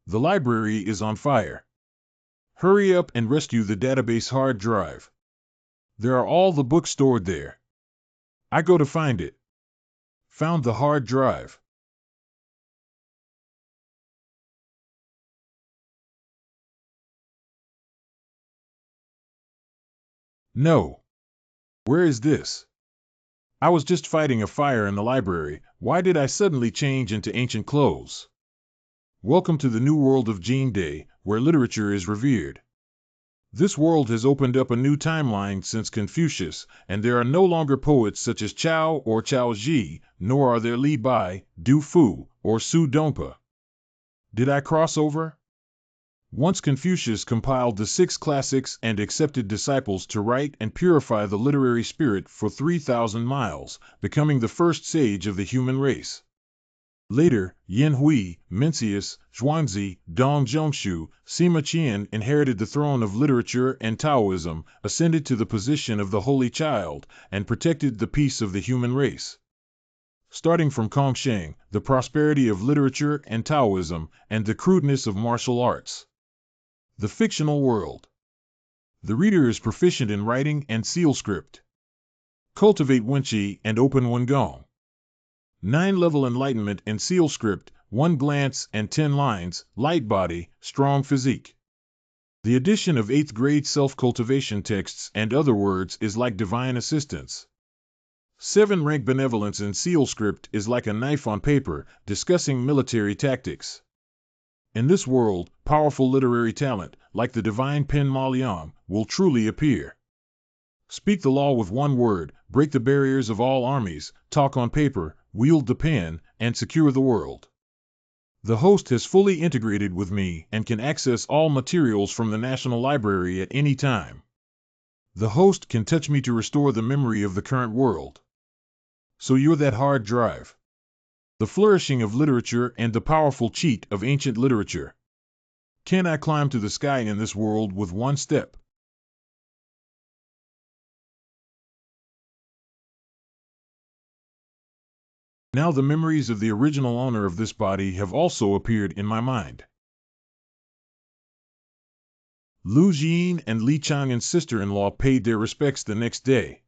The library is on fire. Hurry up and rescue the database hard drive. There are all the books stored there. I go to find it. Found the hard drive. No. Where is this? I was just fighting a fire in the library. Why did I suddenly change into ancient clothes? Welcome to the new world of Jean Day, where literature is revered. This world has opened up a new timeline since Confucius, and there are no longer poets such as Chao or Chao Ji, nor are there Li Bai, Du Fu, or Su Dongpa. Did I cross over? Once Confucius compiled the 6 classics and accepted disciples to write and purify the literary spirit for 3,000 miles, becoming the first sage of the human race. Later, Yin Hui, Mencius, Zhuangzi, Dong Zhongshu, Sima Qian inherited the throne of literature and Taoism, ascended to the position of the Holy Child, and protected the peace of the human race. Starting from Kongsheng, the prosperity of literature and Taoism, and the crudeness of martial arts. The fictional world. The reader is proficient in writing and seal script. Cultivate Wenqi and open Wengong. 9-level enlightenment in seal script, 1 glance and 10 lines, light body, strong physique. The addition of 8th grade self-cultivation texts and other words is like divine assistance. 7-rank benevolence in seal script is like a knife on paper, discussing military tactics. In this world, powerful literary talent, like the divine pen Maoyang, will truly appear. Speak the law with 1 word, break the barriers of all armies, talk on paper, wield the pen, and secure the world. The host has fully integrated with me and can access all materials from the National Library at any time. The host can touch me to restore the memory of the current world. So you're that hard drive. The flourishing of literature and the powerful cheat of ancient literature. Can I climb to the sky in this world with 1 step? Now the memories of the original owner of this body have also appeared in my mind. Lu Jin and Li Chang'an's sister-in-law paid their respects the next day.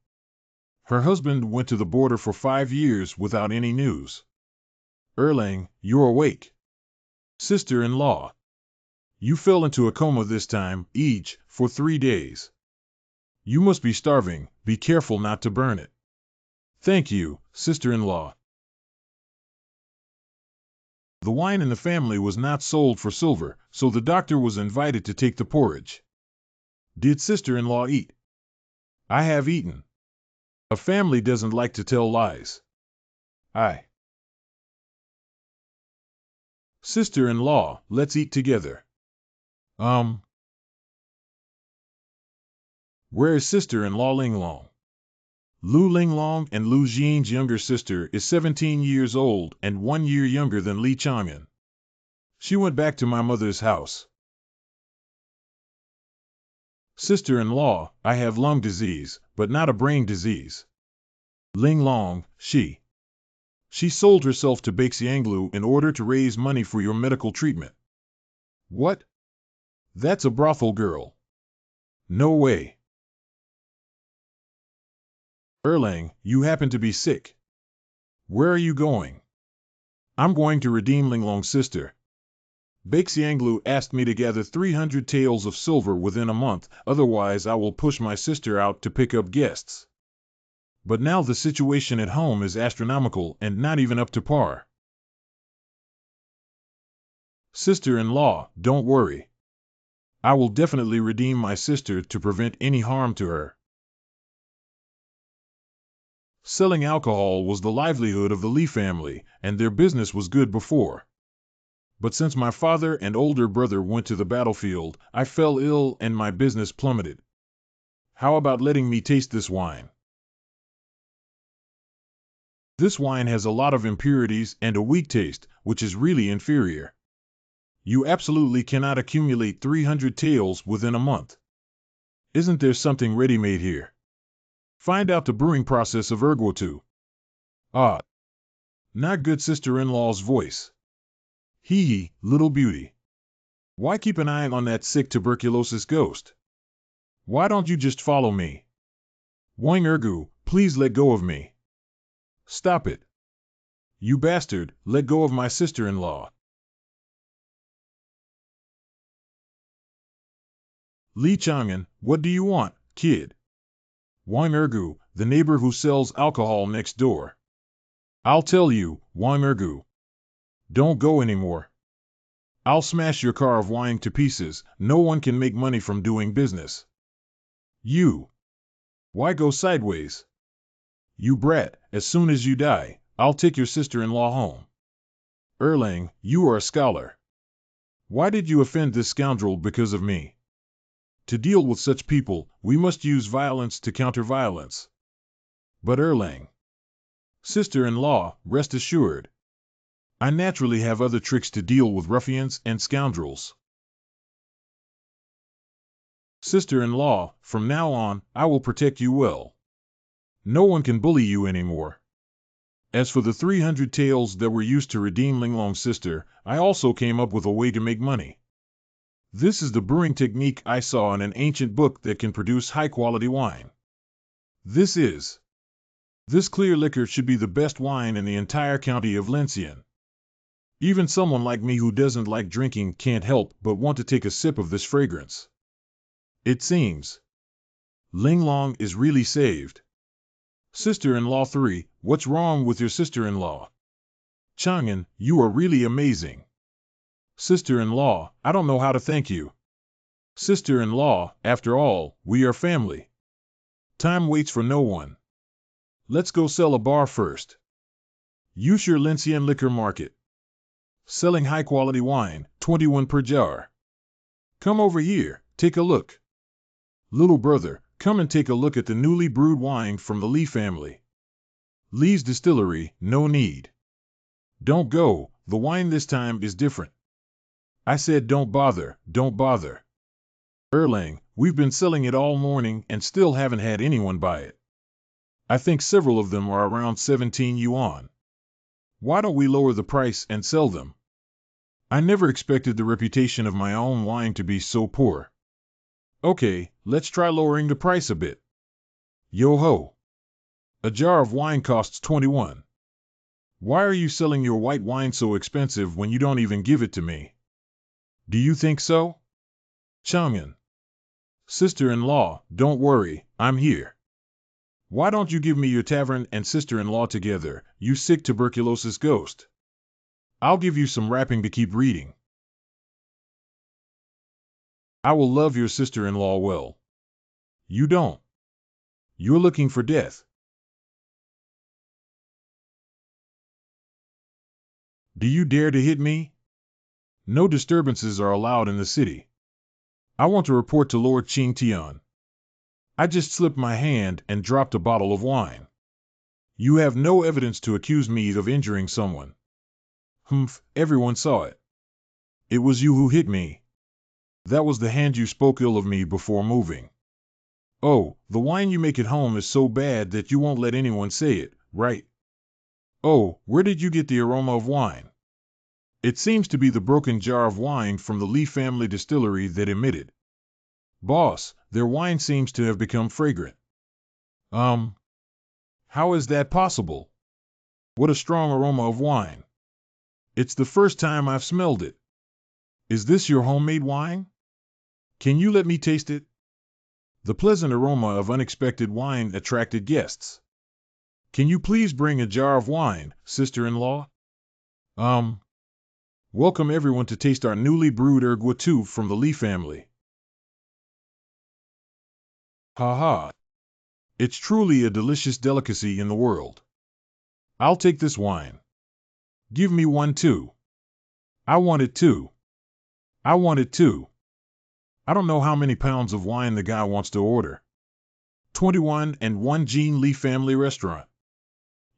Her husband went to the border for 5 years without any news. Erlang, you're awake. Sister-in-law. You fell into a coma this time, each, for 3 days. You must be starving, be careful not to burn it. Thank you, sister-in-law. The wine in the family was not sold for silver, so the doctor was invited to take the porridge. Did sister-in-law eat? I have eaten. A family doesn't like to tell lies. Sister-in-law, let's eat together. Where is sister-in-law Linglong? Lu Linglong and Lu Jin's younger sister is 17 years old and 1 year younger than Li Chang'an. She went back to my mother's house. Sister-in-law, I have lung disease, but not a brain disease. Linglong, she sold herself to Baixianglu in order to raise money for your medical treatment. What? That's a brothel girl. No way. Erlang, you happen to be sick. Where are you going? I'm going to redeem Linglong's sister. Baixianglu asked me to gather 300 taels of silver within a month, otherwise I will push my sister out to pick up guests. But now the situation at home is astronomical and not even up to par. Sister-in-law, don't worry. I will definitely redeem my sister to prevent any harm to her. Selling alcohol was the livelihood of the Li family, and their business was good before. But since my father and older brother went to the battlefield, I fell ill and my business plummeted. How about letting me taste this wine? This wine has a lot of impurities and a weak taste, which is really inferior. You absolutely cannot accumulate 300 taels within a month. Isn't there something ready-made here? Find out the brewing process of Erguotu. Ah. Not good sister-in-law's voice. Hee hee, little beauty. Why keep an eye on that sick tuberculosis ghost? Why don't you just follow me? Wang Ergu, please let go of me. Stop it. You bastard, let go of my sister-in-law. Li Chang'an, what do you want, kid? Wang Ergu, the neighbor who sells alcohol next door. I'll tell you, Wang Ergu. Don't go anymore. I'll smash your car of wine to pieces. No one can make money from doing business. You. Why go sideways? You brat, as soon as you die, I'll take your sister-in-law home. Erlang, you are a scholar. Why did you offend this scoundrel because of me? To deal with such people, we must use violence to counter violence. But Erlang. Sister-in-law, rest assured. I naturally have other tricks to deal with ruffians and scoundrels. Sister-in-law, from now on, I will protect you well. No one can bully you anymore. As for the 300 taels that were used to redeem Linglong's sister, I also came up with a way to make money. This is the brewing technique I saw in an ancient book that can produce high-quality wine. This clear liquor should be the best wine in the entire county of Lencian. Even someone like me who doesn't like drinking can't help but want to take a sip of this fragrance. It seems Linglong is really saved. Sister-in-law 3, what's wrong with your sister-in-law? Chang'an, you are really amazing. Sister-in-law, I don't know how to thank you. Sister-in-law, after all, we are family. Time waits for no one. Let's go sell a bar first. Use your Lencian liquor market. Selling high-quality wine, 21 per jar. Come over here, take a look. Little brother, come and take a look at the newly brewed wine from the Li family. Li's distillery, no need. Don't go, the wine this time is different. I said don't bother, don't bother. Erlang, we've been selling it all morning and still haven't had anyone buy it. I think several of them are around 17 yuan. Why don't we lower the price and sell them? I never expected the reputation of my own wine to be so poor. Okay, let's try lowering the price a bit. Yo-ho! A jar of wine costs 21. Why are you selling your white wine so expensive when you don't even give it to me? Do you think so? Chang'an. Sister-in-law, don't worry, I'm here. Why don't you give me your tavern and sister-in-law together, you sick tuberculosis ghost? I'll give you some wrapping to keep reading. I will love your sister-in-law well. You don't. You're looking for death. Do you dare to hit me? No disturbances are allowed in the city. I want to report to Lord Qingtian. I just slipped my hand and dropped a bottle of wine. You have no evidence to accuse me of injuring someone. Humph, everyone saw it. It was you who hit me. That was the hand you spoke ill of me before moving. Oh, the wine you make at home is so bad that you won't let anyone say it, right? Oh, where did you get the aroma of wine? It seems to be the broken jar of wine from the Li family distillery that emitted. Boss, their wine seems to have become fragrant. How is that possible? What a strong aroma of wine. It's the first time I've smelled it. Is this your homemade wine? Can you let me taste it? The pleasant aroma of unexpected wine attracted guests. Can you please bring a jar of wine, sister-in-law? Welcome everyone to taste our newly brewed Ergua 2 from the Li family. Ha. It's truly a delicious delicacy in the world. I'll take this wine. Give me one too. I want it too. I want it too. I don't know how many pounds of wine the guy wants to order. 21 and 1 Jean Li family restaurant.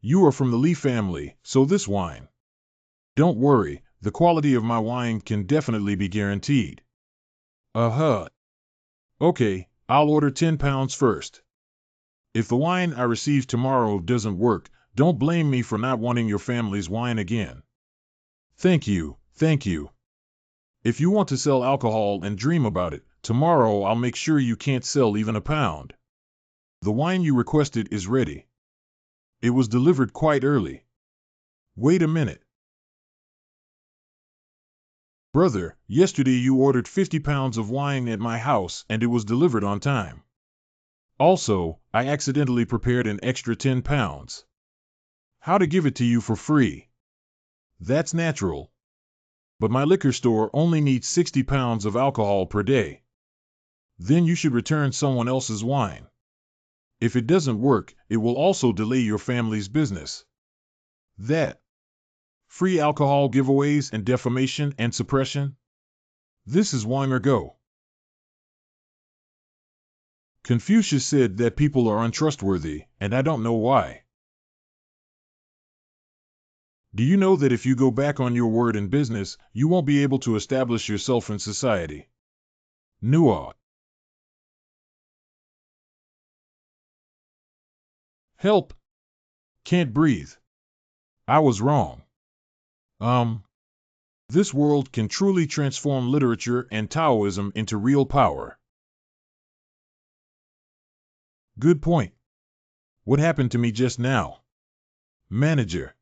You are from the Li family, so this wine. Don't worry, the quality of my wine can definitely be guaranteed. Okay, I'll order 10 pounds first. If the wine I receive tomorrow doesn't work, don't blame me for not wanting your family's wine again. Thank you, thank you. If you want to sell alcohol and dream about it, tomorrow I'll make sure you can't sell even a pound. The wine you requested is ready. It was delivered quite early. Wait a minute. Brother, yesterday you ordered 50 pounds of wine at my house and it was delivered on time. Also, I accidentally prepared an extra 10 pounds. How to give it to you for free? That's natural. But my liquor store only needs 60 pounds of alcohol per day. Then you should return someone else's wine. If it doesn't work, it will also delay your family's business. That. Free alcohol giveaways and defamation and suppression? This is wine or go. Confucius said that people are untrustworthy, and I don't know why. Do you know that if you go back on your word in business, you won't be able to establish yourself in society? MANHUA. Help. Can't breathe. I was wrong. This world can truly transform literature and Taoism into real power. Good point. What happened to me just now? Manager.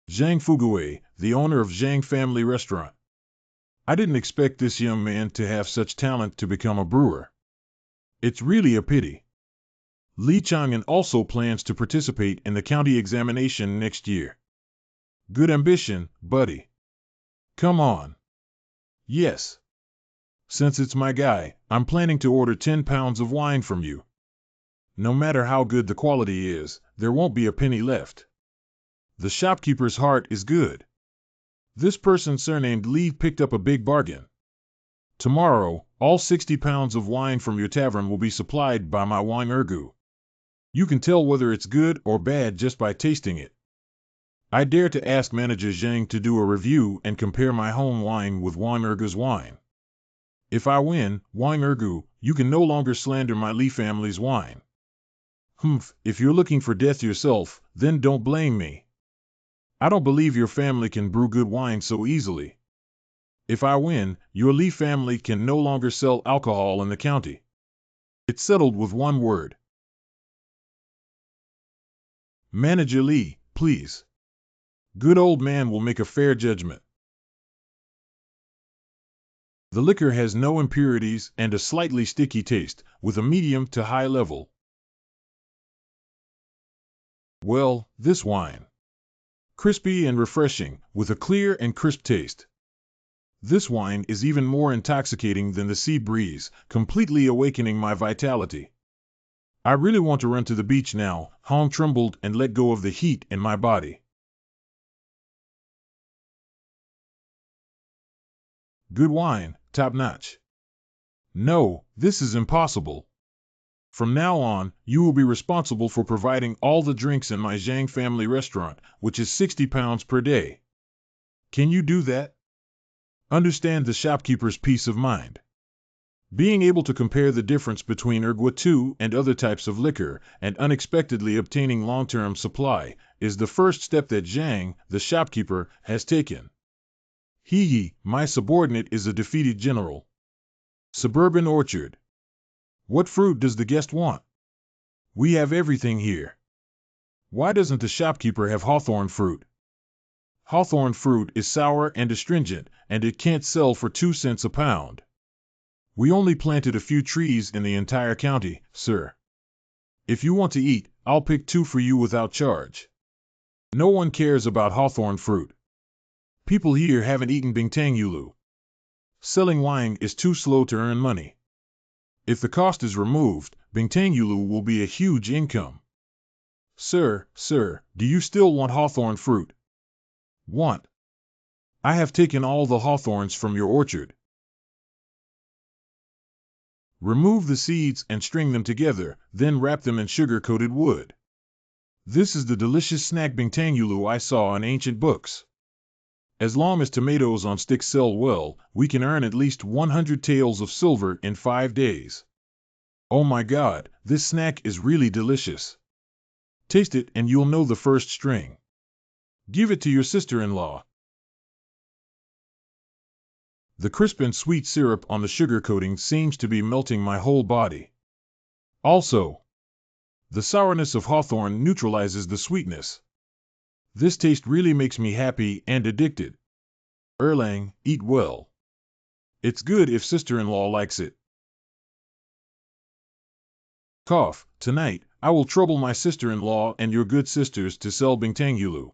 Zhang Fuguwei, the owner of Zhang Family Restaurant. I didn't expect this young man to have such talent to become a brewer. It's really a pity. Li Chang'an also plans to participate in the county examination next year. Good ambition, buddy. Come on. Yes. Since it's my guy, I'm planning to order 10 pounds of wine from you. No matter how good the quality is, there won't be a penny left. The shopkeeper's heart is good. This person surnamed Li picked up a big bargain. Tomorrow, all 60 pounds of wine from your tavern will be supplied by my wine ergu. You can tell whether it's good or bad just by tasting it. I dare to ask Manager Zhang to do a review and compare my home wine with wine ergu's wine. If I win, wine ergu, you can no longer slander my Li family's wine. If you're looking for death yourself, then don't blame me. I don't believe your family can brew good wine so easily. If I win, your Li family can no longer sell alcohol in the county. It's settled with one word. Manager Li, please. Good old man will make a fair judgment. The liquor has no impurities and a slightly sticky taste, with a medium to high level. Well, this wine. Crispy and refreshing, with a clear and crisp taste. This wine is even more intoxicating than the sea breeze, completely awakening my vitality. I really want to run to the beach now. Hong trembled and let go of the heat in my body. Good wine, top-notch. No, this is impossible. From now on, you will be responsible for providing all the drinks in my Zhang family restaurant, which is 60 pounds per day. Can you do that? Understand the shopkeeper's peace of mind. Being able to compare the difference between ergu and other types of liquor, and unexpectedly obtaining long-term supply, is the first step that Zhang, the shopkeeper, has taken. My subordinate is a defeated general. Suburban orchard. What fruit does the guest want? We have everything here. Why doesn't the shopkeeper have hawthorn fruit? Hawthorn fruit is sour and astringent, and it can't sell for 2 cents a pound. We only planted a few trees in the entire county, sir. If you want to eat, I'll pick 2 for you without charge. No one cares about hawthorn fruit. People here haven't eaten bintang yulu. Selling wine is too slow to earn money. If the cost is removed, bintang yulu will be a huge income. Sir, do you still want hawthorn fruit? Want? I have taken all the hawthorns from your orchard. Remove the seeds and string them together, then wrap them in sugar-coated wood. This is the delicious snack bintang yulu I saw in ancient books. As long as tomatoes on sticks sell well, we can earn at least 100 taels of silver in 5 days. Oh my God, this snack is really delicious. Taste it and you'll know the first string. Give it to your sister-in-law. The crisp and sweet syrup on the sugar coating seems to be melting my whole body. Also, the sourness of hawthorn neutralizes the sweetness. This taste really makes me happy and addicted. Erlang, eat well. It's good if sister-in-law likes it. Cough, tonight, I will trouble my sister-in-law and your good sisters to sell Bingtangulu.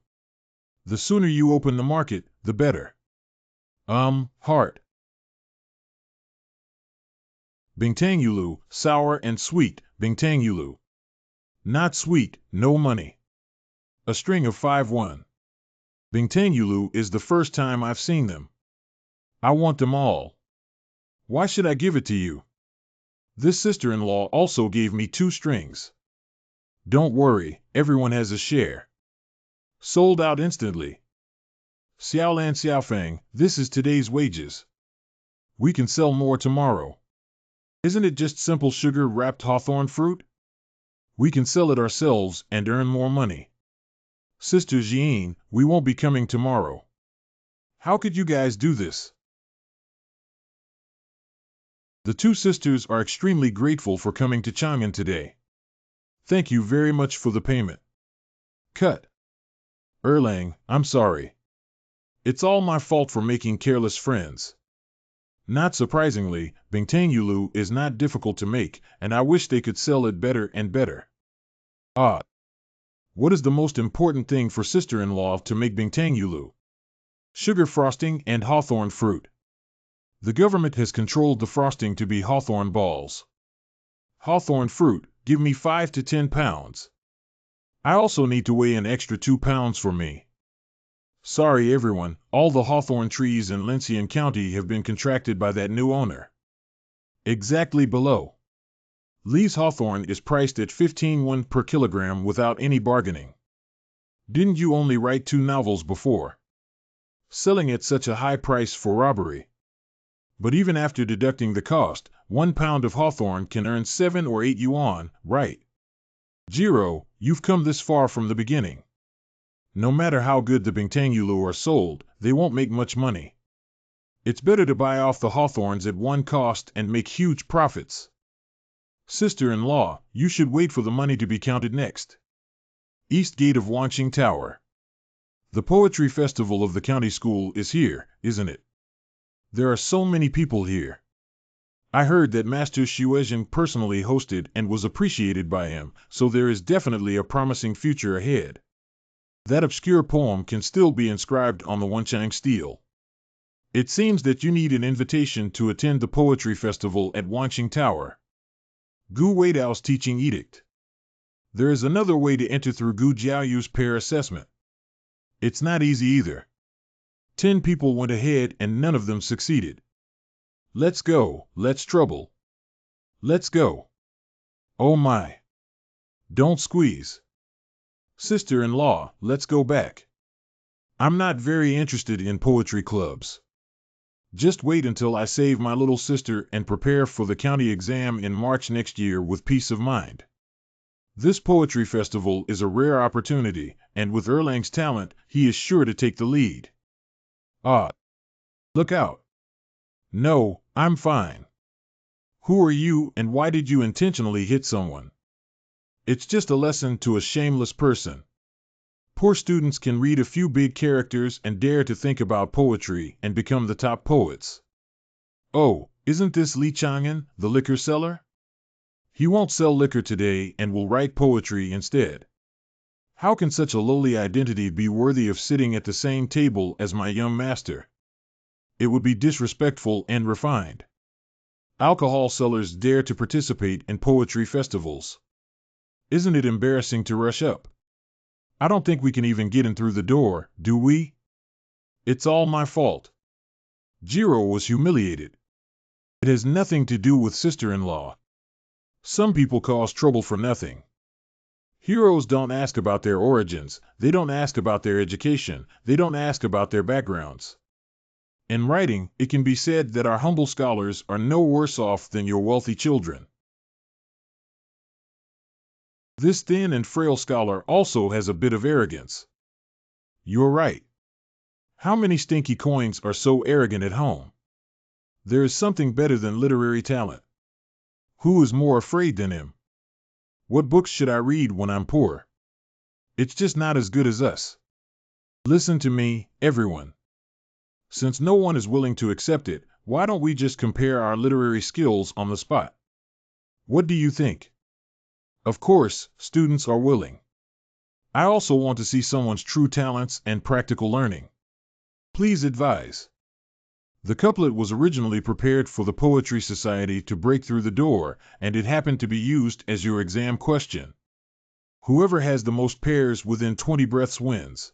The sooner you open the market, the better. Heart. Bingtangulu, sour and sweet, Bingtangulu. Not sweet, no money. A string of 5-1. Bingtangulu is the first time I've seen them. I want them all. Why should I give it to you? This sister-in-law also gave me 2 strings. Don't worry, everyone has a share. Sold out instantly. Xiaolan Xiaofeng, this is today's wages. We can sell more tomorrow. Isn't it just simple sugar-wrapped hawthorn fruit? We can sell it ourselves and earn more money. Sister Jian, we won't be coming tomorrow. How could you guys do this? The 2 sisters are extremely grateful for coming to Chang'an today. Thank you very much for the payment. Cut. Erlang, I'm sorry. It's all my fault for making careless friends. Not surprisingly, Bingtangulu is not difficult to make, and I wish they could sell it better and better. What is the most important thing for sister-in-law to make Bingtangulu? Sugar frosting and hawthorn fruit. The government has controlled the frosting to be hawthorn balls. Hawthorn fruit, give me 5 to 10 pounds. I also need to weigh an extra 2 pounds for me. Sorry everyone, all the hawthorn trees in Lincian County have been contracted by that new owner. Exactly below. Lee's hawthorn is priced at 15 per kilogram without any bargaining. Didn't you only write 2 novels before? Selling at such a high price for robbery. But even after deducting the cost, 1 pound of hawthorn can earn 7 or 8 yuan, right? Jiro, you've come this far from the beginning. No matter how good the Bingtangulu are sold, they won't make much money. It's better to buy off the hawthorns at one cost and make huge profits. Sister-in-law, you should wait for the money to be counted next. East Gate of Wanqing Tower. The Poetry Festival of the county school is here, isn't it? There are so many people here. I heard that Master Xuezhen personally hosted and was appreciated by him, so there is definitely a promising future ahead. That obscure poem can still be inscribed on the Wanchang stele. It seems that you need an invitation to attend the Poetry Festival at Wanqing Tower. Gu Weidao's teaching edict. There is another way to enter through Gu Jiaoyu's pair assessment. It's not easy either. 10 people went ahead and none of them succeeded. Let's go, let's trouble. Let's go. Oh my. Don't squeeze. Sister-in-law, let's go back. I'm not very interested in poetry clubs. Just wait until I save my little sister and prepare for the county exam in March next year with peace of mind. This poetry festival is a rare opportunity, and with Erlang's talent, he is sure to take the lead. Look out. No, I'm fine. Who are you and why did you intentionally hit someone? It's just a lesson to a shameless person. Poor students can read a few big characters and dare to think about poetry and become the top poets. Oh, isn't this Li Chang'an, the liquor seller? He won't sell liquor today and will write poetry instead. How can such a lowly identity be worthy of sitting at the same table as my young master? It would be disrespectful and refined. Alcohol sellers dare to participate in poetry festivals. Isn't it embarrassing to rush up? I don't think we can even get in through the door, do we? It's all my fault. Jiro was humiliated. It has nothing to do with sister-in-law. Some people cause trouble for nothing. Heroes don't ask about their origins, they don't ask about their education, they don't ask about their backgrounds. In writing, it can be said that our humble scholars are no worse off than your wealthy children. This thin and frail scholar also has a bit of arrogance. You're right. How many stinky coins are so arrogant at home? There is something better than literary talent. Who is more afraid than him? What books should I read when I'm poor? It's just not as good as us. Listen to me, everyone. Since no one is willing to accept it, why don't we just compare our literary skills on the spot? What do you think? Of course, students are willing. I also want to see someone's true talents and practical learning. Please advise. The couplet was originally prepared for the Poetry Society to break through the door, and it happened to be used as your exam question. Whoever has the most pairs within 20 breaths wins.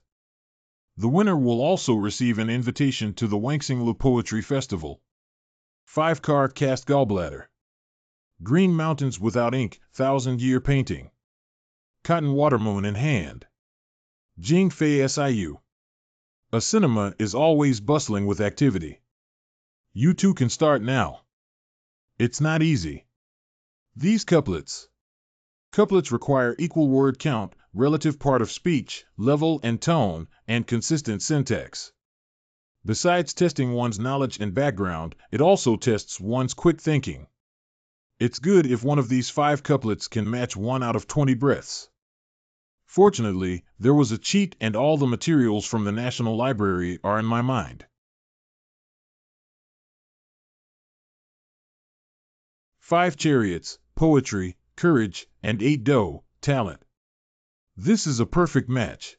The winner will also receive an invitation to the Wangsinglu Poetry Festival. 5-car cast gallbladder. Green mountains without ink, 1,000-year painting. Cotton watermoon in hand. Jing Fei Siu. A cinema is always bustling with activity. You too can start now. It's not easy. These couplets. Couplets require equal word count, relative part of speech, level and tone, and consistent syntax. Besides testing one's knowledge and background, it also tests one's quick thinking. It's good if one of these 5 couplets can match 1 out of 20 breaths. Fortunately, there was a cheat and all the materials from the National Library are in my mind. 5 chariots, poetry, courage, and 8 dough, talent. This is a perfect match.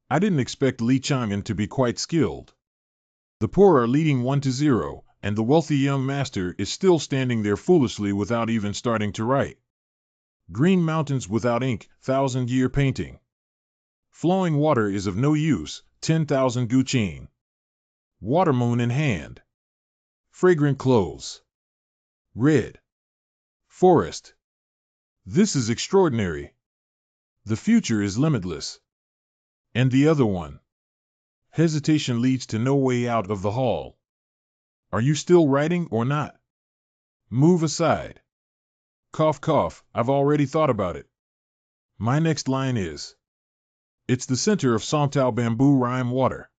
I didn't expect Li Chang'an to be quite skilled. The poor are leading 1-0, and the wealthy young master is still standing there foolishly without even starting to write. Green mountains without ink, 1,000-year painting. Flowing water is of no use, 10,000 guqin. Watermoon in hand. Fragrant clothes. Red. Forest. This is extraordinary. The future is limitless. And the other one. Hesitation leads to no way out of the hall. Are you still writing or not? Move aside. Cough, cough, I've already thought about it. My next line is, it's the center of Songtao bamboo rhyme water.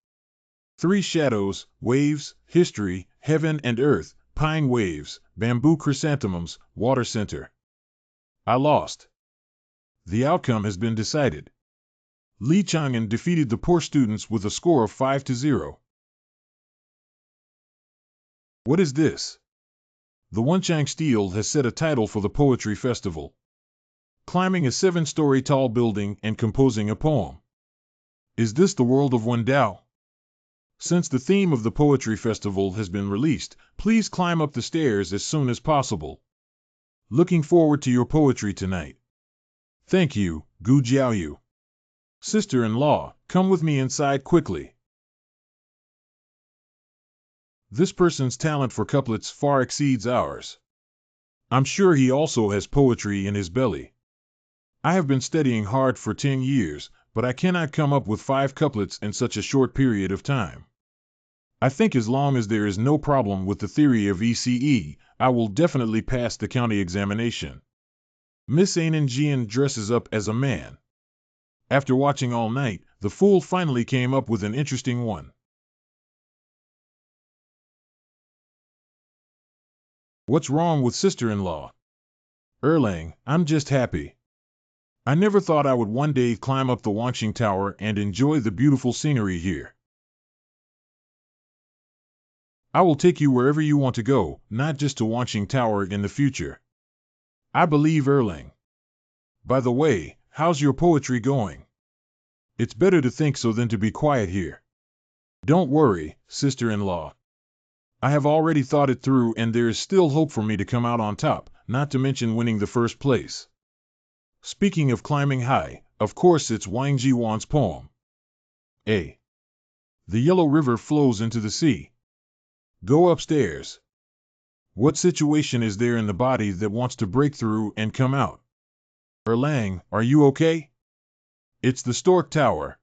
3 shadows, waves, history, heaven and earth, pine waves, bamboo chrysanthemums, water center. I lost. The outcome has been decided. Li Chang'an defeated the poor students with a score of 5-0. What is this? The Wenchang Steel has set a title for the Poetry Festival. Climbing a 7-story tall building and composing a poem. Is this the world of Wendao? Since the theme of the Poetry Festival has been released, please climb up the stairs as soon as possible. Looking forward to your poetry tonight. Thank you, Gu Jiaoyu. Sister-in-law, come with me inside quickly. This person's talent for couplets far exceeds ours. I'm sure he also has poetry in his belly. I have been studying hard for 10 years, but I cannot come up with 5 couplets in such a short period of time. I think as long as there is no problem with the theory of ECE, I will definitely pass the county examination. Miss Anan Jian dresses up as a man. After watching all night, the fool finally came up with an interesting one. What's wrong with sister-in-law? Erlang, I'm just happy. I never thought I would one day climb up the Wanqing Tower and enjoy the beautiful scenery here. I will take you wherever you want to go, not just to Wanqing Tower in the future. I believe Erlang. By the way, how's your poetry going? It's better to think so than to be quiet here. Don't worry, sister-in-law. I have already thought it through and there is still hope for me to come out on top, not to mention winning the first place. Speaking of climbing high, of course it's Wang Jiwan's poem. A. The Yellow River flows into the sea. Go upstairs. What situation is there in the body that wants to break through and come out? Erlang, are you okay? It's the Stork Tower.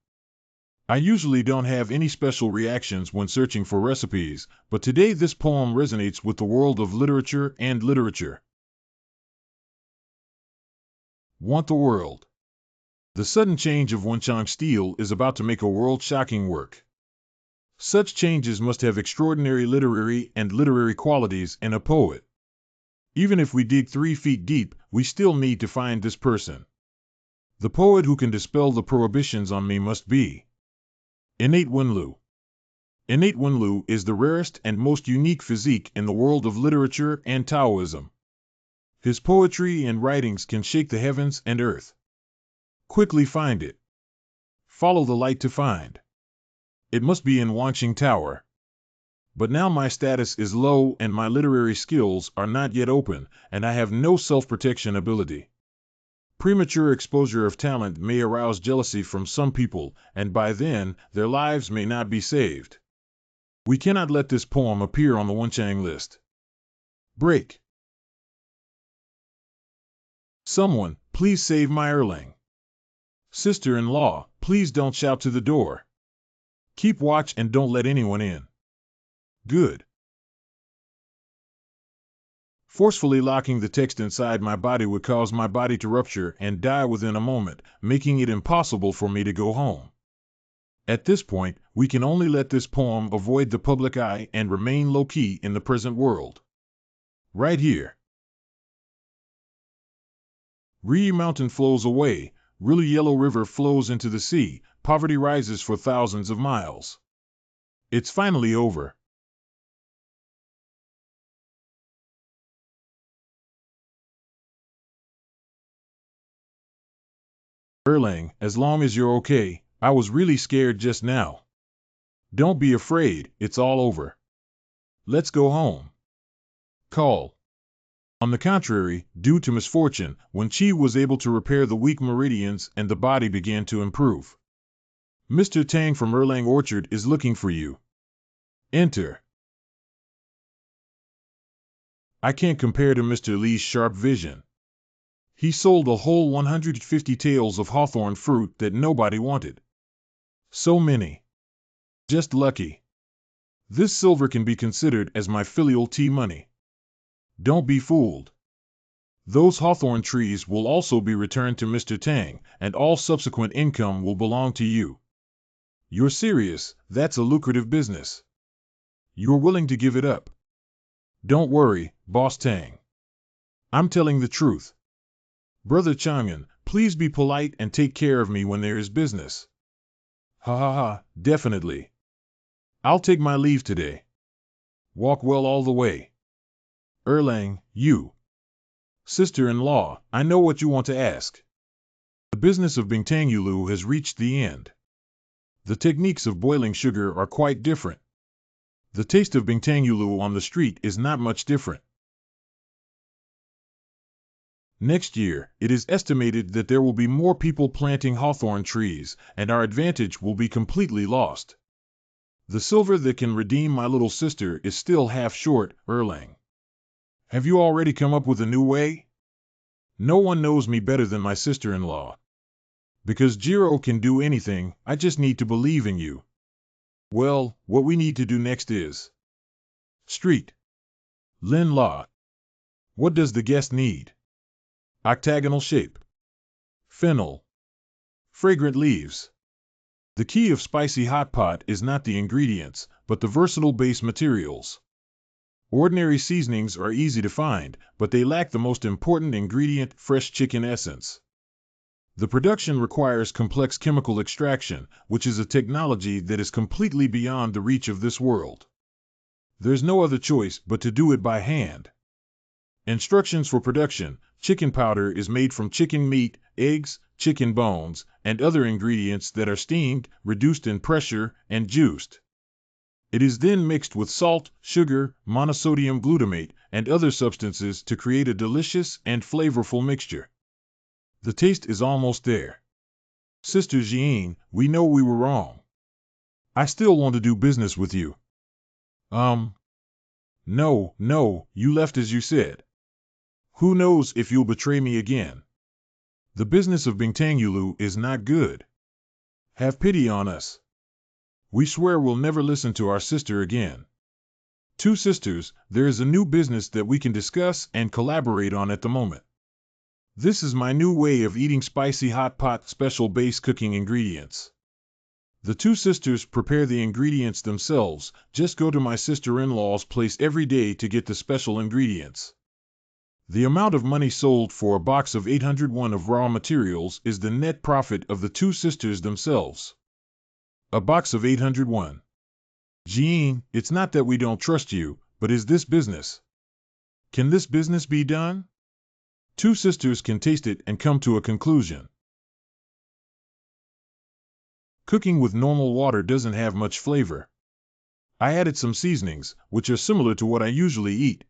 I usually don't have any special reactions when searching for recipes, but today this poem resonates with the world of literature and literature. Want the world. The sudden change of Wenchang Steel is about to make a world-shocking work. Such changes must have extraordinary literary qualities in a poet. Even if we dig 3 feet deep, we still need to find this person. The poet who can dispel the prohibitions on me must be Innate Wenlu. Innate Wenlu is the rarest and most unique physique in the world of literature and Taoism. His poetry and writings can shake the heavens and earth. Quickly find it. Follow the light to find. It must be in Wanqing Tower. But now my status is low and my literary skills are not yet open, and I have no self-protection ability. Premature exposure of talent may arouse jealousy from some people, and by then, their lives may not be saved. We cannot let this poem appear on the Wanqiang list. Break. Someone, please save my Erlang. Sister-in-law, please don't shout to the door. Keep watch and don't let anyone in. Good. Forcefully locking the text inside my body would cause my body to rupture and die within a moment, making it impossible for me to go home. At this point, we can only let this poem avoid the public eye and remain low-key in the present world. Right here. Ri Mountain flows away, Really Yellow River flows into the sea, poverty rises for thousands of miles. It's finally over. Erlang, as long as you're okay, I was really scared just now. Don't be afraid, it's all over. Let's go home. Call. On the contrary, due to misfortune, when Qi was able to repair the weak meridians and the body began to improve. Mr. Tang from Erlang Orchard is looking for you. Enter. I can't compare to Mr. Li's sharp vision. He sold a whole 150 taels of hawthorn fruit that nobody wanted. So many. Just lucky. This silver can be considered as my filial tea money. Don't be fooled. Those hawthorn trees will also be returned to Mr. Tang, and all subsequent income will belong to you. You're serious, that's a lucrative business. You're willing to give it up. Don't worry, Boss Tang. I'm telling the truth. Brother Chang'an, please be polite and take care of me when there is business. Ha ha ha, definitely. I'll take my leave today. Walk well all the way. Erlang, you. Sister-in-law, I know what you want to ask. The business of Bingtang Yulu has reached the end. The techniques of boiling sugar are quite different. The taste of Bingtang Yulu on the street is not much different. Next year, it is estimated that there will be more people planting hawthorn trees, and our advantage will be completely lost. The silver that can redeem my little sister is still half short, Erlang. Have you already come up with a new way? No one knows me better than my sister-in-law. Because Jiro can do anything, I just need to believe in you. Well, what we need to do next is Street. Lin La. What does the guest need? Octagonal shape. Fennel. Fragrant leaves. The key of spicy hot pot is not the ingredients, but the versatile base materials. Ordinary seasonings are easy to find, but they lack the most important ingredient, fresh chicken essence. The production requires complex chemical extraction, which is a technology that is completely beyond the reach of this world. There's no other choice but to do it by hand. Instructions for production: chicken powder is made from chicken meat, eggs, chicken bones, and other ingredients that are steamed, reduced in pressure, and juiced. It is then mixed with salt, sugar, monosodium glutamate, and other substances to create a delicious and flavorful mixture. The taste is almost there. Sister Jean, we know we were wrong. I still want to do business with you. No, you left as you said. Who knows if you'll betray me again? The business of Bingtang Yulu is not good. Have pity on us. We swear we'll never listen to our sister again. Two sisters, there is a new business that we can discuss and collaborate on at the moment. This is my new way of eating spicy hot pot special base cooking ingredients. The two sisters prepare the ingredients themselves. Just go to my sister-in-law's place every day to get the special ingredients. The amount of money sold for a box of 801 of raw materials is the net profit of the two sisters themselves. A box of 801. Jean, it's not that we don't trust you, but is this business? Can this business be done? Two sisters can taste it and come to a conclusion. Cooking with normal water doesn't have much flavor. I added some seasonings, which are similar to what I usually eat.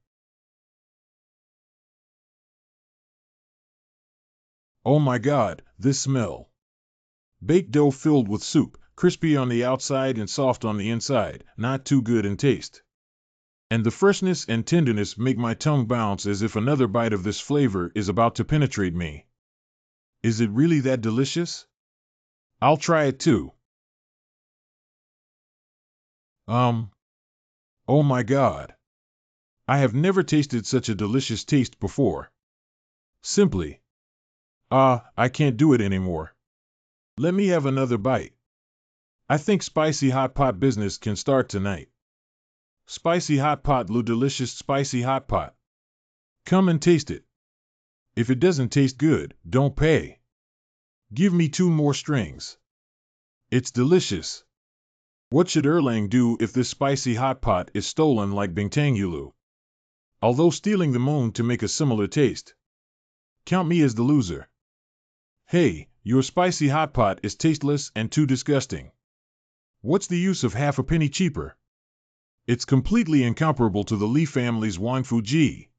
Oh my God, this smell. Baked dough filled with soup, crispy on the outside and soft on the inside, not too good in taste. And the freshness and tenderness make my tongue bounce as if another bite of this flavor is about to penetrate me. Is it really that delicious? I'll try it too. Oh my God. I have never tasted such a delicious taste before. Simply. I can't do it anymore. Let me have another bite. I think spicy hot pot business can start tonight. Spicy hot pot, Lou, delicious spicy hot pot. Come and taste it. If it doesn't taste good, don't pay. Give me 2 more strings. It's delicious. What should Erlang do if this spicy hot pot is stolen like Bingtangulu? Although stealing the moon to make a similar taste. Count me as the loser. Hey, your spicy hot pot is tasteless and too disgusting. What's the use of half a penny cheaper? It's completely incomparable to the Lee family's Wang Fuji.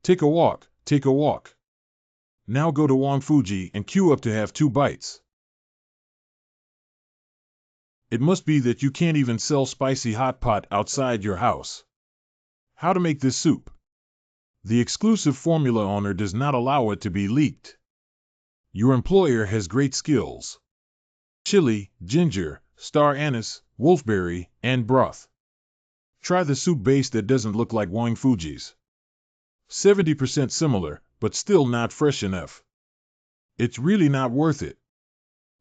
Take a walk, take a walk. Now go to Wang Fuji and queue up to have 2 bites. It must be that you can't even sell spicy hot pot outside your house. How to make this soup? The exclusive formula owner does not allow it to be leaked. Your employer has great skills. Chili, ginger, star anise, wolfberry, and broth. Try the soup base that doesn't look like Wang Fuji's. 70% similar, but still not fresh enough. It's really not worth it.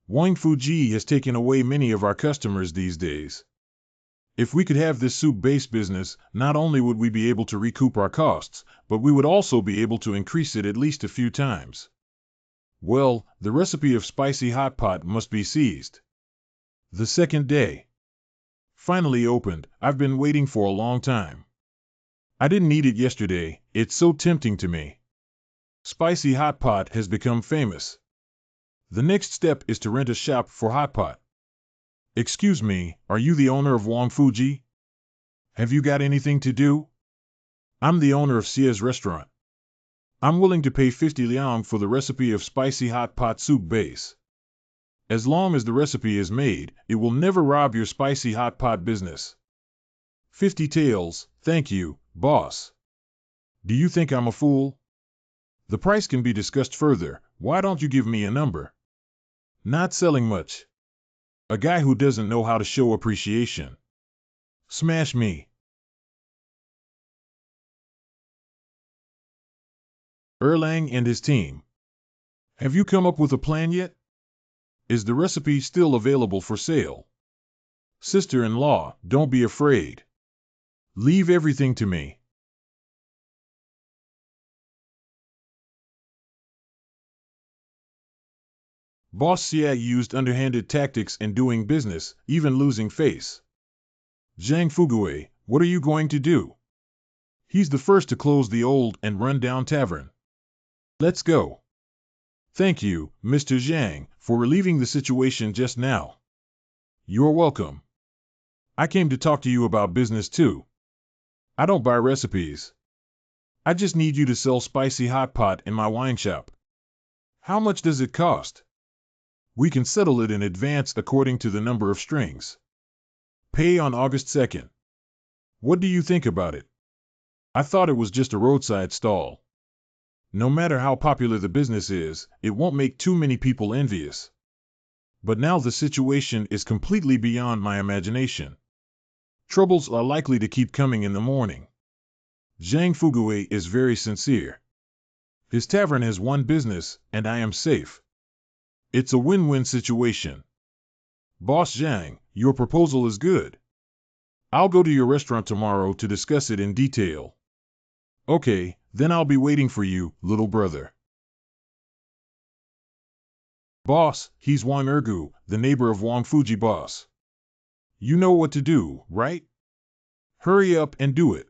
Wang Fuji has taken away many of our customers these days. If we could have this soup base business, not only would we be able to recoup our costs, but we would also be able to increase it at least a few times. Well, the recipe of spicy hot pot must be seized. The second day. Finally opened. I've been waiting for a long time. I didn't eat it yesterday, it's so tempting to me. Spicy hot pot has become famous. The next step is to rent a shop for hot pot. Excuse me, are you the owner of Wang Fuji? Have you got anything to do? I'm the owner of Xia's restaurant. I'm willing to pay 50 liang for the recipe of spicy hot pot soup base. As long as the recipe is made, it will never rob your spicy hot pot business. 50 taels, thank you, boss. Do you think I'm a fool? The price can be discussed further. Why don't you give me a number? Not selling much. A guy who doesn't know how to show appreciation. Smash me. Erlang and his team. Have you come up with a plan yet? Is the recipe still available for sale? Sister-in-law, don't be afraid. Leave everything to me. Boss Xia used underhanded tactics in doing business, even losing face. Zhang Fugui, what are you going to do? He's the first to close the old and run-down tavern. Let's go. Thank you, Mr. Zhang, for relieving the situation just now. You're welcome. I came to talk to you about business too. I don't buy recipes. I just need you to sell spicy hot pot in my wine shop. How much does it cost? We can settle it in advance according to the number of strings. Pay on August 2nd. What do you think about it? I thought it was just a roadside stall. No matter how popular the business is, it won't make too many people envious. But now the situation is completely beyond my imagination. Troubles are likely to keep coming in the morning. Zhang Fugui is very sincere. His tavern has one business, and I am safe. It's a win-win situation. Boss Zhang, your proposal is good. I'll go to your restaurant tomorrow to discuss it in detail. Okay, then I'll be waiting for you, little brother. Boss, he's Wang Ergu, the neighbor of Wang Fuji boss. You know what to do, right? Hurry up and do it.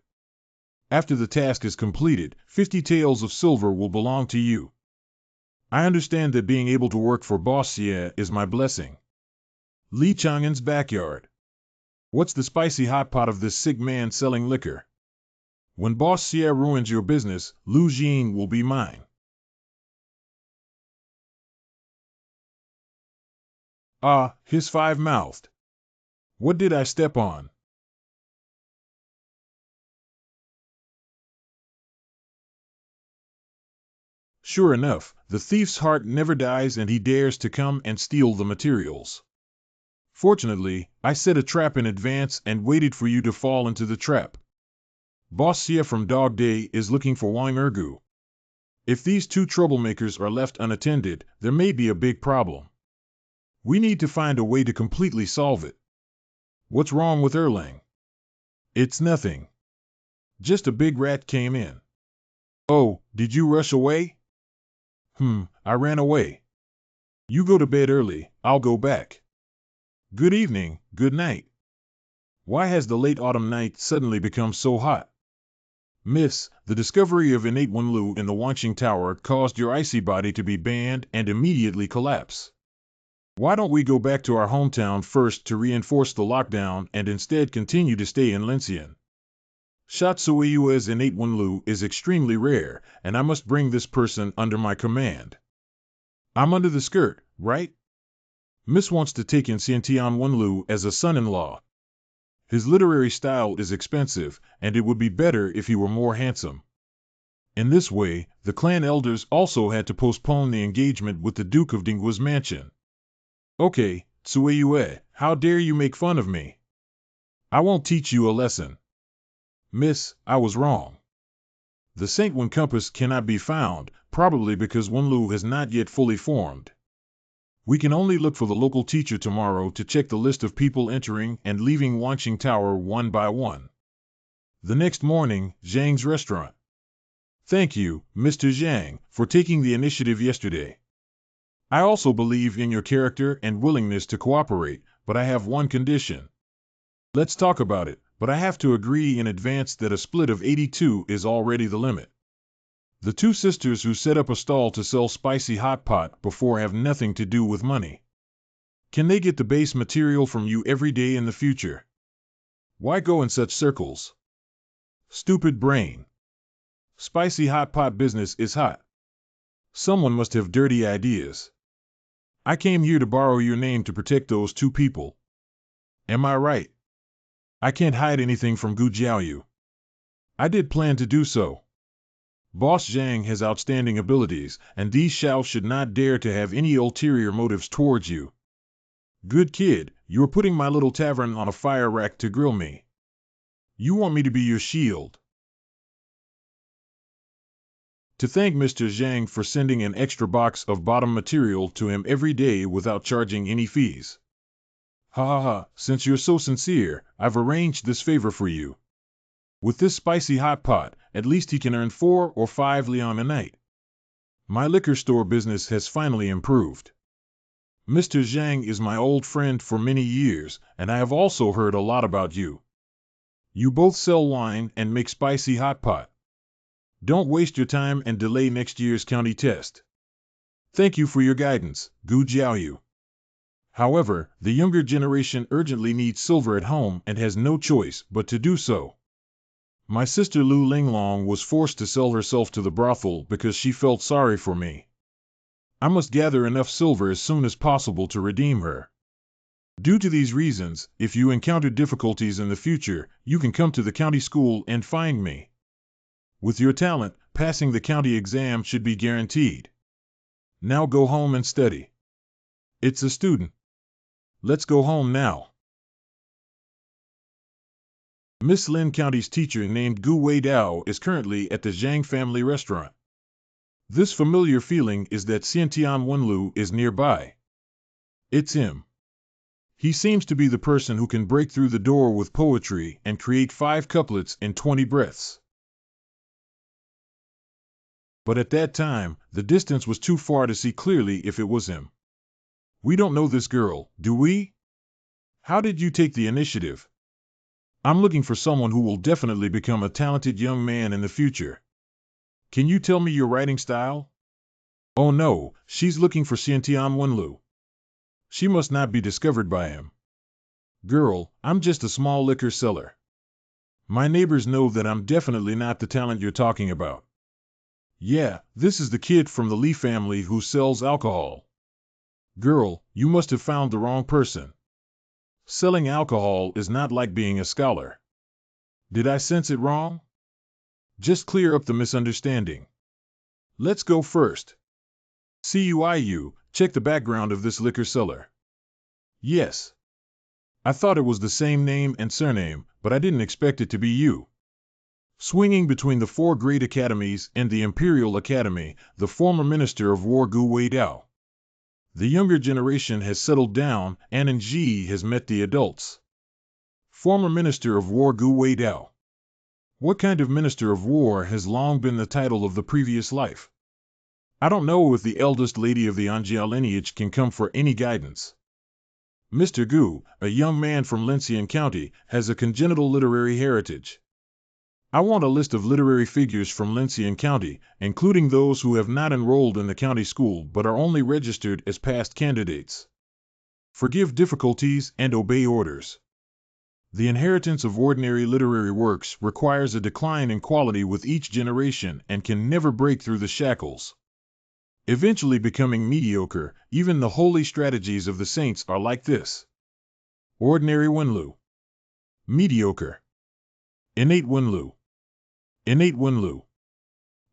After the task is completed, 50 taels of silver will belong to you. I understand that being able to work for Boss Xie is my blessing. Li Chang'an's backyard. What's the spicy hot pot of this sick man selling liquor? When Boss Xie ruins your business, Lu Jing will be mine. Ah, his five-mouthed. What did I step on? Sure enough, the thief's heart never dies and he dares to come and steal the materials. Fortunately, I set a trap in advance and waited for you to fall into the trap. Boss Xie from Dog Day is looking for Wang Ergu. If these two troublemakers are left unattended, there may be a big problem. We need to find a way to completely solve it. What's wrong with Erlang? It's nothing. Just a big rat came in. Oh, did you rush away? I ran away. You go to bed early, I'll go back. Good evening, good night. Why has the late autumn night suddenly become so hot? Miss, the discovery of innate Wenlu in the Wanqing Tower caused your icy body to be banned and immediately collapse. Why don't we go back to our hometown first to reinforce the lockdown and instead continue to stay in Lincian? Shatsueyua's innate Wenlu is extremely rare, and I must bring this person under my command. I'm under the skirt, right? Miss wants to take in Xiantian Wenlu as a son-in-law. His literary style is expensive, and it would be better if he were more handsome. In this way, the clan elders also had to postpone the engagement with the Duke of Dinggua's mansion. Okay, Tsueyue, how dare you make fun of me? I won't teach you a lesson. Miss, I was wrong. The Saint Wen compass cannot be found, probably because Wenlu has not yet fully formed. We can only look for the local teacher tomorrow to check the list of people entering and leaving Wanqing Tower one by one. The next morning, Zhang's restaurant. Thank you, Mr. Zhang, for taking the initiative yesterday. I also believe in your character and willingness to cooperate, but I have one condition. Let's talk about it, but I have to agree in advance that a split of 82 is already the limit. The two sisters who set up a stall to sell spicy hot pot before have nothing to do with money. Can they get the base material from you every day in the future? Why go in such circles? Stupid brain. Spicy hot pot business is hot. Someone must have dirty ideas. I came here to borrow your name to protect those two people. Am I right? I can't hide anything from Gu Jiaoyu. I did plan to do so. Boss Zhang has outstanding abilities, and these Xiao should not dare to have any ulterior motives towards you. Good kid, you're putting my little tavern on a fire rack to grill me. You want me to be your shield. To thank Mr. Zhang for sending an extra box of bottom material to him every day without charging any fees. Ha ha ha, since you're so sincere, I've arranged this favor for you. With this spicy hot pot, at least he can earn 4 or 5 liang a night. My liquor store business has finally improved. Mr. Zhang is my old friend for many years, and I have also heard a lot about you. You both sell wine and make spicy hot pot. Don't waste your time and delay next year's county test. Thank you for your guidance, Gu Jiaoyu. However, the younger generation urgently needs silver at home and has no choice but to do so. My sister Lu Linglong was forced to sell herself to the brothel because she felt sorry for me. I must gather enough silver as soon as possible to redeem her. Due to these reasons, if you encounter difficulties in the future, you can come to the county school and find me. With your talent, passing the county exam should be guaranteed. Now go home and study. It's a student. Let's go home now. Miss Lin County's teacher named Gu Weidao is currently at the Zhang family restaurant. This familiar feeling is that Xiantian Wenlu is nearby. It's him. He seems to be the person who can break through the door with poetry and create 5 couplets in 20 breaths. But at that time, the distance was too far to see clearly if it was him. We don't know this girl, do we? How did you take the initiative? I'm looking for someone who will definitely become a talented young man in the future. Can you tell me your writing style? Oh no, she's looking for Xiantian Wenlu. She must not be discovered by him. Girl, I'm just a small liquor seller. My neighbors know that I'm definitely not the talent you're talking about. Yeah, this is the kid from the Lee family who sells alcohol. Girl, you must have found the wrong person. Selling alcohol is not like being a scholar. Did I sense it wrong? Just clear up the misunderstanding. Let's go first. CUIU, check the background of this liquor seller. Yes. I thought it was the same name and surname, but I didn't expect it to be you. Swinging between the 4 great academies and the Imperial Academy, the former Minister of War Gu Weidao. The younger generation has settled down, and Ji has met the adults. Former Minister of War Gu Weidao. What kind of Minister of War has long been the title of the previous life? I don't know if the eldest lady of the Anjia lineage can come for any guidance. Mr. Gu, a young man from Lincian County, has a congenital literary heritage. I want a list of literary figures from Lincian County, including those who have not enrolled in the county school but are only registered as past candidates. Forgive difficulties and obey orders. The inheritance of ordinary literary works requires a decline in quality with each generation and can never break through the shackles. Eventually becoming mediocre, even the holy strategies of the saints are like this. Ordinary Wenlu. Mediocre. Innate Wenlu. Innate Wenlu.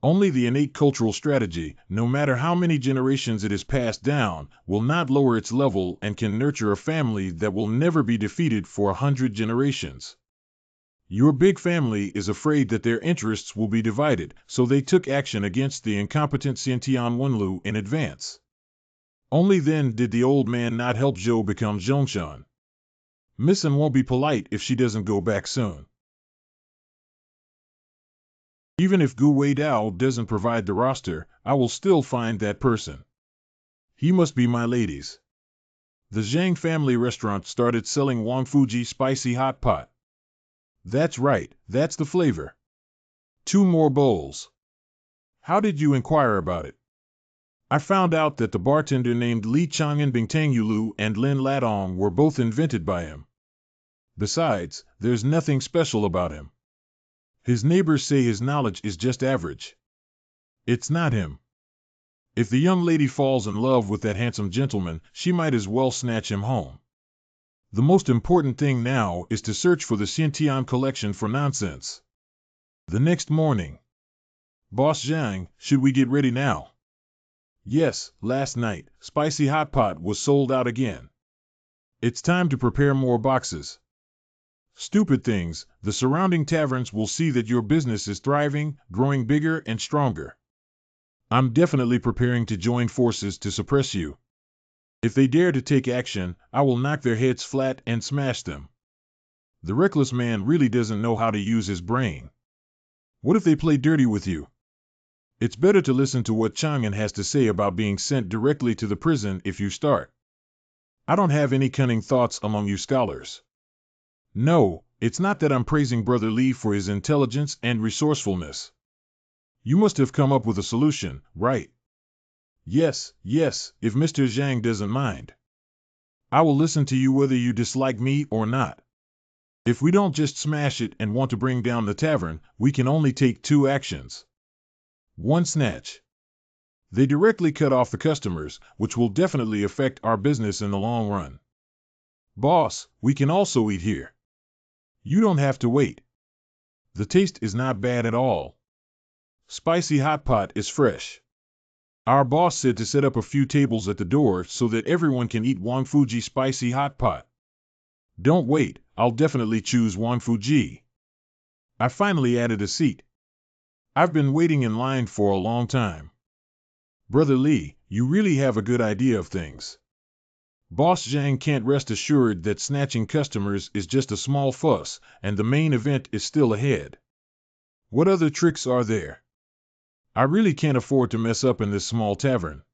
Only the innate cultural strategy, no matter how many generations it is passed down, will not lower its level and can nurture a family that will never be defeated for 100 generations. Your big family is afraid that their interests will be divided, so they took action against the incompetent Xiantian Wenlu in advance. Only then did the old man not help Zhou become Zhongshan. Missin won't be polite if she doesn't go back soon. Even if Gu Weidao doesn't provide the roster, I will still find that person. He must be my lady's. The Zhang family restaurant started selling Wang Fuji spicy hot pot. That's right, that's the flavor. 2 more bowls. How did you inquire about it? I found out that the bartender named Li Chang'an Bingtang Yulu and Lin Ladong were both invented by him. Besides, there's nothing special about him. His neighbors say his knowledge is just average. It's not him. If the young lady falls in love with that handsome gentleman, she might as well snatch him home. The most important thing now is to search for the Xiantian collection for nonsense. The next morning. Boss Zhang, should we get ready now? Yes, last night, spicy hot pot was sold out again. It's time to prepare more boxes. Stupid things, the surrounding taverns will see that your business is thriving, growing bigger and stronger. I'm definitely preparing to join forces to suppress you. If they dare to take action, I will knock their heads flat and smash them. The reckless man really doesn't know how to use his brain. What if they play dirty with you? It's better to listen to what Chang'an has to say about being sent directly to the prison if you start. I don't have any cunning thoughts among you scholars. No, it's not that I'm praising Brother Li for his intelligence and resourcefulness. You must have come up with a solution, right? Yes, if Mr. Zhang doesn't mind. I will listen to you whether you dislike me or not. If we don't just smash it and want to bring down the tavern, we can only take 2 actions. 1 snatch. They directly cut off the customers, which will definitely affect our business in the long run. Boss, we can also eat here. You don't have to wait. The taste is not bad at all. Spicy hot pot is fresh. Our boss said to set up a few tables at the door so that everyone can eat Wang Fuji spicy hot pot. Don't wait, I'll definitely choose Wang Fuji. I finally added a seat. I've been waiting in line for a long time. Brother Li, you really have a good idea of things. Boss Zhang can't rest assured that snatching customers is just a small fuss, and the main event is still ahead. What other tricks are there? I really can't afford to mess up in this small tavern.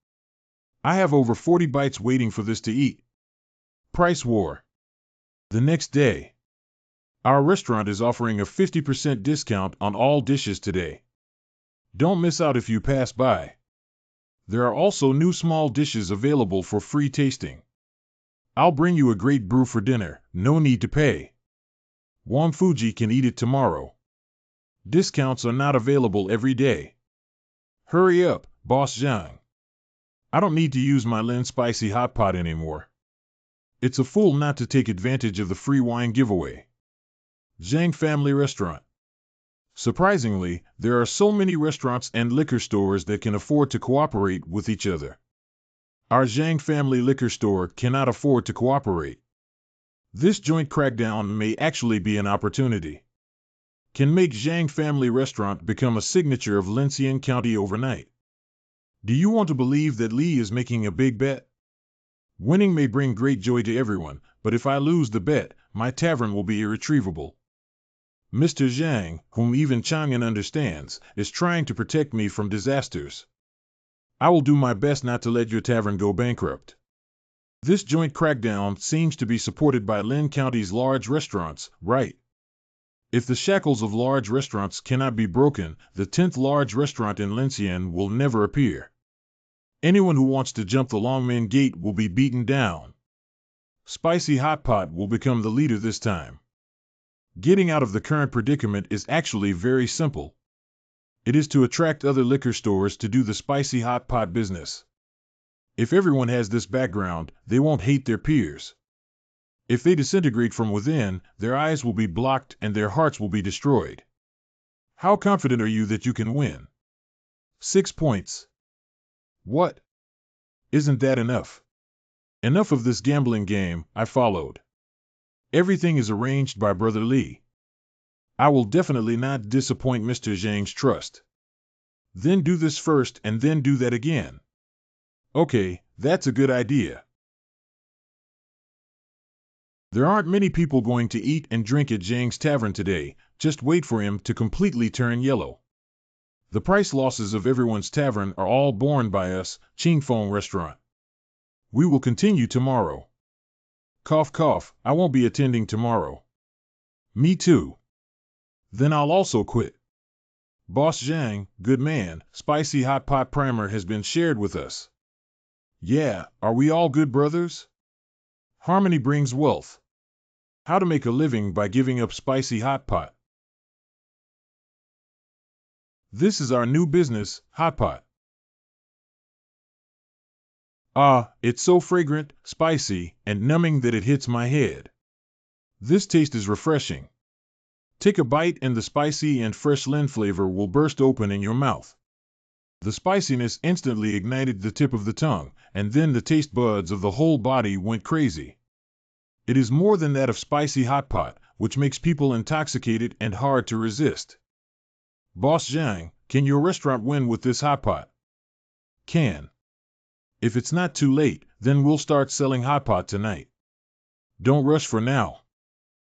I have over 40 bites waiting for this to eat. Price war. The next day. Our restaurant is offering a 50% discount on all dishes today. Don't miss out if you pass by. There are also new small dishes available for free tasting. I'll bring you a great brew for dinner, no need to pay. Wang Fuji can eat it tomorrow. Discounts are not available every day. Hurry up, Boss Zhang. I don't need to use my Lin spicy hot pot anymore. It's a fool not to take advantage of the free wine giveaway. Zhang Family Restaurant. Surprisingly, there are so many restaurants and liquor stores that can afford to cooperate with each other. Our Zhang Family Liquor Store cannot afford to cooperate. This joint crackdown may actually be an opportunity. Can make Zhang Family Restaurant become a signature of Lincian County overnight. Do you want to believe that Li is making a big bet? Winning may bring great joy to everyone, but if I lose the bet, my tavern will be irretrievable. Mr. Zhang, whom even Chang'an understands, is trying to protect me from disasters. I will do my best not to let your tavern go bankrupt. This joint crackdown seems to be supported by Lin County's large restaurants, right? If the shackles of large restaurants cannot be broken, the 10th large restaurant in Lincian will never appear. Anyone who wants to jump the Longmen Gate will be beaten down. Spicy Hot Pot will become the leader this time. Getting out of the current predicament is actually very simple. It is to attract other liquor stores to do the spicy hot pot business. If everyone has this background, they won't hate their peers. If they disintegrate from within, their eyes will be blocked and their hearts will be destroyed. How confident are you that you can win? 6 points. What? Isn't that enough? Enough of this gambling game, I followed. Everything is arranged by Brother Li. I will definitely not disappoint Mr. Zhang's trust. Then do this first and then do that again. Okay, that's a good idea. There aren't many people going to eat and drink at Zhang's tavern today, just wait for him to completely turn yellow. The price losses of everyone's tavern are all borne by us, Qingfeng Restaurant. We will continue tomorrow. Cough cough, I won't be attending tomorrow. Me too. Then I'll also quit. Boss Zhang, good man, spicy hot pot primer has been shared with us. Yeah, are we all good brothers? Harmony brings wealth. How to make a living by giving up spicy hot pot. This is our new business, hot pot. Ah, it's so fragrant, spicy, and numbing that it hits my head. This taste is refreshing. Take a bite and the spicy and fresh Lin flavor will burst open in your mouth. The spiciness instantly ignited the tip of the tongue, and then the taste buds of the whole body went crazy. It is more than that of spicy hot pot, which makes people intoxicated and hard to resist. Boss Zhang, can your restaurant win with this hot pot? Can. If it's not too late, then we'll start selling hot pot tonight. Don't rush for now.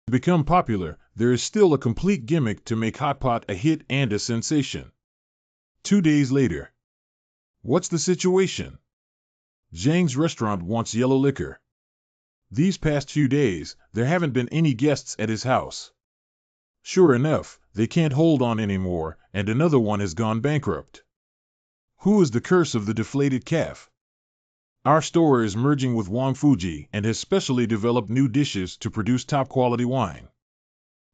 To become popular, there is still a complete gimmick to make hot pot a hit and a sensation. 2 days later. What's the situation? Zhang's restaurant wants yellow liquor. These past few days, there haven't been any guests at his house. Sure enough, they can't hold on anymore, and another one has gone bankrupt. Who is the curse of the deflated calf? Our store is merging with Wang Fuji and has specially developed new dishes to produce top-quality wine.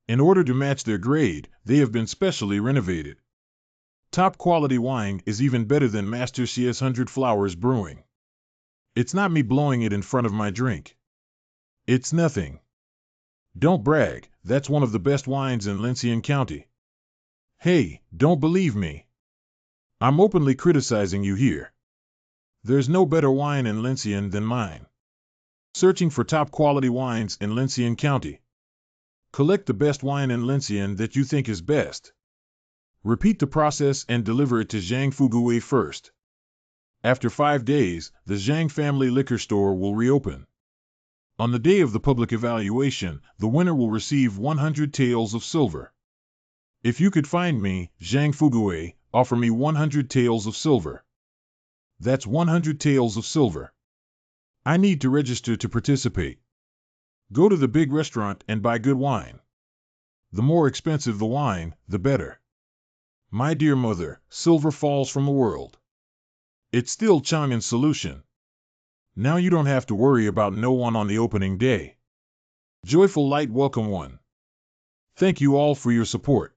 In order to match their grade, they have been specially renovated. Top-quality wine is even better than Master CS 100 Flowers Brewing. It's not me blowing it in front of my drink. It's nothing. Don't brag, that's one of the best wines in Lincian County. Hey, don't believe me. I'm openly criticizing you here. There's no better wine in Lincian than mine. Searching for top-quality wines in Lincian County. Collect the best wine in Lincian that you think is best. Repeat the process and deliver it to Zhang Fugui first. After 5 days, the Zhang Family Liquor Store will reopen. On the day of the public evaluation, the winner will receive 100 taels of silver. If you could find me, Zhang Fugui, offer me 100 taels of silver. That's 100 taels of silver. I need to register to participate. Go to the big restaurant and buy good wine. The more expensive the wine, the better. My dear mother, silver falls from the world. It's still Chang'an's solution. Now you don't have to worry about no one on the opening day. Joyful Light Welcome One. Thank you all for your support.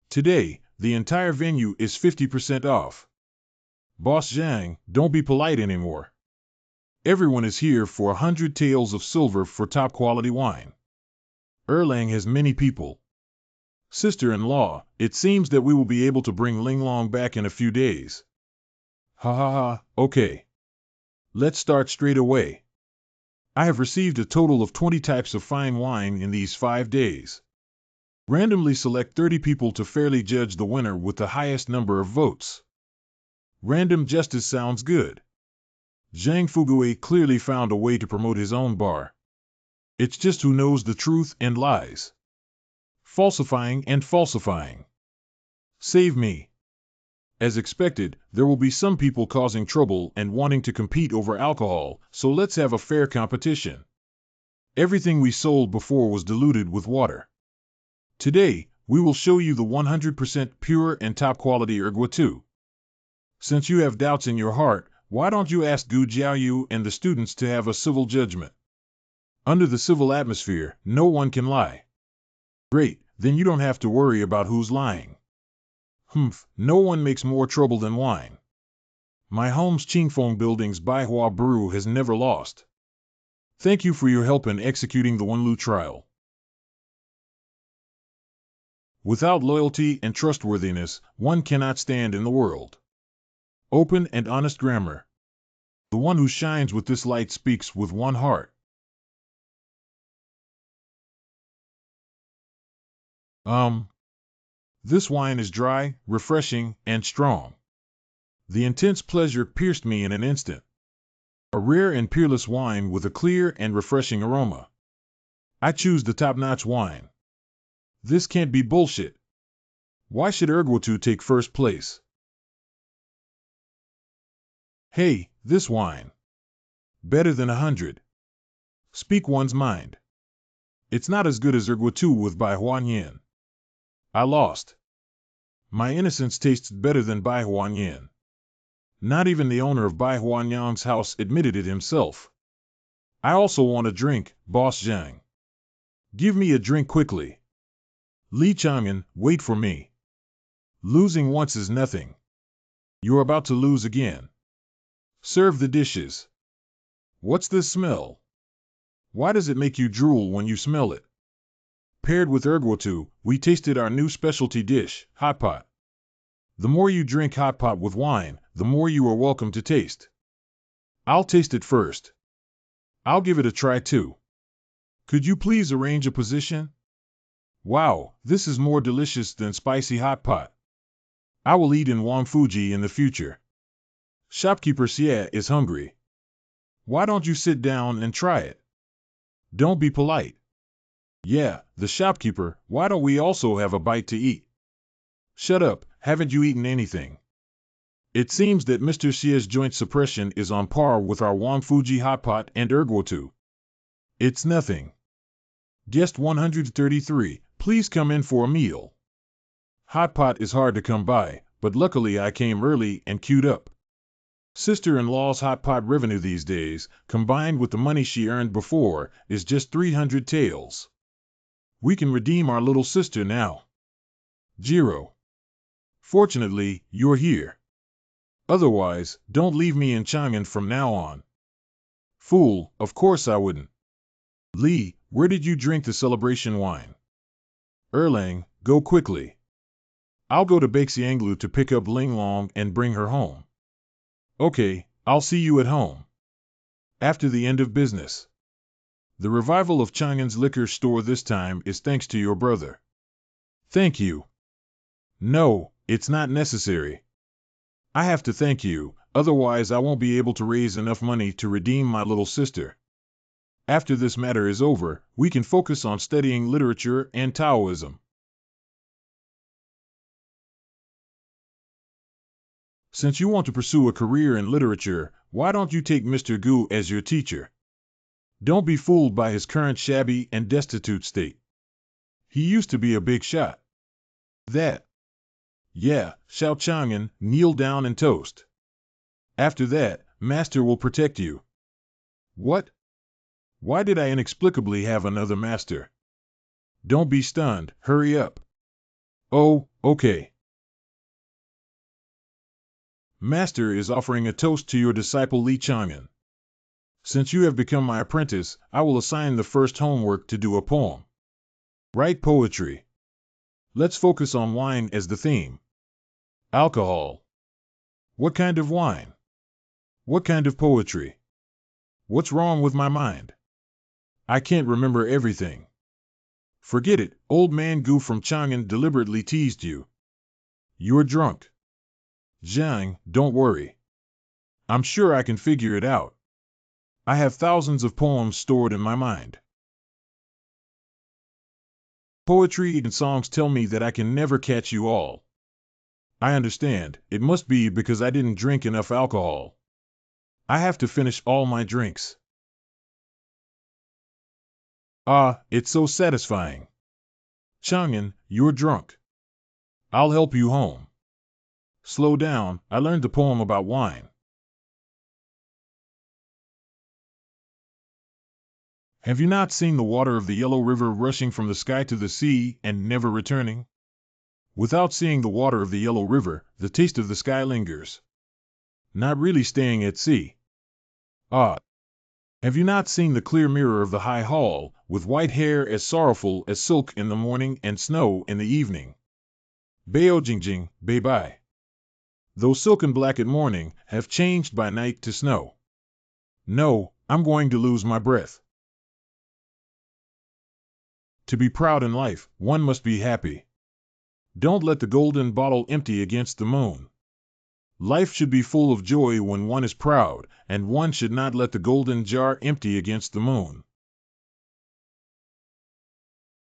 Today, the entire venue is 50% off. Boss Zhang, don't be polite anymore. Everyone is here for 100 taels of silver for top quality wine. Erlang has many people. Sister-in-law, it seems that we will be able to bring Linglong back in a few days. Ha ha ha, okay. Let's start straight away. I have received a total of 20 types of fine wine in these 5 days. Randomly select 30 people to fairly judge the winner with the highest number of votes. Random justice sounds good. Zhang Fugui clearly found a way to promote his own bar. It's just who knows the truth and lies. Falsifying and falsifying. Save me. As expected, there will be some people causing trouble and wanting to compete over alcohol, so let's have a fair competition. Everything we sold before was diluted with water. Today, we will show you the 100% pure and top quality Ergua 2. Since you have doubts in your heart, why don't you ask Gu Jiaoyu and the students to have a civil judgment? Under the civil atmosphere, no one can lie. Great, then you don't have to worry about who's lying. Humph, no one makes more trouble than wine. My home's Qingfeng Building's Baihua Brew has never lost. Thank you for your help in executing the Wenlu trial. Without loyalty and trustworthiness, one cannot stand in the world. Open and honest grammar. The one who shines with this light speaks with one heart. This wine is dry, refreshing, and strong. The intense pleasure pierced me in an instant. A rare and peerless wine with a clear and refreshing aroma. I choose the top-notch wine. This can't be bullshit. Why should Ergwa take first place? Hey, this wine. Better than 100. Speak one's mind. It's not as good as Ergwa with Bai Huanyan. I lost. My innocence tastes better than Bai Huanyan. Not even the owner of Bai Huanyang's house admitted it himself. I also want a drink, Boss Zhang. Give me a drink quickly. Li Chang'an, wait for me. Losing once is nothing. You're about to lose again. Serve the dishes. What's this smell? Why does it make you drool when you smell it? Paired with Ergwa, we tasted our new specialty dish, hot pot. The more you drink hot pot with wine, the more you are welcome to taste. I'll taste it first. I'll give it a try too. Could you please arrange a position? Wow, this is more delicious than spicy hot pot. I will eat in Wangfuji in the future. Shopkeeper Xie is hungry. Why don't you sit down and try it? Don't be polite. Yeah, the shopkeeper, why don't we also have a bite to eat? Shut up, haven't you eaten anything? It seems that Mr. Xie's joint suppression is on par with our Wangfuji hot pot and Ergwa. It's nothing. Guest 133, please come in for a meal. Hot pot is hard to come by, but luckily I came early and queued up. Sister-in-law's hot pot revenue these days, combined with the money she earned before, is just 300 taels. We can redeem our little sister now. Jiro. Fortunately, you're here. Otherwise, don't leave me in Chang'an from now on. Fool, of course I wouldn't. Li, where did you drink the celebration wine? Erlang, go quickly. I'll go to Baixianglu to pick up Linglong and bring her home. Okay, I'll see you at home. After the end of business. The revival of Chang'an's liquor store this time is thanks to your brother. Thank you. No, it's not necessary. I have to thank you, otherwise I won't be able to raise enough money to redeem my little sister. After this matter is over, we can focus on studying literature and Taoism. Since you want to pursue a career in literature, why don't you take Mr. Gu as your teacher? Don't be fooled by his current shabby and destitute state. He used to be a big shot. That. Yeah, Xiao Chang'an, kneel down and toast. After that, Master will protect you. What? Why did I inexplicably have another master? Don't be stunned, hurry up. Oh, okay. Master is offering a toast to your disciple Li Chang'an. Since you have become my apprentice, I will assign the first homework to do a poem. Write poetry. Let's focus on wine as the theme. Alcohol. What kind of wine? What kind of poetry? What's wrong with my mind? I can't remember everything. Forget it, old man Gu from Chang'an deliberately teased you. You're drunk. Zhang, don't worry. I'm sure I can figure it out. I have thousands of poems stored in my mind. Poetry and songs tell me that I can never catch you all. I understand, it must be because I didn't drink enough alcohol. I have to finish all my drinks. Ah, it's so satisfying. Chang'an, you're drunk. I'll help you home. Slow down, I learned the poem about wine. Have you not seen the water of the Yellow River rushing from the sky to the sea and never returning? Without seeing the water of the Yellow River, the taste of the sky lingers. Not really staying at sea. Ah. Have you not seen the clear mirror of the high hall, with white hair as sorrowful as silk in the morning and snow in the evening? Bao Jingjing, Bei Bai. Though silken black at morning, have changed by night to snow. No, I'm going to lose my breath. To be proud in life, one must be happy. Don't let the golden bottle empty against the moon. Life should be full of joy when one is proud, and one should not let the golden jar empty against the moon.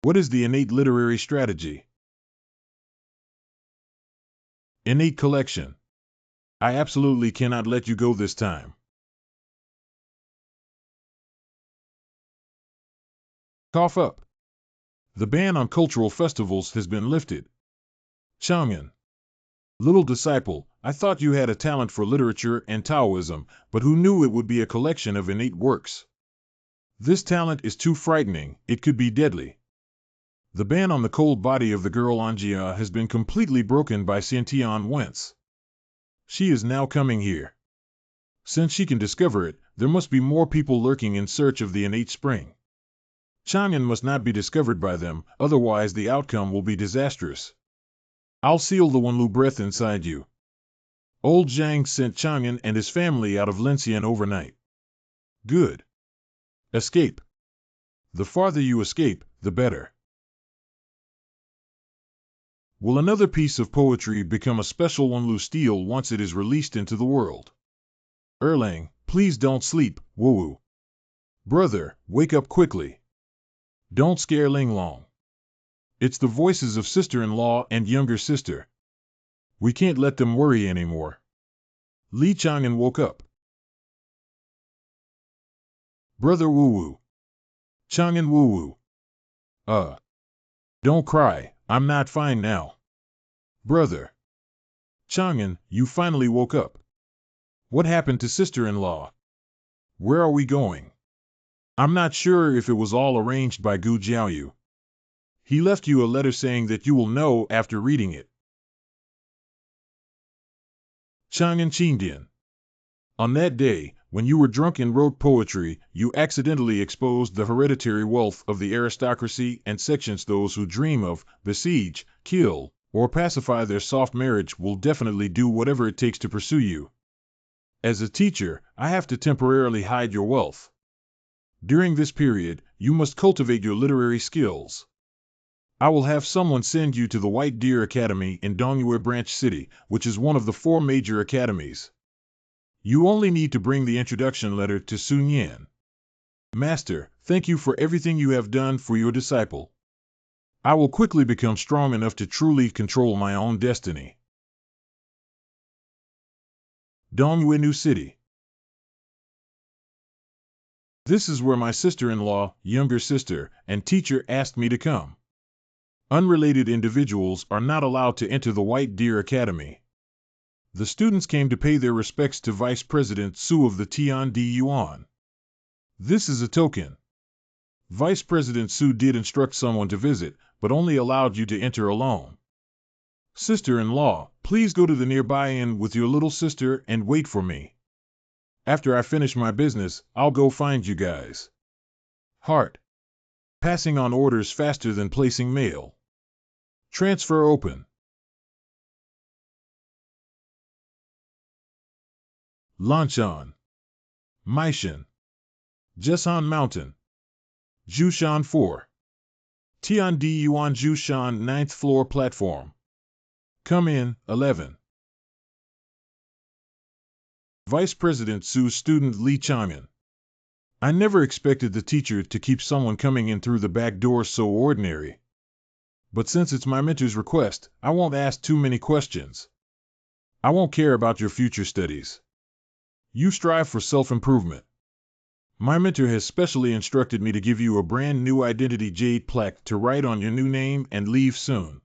What is the innate literary strategy? Innate collection. I absolutely cannot let you go this time. Cough up. The ban on cultural festivals has been lifted. Chang'an. Little disciple, I thought you had a talent for literature and Taoism, but who knew it would be a collection of innate works? This talent is too frightening, it could be deadly. The ban on the cold body of the girl Anjia has been completely broken by Xiantian Wentz. She is now coming here. Since she can discover it, there must be more people lurking in search of the innate spring. Chang'an must not be discovered by them, otherwise the outcome will be disastrous. I'll seal the Wenlu breath inside you. Old Zhang sent Chang'an and his family out of Lincian overnight. Good. Escape. The farther you escape, the better. Will another piece of poetry become a special Wenlu stele once it is released into the world? Erlang, please don't sleep, Wu. Brother, wake up quickly. Don't scare Linglong. It's the voices of sister-in-law and younger sister. We can't let them worry anymore. Li Chang'an woke up. Brother Wu. Chang'an Wu. Don't cry, I'm not fine now. Brother. Chang'an, you finally woke up. What happened to sister-in-law? Where are we going? I'm not sure if it was all arranged by Gu Jiaoyu. He left you a letter saying that you will know after reading it. Chang'an Qingdian. On that day, when you were drunk and wrote poetry, you accidentally exposed the hereditary wealth of the aristocracy and sections those who dream of, besiege, kill, or pacify their soft marriage will definitely do whatever it takes to pursue you. As a teacher, I have to temporarily hide your wealth. During this period, you must cultivate your literary skills. I will have someone send you to the White Deer Academy in Dongyue Branch City, which is one of the 4 major academies. You only need to bring the introduction letter to Sun Yan. Master, thank you for everything you have done for your disciple. I will quickly become strong enough to truly control my own destiny. Dongwenu City. This is where my sister-in-law, younger sister, and teacher asked me to come. Unrelated individuals are not allowed to enter the White Deer Academy. The students came to pay their respects to Vice President Su of the Tiandi Yuan. This is a token. Vice President Su did instruct someone to visit, but only allowed you to enter alone. Sister-in-law, please go to the nearby inn with your little sister and wait for me. After I finish my business, I'll go find you guys. Heart. Passing on orders faster than placing mail. Transfer open. Lanchan. Maishan. Jesan Mountain. Jushan 4. Tiandi Yuan Jushan 9th floor platform. Come in, 11. Vice President Su's student Li Chang'an. I never expected the teacher to keep someone coming in through the back door so ordinary. But since it's my mentor's request, I won't ask too many questions. I won't care about your future studies. You strive for self-improvement. My mentor has specially instructed me to give you a brand new identity jade plaque to write on your new name and leave soon.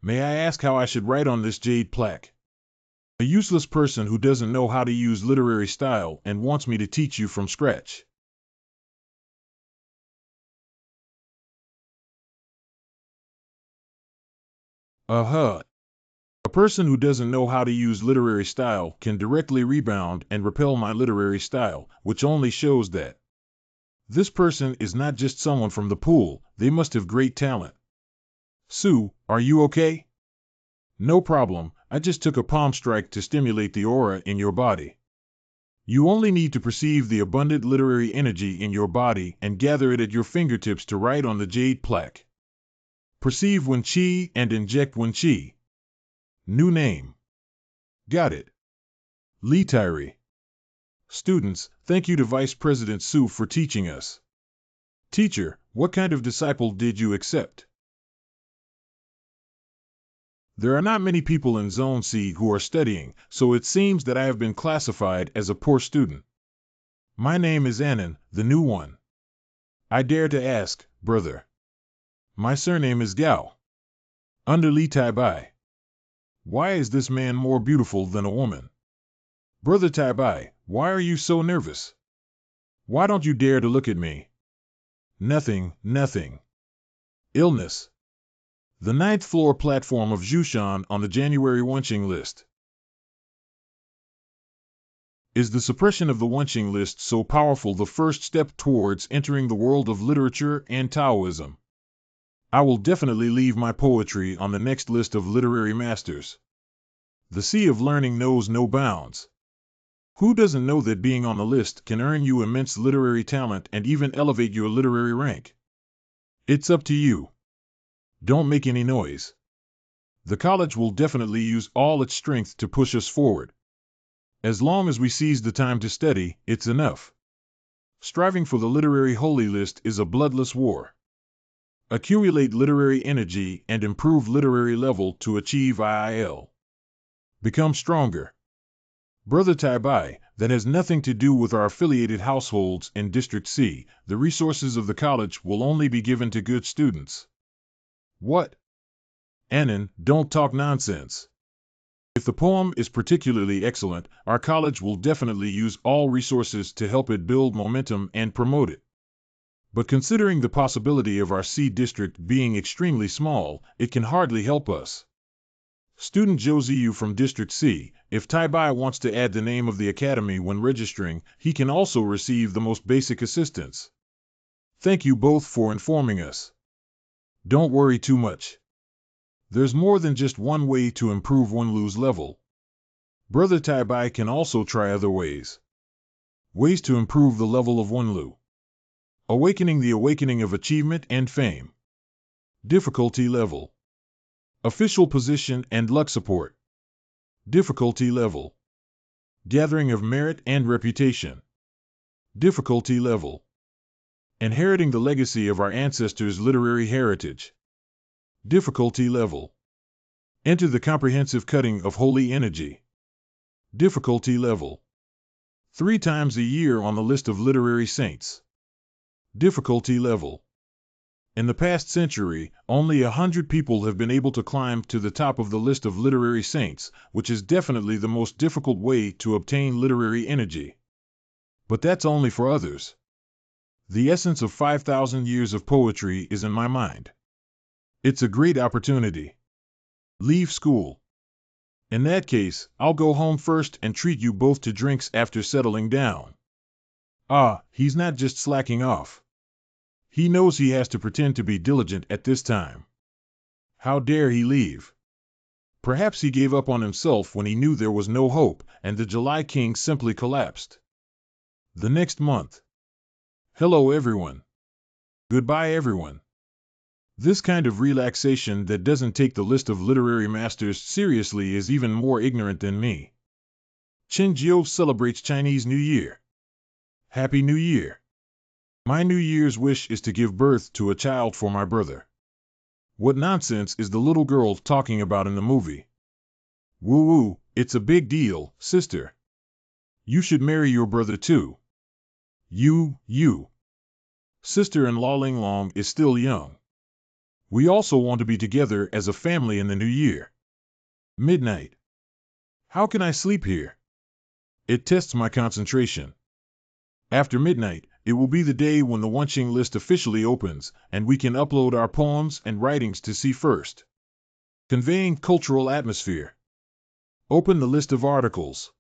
May I ask how I should write on this jade plaque? A useless person who doesn't know how to use literary style and wants me to teach you from scratch. A person who doesn't know how to use literary style can directly rebound and repel my literary style, which only shows that this person is not just someone from the pool, they must have great talent. Su, are you okay? No problem, I just took a palm strike to stimulate the aura in your body. You only need to perceive the abundant literary energy in your body and gather it at your fingertips to write on the jade plaque. Perceive when chi and inject when chi. New name. Got it. Li Tyree. Students, thank you to Vice President Su for teaching us. Teacher, what kind of disciple did you accept? There are not many people in Zone C who are studying, so it seems that I have been classified as a poor student. My name is Anan, the new one. I dare to ask, brother. My surname is Gao. Under Li Tai Bai. Why is this man more beautiful than a woman? Brother Tai Bai, why are you so nervous? Why don't you dare to look at me? Nothing. Illness. The 9th floor platform of Jushan on the January Wenqing list. Is the suppression of the Wenqing list so powerful the first step towards entering the world of literature and Taoism? I will definitely leave my poetry on the next list of literary masters. The sea of learning knows no bounds. Who doesn't know that being on the list can earn you immense literary talent and even elevate your literary rank? It's up to you. Don't make any noise. The college will definitely use all its strength to push us forward. As long as we seize the time to study, it's enough. Striving for the literary holy list is a bloodless war. Accumulate literary energy and improve literary level to achieve IIL. Become stronger. Brother Tai Bai, that has nothing to do with our affiliated households in District C. The resources of the college will only be given to good students. What? Anan, don't talk nonsense. If the poem is particularly excellent, our college will definitely use all resources to help it build momentum and promote it. But considering the possibility of our C district being extremely small, it can hardly help us. Student Josiu from District C, if Tai Bai wants to add the name of the academy when registering, he can also receive the most basic assistance. Thank you both for informing us. Don't worry too much. There's more than just one way to improve Wenlu's level. Brother Tai Bai can also try other ways. Ways to improve the level of Wenlu. Awakening the awakening of achievement and fame. Difficulty level. Official position and luck support. Difficulty level. Gathering of merit and reputation. Difficulty level. Inheriting the legacy of our ancestors' literary heritage. Difficulty level. Enter the comprehensive cutting of holy energy. Difficulty level. 3 times a year on the list of literary saints. Difficulty level. In the past century, only 100 people have been able to climb to the top of the list of literary saints, which is definitely the most difficult way to obtain literary energy. But that's only for others. The essence of 5,000 years of poetry is in my mind. It's a great opportunity. Leave school. In that case, I'll go home first and treat you both to drinks after settling down. Ah, he's not just slacking off. He knows he has to pretend to be diligent at this time. How dare he leave? Perhaps he gave up on himself when he knew there was no hope, and the July King simply collapsed. The next month. Hello everyone. Goodbye everyone. This kind of relaxation that doesn't take the list of literary masters seriously is even more ignorant than me. Qinjiu celebrates Chinese New Year. Happy New Year. My New Year's wish is to give birth to a child for my brother. What nonsense is the little girl talking about in the movie? Woo-woo, it's a big deal, sister. You should marry your brother too. You. Sister-in-law Ling Long is still young. We also want to be together as a family in the new year. Midnight. How can I sleep here? It tests my concentration. After midnight, it will be the day when the Wunxing list officially opens, and we can upload our poems and writings to see first. Conveying cultural atmosphere. Open the list of articles.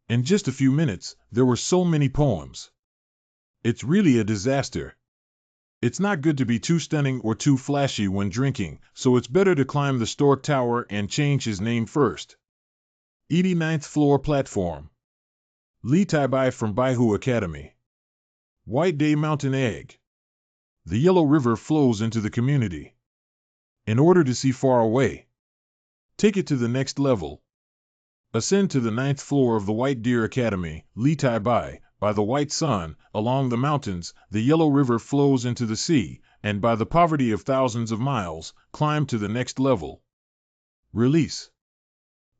In just a few minutes, there were so many poems. It's really a disaster. It's not good to be too stunning or too flashy when drinking, so it's better to climb the Stork Tower and change his name first. 89th floor platform. Li Tai from Baihu Academy. White Day Mountain Egg. The Yellow River flows into the community. In order to see far away, take it to the next level. Ascend to the 9th floor of the White Deer Academy, Li Tai by the white sun, along the mountains, the Yellow River flows into the sea, and by the poverty of thousands of miles, climb to the next level. Release.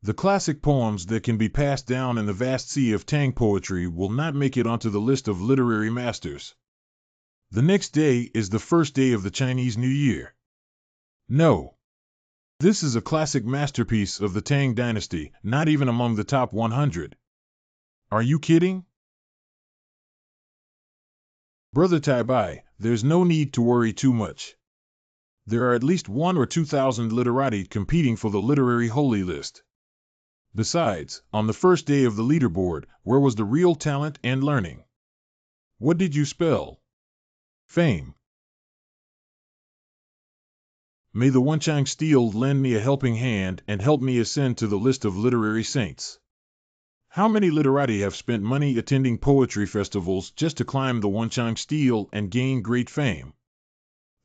The classic poems that can be passed down in the vast sea of Tang poetry will not make it onto the list of literary masters. The next day is the first day of the Chinese New Year. No. This is a classic masterpiece of the Tang dynasty, not even among the top 100. Are you kidding? Brother Tai, there's no need to worry too much. There are at least 1,000 or 2,000 literati competing for the literary holy list. Besides, on the first day of the leaderboard, where was the real talent and learning? What did you spell? Fame. May the Wunchang Steel lend me a helping hand and help me ascend to the list of literary saints. How many literati have spent money attending poetry festivals just to climb the Wunchang Steel and gain great fame?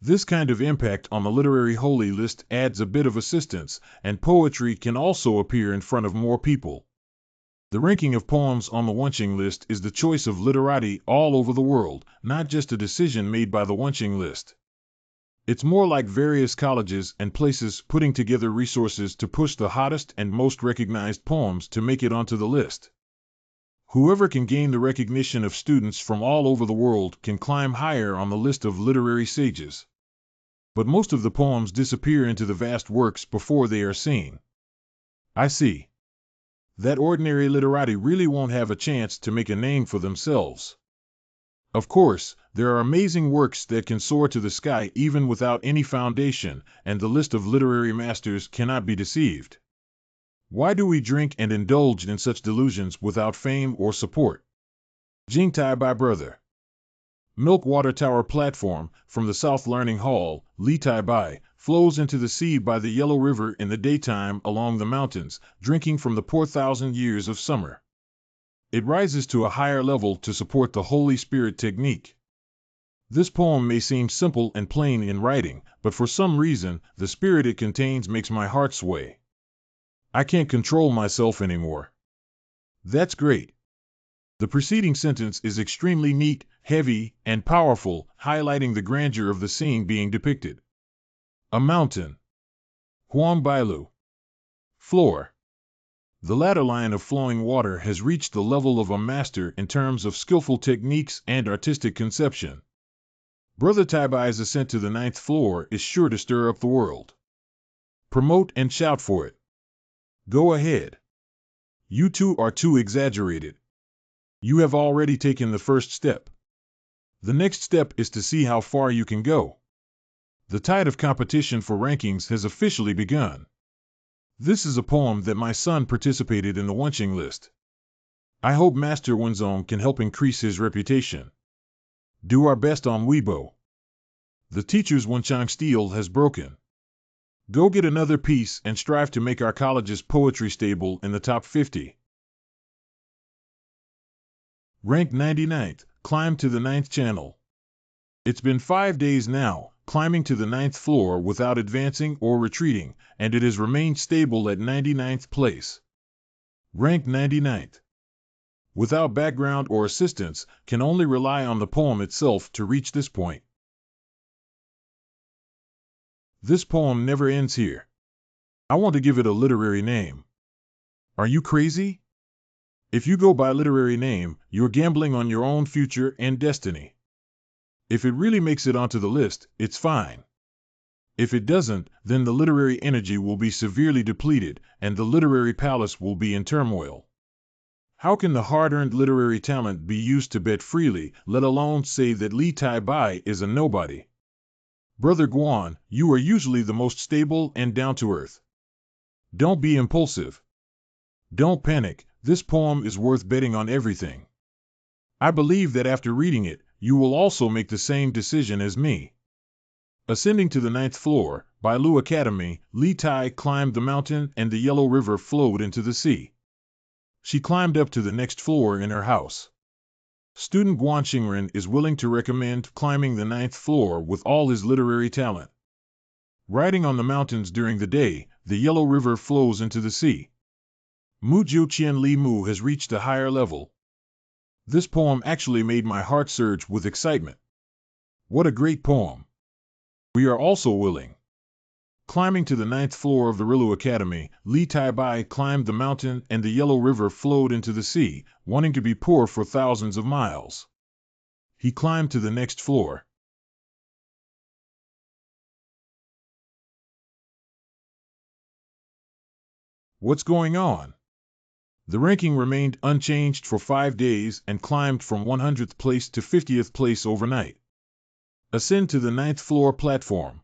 This kind of impact on the literary holy list adds a bit of assistance, and poetry can also appear in front of more people. The ranking of poems on the Wunxing list is the choice of literati all over the world, not just a decision made by the Wunxing list. It's more like various colleges and places putting together resources to push the hottest and most recognized poems to make it onto the list. Whoever can gain the recognition of students from all over the world can climb higher on the list of literary sages. But most of the poems disappear into the vast works before they are seen. I see. That ordinary literati really won't have a chance to make a name for themselves. Of course, there are amazing works that can soar to the sky even without any foundation, and the list of literary masters cannot be deceived. Why do we drink and indulge in such delusions without fame or support? Jingtai by brother. Milkwater Tower platform, from the South Learning Hall, Li Tai flows into the sea by the Yellow River in the daytime along the mountains, drinking from the 4,000 years of summer. It rises to a higher level to support the Holy Spirit technique. This poem may seem simple and plain in writing, but for some reason, the spirit it contains makes my heart sway. I can't control myself anymore. That's great. The preceding sentence is extremely neat, heavy, and powerful, highlighting the grandeur of the scene being depicted. A mountain. Huang Bailu. Floor. The latter line of flowing water has reached the level of a master in terms of skillful techniques and artistic conception. Brother Taibai's ascent to the 9th floor is sure to stir up the world. Promote and shout for it. Go ahead. You two are too exaggerated. You have already taken the first step. The next step is to see how far you can go. The tide of competition for rankings has officially begun. This is a poem that my son participated in the Wenqing list. I hope Master Wenzong can help increase his reputation. Do our best on Weibo. The teacher's Wenchang steel has broken. Go get another piece and strive to make our college's poetry stable in the top 50. Rank 99th, climb to the 9th channel. It's been 5 days now, climbing to the 9th floor without advancing or retreating, and it has remained stable at 99th place. Rank 99th. Without background or assistance, can only rely on the poem itself to reach this point. This poem never ends here. I want to give it a literary name. Are you crazy? If you go by literary name, you're gambling on your own future and destiny. If it really makes it onto the list, it's fine. If it doesn't, then the literary energy will be severely depleted, and the literary palace will be in turmoil. How can the hard-earned literary talent be used to bet freely, let alone say that Li Taibai is a nobody? Brother Guan, you are usually the most stable and down-to-earth. Don't be impulsive. Don't panic, this poem is worth betting on everything. I believe that after reading it, you will also make the same decision as me. Ascending to the 9th floor, by Lu Academy, Li Tai climbed the mountain and the Yellow River flowed into the sea. She climbed up to the next floor in her house. Student Guan Xingren is willing to recommend climbing the 9th floor with all his literary talent. Riding on the mountains during the day, the Yellow River flows into the sea. Mu Jiu Qian Li Mu has reached a higher level. This poem actually made my heart surge with excitement. What a great poem. We are also willing. Climbing to the 9th floor of the Rilu Academy, Li Taibai climbed the mountain and the Yellow River flowed into the sea, wanting to be poor for thousands of miles. He climbed to the next floor. What's going on? The ranking remained unchanged for 5 days and climbed from 100th place to 50th place overnight. Ascend to the 9th floor platform.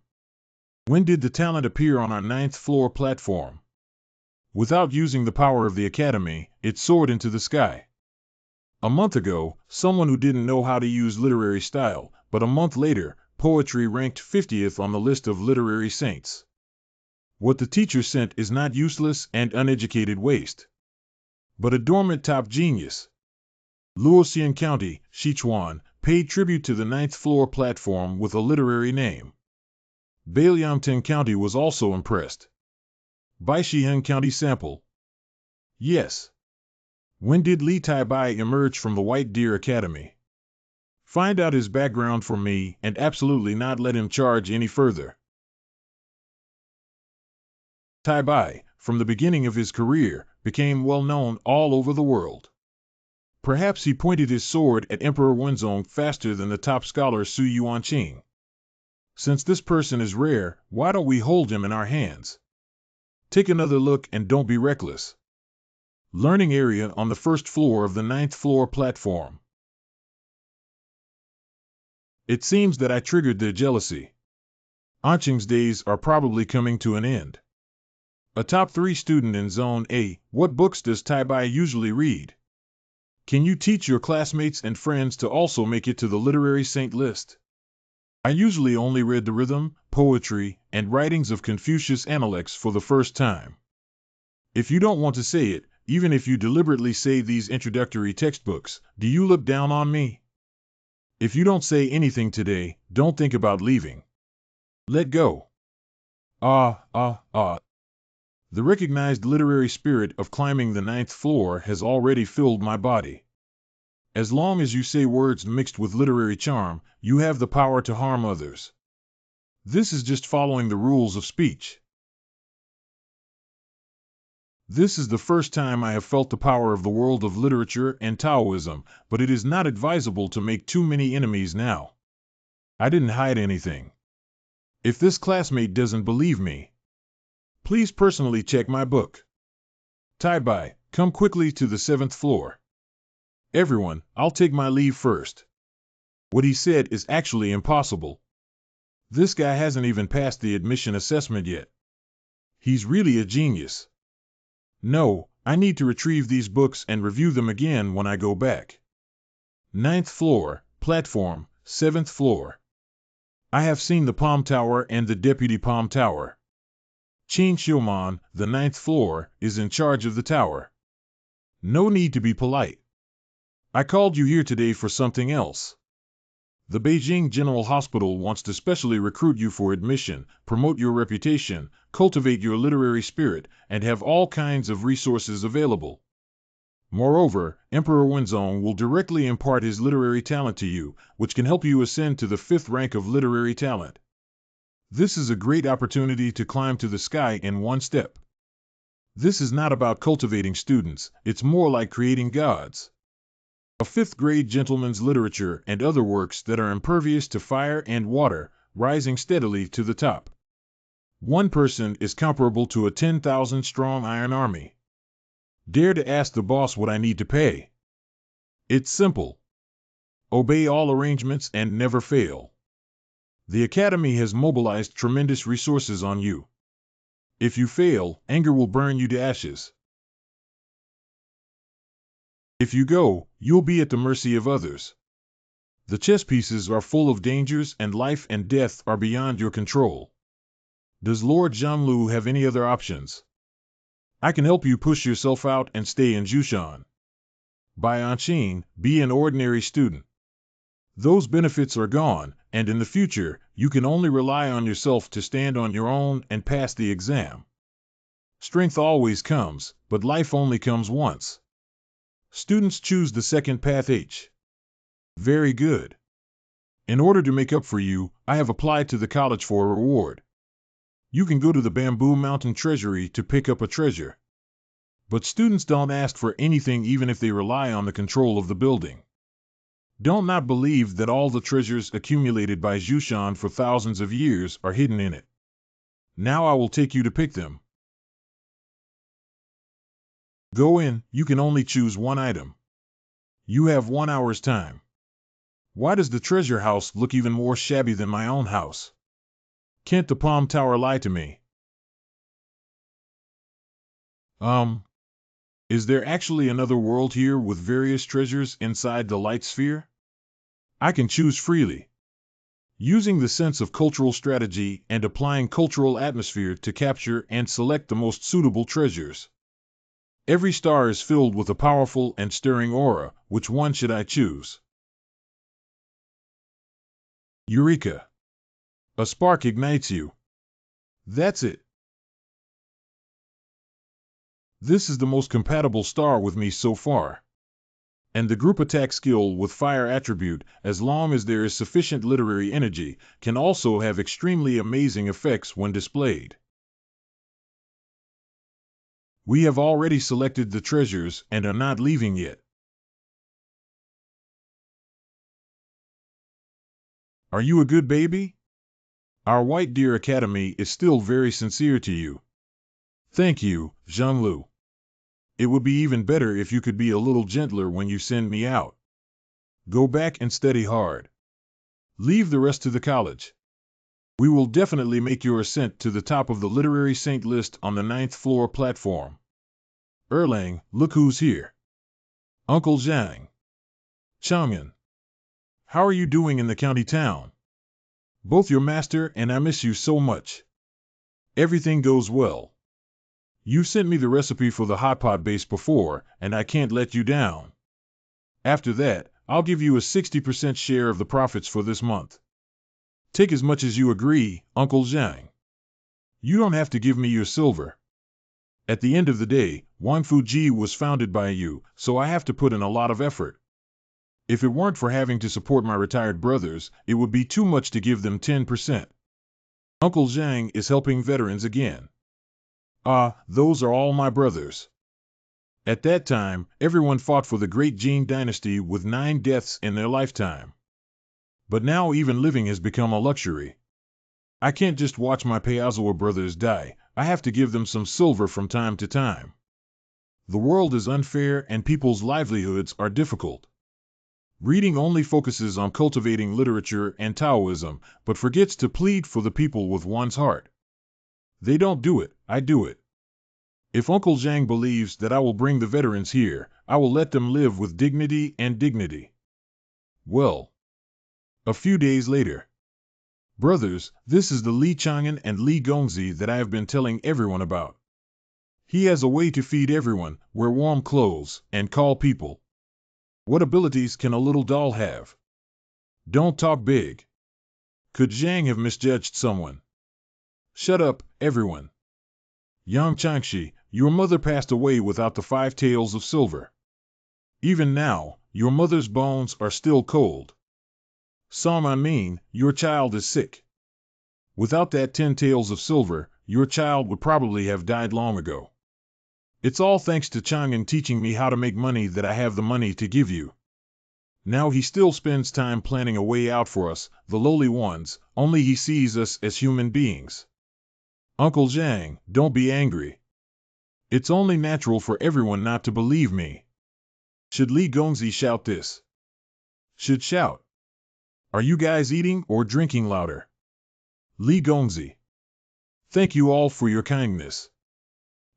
When did the talent appear on our 9th floor platform? Without using the power of the academy, it soared into the sky. A month ago, someone who didn't know how to use literary style, but a month later, poetry ranked 50th on the list of literary saints. What the teacher sent is not useless and uneducated waste, but a dormant top genius. Luoxian County, Sichuan, paid tribute to the 9th floor platform with a literary name. Bailiangtang County was also impressed. Baishihen County sample. Yes. When did Li Taibai emerge from the White Deer Academy? Find out his background for me and absolutely not let him charge any further. Taibai, from the beginning of his career, became well known all over the world. Perhaps he pointed his sword at Emperor Wenzong faster than the top scholar Su Yuanqing. Since this person is rare, why don't we hold him in our hands? Take another look and don't be reckless. Learning area on the first floor of the 9th floor platform. It seems that I triggered their jealousy. Anqing's days are probably coming to an end. A top 3 student in Zone A, what books does Taibai usually read? Can you teach your classmates and friends to also make it to the literary saint list? I usually only read the rhythm, poetry, and writings of Confucius Analects for the first time. If you don't want to say it, even if you deliberately say these introductory textbooks, do you look down on me? If you don't say anything today, don't think about leaving. Let go. The recognized literary spirit of climbing the 9th floor has already filled my body. As long as you say words mixed with literary charm, you have the power to harm others. This is just following the rules of speech. This is the first time I have felt the power of the world of literature and Taoism, but it is not advisable to make too many enemies now. I didn't hide anything. If this classmate doesn't believe me, please personally check my book. Tai-Bai, come quickly to the 7th floor. Everyone, I'll take my leave first. What he said is actually impossible. This guy hasn't even passed the admission assessment yet. He's really a genius. No, I need to retrieve these books and review them again when I go back. 9th floor, platform, 7th floor. I have seen the Palm Tower and the Deputy Palm Tower. Qin Xiuman, the 9th floor, is in charge of the tower. No need to be polite. I called you here today for something else. The Beijing General Hospital wants to specially recruit you for admission, promote your reputation, cultivate your literary spirit, and have all kinds of resources available. Moreover, Emperor Wenzong will directly impart his literary talent to you, which can help you ascend to the 5th rank of literary talent. This is a great opportunity to climb to the sky in one step. This is not about cultivating students, it's more like creating gods. A 5th grade gentleman's literature and other works that are impervious to fire and water, rising steadily to the top. One person is comparable to a 10,000 strong iron army. Dare to ask the boss what I need to pay. It's simple. Obey all arrangements and never fail. The Academy has mobilized tremendous resources on you. If you fail, anger will burn you to ashes. If you go, you'll be at the mercy of others. The chess pieces are full of dangers and life and death are beyond your control. Does Lord Zhanglu have any other options? I can help you push yourself out and stay in Jushan. By Anqing, be an ordinary student. Those benefits are gone, and in the future, you can only rely on yourself to stand on your own and pass the exam. Strength always comes, but life only comes once. Students choose the second path H. Very good. In order to make up for you, I have applied to the college for a reward. You can go to the Bamboo Mountain Treasury to pick up a treasure. But students don't ask for anything even if they rely on the control of the building. Don't not believe that all the treasures accumulated by Jushan for thousands of years are hidden in it. Now I will take you to pick them. Go in, you can only choose one item. You have 1 hour's time. Why does the treasure house look even more shabby than my own house? Can't the Palm Tower lie to me? Is there actually another world here with various treasures inside the light sphere? I can choose freely. Using the sense of cultural strategy and applying cultural atmosphere to capture and select the most suitable treasures. Every star is filled with a powerful and stirring aura. Which one should I choose? Eureka! A spark ignites you. That's it. This is the most compatible star with me so far. And the group attack skill with fire attribute, as long as there is sufficient literary energy, can also have extremely amazing effects when displayed. We have already selected the treasures and are not leaving yet. Are you a good baby? Our White Deer Academy is still very sincere to you. Thank you, Zhanglu. It would be even better if you could be a little gentler when you send me out. Go back and study hard. Leave the rest to the college. We will definitely make your ascent to the top of the literary saint list on the 9th floor platform. Erlang, look who's here. Uncle Zhang. Chang'an. How are you doing in the county town? Both your master and I miss you so much. Everything goes well. You sent me the recipe for the hot pot base before, and I can't let you down. After that, I'll give you a 60% share of the profits for this month. Take as much as you agree, Uncle Zhang. You don't have to give me your silver. At the end of the day, Wang Fuji was founded by you, so I have to put in a lot of effort. If it weren't for having to support my retired brothers, it would be too much to give them 10%. Uncle Zhang is helping veterans again. Ah, those are all my brothers. At that time, everyone fought for the great Jin dynasty with 9 deaths in their lifetime. But now even living has become a luxury. I can't just watch my Payazawa brothers die, I have to give them some silver from time to time. The world is unfair and people's livelihoods are difficult. Reading only focuses on cultivating literature and Taoism, but forgets to plead for the people with one's heart. They don't do it, I do it. If Uncle Zhang believes that I will bring the veterans here, I will let them live with dignity and dignity. Well, a few days later. Brothers, this is the Li Chang'an and Li Gongzi that I have been telling everyone about. He has a way to feed everyone, wear warm clothes, and call people. What abilities can a little doll have? Don't talk big. Could Zhang have misjudged someone? Shut up, everyone. Yang Changshi, your mother passed away without the 5 taels of silver. Even now, your mother's bones are still cold. Salman, your child is sick. Without that 10 taels of silver, your child would probably have died long ago. It's all thanks to Chang'an teaching me how to make money that I have the money to give you. Now he still spends time planning a way out for us, the lowly ones, only he sees us as human beings. Uncle Zhang, don't be angry. It's only natural for everyone not to believe me. Should Li Gongzi shout this? Should shout. Are you guys eating or drinking louder? Li Gongzi. Thank you all for your kindness.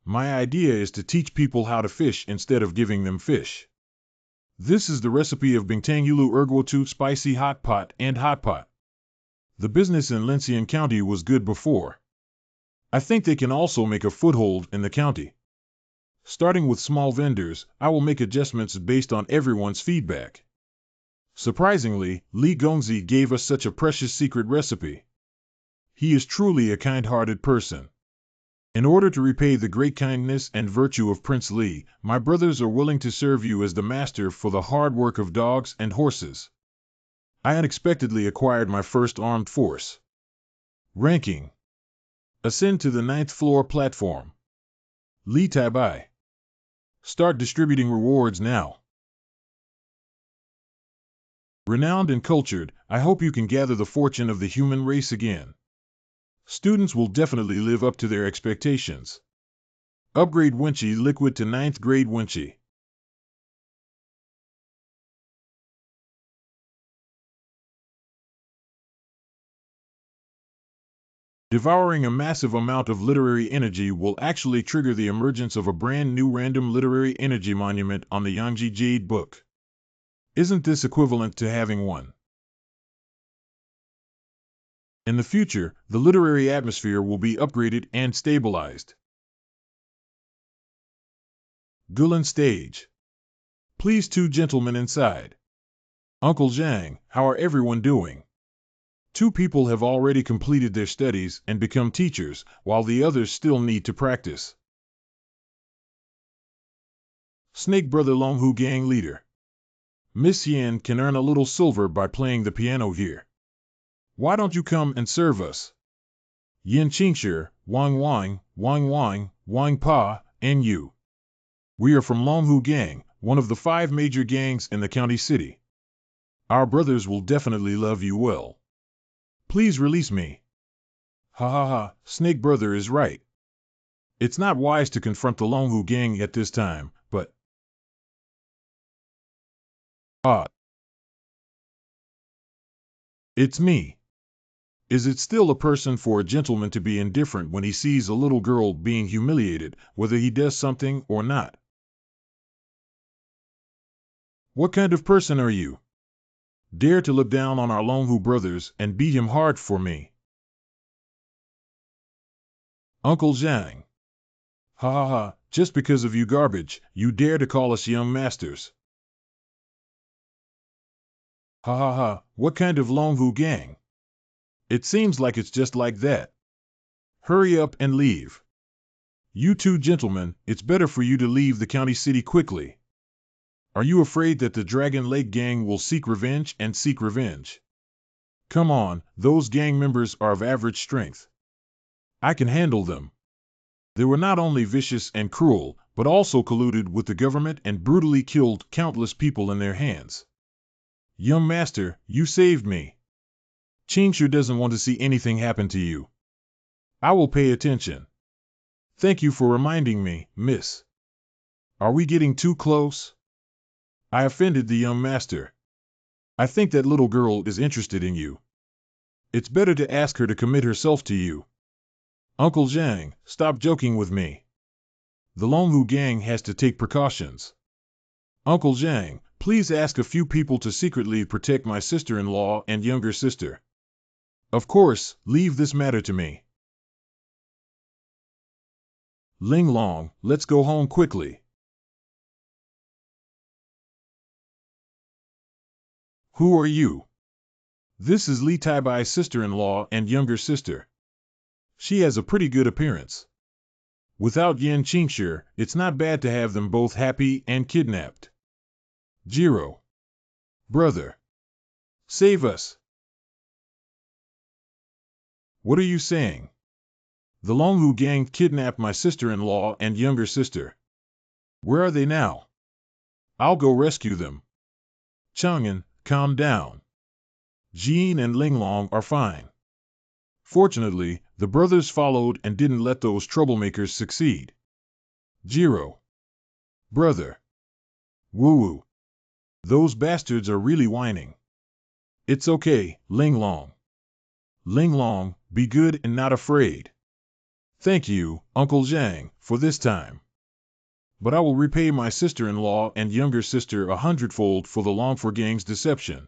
My idea is to teach people how to fish instead of giving them fish. This is the recipe of Bingtang Yulu Erguotu Spicy Hot Pot and Hot Pot. The business in Lincian County was good before. I think they can also make a foothold in the county. Starting with small vendors, I will make adjustments based on everyone's feedback. Surprisingly, Li Gongzi gave us such a precious secret recipe. He is truly a kind-hearted person. In order to repay the great kindness and virtue of Prince Li, my brothers are willing to serve you as the master for the hard work of dogs and horses. I unexpectedly acquired my first armed force. Ranking. Ascend to the 9th floor platform. Li Taibai. Start distributing rewards now. Renowned and cultured, I hope you can gather the fortune of the human race again. Students will definitely live up to their expectations. Upgrade Wenchi Liquid to 9th grade Wenchi. Devouring a massive amount of literary energy will actually trigger the emergence of a brand new random literary energy monument on the Yangji Jade Book. Isn't this equivalent to having one? In the future, the literary atmosphere will be upgraded and stabilized. Gulen Stage. Please 2 gentlemen inside. Uncle Zhang, how are everyone doing? 2 people have already completed their studies and become teachers, while the others still need to practice. Snake Brother Longhu Gang Leader. Miss Yan can earn a little silver by playing the piano here. Why don't you come and serve us? Yin Qingshi, Wang Wang, Wang Wang, Wang Pa, and you. We are from Longhu Gang, one of the 5 major gangs in the county city. Our brothers will definitely love you well. Please release me. Ha ha ha, Snake Brother is right. It's not wise to confront the Longhu Gang at this time, but... Ah. It's me. Is it still a person for a gentleman to be indifferent when he sees a little girl being humiliated, whether he does something or not? What kind of person are you? Dare to look down on our Longhu brothers and beat him hard for me. Uncle Zhang. Ha ha ha, just because of you garbage, you dare to call us young masters. Ha ha ha, what kind of Longhu gang? It seems like it's just like that. Hurry up and leave. You 2 gentlemen, it's better for you to leave the county city quickly. Are you afraid that the Dragon Lake gang will seek revenge and seek revenge? Come on, those gang members are of average strength. I can handle them. They were not only vicious and cruel, but also colluded with the government and brutally killed countless people in their hands. Young master, you saved me. Qingshu doesn't want to see anything happen to you. I will pay attention. Thank you for reminding me, miss. Are we getting too close? I offended the young master. I think that little girl is interested in you. It's better to ask her to commit herself to you. Uncle Zhang, stop joking with me. The Longhu gang has to take precautions. Uncle Zhang, please ask a few people to secretly protect my sister-in-law and younger sister. Of course, leave this matter to me. Ling Long, let's go home quickly. Who are you? This is Li Taibai's sister-in-law and younger sister. She has a pretty good appearance. Without Yan Qingshi, it's not bad to have them both happy and kidnapped. Jiro. Brother. Save us. What are you saying? The Longhu gang kidnapped my sister-in-law and younger sister. Where are they now? I'll go rescue them. Chang'an, calm down. Jin and Linglong are fine. Fortunately, the brothers followed and didn't let those troublemakers succeed. Jiro. Brother. Woo-woo. Those bastards are really whining. It's okay, Linglong. Linglong, be good and not afraid. Thank you, Uncle Zhang, for this time. But I will repay my sister-in-law and younger sister 100-fold for the Longfor gang's deception.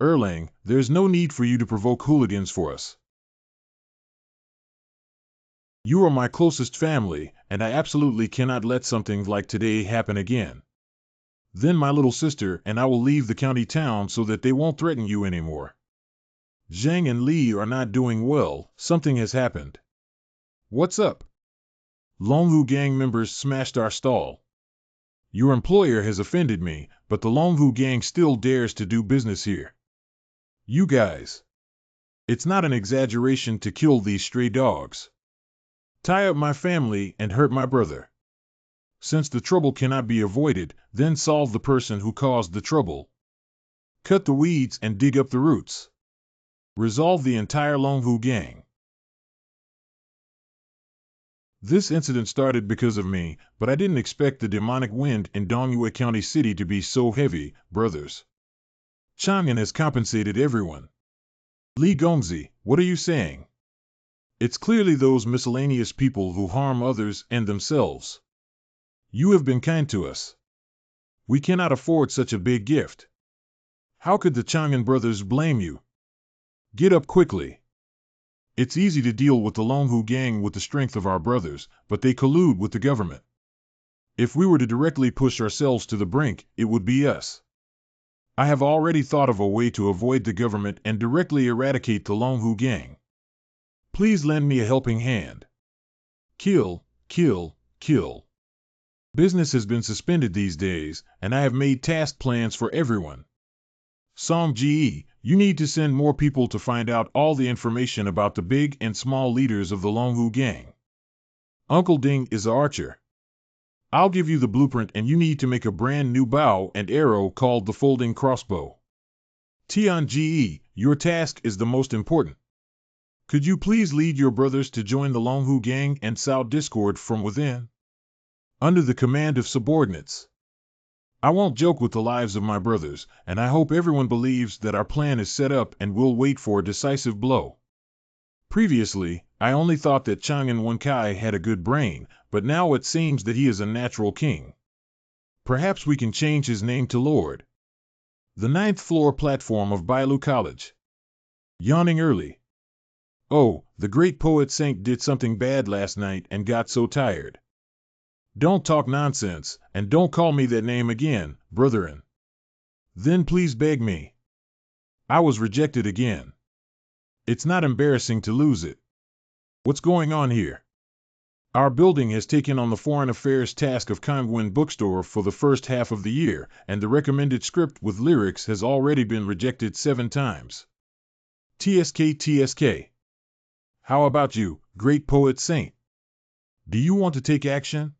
Erlang, there's no need for you to provoke hooligans for us. You are my closest family, and I absolutely cannot let something like today happen again. Then my little sister and I will leave the county town so that they won't threaten you anymore. Zhang and Li are not doing well, something has happened. What's up? Longhu gang members smashed our stall. Your employer has offended me, but the Longhu gang still dares to do business here. You guys. It's not an exaggeration to kill these stray dogs. Tie up my family and hurt my brother. Since the trouble cannot be avoided, then solve the person who caused the trouble. Cut the weeds and dig up the roots. Resolve the entire Longhu gang. This incident started because of me, but I didn't expect the demonic wind in Dongyue County City to be so heavy, brothers. Chang'an has compensated everyone. Li Gongzi, what are you saying? It's clearly those miscellaneous people who harm others and themselves. You have been kind to us. We cannot afford such a big gift. How could the Chang'an brothers blame you? Get up quickly. It's easy to deal with the Longhu gang with the strength of our brothers, but they collude with the government. If we were to directly push ourselves to the brink, it would be us. I have already thought of a way to avoid the government and directly eradicate the Longhu gang. Please lend me a helping hand. Kill, kill, kill. Business has been suspended these days, and I have made task plans for everyone. Song Ji, you need to send more people to find out all the information about the big and small leaders of the Longhu gang. Uncle Ding is an archer. I'll give you the blueprint and you need to make a brand new bow and arrow called the folding crossbow. Tian Ji, your task is the most important. Could you please lead your brothers to join the Longhu gang and sow discord from within? Under the command of subordinates. I won't joke with the lives of my brothers, and I hope everyone believes that our plan is set up and we'll wait for a decisive blow. Previously, I only thought that Chang'an Wenkai had a good brain, but now it seems that he is a natural king. Perhaps we can change his name to Lord. The 9th floor platform of Bailu College. Yawning early. Oh, the great poet Saint did something bad last night and got so tired. Don't talk nonsense, and don't call me that name again, brethren. Then please beg me. I was rejected again. It's not embarrassing to lose it. What's going on here? Our building has taken on the foreign affairs task of Kangwon Bookstore for the first half of the year, and the recommended script with lyrics has already been rejected 7 times. TSK. How about you, great poet saint? Do you want to take action?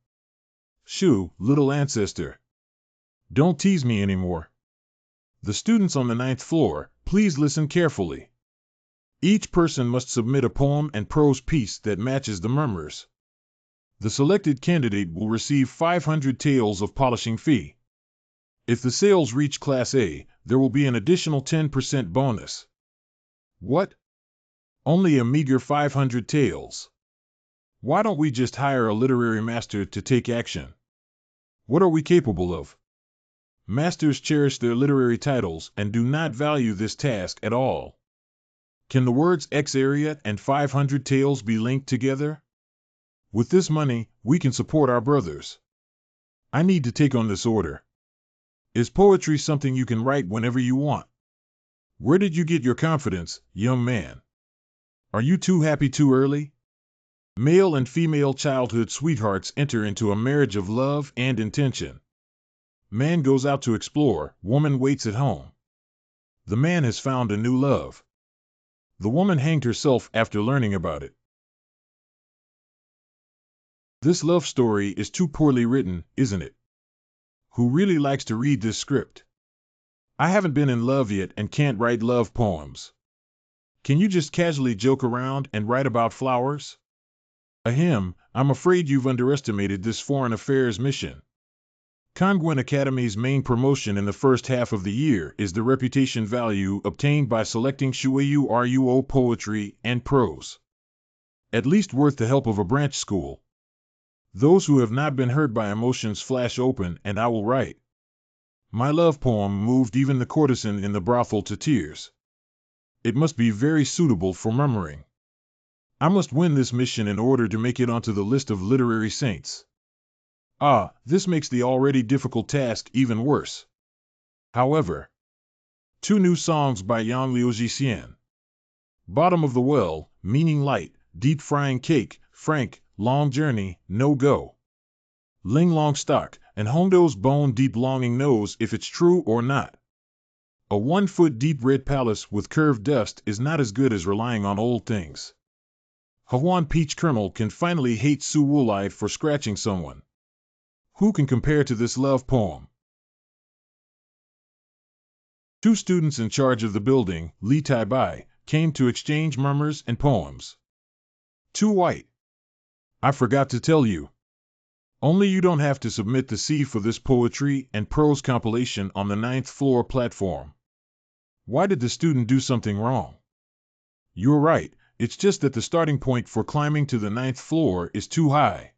Shoo, little ancestor. Don't tease me anymore. The students on the 9th floor, please listen carefully. Each person must submit a poem and prose piece that matches the murmurs. The selected candidate will receive 500 taels of polishing fee. If the sales reach Class A, there will be an additional 10% bonus. What? Only a meager 500 taels. Why don't we just hire a literary master to take action? What are we capable of? Masters cherish their literary titles and do not value this task at all. Can the words X area and 500 taels be linked together? With this money, we can support our brothers. I need to take on this order. Is poetry something you can write whenever you want? Where did you get your confidence, young man? Are you too happy too early? Male and female childhood sweethearts enter into a marriage of love and intention. Man goes out to explore, woman waits at home. The man has found a new love. The woman hanged herself after learning about it. This love story is too poorly written, isn't it? Who really likes to read this script? I haven't been in love yet and can't write love poems. Can you just casually joke around and write about flowers? Ahem, I'm afraid you've underestimated this foreign affairs mission. Kangwon Academy's main promotion in the first half of the year is the reputation value obtained by selecting Shueyu Ruo poetry and prose. At least worth the help of a branch school. Those who have not been hurt by emotions flash open and I will write. My love poem moved even the courtesan in the brothel to tears. It must be very suitable for murmuring. I must win this mission in order to make it onto the list of literary saints. Ah, this makes the already difficult task even worse. However, 2 new songs by Yang Liu. Bottom of the Well, Meaning Light, Deep Frying Cake, Frank, Long Journey, No Go. Ling Long Stock, and Hondo's Bone Deep Longing knows if it's true or not. A 1-foot deep red palace with curved dust is not as good as relying on old things. Hwan Peach Kernel can finally hate Su Wulai for scratching someone. Who can compare to this love poem? 2 students in charge of the building, Li Tai Bai, came to exchange murmurs and poems. 2 white. I forgot to tell you. Only you don't have to submit the C for this poetry and prose compilation on the 9th floor platform. Why did the student do something wrong? You're right, it's just that the starting point for climbing to the 9th floor is too high.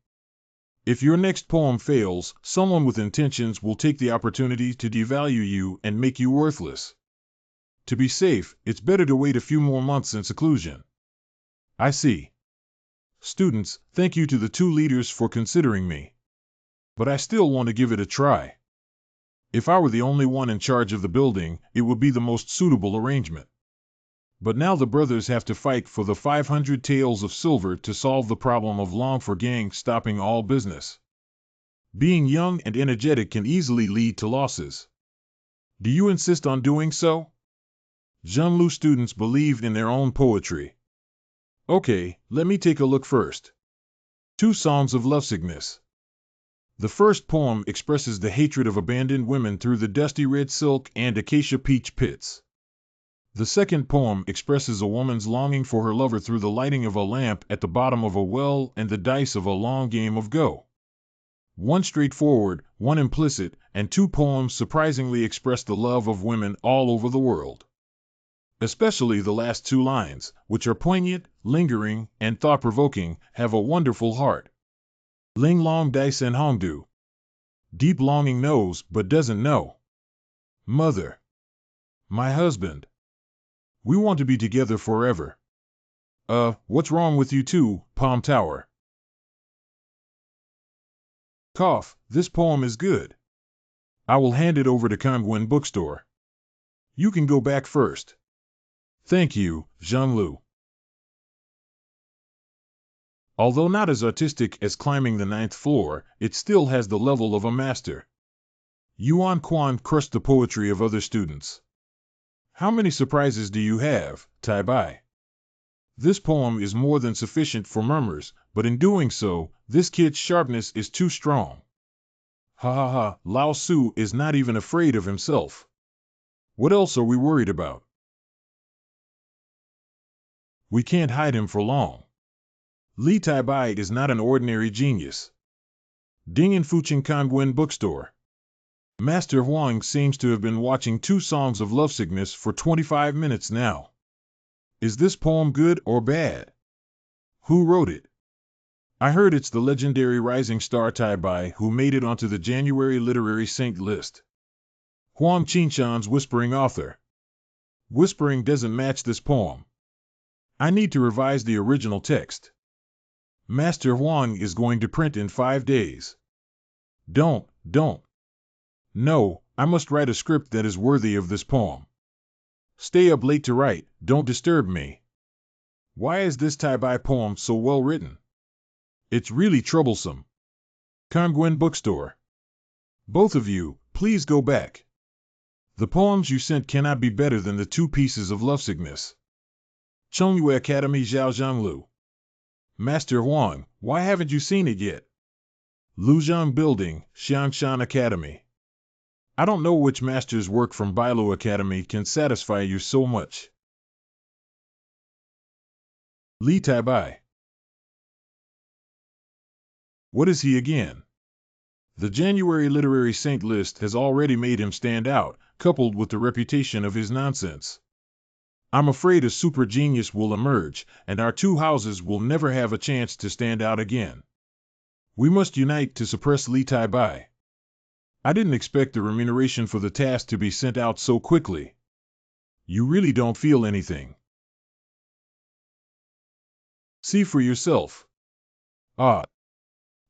If your next poem fails, someone with intentions will take the opportunity to devalue you and make you worthless. To be safe, it's better to wait a few more months in seclusion. I see. Students, thank you to the 2 leaders for considering me. But I still want to give it a try. If I were the only one in charge of the building, it would be the most suitable arrangement. But now the brothers have to fight for the 500 taels of silver to solve the problem of Longfor Gang stopping all business. Being young and energetic can easily lead to losses. Do you insist on doing so? Zhenglu students believe in their own poetry. Okay, let me take a look first. 2 songs of lovesickness. The first poem expresses the hatred of abandoned women through the dusty red silk and acacia peach pits. The second poem expresses a woman's longing for her lover through the lighting of a lamp at the bottom of a well and the dice of a long game of Go. 1 straightforward, 1 implicit, and 2 poems surprisingly express the love of women all over the world. Especially the last 2 lines, which are poignant, lingering, and thought-provoking, have a wonderful heart. Ling Long Dice and Hongdu. Deep longing knows but doesn't know. Mother. My husband. We want to be together forever. What's wrong with you 2, Palm Tower? Cough, this poem is good. I will hand it over to Kangwon Bookstore. You can go back first. Thank you, Zhenglu. Although not as artistic as climbing the 9th floor, it still has the level of a master. Yuan Quan crushed the poetry of other students. How many surprises do you have, Tai Bai? This poem is more than sufficient for murmurs, but in doing so, this kid's sharpness is too strong. Ha ha ha, Lao Su is not even afraid of himself. What else are we worried about? We can't hide him for long. Li Tai Bai is not an ordinary genius. Ding in Fuching Kangwen bookstore. Master Huang seems to have been watching 2 songs of lovesickness for 25 minutes now. Is this poem good or bad? Who wrote it? I heard it's the legendary rising star Tai Bai who made it onto the January Literary Saint list. Huang Qinshan's whispering author. Whispering doesn't match this poem. I need to revise the original text. Master Huang is going to print in 5 days. Don't. No, I must write a script that is worthy of this poem. Stay up late to write, don't disturb me. Why is this Tai Bai poem so well written? It's really troublesome. Kangwen bookstore. Both of you, please go back. The poems you sent cannot be better than the 2 pieces of lovesickness. Chongyue Academy Zhaozhanglu. Master Huang, why haven't you seen it yet? Luzhang Building, Xiangshan Academy. I don't know which master's work from Bailu Academy can satisfy you so much. Li Tai Bai. What is he again? The January Literary Saint list has already made him stand out, coupled with the reputation of his nonsense. I'm afraid a super genius will emerge, and our 2 houses will never have a chance to stand out again. We must unite to suppress Li Tai Bai. I didn't expect the remuneration for the task to be sent out so quickly. You really don't feel anything. See for yourself. I'm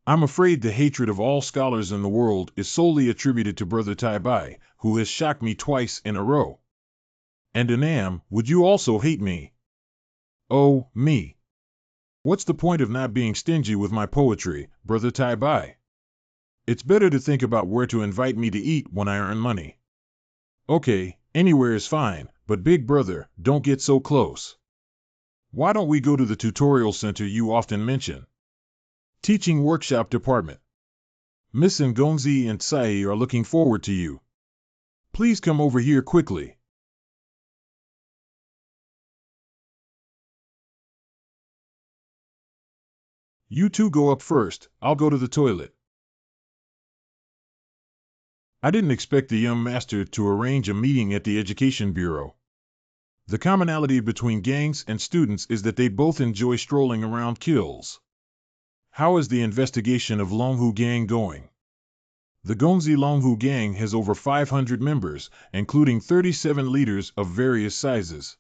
afraid the hatred of all scholars in the world is solely attributed to Brother Tai Bai, who has shocked me twice in a row. And Anam, would you also hate me? Oh, me. What's the point of not being stingy with my poetry, Brother Tai Bai? It's better to think about where to invite me to eat when I earn money. Okay, anywhere is fine, but big brother, don't get so close. Why don't we go to the tutorial center you often mention? Teaching workshop department. Miss Ngongzi and Tsai are looking forward to you. Please come over here quickly. You 2 go up first, I'll go to the toilet. I didn't expect the young master to arrange a meeting at the Education Bureau. The commonality between gangs and students is that they both enjoy strolling around kills. How is the investigation of Longhu Gang going? The Gongzi Longhu Gang has over 500 members, including 37 leaders of various sizes.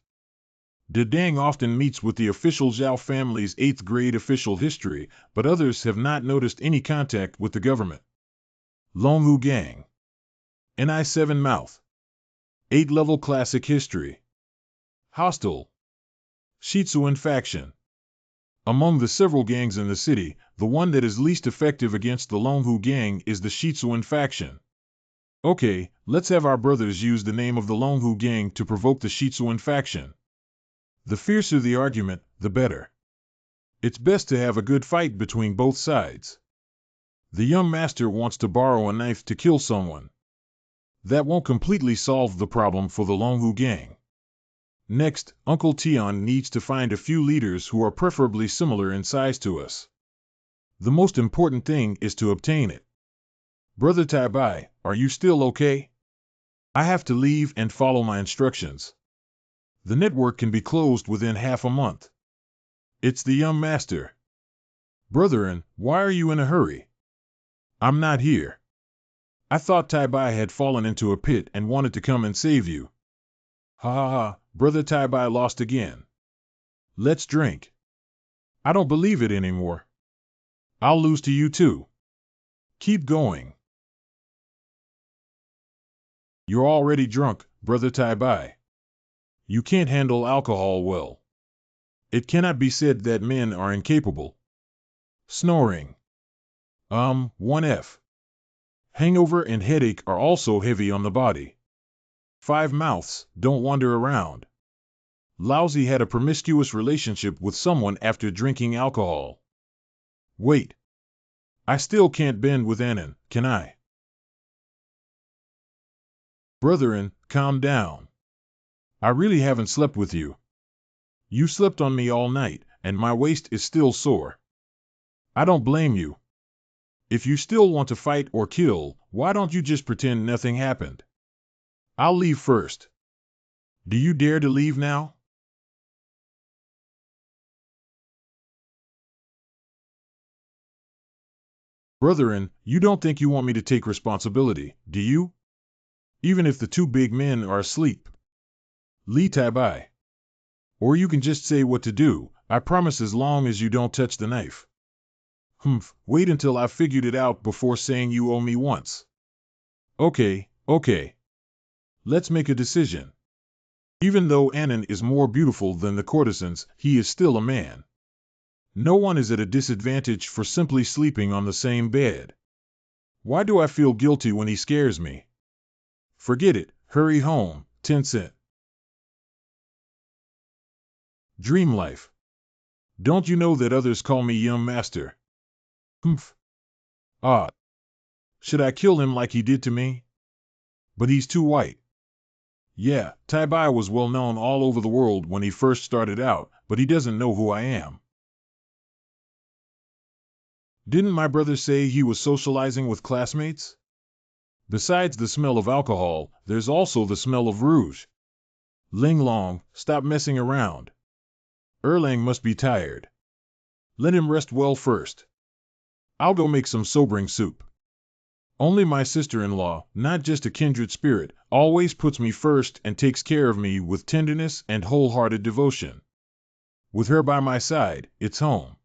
Dedang often meets with the official Zhao family's 8th grade official history, but others have not noticed any contact with the government. Longhu Gang. NI7 Mouth. 8-level classic history. Hostile. Shitsuan faction. Among the several gangs in the city, the one that is least effective against the Longhu Gang is the Shitsuan faction. Okay, let's have our brothers use the name of the Longhu Gang to provoke the Shitsuan faction. The fiercer the argument, the better. It's best to have a good fight between both sides. The young master wants to borrow a knife to kill someone. That won't completely solve the problem for the Longhu Gang. Next, Uncle Tian needs to find a few leaders who are preferably similar in size to us. The most important thing is to obtain it. Brother Tai Bai, are you still okay? I have to leave and follow my instructions. The network can be closed within half a month. It's the young master. Brethren, why are you in a hurry? I'm not here. I thought Tai Bai had fallen into a pit and wanted to come and save you. Ha ha ha, Brother Tai Bai lost again. Let's drink. I don't believe it anymore. I'll lose to you too. Keep going. You're already drunk, Brother Tai Bai. You can't handle alcohol well. It cannot be said that men are incapable. Snoring. 1F. Hangover and headache are also heavy on the body. 5 mouths, don't wander around. Lousy had a promiscuous relationship with someone after drinking alcohol. Wait. I still can't bend with Anon, can I? Brethren, calm down. I really haven't slept with you. You slept on me all night, and my waist is still sore. I don't blame you. If you still want to fight or kill, why don't you just pretend nothing happened? I'll leave first. Do you dare to leave now? Brethren, you don't think you want me to take responsibility, do you? Even if the 2 big men are asleep. Li Tai Bai. Or you can just say what to do, I promise, as long as you don't touch the knife. Wait until I've figured it out before saying you owe me once. Okay. Let's make a decision. Even though Anon is more beautiful than the courtesans, he is still a man. No one is at a disadvantage for simply sleeping on the same bed. Why do I feel guilty when he scares me? Forget it, hurry home, Tencent. Dream life. Don't you know that others call me young master? Should I kill him like he did to me? But he's too white. Yeah, Tai Bai was well known all over the world when he first started out, but he doesn't know who I am. Didn't my brother say he was socializing with classmates? Besides the smell of alcohol, there's also the smell of rouge. Ling Long, stop messing around. Erlang must be tired. Let him rest well first. I'll go make some sobering soup. Only my sister-in-law, not just a kindred spirit, always puts me first and takes care of me with tenderness and wholehearted devotion. With her by my side, it's home.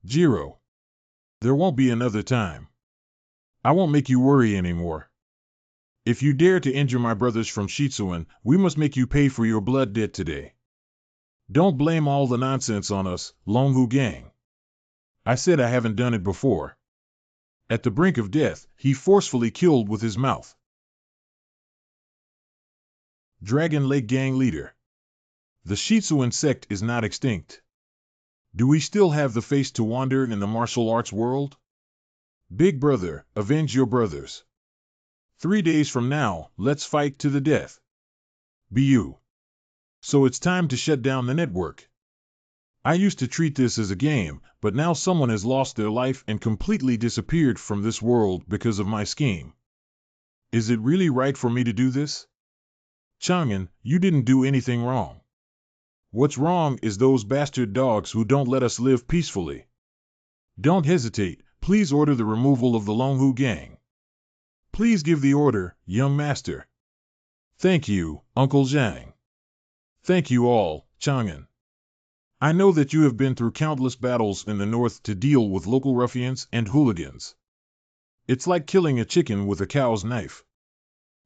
Jiro. There won't be another time. I won't make you worry anymore. If you dare to injure my brothers from Shitsuan, we must make you pay for your blood debt today. Don't blame all the nonsense on us, Longhu Gang. I said I haven't done it before. At the brink of death, he forcefully killed with his mouth. Dragon Lake Gang Leader. The Shitsuan sect is not extinct. Do we still have the face to wander in the martial arts world? Big brother, avenge your brothers. 3 days from now, let's fight to the death. BU. So it's time to shut down the network. I used to treat this as a game, but now someone has lost their life and completely disappeared from this world because of my scheme. Is it really right for me to do this? Chang'an, you didn't do anything wrong. What's wrong is those bastard dogs who don't let us live peacefully. Don't hesitate, please order the removal of the Longhu Gang. Please give the order, young master. Thank you, Uncle Zhang. Thank you all, Chang'an. I know that you have been through countless battles in the north to deal with local ruffians and hooligans. It's like killing a chicken with a cow's knife.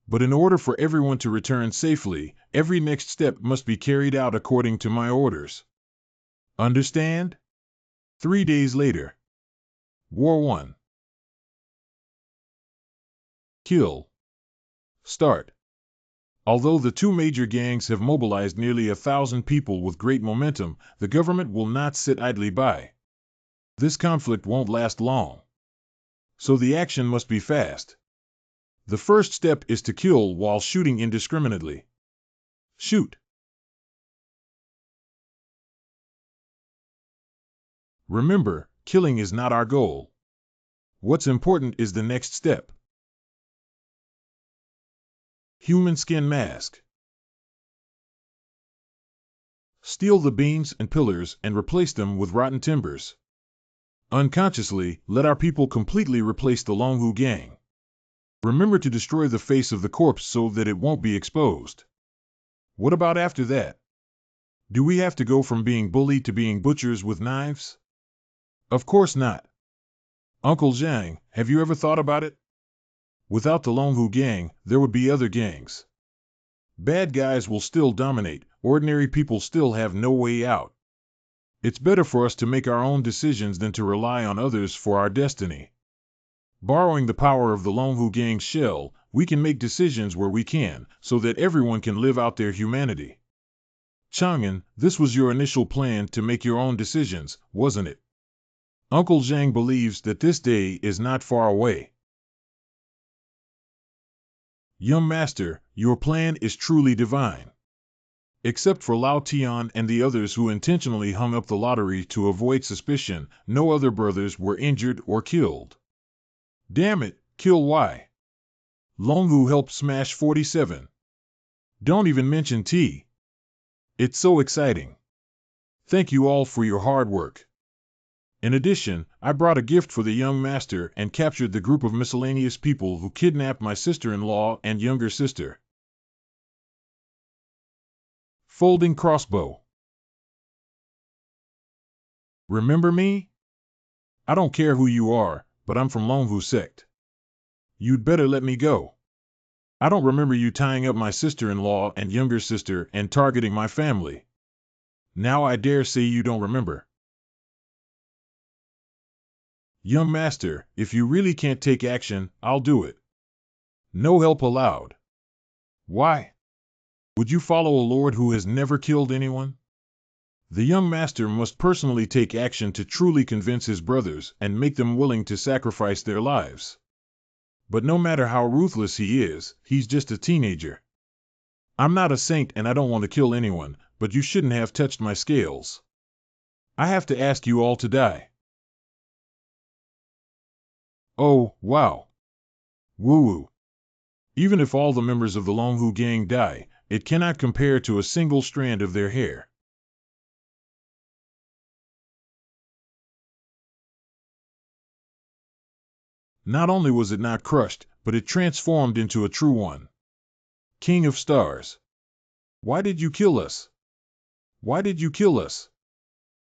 But in order for everyone to return safely, every next step must be carried out according to my orders. Understand? 3 days later. War 1. Kill. Start. Although the 2 major gangs have mobilized nearly 1,000 people with great momentum, the government will not sit idly by. This conflict won't last long. So the action must be fast. The first step is to kill while shooting indiscriminately. Shoot. Remember, killing is not our goal. What's important is the next step. Human skin mask. Steal the beams and pillars and replace them with rotten timbers. Unconsciously, let our people completely replace the Longhu Gang. Remember to destroy the face of the corpse so that it won't be exposed. What about after that? Do we have to go from being bullied to being butchers with knives? Of course not. Uncle Zhang, have you ever thought about it? Without the Longhu Gang, there would be other gangs. Bad guys will still dominate, ordinary people still have no way out. It's better for us to make our own decisions than to rely on others for our destiny. Borrowing the power of the Longu Gang's shell, we can make decisions where we can, so that everyone can live out their humanity. Chang'an, this was your initial plan to make your own decisions, wasn't it? Uncle Zhang believes that this day is not far away. Young master, your plan is truly divine. Except for Lao Tian and the others who intentionally hung up the lottery to avoid suspicion, no other brothers were injured or killed. Damn it, kill why? Longu helped smash 47. Don't even mention T. It's so exciting. Thank you all for your hard work. In addition, I brought a gift for the young master and captured the group of miscellaneous people who kidnapped my sister-in-law and younger sister. Folding crossbow. Remember me? I don't care who you are, but I'm from Longu sect. You'd better let me go. I don't remember you tying up my sister-in-law and younger sister and targeting my family. Now I dare say you don't remember. Young master, if you really can't take action, I'll do it. No help allowed. Why? Would you follow a lord who has never killed anyone? The young master must personally take action to truly convince his brothers and make them willing to sacrifice their lives. But no matter how ruthless he is, he's just a teenager. I'm not a saint and I don't want to kill anyone, but you shouldn't have touched my scales. I have to ask you all to die. Oh, wow. Woo-woo. Even if all the members of the Longu Gang die, it cannot compare to a single strand of their hair. Not only was it not crushed, but it transformed into a true one. King of Stars. Why did you kill us? Why did you kill us?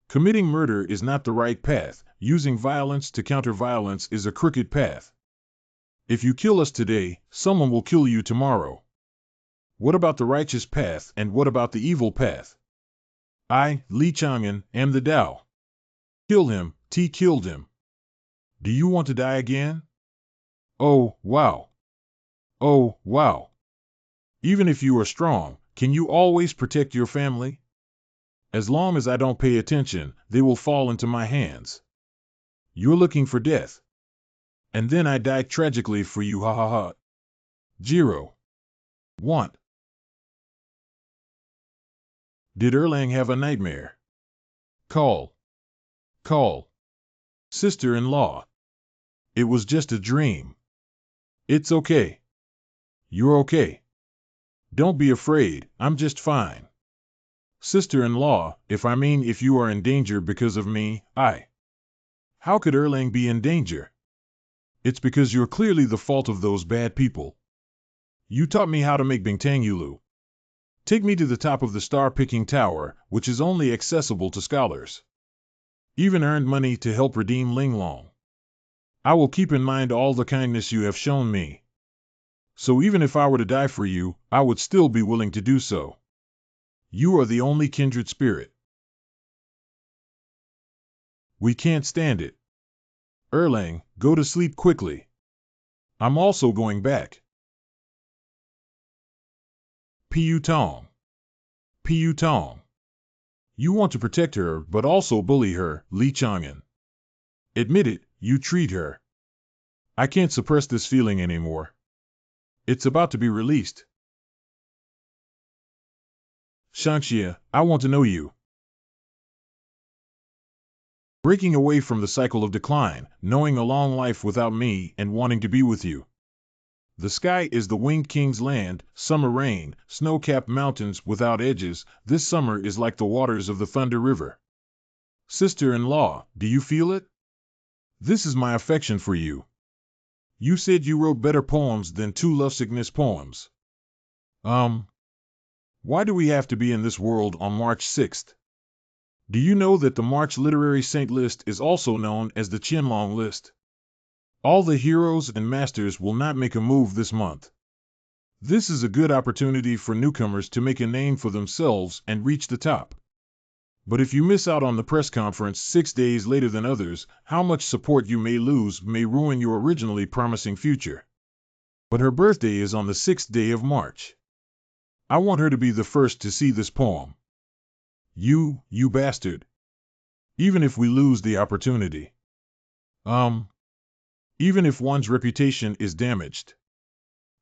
Committing murder is not the right path. Using violence to counter violence is a crooked path. If you kill us today, someone will kill you tomorrow. What about the righteous path and what about the evil path? I, Li Chang'an, am the Tao. Kill him, T killed him. Do you want to die again? Oh, wow. Oh, wow. Even if you are strong, can you always protect your family? As long as I don't pay attention, they will fall into my hands. You're looking for death. And then I die tragically for you, ha ha ha. Jiro. Want. Did Erlang have a nightmare? Call. Sister-in-law. It was just a dream. It's okay. You're okay. Don't be afraid, I'm just fine. Sister-in-law, if you are in danger because of me, How could Erlang be in danger? It's because you're clearly the fault of those bad people. You taught me how to make Bingtang. Take me to the top of the star-picking tower, which is only accessible to scholars. Even earned money to help redeem Linglong. I will keep in mind all the kindness you have shown me. So even if I were to die for you, I would still be willing to do so. You are the only kindred spirit. We can't stand it. Erlang, go to sleep quickly. I'm also going back. Piu Tong. You want to protect her but also bully her, Li Chang'an. Admit it, you treat her. I can't suppress this feeling anymore. It's about to be released. Shangxia, I want to know you. Breaking away from the cycle of decline, knowing a long life without me, and wanting to be with you. The sky is the Winged King's land, summer rain, snow-capped mountains without edges, this summer is like the waters of the Thunder River. Sister-in-law, do you feel it? This is my affection for you. You said you wrote better poems than 2 lovesickness poems. Why do we have to be in this world on March 6th? Do you know that the March Literary Saint list is also known as the Qianlong list? All the heroes and masters will not make a move this month. This is a good opportunity for newcomers to make a name for themselves and reach the top. But if you miss out on the press conference 6 days later than others, how much support you may lose may ruin your originally promising future. But her birthday is on the 6th day of March. I want her to be the first to see this poem. You bastard. Even if we lose the opportunity. Even if one's reputation is damaged.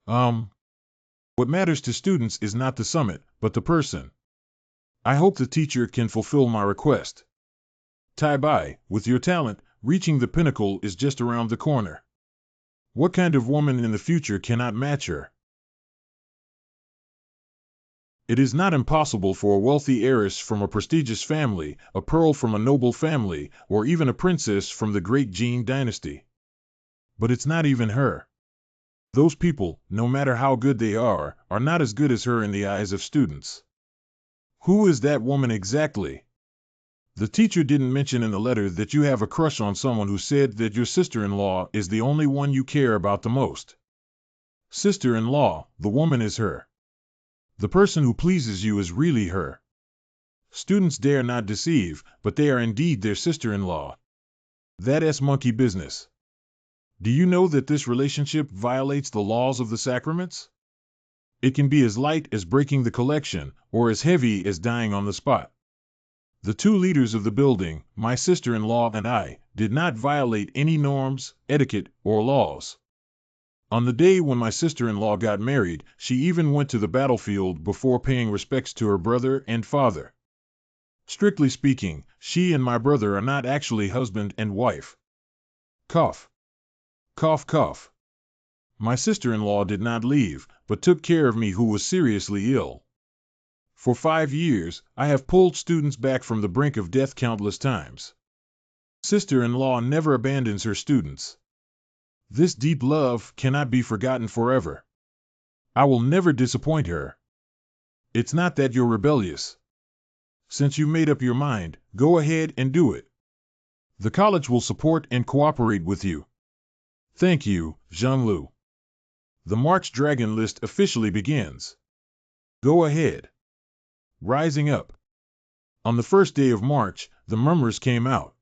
What matters to students is not the summit, but the person. I hope the teacher can fulfill my request. Tai-bai, with your talent, reaching the pinnacle is just around the corner. What kind of woman in the future cannot match her? It is not impossible for a wealthy heiress from a prestigious family, a pearl from a noble family, or even a princess from the great Jin dynasty. But it's not even her. Those people, no matter how good they are not as good as her in the eyes of students. Who is that woman exactly? The teacher didn't mention in the letter that you have a crush on someone who said that your sister-in-law is the only one you care about the most. Sister-in-law, the woman is her. The person who pleases you is really her. Students dare not deceive, but they are indeed their sister-in-law. That's monkey business. Do you know that this relationship violates the laws of the sacraments? It can be as light as breaking the collection, or as heavy as dying on the spot. The two leaders of the building, my sister-in-law and I, did not violate any norms, etiquette, or laws. On the day when my sister-in-law got married, she even went to the battlefield before paying respects to her brother and father. Strictly speaking, she and my brother are not actually husband and wife. Cough. Cough, cough. My sister-in-law did not leave, but took care of me who was seriously ill. For 5 years, I have pulled students back from the brink of death countless times. Sister-in-law never abandons her students. This deep love cannot be forgotten forever. I will never disappoint her. It's not that you're rebellious. Since you made up your mind, go ahead and do it. The college will support and cooperate with you. Thank you, Zhang-Lu. The March Dragon list officially begins. Go ahead. Rising up. On the first day of March, the murmurs came out.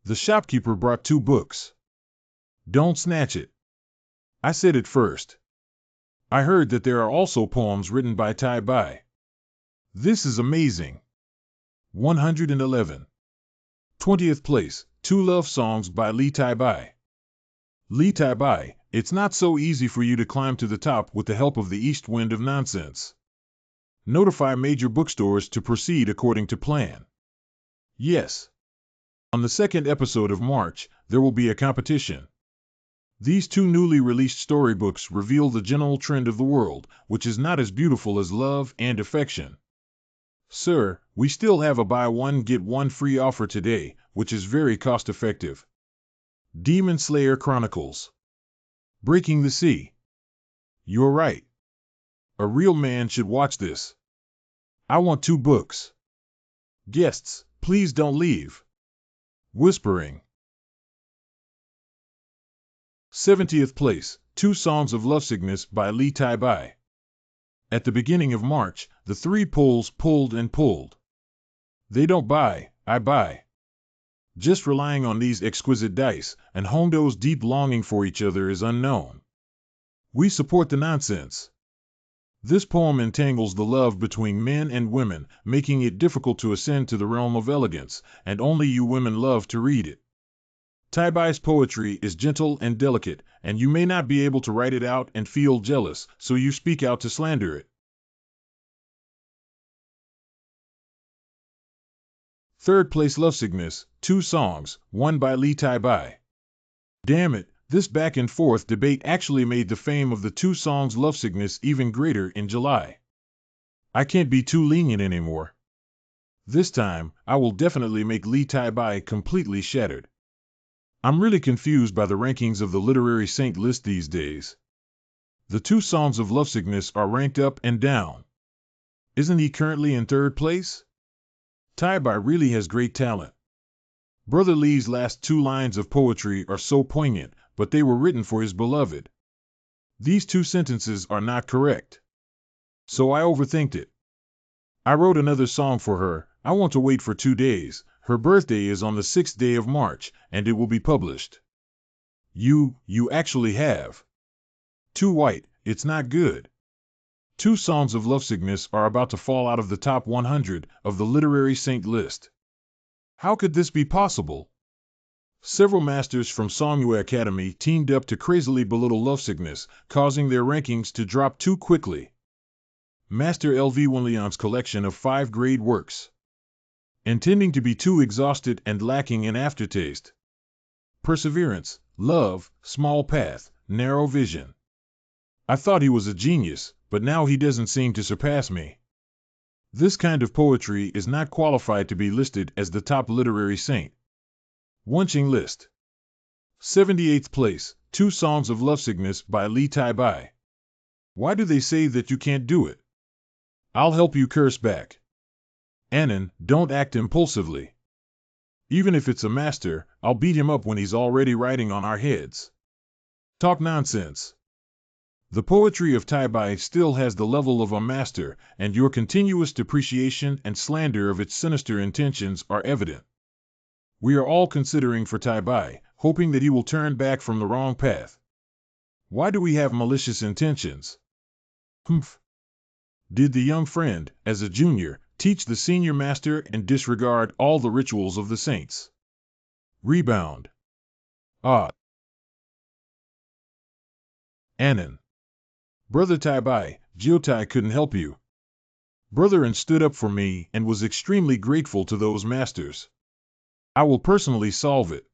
The shopkeeper brought 2 books. Don't snatch it. I said it first. I heard that there are also poems written by Tai-bai. This is amazing. 111. 20th place, 2 love songs by Li Tai-bai. Li Tai-bai, it's not so easy for you to climb to the top with the help of the east wind of nonsense. Notify major bookstores to proceed according to plan. Yes. On the 2nd episode of March, there will be a competition. These 2 newly released storybooks reveal the general trend of the world, which is not as beautiful as love and affection. Sir, we still have a buy one get one free offer today, which is very cost-effective. Demon Slayer Chronicles. Breaking the Sea. You're right. A real man should watch this. I want 2 books. Guests, please don't leave. Whispering. 70th place, 2 Songs of Lovesickness by Li Tai-bai. At the beginning of March, the 3 poles pulled and pulled. They don't buy, I buy. Just relying on these exquisite dice, and Hongdo's deep longing for each other is unknown. We support the nonsense. This poem entangles the love between men and women, making it difficult to ascend to the realm of elegance, and only you women love to read it. Tai-bai's poetry is gentle and delicate, and you may not be able to write it out and feel jealous, so you speak out to slander it. 3rd place, Lovesickness, 2 songs, one by Li Tai-bai. Damn it, this back and forth debate actually made the fame of the 2 songs Lovesickness even greater in July. I can't be too lenient anymore. This time, I will definitely make Li Tai-bai completely shattered. I'm really confused by the rankings of the literary saint list these days. The 2 songs of Lovesickness are ranked up and down. Isn't he currently in 3rd place? Tai-bai really has great talent. Brother Li's last 2 lines of poetry are so poignant, but they were written for his beloved. These 2 sentences are not correct. So I overthinked it. I wrote another song for her, I want to wait for 2 days. Her birthday is on the 6th day of March, and it will be published. You actually have. Too white, it's not good. 2 songs of lovesickness are about to fall out of the top 100 of the literary saint list. How could this be possible? Several masters from MANHUA Academy teamed up to crazily belittle lovesickness, causing their rankings to drop too quickly. Master L.V. Winleon's collection of 5 grade works. Intending to be too exhausted and lacking in aftertaste. Perseverance, love, small path, narrow vision. I thought he was a genius, but now he doesn't seem to surpass me. This kind of poetry is not qualified to be listed as the top literary saint. Wunching list. 78th place, 2 Songs of Lovesickness by Li Tai Bai. Why do they say that you can't do it? I'll help you curse back. Anon, don't act impulsively. Even if it's a master, I'll beat him up when he's already riding on our heads. Talk nonsense. The poetry of Tai Bai still has the level of a master, and your continuous depreciation and slander of its sinister intentions are evident. We are all considering for Tai Bai, hoping that he will turn back from the wrong path. Why do we have malicious intentions? Humph. Did the young friend, as a junior, teach the senior master and disregard all the rituals of the saints? Rebound. Anon. Brother Tai Bai, Jiotai couldn't help you. Brother and stood up for me and was extremely grateful to those masters. I will personally solve it.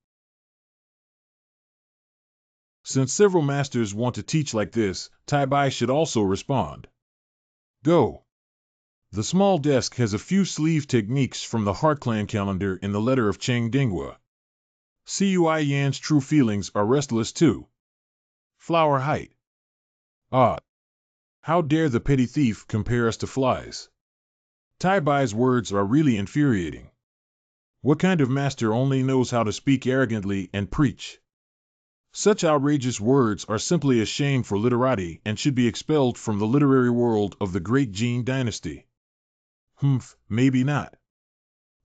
Since several masters want to teach like this, Tai Bai should also respond. Go. The small desk has a few sleeve techniques from the Heart Clan calendar in the letter of Cheng Dingwa. Cui Yan's true feelings are restless too. Flower height. How dare the petty thief compare us to flies? Tai Bai's words are really infuriating. What kind of master only knows how to speak arrogantly and preach? Such outrageous words are simply a shame for literati and should be expelled from the literary world of the great Jin dynasty. Maybe not.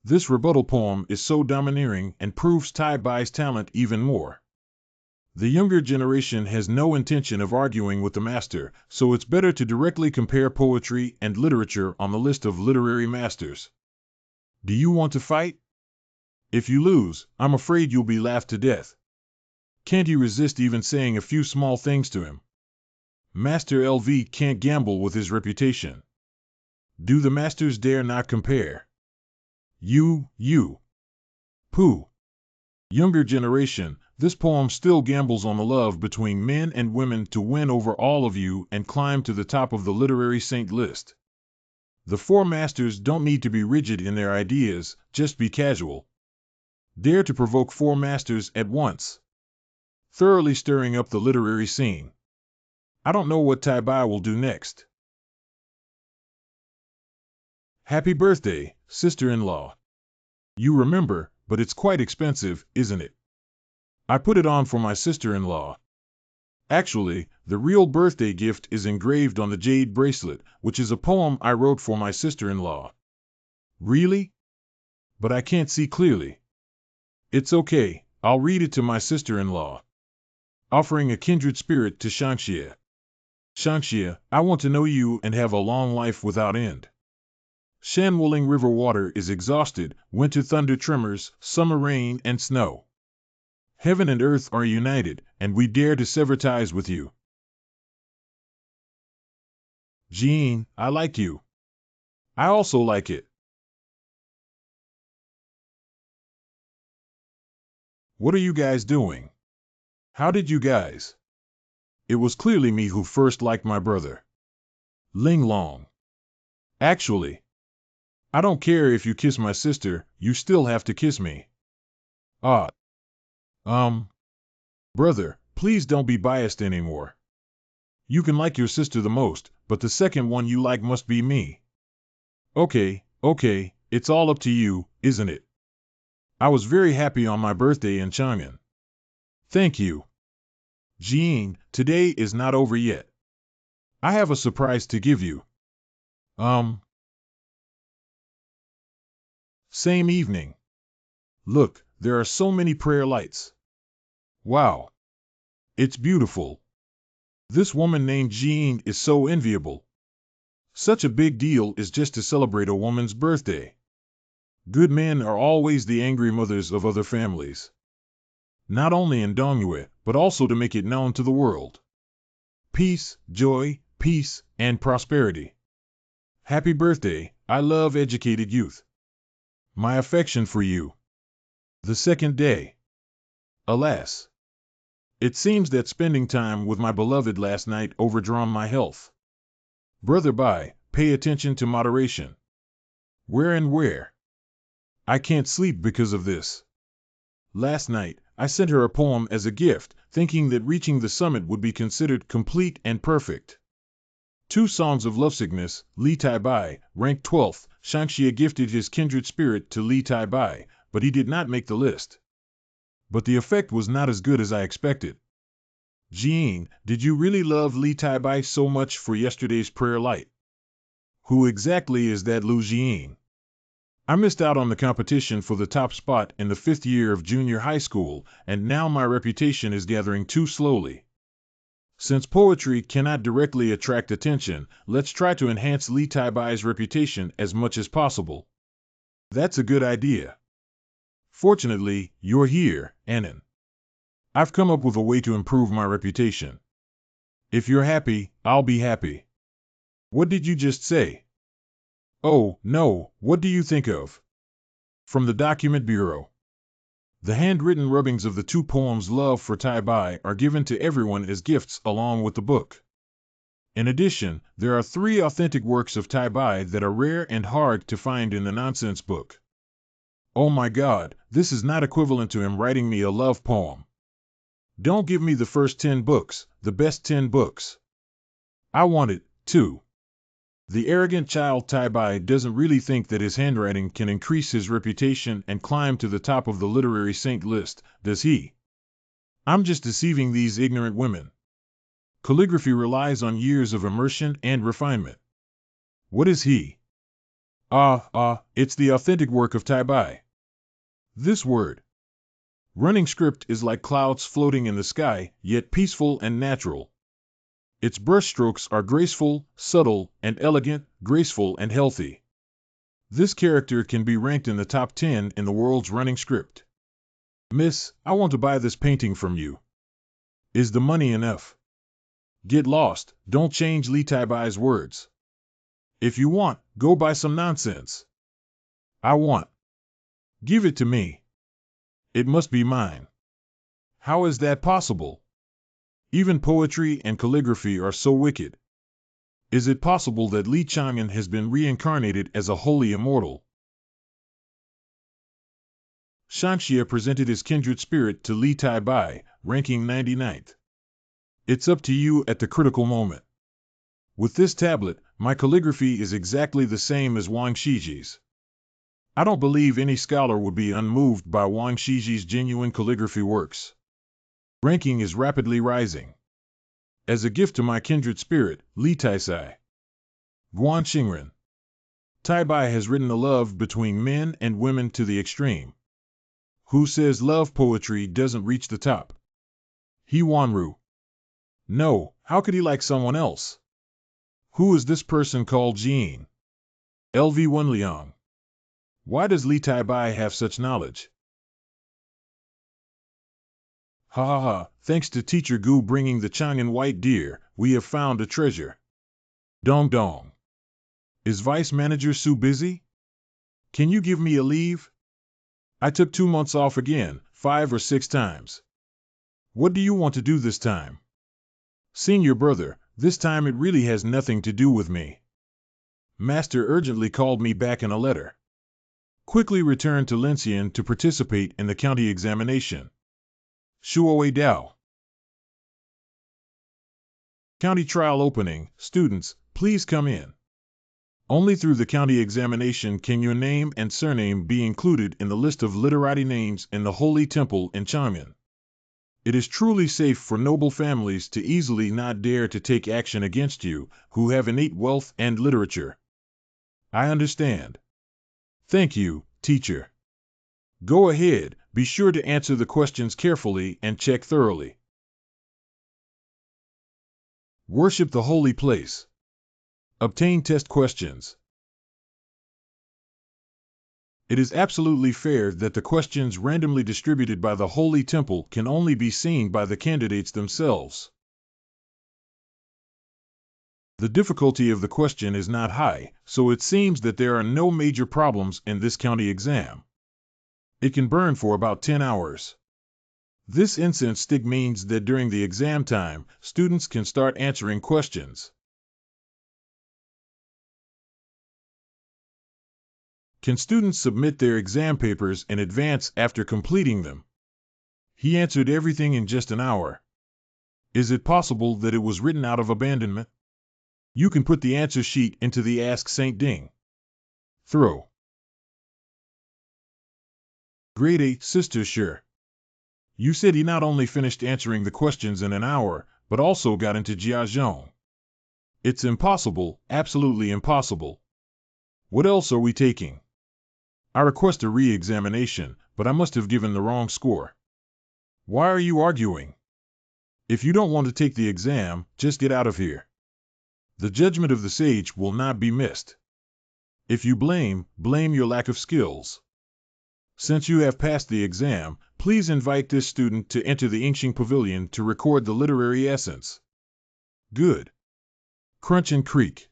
This rebuttal poem is so domineering and proves Tai Bai's talent even more. The younger generation has no intention of arguing with the master, so it's better to directly compare poetry and literature on the list of literary masters. Do you want to fight? If you lose, I'm afraid you'll be laughed to death. Can't you resist even saying a few small things to him? Master LV can't gamble with his reputation. Do the masters dare not compare? You. Pooh. Younger generation, this poem still gambles on the love between men and women to win over all of you and climb to the top of the literary saint list. The 4 masters don't need to be rigid in their ideas, just be casual. Dare to provoke 4 masters at once. Thoroughly stirring up the literary scene. I don't know what Tai Bai will do next. Happy birthday, sister-in-law. You remember, but it's quite expensive, isn't it? I put it on for my sister-in-law. Actually, the real birthday gift is engraved on the jade bracelet, which is a poem I wrote for my sister-in-law. Really? But I can't see clearly. It's okay, I'll read it to my sister-in-law. Offering a kindred spirit to Shangxia. Shangxia, I want to know you and have a long life without end. Shanwuling River water is exhausted, winter thunder tremors, summer rain and snow. Heaven and earth are united, and we dare to sever ties with you. Jean, I like you. I also like it. What are you guys doing? How did you guys? It was clearly me who first liked my brother. Ling Long. Actually, I don't care if you kiss my sister, you still have to kiss me. Brother, please don't be biased anymore. You can like your sister the most, but the second one you like must be me. Okay, it's all up to you, isn't it? I was very happy on my birthday in Chang'an. Thank you. Jean, today is not over yet. I have a surprise to give you. Same evening. Look, there are so many prayer lights. Wow. It's beautiful. This woman named Jean is so enviable. Such a big deal is just to celebrate a woman's birthday. Good men are always the angry mothers of other families. Not only in MANHUA, but also to make it known to the world. Peace, joy, peace, and prosperity. Happy birthday, I love educated youth. My affection for you. The second day. Alas. It seems that spending time with my beloved last night overdrawn my health. Brother Bai, pay attention to moderation. Where and where? I can't sleep because of this. Last night, I sent her a poem as a gift, thinking that reaching the summit would be considered complete and perfect. 2 songs of lovesickness, Li Tai Bai, ranked 12th. Shangxia gifted his kindred spirit to Li Tai Bai, but he did not make the list. But the effect was not as good as I expected. Jean, did you really love Li Tai Bai so much for yesterday's prayer light? Who exactly is that Lu Jing? I missed out on the competition for the top spot in the 5th year of junior high school, and now my reputation is gathering too slowly. Since poetry cannot directly attract attention, let's try to enhance Li Tai Bai's reputation as much as possible. That's a good idea. Fortunately, you're here, Annan. I've come up with a way to improve my reputation. If you're happy, I'll be happy. What did you just say? Oh, no, what do you think of? From the Document Bureau. The handwritten rubbings of the 2 poems Love for Tai Bai are given to everyone as gifts along with the book. In addition, there are 3 authentic works of Tai Bai that are rare and hard to find in the nonsense book. Oh my God, this is not equivalent to him writing me a love poem. Don't give me the first 10 books, the best 10 books. I want it, too. The arrogant child Tai Bai doesn't really think that his handwriting can increase his reputation and climb to the top of the literary saint list, does he? I'm just deceiving these ignorant women. Calligraphy relies on years of immersion and refinement. What is he? It's the authentic work of Tai Bai. This word. Running script is like clouds floating in the sky, yet peaceful and natural. Its brushstrokes are graceful, subtle, and elegant, graceful and healthy. This character can be ranked in the top 10 in the world's running script. Miss, I want to buy this painting from you. Is the money enough? Get lost, don't change Li Tai Bai's words. If you want, go buy some nonsense. I want. Give it to me. It must be mine. How is that possible? Even poetry and calligraphy are so wicked. Is it possible that Li Chang'an has been reincarnated as a holy immortal? Shangxia presented his kindred spirit to Li Tai Bai, ranking 99th. It's up to you at the critical moment. With this tablet, my calligraphy is exactly the same as Wang Shiji's. I don't believe any scholar would be unmoved by Wang Shiji's genuine calligraphy works. Ranking is rapidly rising. As a gift to my kindred spirit, Li Taisai. Guan Xingren. Tai Bai has written a love between men and women to the extreme. Who says love poetry doesn't reach the top? He Wanru. No, how could he like someone else? Who is this person called Jean? LV Wenliang. Why does Li Tai Bai have such knowledge? Ha ha ha, thanks to Teacher Gu bringing the Chang'an white deer, we have found a treasure. Dong dong. Is Vice Manager Su busy? Can you give me a leave? I took 2 months off again, 5 or 6 times. What do you want to do this time? Senior brother, this time it really has nothing to do with me. Master urgently called me back in a letter. Quickly returned to Lincian to participate in the county examination. Shuowei Dao. County trial opening. Students, please come in. Only through the county examination can your name and surname be included in the list of literati names in the Holy Temple in Chang'an. It is truly safe for noble families to easily not dare to take action against you, who have innate wealth and literature. I understand. Thank you, teacher. Go ahead, be sure to answer the questions carefully and check thoroughly. Worship the holy place. Obtain test questions. It is absolutely fair that the questions randomly distributed by the Holy Temple can only be seen by the candidates themselves. The difficulty of the question is not high, so it seems that there are no major problems in this county exam. It can burn for about 10 hours. This incense stick means that during the exam time, students can start answering questions. Can students submit their exam papers in advance after completing them? He answered everything in just an hour. Is it possible that it was written out of abandonment? You can put the answer sheet into the Ask St. Ding. Throw. Grade 8, Sister Sure. You said he not only finished answering the questions in an hour, but also got into Jiazhong. It's impossible, absolutely impossible. What else are we taking? I request a re-examination, but I must have given the wrong score. Why are you arguing? If you don't want to take the exam, just get out of here. The judgment of the sage will not be missed. If you blame your lack of skills. Since you have passed the exam, please invite this student to enter the Yingxing Pavilion to record the literary essence. Good. Crunch and creak.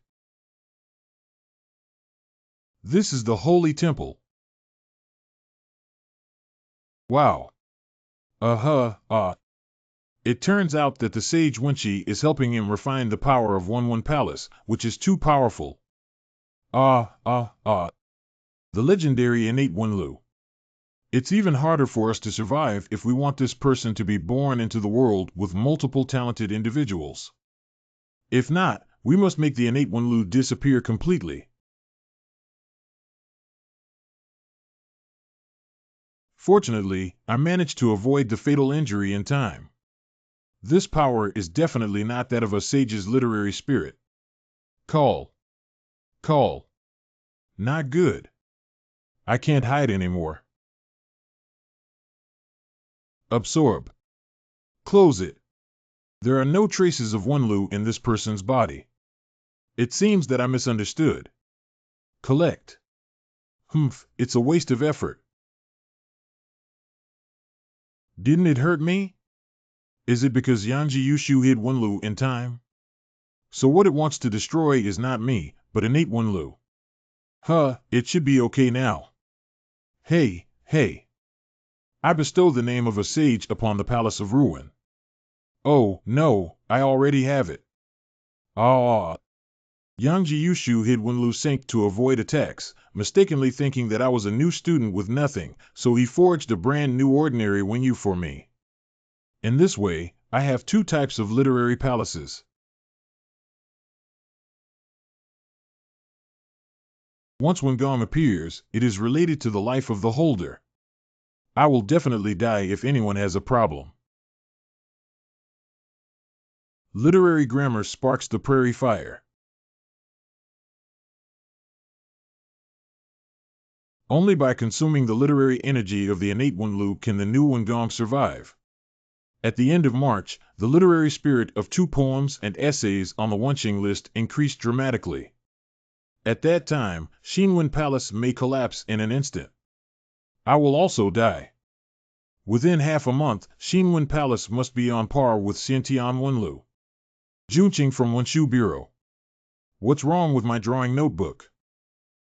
This is the Holy Temple. Wow. It turns out that the sage Wenqi is helping him refine the power of Wenwen Palace, which is too powerful. The legendary innate Wenlu. It's even harder for us to survive if we want this person to be born into the world with multiple talented individuals. If not, we must make the innate Wenlu disappear completely. Fortunately, I managed to avoid the fatal injury in time. This power is definitely not that of a sage's literary spirit. Call. Not good. I can't hide anymore. Absorb. Close it. There are no traces of Wenlu in this person's body. It seems that I misunderstood. Collect. It's a waste of effort. Didn't it hurt me? Is it because Yanji Yushu hid Wenlu in time? So what it wants to destroy is not me, but innate Wenlu. It should be okay now. Hey. I bestow the name of a sage upon the Palace of Ruin. Oh, no, I already have it. Yanji Yushu hid Wenlu Sink to avoid attacks, mistakenly thinking that I was a new student with nothing, so he forged a brand new ordinary Wenyu for me. In this way, I have two types of literary palaces. Once Wengong appears, it is related to the life of the holder. I will definitely die if anyone has a problem. Literary grammar sparks the prairie fire. Only by consuming the literary energy of the innate Wenlu can the new Wengong survive. At the end of March, the literary spirit of 2 poems and essays on the Wenqing list increased dramatically. At that time, Xinwen Palace may collapse in an instant. I will also die. Within half a month, Xinwen Palace must be on par with Xiantian Wenlu. Junqing from Wenshu Bureau. What's wrong with my drawing notebook?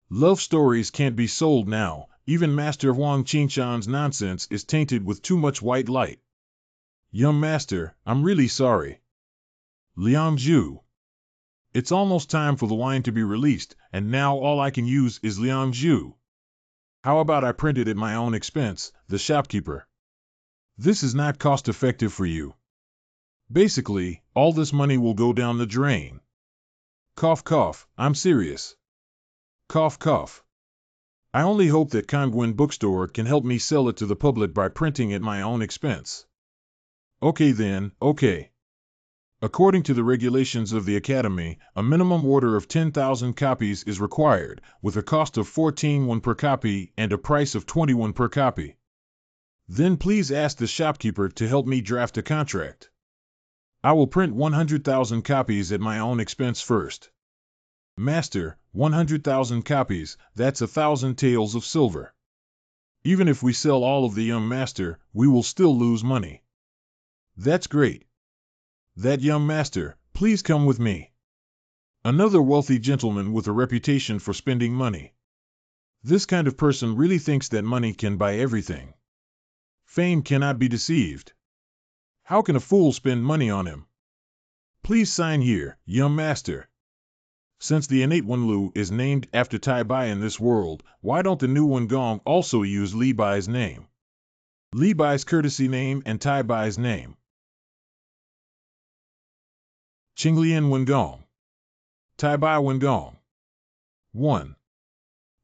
Love stories can't be sold now, even Master Huang Qingshan's nonsense is tainted with too much white light. Young master, I'm really sorry. Liang Zhu. It's almost time for the wine to be released, and now all I can use is Liang Zhu. How about I print it at my own expense, the shopkeeper? This is not cost-effective for you. Basically, all this money will go down the drain. Cough, I'm serious. Cough. I only hope that Kangwen Bookstore can help me sell it to the public by printing at my own expense. Okay then, okay. According to the regulations of the Academy, a minimum order of 10,000 copies is required, with a cost of 14 per copy and a price of 21 per copy. Then please ask the shopkeeper to help me draft a contract. I will print 100,000 copies at my own expense first. Master, 100,000 copies, that's 1,000 taels of silver. Even if we sell all of the young master, we will still lose money. That's great. That young master, please come with me. Another wealthy gentleman with a reputation for spending money. This kind of person really thinks that money can buy everything. Fame cannot be deceived. How can a fool spend money on him? Please sign here, young master. Since the innate one Lu is named after Tai Bai in this world, why don't the new one Gong also use Li Bai's name? Li Bai's courtesy name and Tai Bai's name. Qinglian Wengong. Tai Bai Wengong. 1.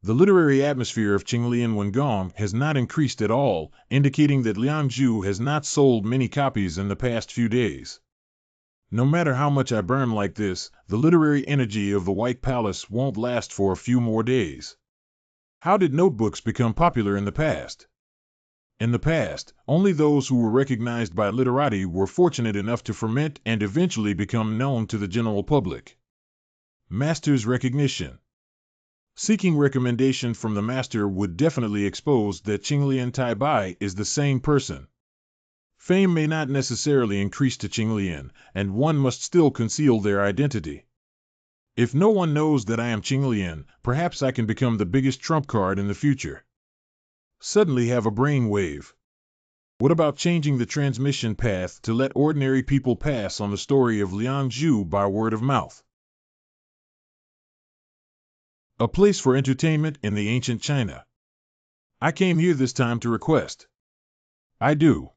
The literary atmosphere of Qinglian Wengong has not increased at all, indicating that Liang Zhu has not sold many copies in the past few days. No matter how much I burn like this, the literary energy of the White Palace won't last for a few more days. How did notebooks become popular in the past? In the past, only those who were recognized by literati were fortunate enough to ferment and eventually become known to the general public. Master's recognition. Seeking recommendation from the master would definitely expose that Qinglian Tai Bai is the same person. Fame may not necessarily increase to Qinglian, and one must still conceal their identity. If no one knows that I am Qinglian, perhaps I can become the biggest trump card in the future. Suddenly have a brainwave. What about changing the transmission path to let ordinary people pass on the story of Liang Zhu by word of mouth? A place for entertainment in the ancient China. I came here this time to request. I do.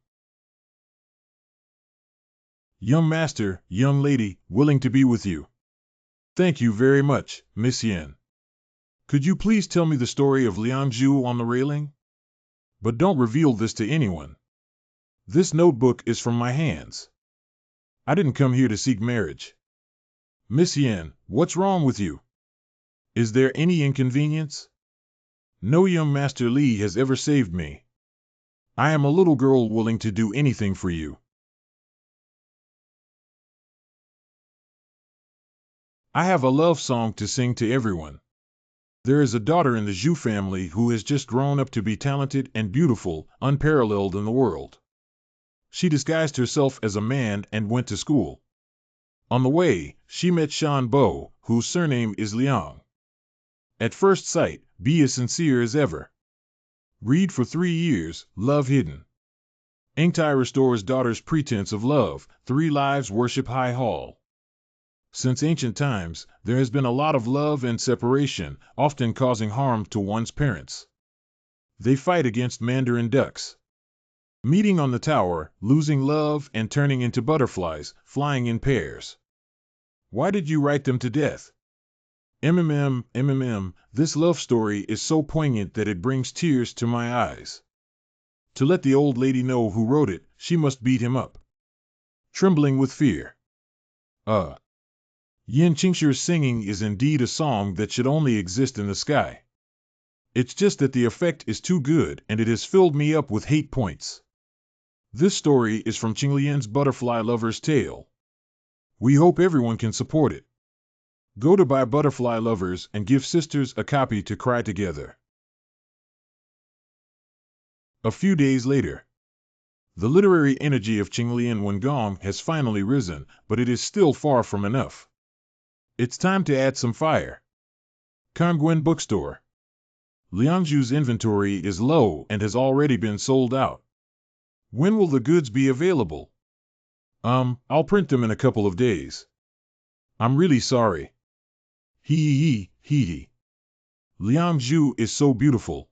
Young master, young lady, willing to be with you. Thank you very much, Miss Yin. Could you please tell me the story of Liang Zhu on the railing? But don't reveal this to anyone. This notebook is from my hands. I didn't come here to seek marriage. Miss Yin, what's wrong with you? Is there any inconvenience? No young Master Li has ever saved me. I am a little girl willing to do anything for you. I have a love song to sing to everyone. There is a daughter in the Zhu family who has just grown up to be talented and beautiful, unparalleled in the world. She disguised herself as a man and went to school. On the way, she met Shan Bo, whose surname is Liang. At first sight, be as sincere as ever. Read for 3 years, love hidden. Engtai restores daughter's pretense of love, 3 lives worship high hall. Since ancient times, there has been a lot of love and separation, often causing harm to one's parents. They fight against mandarin ducks. Meeting on the tower, losing love and turning into butterflies, flying in pairs. Why did you write them to death? This love story is so poignant that it brings tears to my eyes. To let the old lady know who wrote it, she must beat him up. Trembling with fear. Yin Qingshi's singing is indeed a song that should only exist in the sky. It's just that the effect is too good and it has filled me up with hate points. This story is from Qinglian's Butterfly Lover's Tale. We hope everyone can support it. Go to Buy Butterfly Lovers and give sisters a copy to cry together. A few days later. The literary energy of Qinglian Wengong has finally risen, but it is still far from enough. It's time to add some fire. Kangwen Bookstore. Liangzhu's inventory is low and has already been sold out. When will the goods be available? I'll print them in a couple of days. I'm really sorry. Hee. Liangzhu is so beautiful.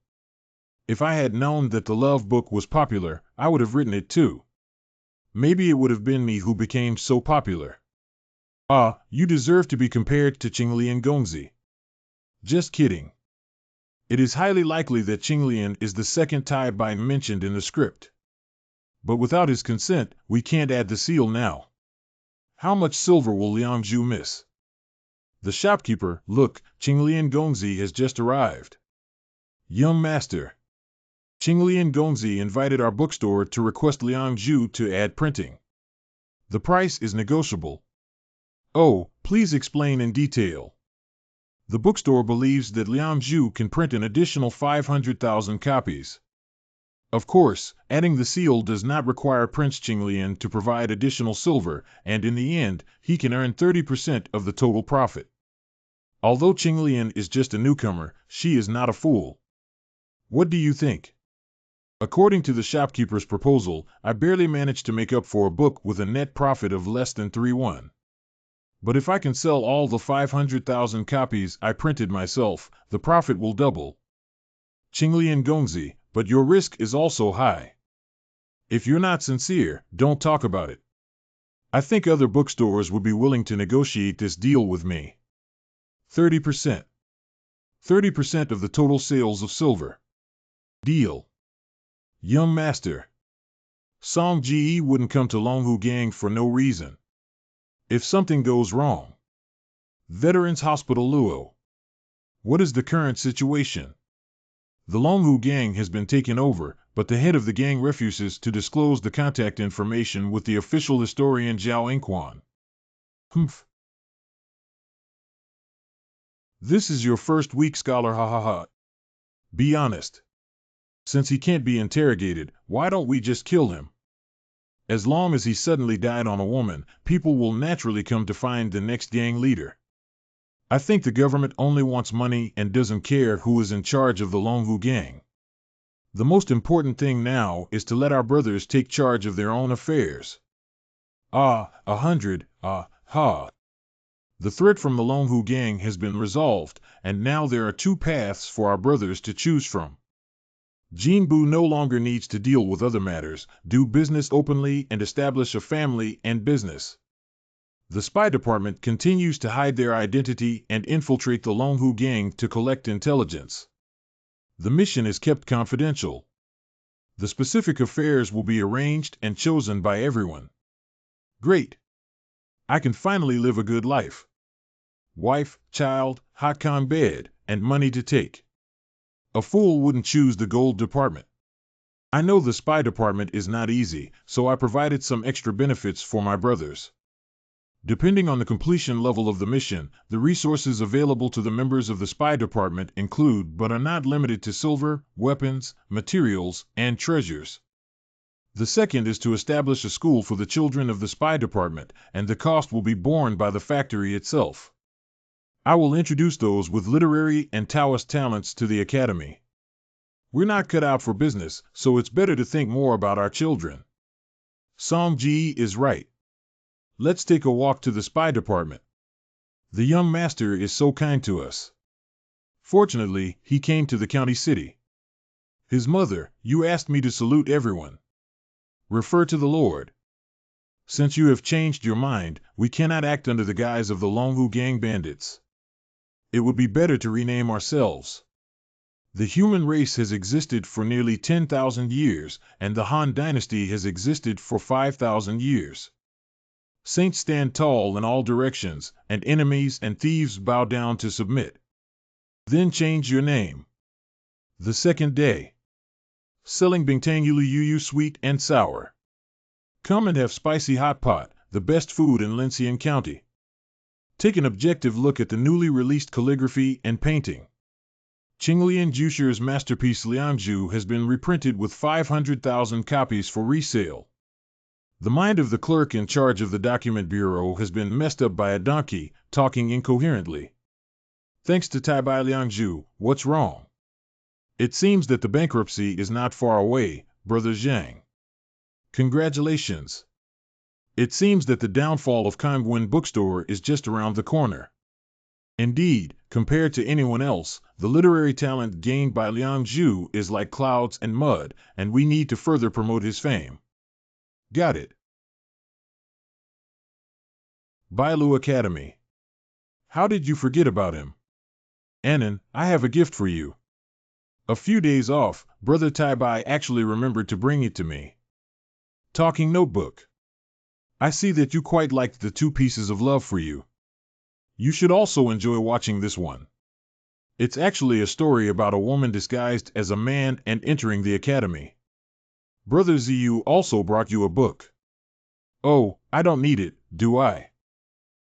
If I had known that the love book was popular, I would have written it too. Maybe it would have been me who became so popular. You deserve to be compared to Qinglian Gongzi. Just kidding. It is highly likely that Qinglian is the second Tai Bai mentioned in the script. But without his consent, we can't add the seal now. How much silver will Liang Zhu miss? The shopkeeper, look, Qinglian Gongzi has just arrived. Young master. Qinglian Gongzi invited our bookstore to request Liang Zhu to add printing. The price is negotiable. Oh, please explain in detail. The bookstore believes that Liang Zhu can print an additional 500,000 copies. Of course, adding the seal does not require Prince Qinglian to provide additional silver, and in the end, he can earn 30% of the total profit. Although Qinglian is just a newcomer, she is not a fool. What do you think? According to the shopkeeper's proposal, I barely managed to make up for a book with a net profit of less than 3-1. But if I can sell all the 500,000 copies I printed myself, the profit will double. Qinglian Gongzi, but your risk is also high. If you're not sincere, don't talk about it. I think other bookstores would be willing to negotiate this deal with me. 30%. 30% of the total sales of silver. Deal. Young master. Song Ji wouldn't come to Longhu Gang for no reason. If something goes wrong. Veterans Hospital Luo. What is the current situation? The Longhu Gang has been taken over, but the head of the gang refuses to disclose the contact information with the official historian Zhao Yingquan. Humph. This is your first week, scholar, ha ha ha. Be honest. Since he can't be interrogated, why don't we just kill him? As long as he suddenly died on a woman, people will naturally come to find the next gang leader. I think the government only wants money and doesn't care who is in charge of the Longhu Gang. The most important thing now is to let our brothers take charge of their own affairs. Ha. The threat from the Longhu Gang has been resolved, and now there are two paths for our brothers to choose from. Jinbu no longer needs to deal with other matters, do business openly and establish a family and business. The spy department continues to hide their identity and infiltrate the Longhu Gang to collect intelligence. The mission is kept confidential. The specific affairs will be arranged and chosen by everyone. Great! I can finally live a good life. Wife, child, hot con bed, and money to take. A fool wouldn't choose the gold department. I know the spy department is not easy, so I provided some extra benefits for my brothers. Depending on the completion level of the mission, the resources available to the members of the spy department include but are not limited to silver, weapons, materials, and treasures. The second is to establish a school for the children of the spy department, and the cost will be borne by the factory itself. I will introduce those with literary and Taoist talents to the academy. We're not cut out for business, so it's better to think more about our children. Song Ji is right. Let's take a walk to the spy department. The young master is so kind to us. Fortunately, he came to the county city. His mother, you asked me to salute everyone. Refer to the Lord. Since you have changed your mind, we cannot act under the guise of the Longhu Gang bandits. It would be better to rename ourselves. The human race has existed for nearly 10,000 years, and the Han dynasty has existed for 5,000 years. Saints stand tall in all directions, and enemies and thieves bow down to submit. Then change your name. The second day. Selling Bingtang Yu sweet and sour. Come and have spicy hot pot, the best food in Lincian County. Take an objective look at the newly released calligraphy and painting. Qinglian Jusher's masterpiece Liangzhu has been reprinted with 500,000 copies for resale. The mind of the clerk in charge of the document bureau has been messed up by a donkey, talking incoherently. Thanks to Taibai Liangzhu, what's wrong? It seems that the bankruptcy is not far away, Brother Zhang. Congratulations. It seems that the downfall of Kangwen Bookstore is just around the corner. Indeed, compared to anyone else, the literary talent gained by Liangzhu is like clouds and mud, and we need to further promote his fame. Got it. Bailu Academy. How did you forget about him? Anan, I have a gift for you. A few days off, Brother Taibai actually remembered to bring it to me. Talking notebook. I see that you quite liked the two pieces of love for you. You should also enjoy watching this one. It's actually a story about a woman disguised as a man and entering the academy. Brother Ziyu also brought you a book. Oh, I don't need it, do I?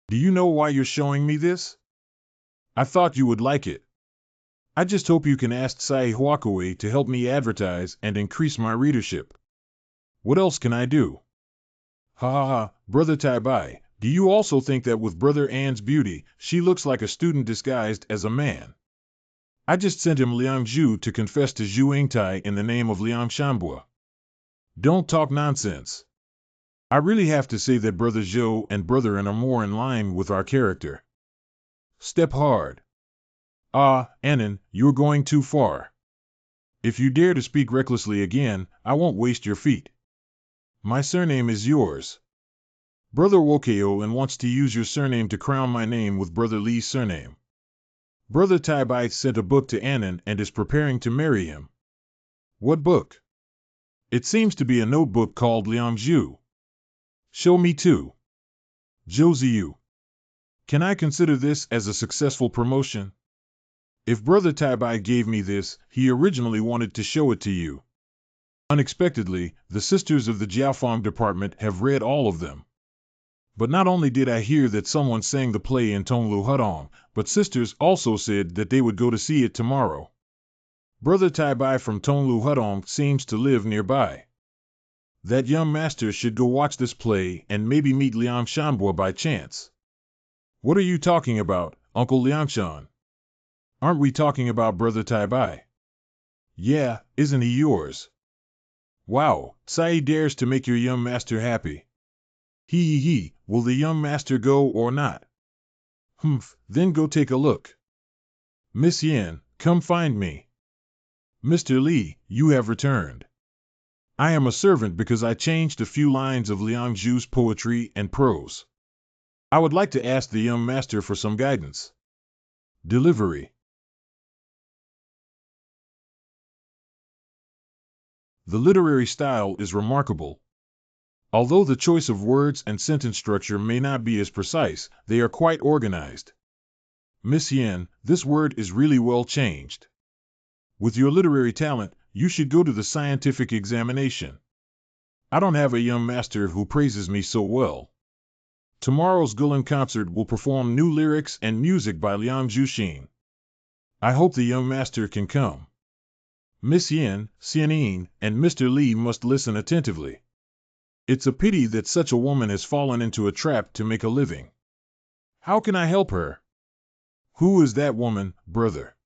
Do you know why you're showing me this? I thought you would like it. I just hope you can ask Sai Huakue to help me advertise and increase my readership. What else can I do? Ha ha ha, Brother Taibai, do you also think that with Brother Anne's beauty, she looks like a student disguised as a man? I just sent him Liang Zhu to confess to Zhu Yingtai in the name of Liang Shanbua. Don't talk nonsense. I really have to say that Brother Zhou and Brother An are more in line with our character. Step hard. Ah, Annan, you're going too far. If you dare to speak recklessly again, I won't waste your feet. My surname is yours. Brother Wokeo and wants to use your surname to crown my name with Brother Li's surname. Brother Taibai sent a book to Annan and is preparing to marry him. What book? It seems to be a notebook called Liang Zhu. Show me too. Zhou. Can I consider this as a successful promotion? If Brother Taibai gave me this, he originally wanted to show it to you. Unexpectedly, the sisters of the Jiaofeng department have read all of them. But not only did I hear that someone sang the play in Tonglu Hudong, but sisters also said that they would go to see it tomorrow. Brother Taibai from Tonglu Hudong seems to live nearby. That young master should go watch this play and maybe meet Liang Shanbua by chance. What are you talking about, Uncle Liangshan? Aren't we talking about Brother Taibai? Yeah, isn't he yours? Wow, Sai dares to make your young master happy. He, will the young master go or not? Humph, then go take a look. Miss Yin, come find me. Mr. Li, you have returned. I am a servant because I changed a few lines of Liang Zhu's poetry and prose. I would like to ask the young master for some guidance. Delivery. The literary style is remarkable. Although the choice of words and sentence structure may not be as precise, they are quite organized. Miss Yin, this word is really well changed. With your literary talent, you should go to the scientific examination. I don't have a young master who praises me so well. Tomorrow's Gulen concert will perform new lyrics and music by Liang Zhuxin. I hope the young master can come. Miss Yin, Xianyin, and Mr. Li must listen attentively. It's a pity that such a woman has fallen into a trap to make a living. How can I help her? Who is that woman, brother?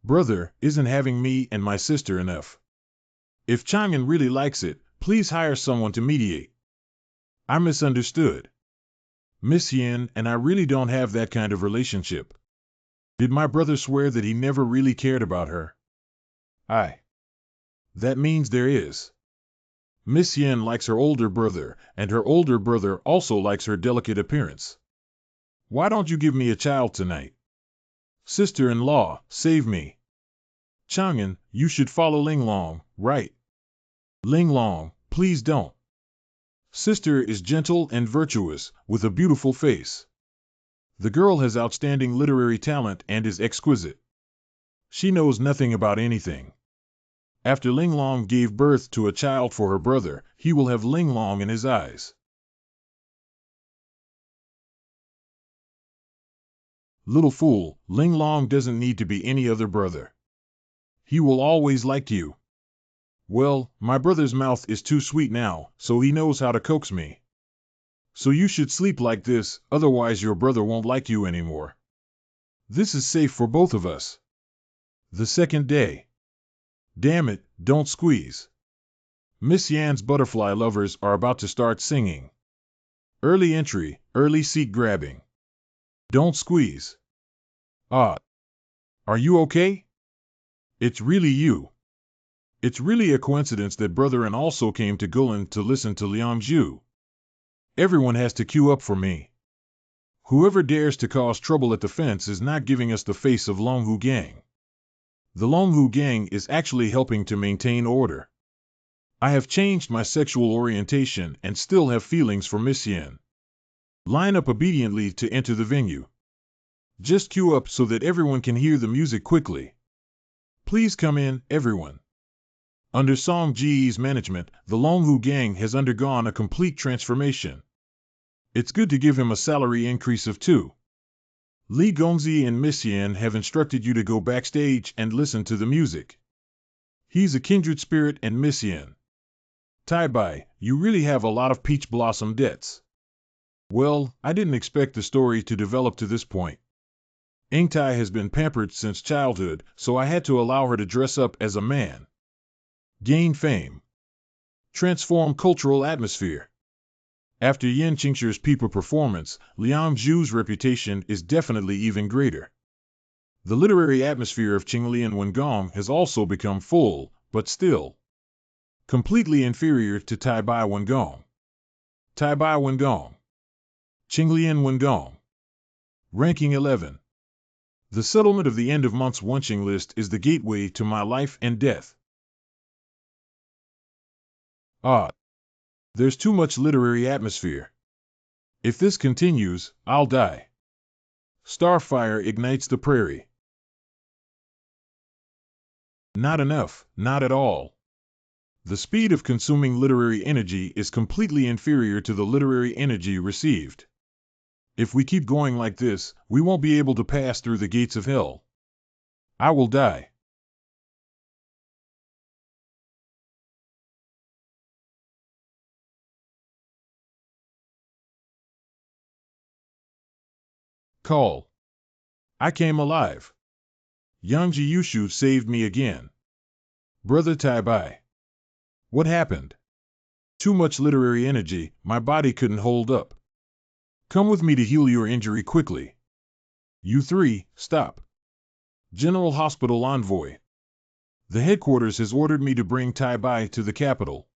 Brother, isn't having me and my sister enough? If Chang'an really likes it, please hire someone to mediate. I misunderstood. Miss Yin and I really don't have that kind of relationship. Did my brother swear that he never really cared about her? That means there is. Miss Yin likes her older brother, and her older brother also likes her delicate appearance. Why don't you give me a child tonight? Sister-in-law, save me. Chang'an, you should follow Linglong, right? Linglong, please don't. Sister is gentle and virtuous, with a beautiful face. The girl has outstanding literary talent and is exquisite. She knows nothing about anything. After Linglong gave birth to a child for her brother, he will have Linglong in his eyes. Little fool, Linglong doesn't need to be any other brother. He will always like you. Well, my brother's mouth is too sweet now, so he knows how to coax me. So you should sleep like this, otherwise your brother won't like you anymore. This is safe for both of us. The second day. Damn it, don't squeeze. Miss Yan's butterfly lovers are about to start singing. Early entry, early seat grabbing. Don't squeeze. Ah. Are you okay? It's really you. It's really a coincidence that Brother An also came to Gulen to listen to Liang Zhu. Everyone has to queue up for me. Whoever dares to cause trouble at the fence is not giving us the face of Longhu Gang. The Longhu Gang is actually helping to maintain order. I have changed my sexual orientation and still have feelings for Miss Yen. Line up obediently to enter the venue. Just queue up so that everyone can hear the music quickly. Please come in, everyone. Under Song Ji's management, the Longhu gang has undergone a complete transformation. It's good to give him a salary increase of 2. Li Gongzi and Miss Yen have instructed you to go backstage and listen to the music. He's a kindred spirit and Miss Yen. Tai Bai, you really have a lot of peach blossom debts. Well, I didn't expect the story to develop to this point. Eng Tai has been pampered since childhood, so I had to allow her to dress up as a man. Gain fame. Transform cultural atmosphere. After Yen Qingxu's Peeper performance, Liang Zhu's reputation is definitely even greater. The literary atmosphere of Qinglian Wengong has also become full, but still completely inferior to Tai Bai Wengong. Tai Bai Wengong. Qinglian Wengong. Ranking 11. The settlement of the end of month's Wenqing list is the gateway to my life and death. There's too much literary atmosphere. If this continues, I'll die. Starfire ignites the prairie. Not enough, not at all. The speed of consuming literary energy is completely inferior to the literary energy received. If we keep going like this, we won't be able to pass through the gates of hell. I will die. Call. I came alive. Yangji Yushu saved me again. Brother Tai Bai. What happened? Too much literary energy, my body couldn't hold up. Come with me to heal your injury quickly. You 3, stop. General Hospital Envoy. The headquarters has ordered me to bring Tai Bai to the capital.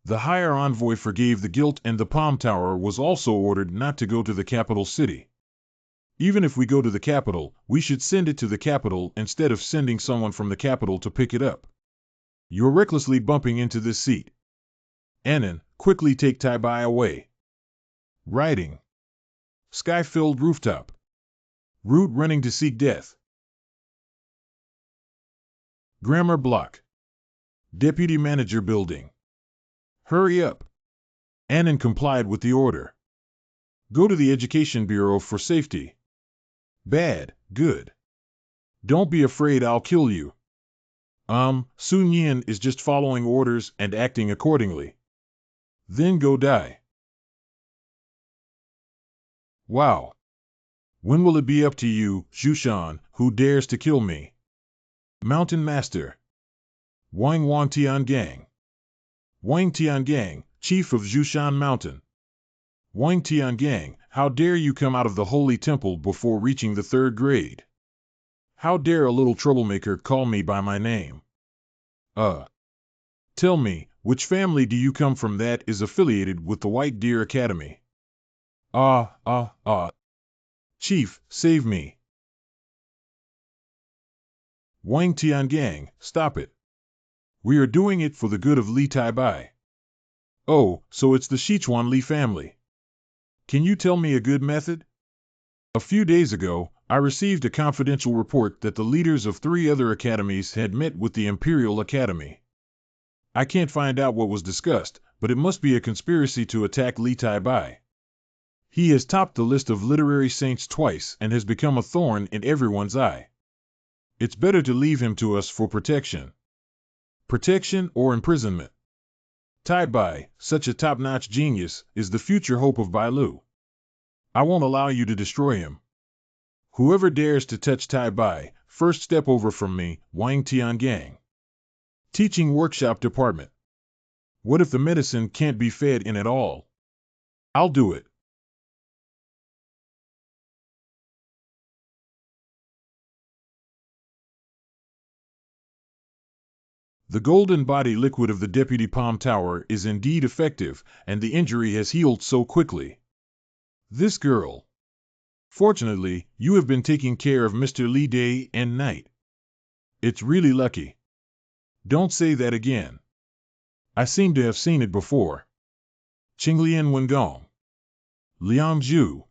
The higher envoy forgave the guilt and the Palm Tower was also ordered not to go to the capital city. Even if we go to the capital, we should send it to the capital instead of sending someone from the capital to pick it up. You're recklessly bumping into this seat. Annan, quickly take Tai Bai away. Riding. Sky-filled rooftop. Root running to seek death. Grammar block. Deputy manager building. Hurry up. Annan complied with the order. Go to the Education Bureau for safety. Bad, good. Don't be afraid I'll kill you. Sun Yin is just following orders and acting accordingly. Then go die. Wow. When will it be up to you, Zhushan, who dares to kill me? Mountain Master. Wang Tiangang. Wang Tiangang, chief of Zhushan Mountain. Wang Tiangang, how dare you come out of the holy temple before reaching the 3rd grade? How dare a little troublemaker call me by my name? Tell me, which family do you come from that is affiliated with the White Deer Academy? Chief, save me. Wang Tiangang, stop it. We are doing it for the good of Li Tai Bai. Oh, so it's the Sichuan Li family. Can you tell me a good method? A few days ago, I received a confidential report that the leaders of 3 other academies had met with the Imperial Academy. I can't find out what was discussed, but it must be a conspiracy to attack Li Tai Bai. He has topped the list of literary saints twice and has become a thorn in everyone's eye. It's better to leave him to us for protection. Protection or imprisonment. Tai Bai, such a top-notch genius, is the future hope of Bailu. I won't allow you to destroy him. Whoever dares to touch Tai Bai, first step over from me, Wang Tiangang. Teaching Workshop Department. What if the medicine can't be fed in at all? I'll do it. The golden body liquid of the Deputy Palm Tower is indeed effective, and the injury has healed so quickly. This girl. Fortunately, you have been taking care of Mr. Li day and night. It's really lucky. Don't say that again. I seem to have seen it before. Qinglian Wengong. Liang Zhu.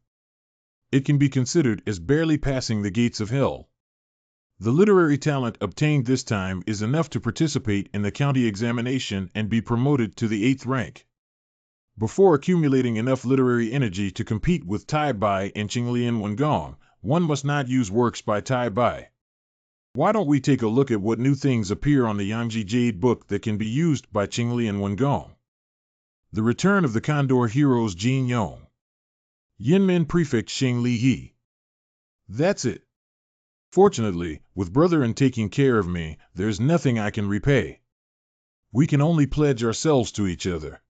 It can be considered as barely passing the gates of hell. The literary talent obtained this time is enough to participate in the county examination and be promoted to the 8th rank. Before accumulating enough literary energy to compete with Tai Bai and Qinglian Wengong, one must not use works by Tai Bai. Why don't we take a look at what new things appear on the Yangji Jade book that can be used by Qinglian Wengong? The Return of the Condor Heroes Jin Yong. Yinmen Prefect Xing Li He. That's it. Fortunately, with Brother taking care of me, there's nothing I can repay. We can only pledge ourselves to each other.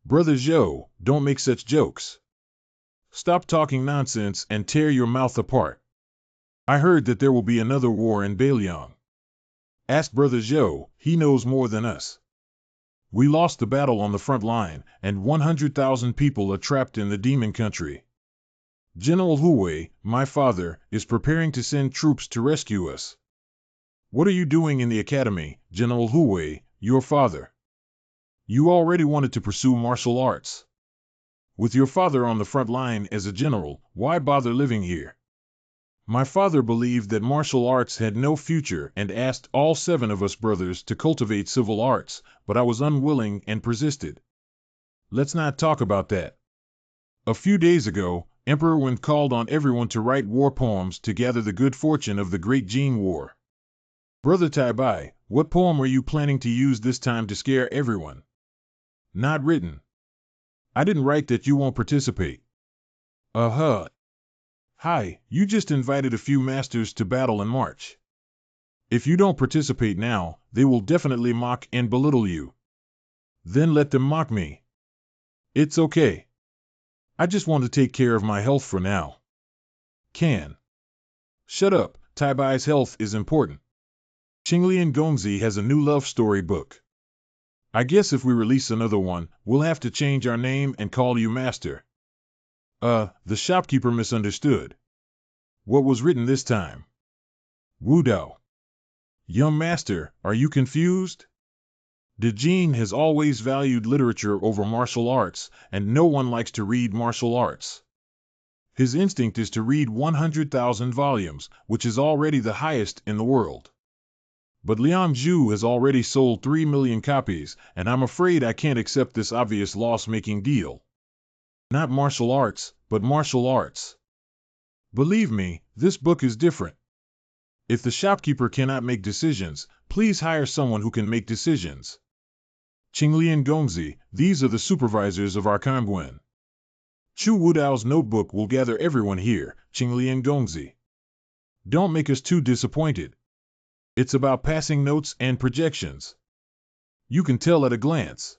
Brother Zhou, don't make such jokes. Stop talking nonsense and tear your mouth apart. I heard that there will be another war in Baliang. Ask Brother Zhou, he knows more than us. We lost the battle on the front line, and 100,000 people are trapped in the demon country. General Huwei, my father, is preparing to send troops to rescue us. What are you doing in the academy, General Huwei, your father? You already wanted to pursue martial arts. With your father on the front line as a general, why bother living here? My father believed that martial arts had no future and asked all 7 of us brothers to cultivate civil arts, but I was unwilling and persisted. Let's not talk about that. A few days ago, Emperor Wen called on everyone to write war poems to gather the good fortune of the Great Jin War. Brother Tai Bai, what poem are you planning to use this time to scare everyone? Not written. I didn't write that you won't participate. Hi, you just invited a few masters to battle and march. If you don't participate now, they will definitely mock and belittle you. Then let them mock me. It's okay. I just want to take care of my health for now. Can. Shut up, Tai Bai's health is important. Qinglian Gongzi has a new love story book. I guess if we release another one, we'll have to change our name and call you Master. The shopkeeper misunderstood. What was written this time? Wu Dao. Young Master, are you confused? De Jin has always valued literature over martial arts, and no one likes to read martial arts. His instinct is to read 100,000 volumes, which is already the highest in the world. But Liang Zhu has already sold 3 million copies, and I'm afraid I can't accept this obvious loss-making deal. Not martial arts, but martial arts. Believe me, this book is different. If the shopkeeper cannot make decisions, please hire someone who can make decisions. Qinglian Gongzi, these are the supervisors of our Kangwen. Chu Wudao's notebook will gather everyone here, Qinglian Gongzi. Don't make us too disappointed. It's about passing notes and projections. You can tell at a glance.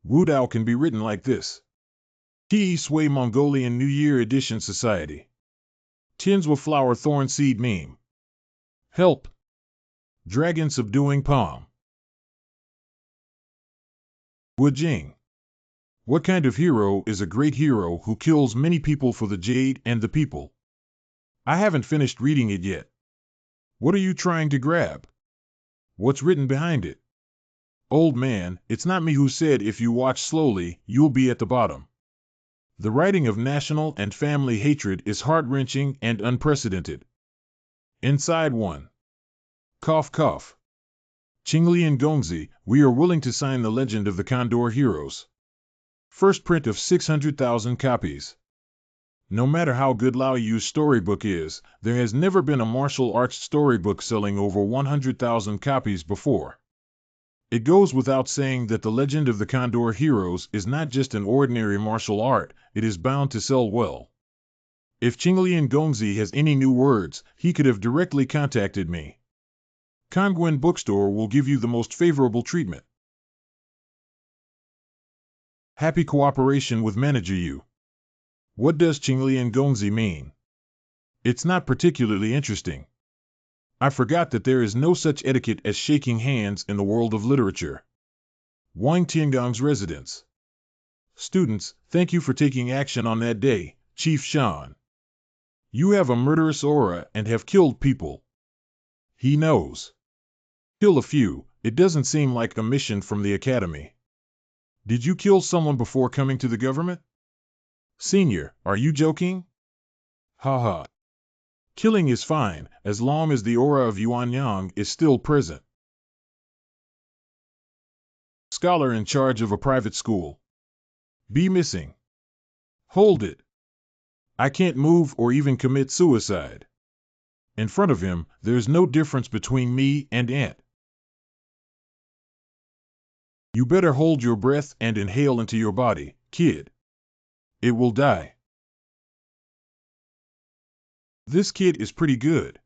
Wu Dao can be written like this. Ti Sui Mongolian New Year Edition Society. Tianzhua Flower Thorn Seed Meme. Help. Dragon Subduing Palm. Wu Jing. What kind of hero is a great hero who kills many people for the jade and the people? I haven't finished reading it yet. What are you trying to grab? What's written behind it? Old man, it's not me who said if you watch slowly, you'll be at the bottom. The writing of national and family hatred is heart-wrenching and unprecedented. Inside one. Cough cough. Qinglian Gongzi, we are willing to sign the Legend of the Condor Heroes. First print of 600,000 copies. No matter how good Lao Yu's storybook is, there has never been a martial arts storybook selling over 100,000 copies before. It goes without saying that the Legend of the Condor Heroes is not just an ordinary martial art, it is bound to sell well. If Qinglian Gongzi has any new words, he could have directly contacted me. Kangwen Bookstore will give you the most favorable treatment. Happy cooperation with Manager Yu. What does Qinglian Gongzi mean? It's not particularly interesting. I forgot that there is no such etiquette as shaking hands in the world of literature. Wang Tiangong's residence. Students, thank you for taking action on that day, Chief Shan. You have a murderous aura and have killed people. He knows. Kill a few. It doesn't seem like a mission from the academy. Did you kill someone before coming to the government? Senior, are you joking? Haha. Killing is fine, as long as the aura of Yuan Yang is still present. Scholar in charge of a private school. Be missing. Hold it. I can't move or even commit suicide. In front of him, there's no difference between me and Ant. You better hold your breath and inhale into your body, kid. It will die. This kid is pretty good.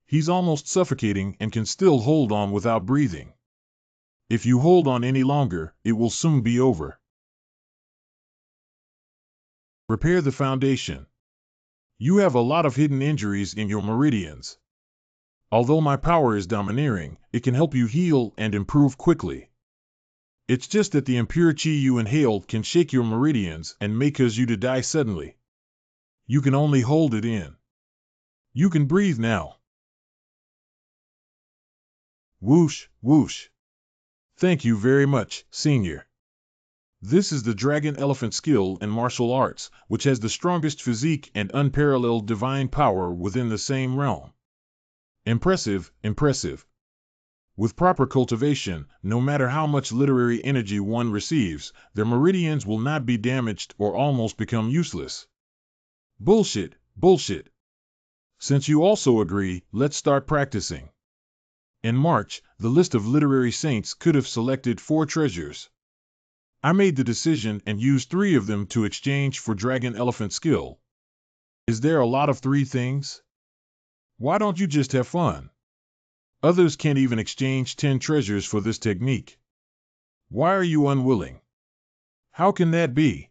He's almost suffocating and can still hold on without breathing. If you hold on any longer, it will soon be over. Repair the foundation. You have a lot of hidden injuries in your meridians. Although my power is domineering, it can help you heal and improve quickly. It's just that the impure chi you inhaled can shake your meridians and may cause you to die suddenly. You can only hold it in. You can breathe now. Whoosh, whoosh. Thank you very much, Senior. This is the Dragon Elephant skill in martial arts, which has the strongest physique and unparalleled divine power within the same realm. Impressive, impressive. With proper cultivation, no matter how much literary energy one receives, their meridians will not be damaged or almost become useless. Bullshit, bullshit. Since you also agree, let's start practicing. In March, the list of literary saints could have selected 4 treasures. I made the decision and used 3 of them to exchange for Dragon Elephant skill. Is there a lot of 3 things? Why don't you just have fun? Others can't even exchange 10 treasures for this technique. Why are you unwilling? How can that be?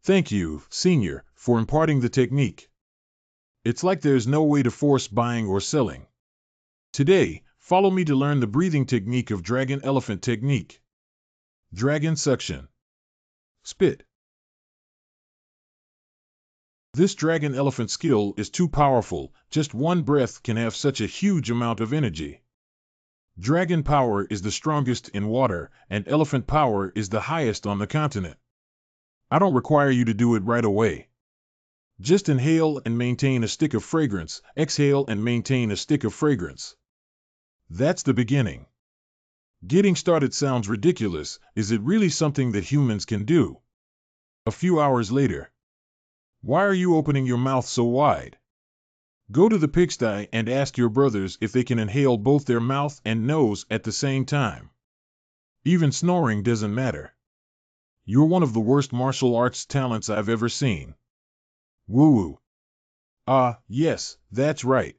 Thank you, Senior, for imparting the technique. It's like there's no way to force buying or selling. Today, follow me to learn the breathing technique of Dragon Elephant technique. Dragon suction. Spit. This Dragon Elephant skill is too powerful. Just one breath can have such a huge amount of energy. Dragon power is the strongest in water, and elephant power is the highest on the continent. I don't require you to do it right away. Just inhale and maintain a stick of fragrance, exhale and maintain a stick of fragrance. That's the beginning. Getting started sounds ridiculous. Is it really something that humans can do? A few hours later. Why are you opening your mouth so wide? Go to the pigsty and ask your brothers if they can inhale both their mouth and nose at the same time. Even snoring doesn't matter. You're one of the worst martial arts talents I've ever seen. Woo-woo. Ah, yes, that's right.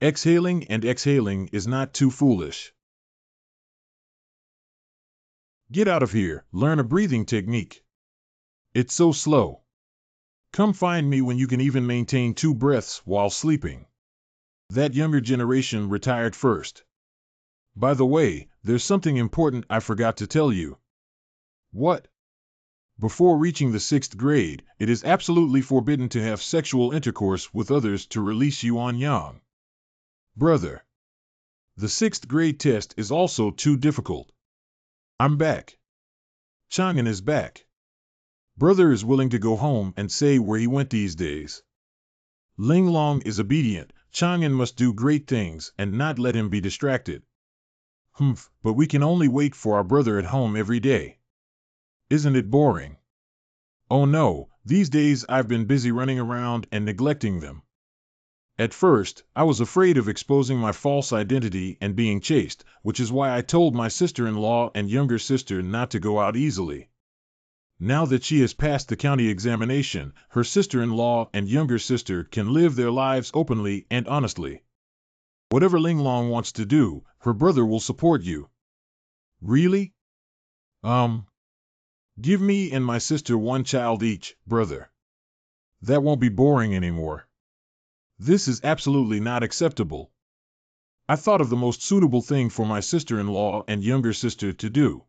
Exhaling and exhaling is not too foolish. Get out of here, learn a breathing technique. It's so slow. Come find me when you can even maintain 2 breaths while sleeping. That younger generation retired first. By the way, there's something important I forgot to tell you. What? Before reaching the 6th grade, it is absolutely forbidden to have sexual intercourse with others to release Yuan Yang. Brother. The 6th grade test is also too difficult. I'm back. Chang'an is back. Brother is willing to go home and say where he went these days. Ling Long is obedient. Chang'an must do great things and not let him be distracted. Humph, but we can only wait for our brother at home every day. Isn't it boring? Oh no, these days I've been busy running around and neglecting them. At first, I was afraid of exposing my false identity and being chased, which is why I told my sister-in-law and younger sister not to go out easily. Now that she has passed the county examination, her sister-in-law and younger sister can live their lives openly and honestly. Whatever Ling Long wants to do, her brother will support you. Really? Give me and my sister 1 child each, brother. That won't be boring anymore. This is absolutely not acceptable. I thought of the most suitable thing for my sister-in-law and younger sister to do.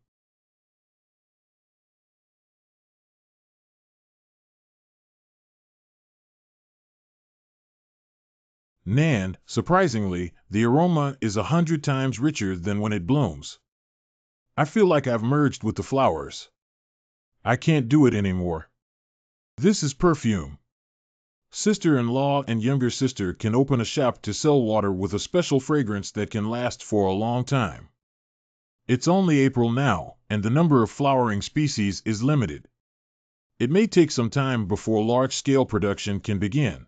Nan, surprisingly, the aroma is 100 times richer than when it blooms. I feel like I've merged with the flowers. I can't do it anymore. This is perfume. Sister-in-law and younger sister can open a shop to sell water with a special fragrance that can last for a long time. It's only April now, and the number of flowering species is limited. It may take some time before large-scale production can begin.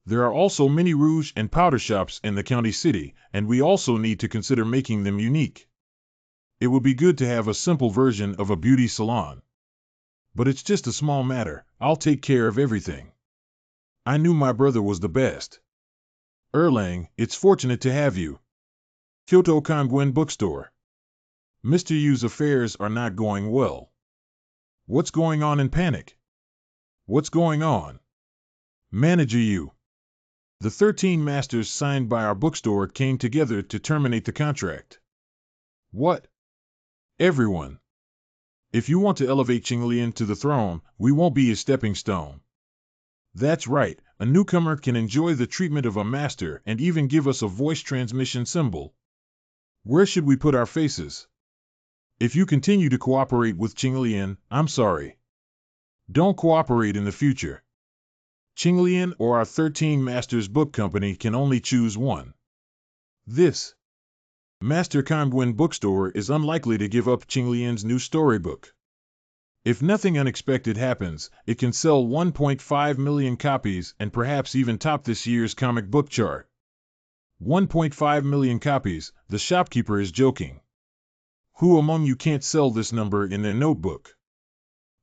There are also many rouge and powder shops in the county city, and we also need to consider making them unique. It would be good to have a simple version of a beauty salon. But it's just a small matter. I'll take care of everything. I knew my brother was the best. Erlang, it's fortunate to have you. Kyoto Kangwen Bookstore. Mr. Yu's affairs are not going well. What's going on in Panic? What's going on? Manager Yu. The 13 masters signed by our bookstore came together to terminate the contract. What? Everyone. If you want to elevate Qinglian to the throne, we won't be a stepping stone. That's right, a newcomer can enjoy the treatment of a master and even give us a voice transmission symbol. Where should we put our faces? If you continue to cooperate with Qinglian, I'm sorry. Don't cooperate in the future. Qinglian or our 13 Masters Book Company can only choose one. This Master Kangwen Bookstore is unlikely to give up Qinglian's new storybook. If nothing unexpected happens, it can sell 1.5 million copies and perhaps even top this year's comic book chart. 1.5 million copies, the shopkeeper is joking. Who among you can't sell this number in their notebook?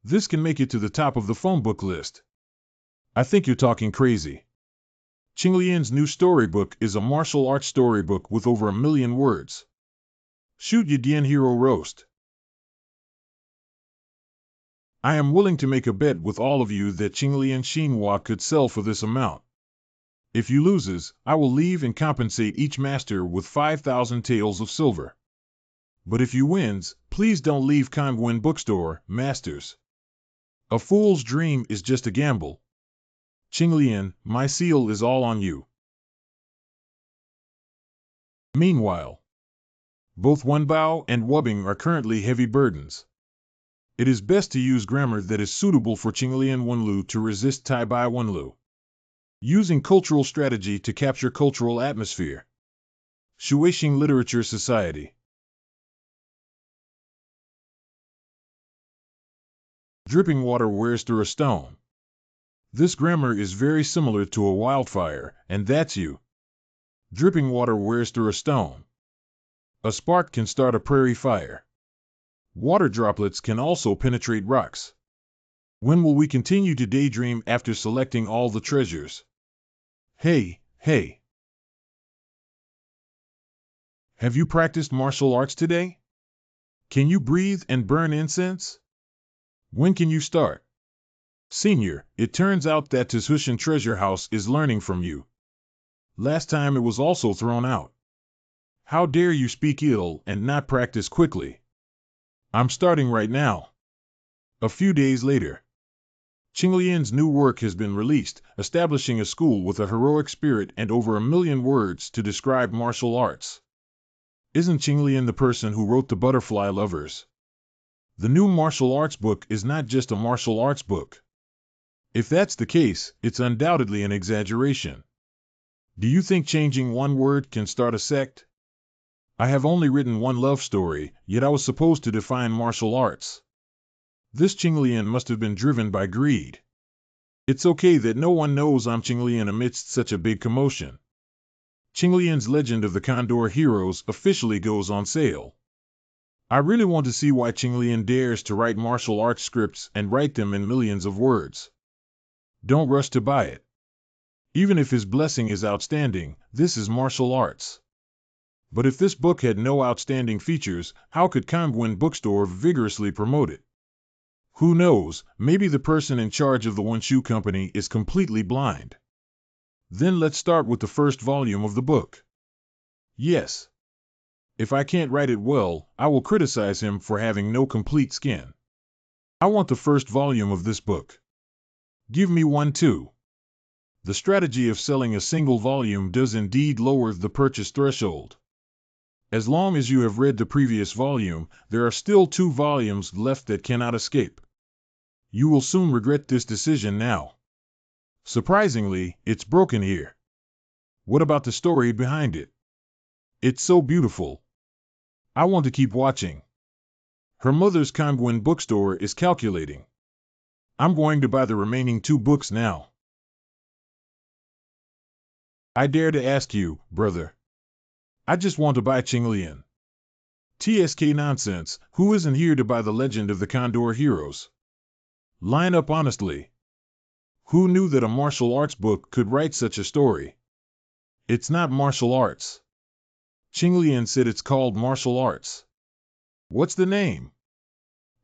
This can make it to the top of the phone book list. I think you're talking crazy. Qinglian's new storybook is a martial arts storybook with over 1 million words. Shoot Yedian Hero Roast. I am willing to make a bet with all of you that Qinglian Xinhua could sell for this amount. If you loses, I will leave and compensate each master with 5,000 taels of silver. But if you wins, please don't leave Kangwen Bookstore, masters. A fool's dream is just a gamble. Qinglian, my seal is all on you. Meanwhile, both Wenbao and Wubbing are currently heavy burdens. It is best to use grammar that is suitable for Qinglian Wenlu to resist Taibai Wenlu. Using cultural strategy to capture cultural atmosphere. Shueixing Literature Society. Dripping water wears through a stone. This grammar is very similar to a wildfire, and that's you. Dripping water wears through a stone. A spark can start a prairie fire. Water droplets can also penetrate rocks. When will we continue to daydream after selecting all the treasures? Hey, hey. Have you practiced martial arts today? Can you breathe and burn incense? When can you start? Senior, it turns out that Tishushan Treasure House is learning from you. Last time it was also thrown out. How dare you speak ill and not practice quickly? I'm starting right now. A few days later. Qinglian's new work has been released, establishing a school with a heroic spirit and over 1 million words to describe martial arts. Isn't Qinglian the person who wrote the Butterfly Lovers? The new martial arts book is not just a martial arts book. If that's the case, it's undoubtedly an exaggeration. Do you think changing one word can start a sect? I have only written one love story, yet I was supposed to define martial arts. This Qinglian must have been driven by greed. It's okay that no one knows I'm Qinglian amidst such a big commotion. Qinglian's Legend of the Condor Heroes officially goes on sale. I really want to see why Qinglian dares to write martial arts scripts and write them in millions of words. Don't rush to buy it. Even if his blessing is outstanding, this is martial arts. But if this book had no outstanding features, how could Kangwen Bookstore vigorously promote it? Who knows, maybe the person in charge of the Wenshu company is completely blind. Then let's start with the first volume of the book. Yes. If I can't write it well, I will criticize him for having no complete skin. I want the first volume of this book. Give me one too. The strategy of selling a single volume does indeed lower the purchase threshold. As long as you have read the previous volume, there are still 2 volumes left that cannot escape. You will soon regret this decision now. Surprisingly, it's broken here. What about the story behind it? It's so beautiful. I want to keep watching. Her mother's Kangwon bookstore is calculating. I'm going to buy the remaining 2 books now. I dare to ask you, brother. I just want to buy Qinglian. TSK nonsense, who isn't here to buy the Legend of the Condor Heroes? Line up honestly. Who knew that a martial arts book could write such a story? It's not martial arts. Qinglian said it's called martial arts. What's the name?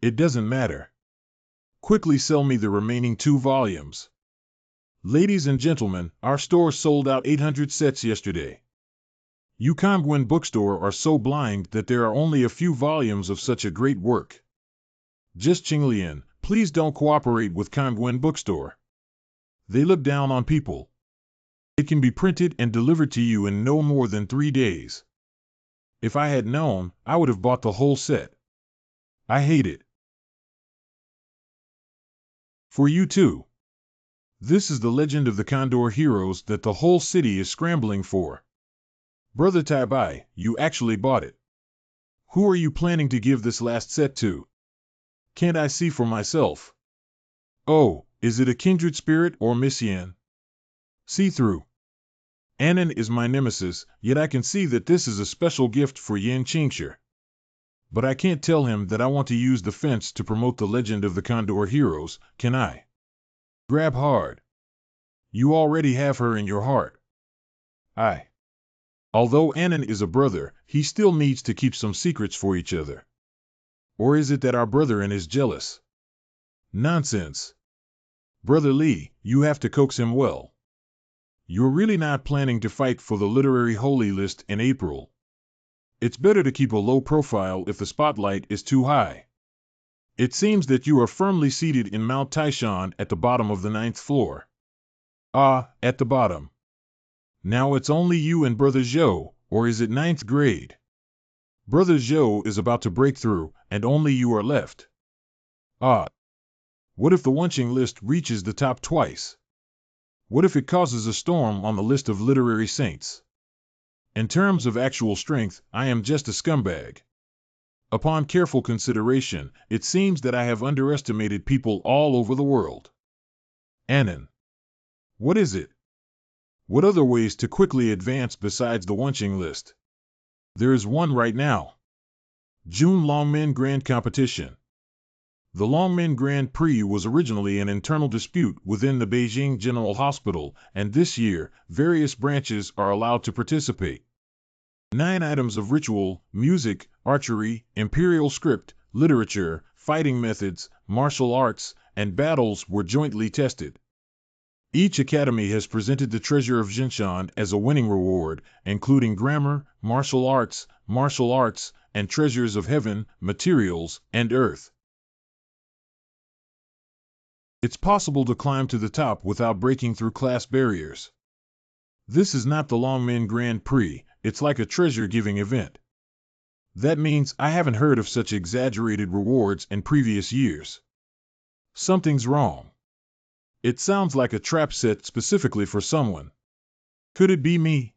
It doesn't matter. Quickly sell me the remaining 2 volumes. Ladies and gentlemen, our store sold out 800 sets yesterday. You Kangwon bookstore are so blind that there are only a few volumes of such a great work. Just Qinglian, please don't cooperate with Kangwon bookstore. They look down on people. It can be printed and delivered to you in no more than 3 days. If I had known, I would have bought the whole set. I hate it. For you too. This is the Legend of the Condor Heroes that the whole city is scrambling for. Brother Taibai, you actually bought it. Who are you planning to give this last set to? Can't I see for myself? Oh, is it a kindred spirit or Miss Yen? See through. Annan is my nemesis, yet I can see that this is a special gift for Yen Qingshi. But I can't tell him that I want to use the fence to promote the Legend of the Condor Heroes, can I? Grab hard. You already have her in your heart. Although Annan is a brother, he still needs to keep some secrets for each other. Or is it that our brother-in is jealous? Nonsense. Brother Lee, you have to coax him well. You're really not planning to fight for the literary holy list in April. It's better to keep a low profile if the spotlight is too high. It seems that you are firmly seated in Mount Taishan at the bottom of the 9th floor. Ah, at the bottom. Now it's only you and Brother Zhou, or is it 9th grade? Brother Zhou is about to break through, and only you are left. Ah. What if the Wunching list reaches the top twice? What if it causes a storm on the list of literary saints? In terms of actual strength, I am just a scumbag. Upon careful consideration, it seems that I have underestimated people all over the world. Annan. What is it? What other ways to quickly advance besides the Wunching list? There is one right now. June Longmen Grand Competition. The Longmen Grand Prix was originally an internal dispute within the Beijing General Hospital, and this year, various branches are allowed to participate. 9 items of ritual, music, archery, imperial script, literature, fighting methods, martial arts, and battles were jointly tested. Each academy has presented the Treasure of Jinshan as a winning reward, including grammar, martial arts, and treasures of heaven, materials, and earth. It's possible to climb to the top without breaking through class barriers. This is not the Longmen Grand Prix, it's like a treasure-giving event. That means I haven't heard of such exaggerated rewards in previous years. Something's wrong. It sounds like a trap set specifically for someone. Could it be me?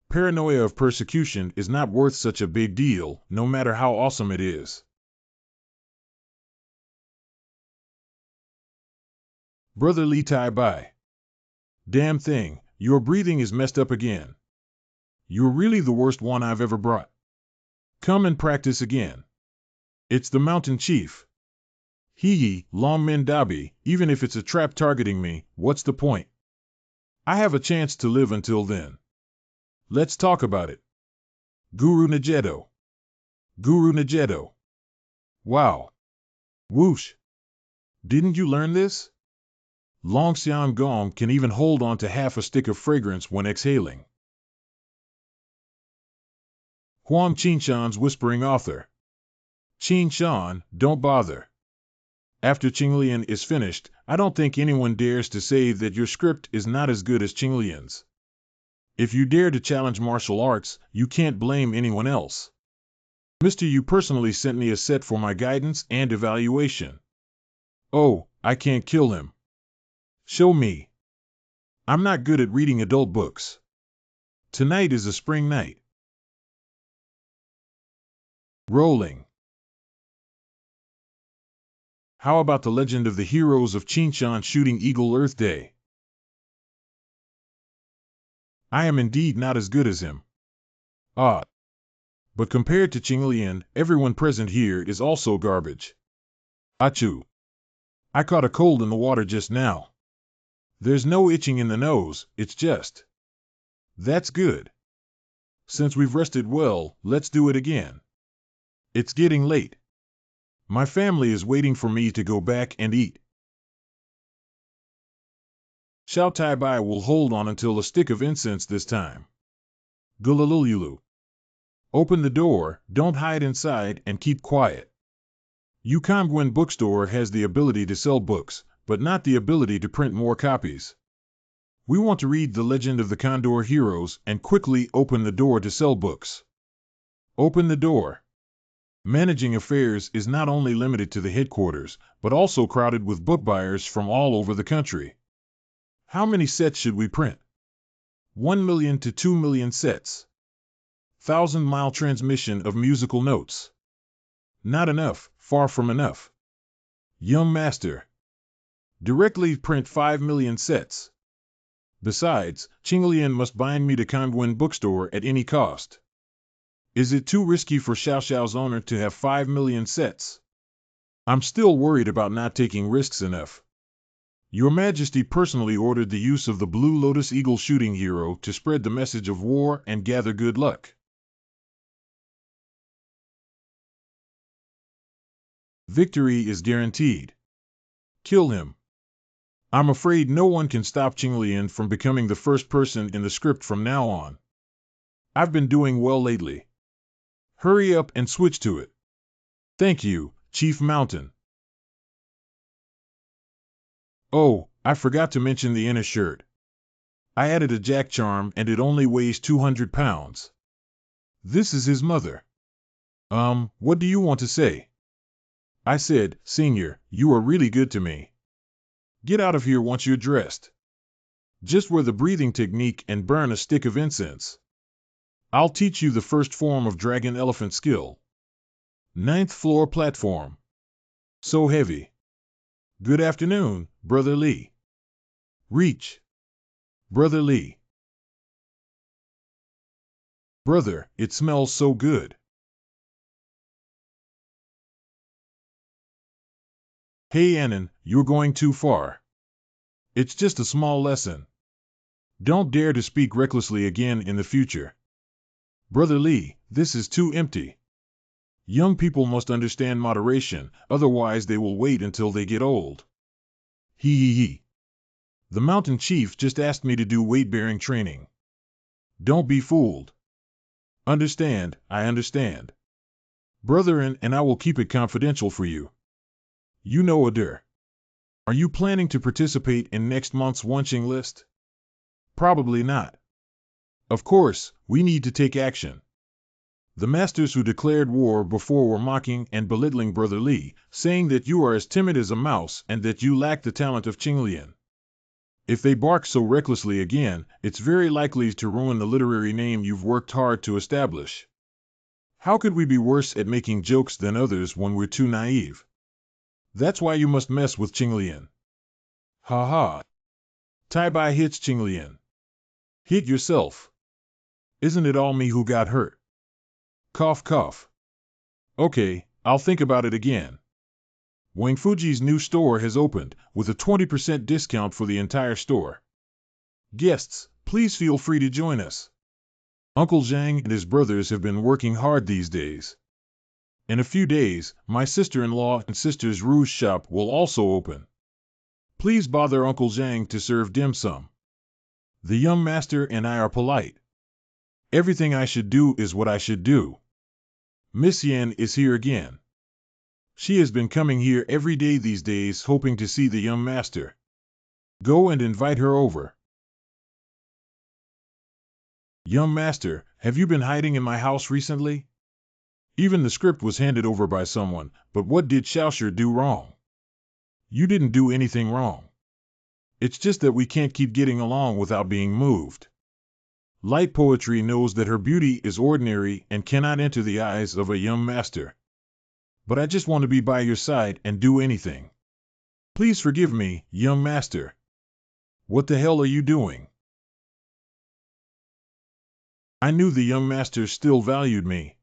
Paranoia of persecution is not worth such a big deal, no matter how awesome it is. Brother Li Tai Bai. Damn thing, your breathing is messed up again. You're really the worst one I've ever brought. Come and practice again. It's the Mountain Chief. Hee Longmen Dabi, even if it's a trap targeting me, what's the point? I have a chance to live until then. Let's talk about it. Guru Najedo. Guru Najedo. Wow. Whoosh. Didn't you learn this? Longxian Gong can even hold on to half a stick of fragrance when exhaling. Huang Qinshan's whispering author. Qinshan, don't bother. After Qinglian is finished, I don't think anyone dares to say that your script is not as good as Qinglian's. If you dare to challenge martial arts, you can't blame anyone else. Mr. You personally sent me a set for my guidance and evaluation. Oh, I can't kill him. Show me. I'm not good at reading adult books. Tonight is a spring night. Rolling. How about the legend of the heroes of Qinshan shooting Eagle Earth Day? I am indeed not as good as him. Ah. But compared to Qinglian, everyone present here is also garbage. Achoo. I caught a cold in the water just now. There's no itching in the nose, it's just. That's good. Since we've rested well, let's do it again. It's getting late. My family is waiting for me to go back and eat. Xiao Tai-bai will hold on until a stick of incense this time. Gulalululu. Open the door, don't hide inside, and keep quiet. Yukongwen Bookstore has the ability to sell books, but not the ability to print more copies. We want to read The Legend of the Condor Heroes and quickly open the door to sell books. Open the door. Managing affairs is not only limited to the headquarters, but also crowded with book buyers from all over the country. How many sets should we print? 1 million to 2 million sets. 1,000-mile transmission of musical notes. Not enough, far from enough. Young master. Directly print 5 million sets. Besides, Qinglian must bind me to Kongwen Bookstore at any cost. Is it too risky for Xiao Xiao's owner to have 5 million sets? I'm still worried about not taking risks enough. Your Majesty personally ordered the use of the Blue Lotus Eagle shooting hero to spread the message of war and gather good luck. Victory is guaranteed. Kill him. I'm afraid no one can stop Qinglian from becoming the first person in the script from now on. I've been doing well lately. Hurry up and switch to it. Thank you, Chief Mountain. Oh, I forgot to mention the inner shirt. I added a jack charm and it only weighs 200 pounds. This is his mother. What do you want to say? I said, Senior, you are really good to me. Get out of here once you're dressed. Just wear the breathing technique and burn a stick of incense. I'll teach you the first form of dragon elephant skill. 9th floor platform. So heavy. Good afternoon, Brother Lee. Reach. Brother Lee. Brother, it smells so good. Hey Annan, you're going too far. It's just a small lesson. Don't dare to speak recklessly again in the future. Brother Lee, this is too empty. Young people must understand moderation, otherwise they will wait until they get old. Hee. The mountain chief just asked me to do weight-bearing training. Don't be fooled. Understand, I understand. Brethren, and I will keep it confidential for you. You know Adur. Are you planning to participate in next month's Wunching list? Probably not. Of course, we need to take action. The masters who declared war before were mocking and belittling Brother Lee, saying that you are as timid as a mouse and that you lack the talent of Qinglian. If they bark so recklessly again, it's very likely to ruin the literary name you've worked hard to establish. How could we be worse at making jokes than others when we're too naive? That's why you must mess with Qinglian. Ha ha. Tai-bai hits Qinglian. Hit yourself. Isn't it all me who got hurt? Cough cough. Okay, I'll think about it again. Wang Fuji's new store has opened, with a 20% discount for the entire store. Guests, please feel free to join us. Uncle Zhang and his brothers have been working hard these days. In a few days, my sister-in-law and sister's rouge shop will also open. Please bother Uncle Zhang to serve dim sum. The young master and I are polite. Everything I should do is what I should do. Miss Yen is here again. She has been coming here every day these days hoping to see the young master. Go and invite her over. Young master, have you been hiding in my house recently? Even the script was handed over by someone, but what did Xiaoshi do wrong? You didn't do anything wrong. It's just that we can't keep getting along without being moved. Light poetry knows that her beauty is ordinary and cannot enter the eyes of a young master. But I just want to be by your side and do anything. Please forgive me, young master. What the hell are you doing? I knew the young master still valued me.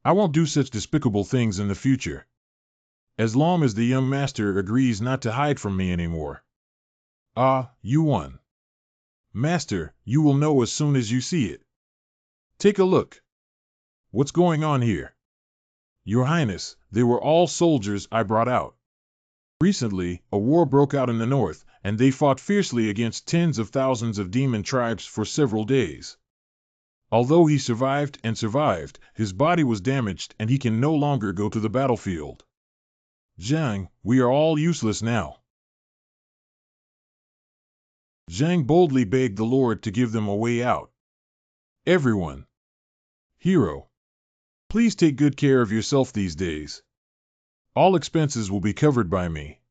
I won't do such despicable things in the future. As long as the young master agrees not to hide from me anymore. Ah, you won. Master, you will know as soon as you see it. Take a look. What's going on here? Your Highness, they were all soldiers I brought out. Recently, a war broke out in the north, and they fought fiercely against tens of thousands of demon tribes for several days. Although he survived, his body was damaged and he can no longer go to the battlefield. Zhang, we are all useless now. Zhang boldly begged the Lord to give them a way out. Everyone. Hero. Please take good care of yourself these days. All expenses will be covered by me.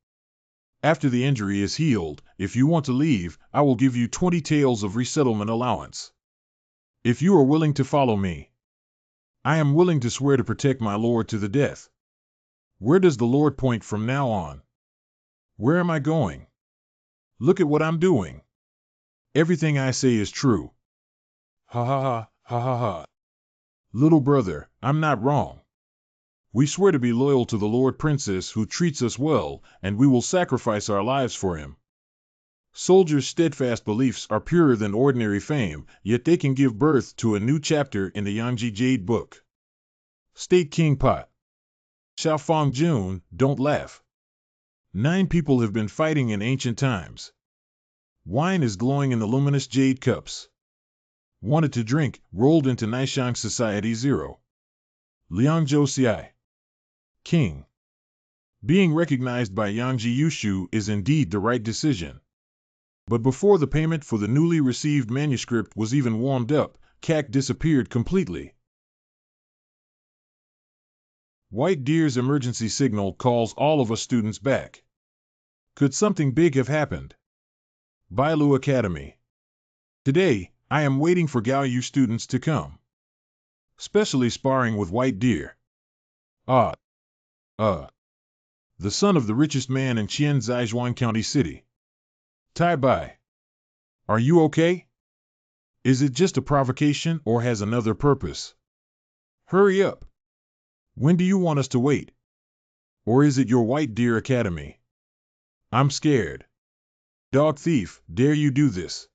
After the injury is healed, if you want to leave, I will give you 20 taels of resettlement allowance. If you are willing to follow me, I am willing to swear to protect my lord to the death. Where does the Lord point from now on? Where am I going? Look at what I'm doing. Everything I say is true. Ha ha ha, ha ha ha. Little brother, I'm not wrong. We swear to be loyal to the Lord Princess who treats us well, and we will sacrifice our lives for him. Soldiers' steadfast beliefs are purer than ordinary fame, yet they can give birth to a new chapter in the Yangji Jade Book. State King Pot. Xiaofang Jun, don't laugh. 9 people have been fighting in ancient times. Wine is glowing in the luminous jade cups. Wanted to drink, rolled into Naishang Society 0. Liangzhou Xiai. King. Being recognized by Yangji Yushu is indeed the right decision. But before the payment for the newly received manuscript was even warmed up, CAC disappeared completely. White Deer's emergency signal calls all of us students back. Could something big have happened? Bailu Academy. Today, I am waiting for Gaoyu students to come. Specially sparring with White Deer. The son of the richest man in Qian Zaijuan County City. Tai Bai. Are you okay? Is it just a provocation or has another purpose? Hurry up. When do you want us to wait? Or is it your White Deer Academy? I'm scared. Dog thief, dare you do this?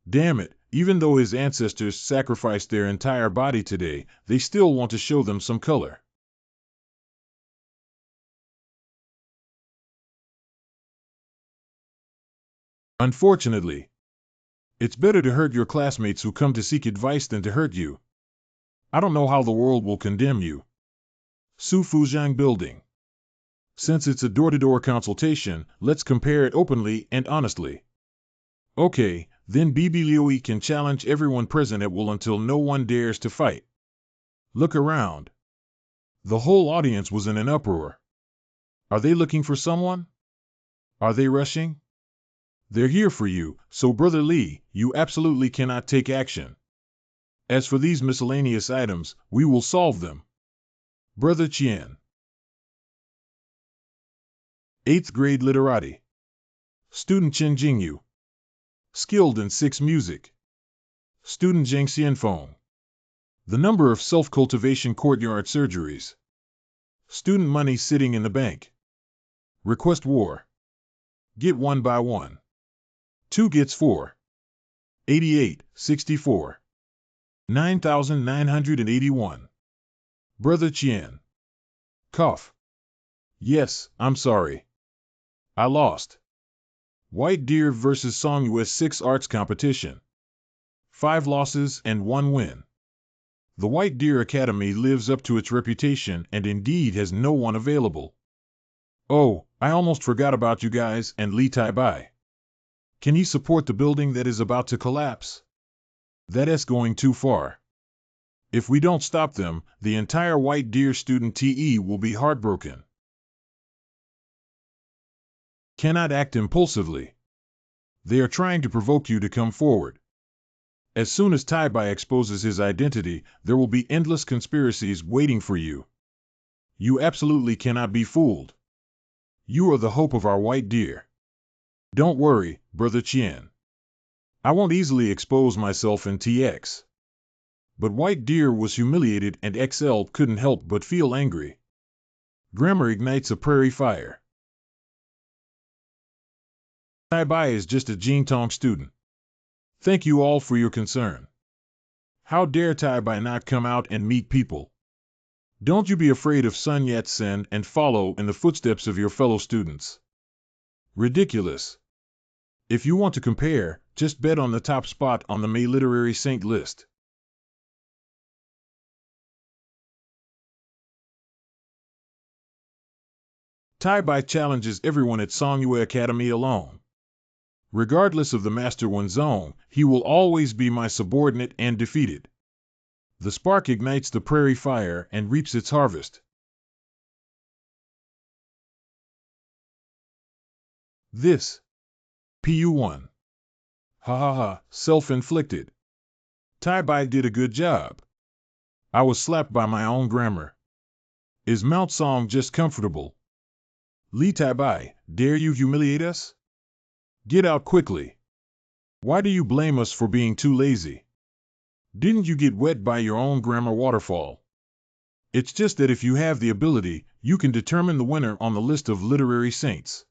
Damn it, even though his ancestors sacrificed their entire body today, they still want to show them some color. Unfortunately, it's better to hurt your classmates who come to seek advice than to hurt you. I don't know how the world will condemn you. Su Fujiang Building. Since it's a door-to-door consultation, let's compare it openly and honestly. Okay, then Bibi Liui can challenge everyone present at will until no one dares to fight. Look around. The whole audience was in an uproar. Are they looking for someone? Are they rushing? They're here for you, so Brother Li, you absolutely cannot take action. As for these miscellaneous items, we will solve them. Brother Qian. 8th grade literati. Student Chen Jingyu. Skilled in 6 music. Student Zhang Xianfeng. The number of self-cultivation courtyard surgeries. Student money sitting in the bank. Request war. Get 1 by 1. 2 gets 4. 88, 64. 9,981. Brother Qian. Cough. Yes, I'm sorry. I lost. White Deer vs. Song US 6 Arts Competition. 5 losses and 1 win. The White Deer Academy lives up to its reputation and indeed has no one available. Oh, I almost forgot about you guys and Lee Tai-bai. Can he support the building that is about to collapse? That's going too far. If we don't stop them, the entire White Deer student TE will be heartbroken. Cannot act impulsively. They are trying to provoke you to come forward. As soon as Tai-bai exposes his identity, there will be endless conspiracies waiting for you. You absolutely cannot be fooled. You are the hope of our White Deer. Don't worry, Brother Chien. I won't easily expose myself in TX. But White Deer was humiliated and XL couldn't help but feel angry. Grammar ignites a prairie fire. Tai-bai is just a Jingtong student. Thank you all for your concern. How dare Tai-bai not come out and meet people? Don't you be afraid of Sun Yat-sen and follow in the footsteps of your fellow students. Ridiculous. If you want to compare, just bet on the top spot on the May Literary Saint list. Tai-bai challenges everyone at MANHUA Academy alone. Regardless of the Master One's own, he will always be my subordinate and defeated. The spark ignites the prairie fire and reaps its harvest. This. PU1. Ha ha ha, self-inflicted. Tai-bai did a good job. I was slapped by my own grammar. Is Mount Song just comfortable? Lee Tai-bai, dare you humiliate us? Get out quickly. Why do you blame us for being too lazy? Didn't you get wet by your own grammar waterfall? It's just that if you have the ability, you can determine the winner on the list of literary saints.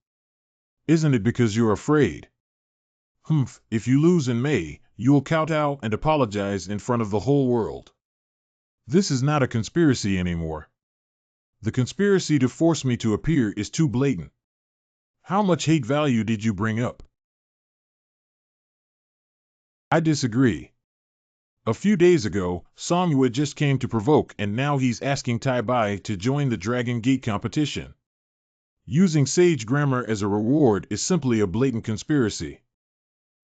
Isn't it because you're afraid? Humph, if you lose in May, you'll kowtow and apologize in front of the whole world. This is not a conspiracy anymore. The conspiracy to force me to appear is too blatant. How much hate value did you bring up? I disagree. A few days ago, Songyue just came to provoke and now he's asking Tai-bai to join the Dragon Gate competition. Using sage grammar as a reward is simply a blatant conspiracy.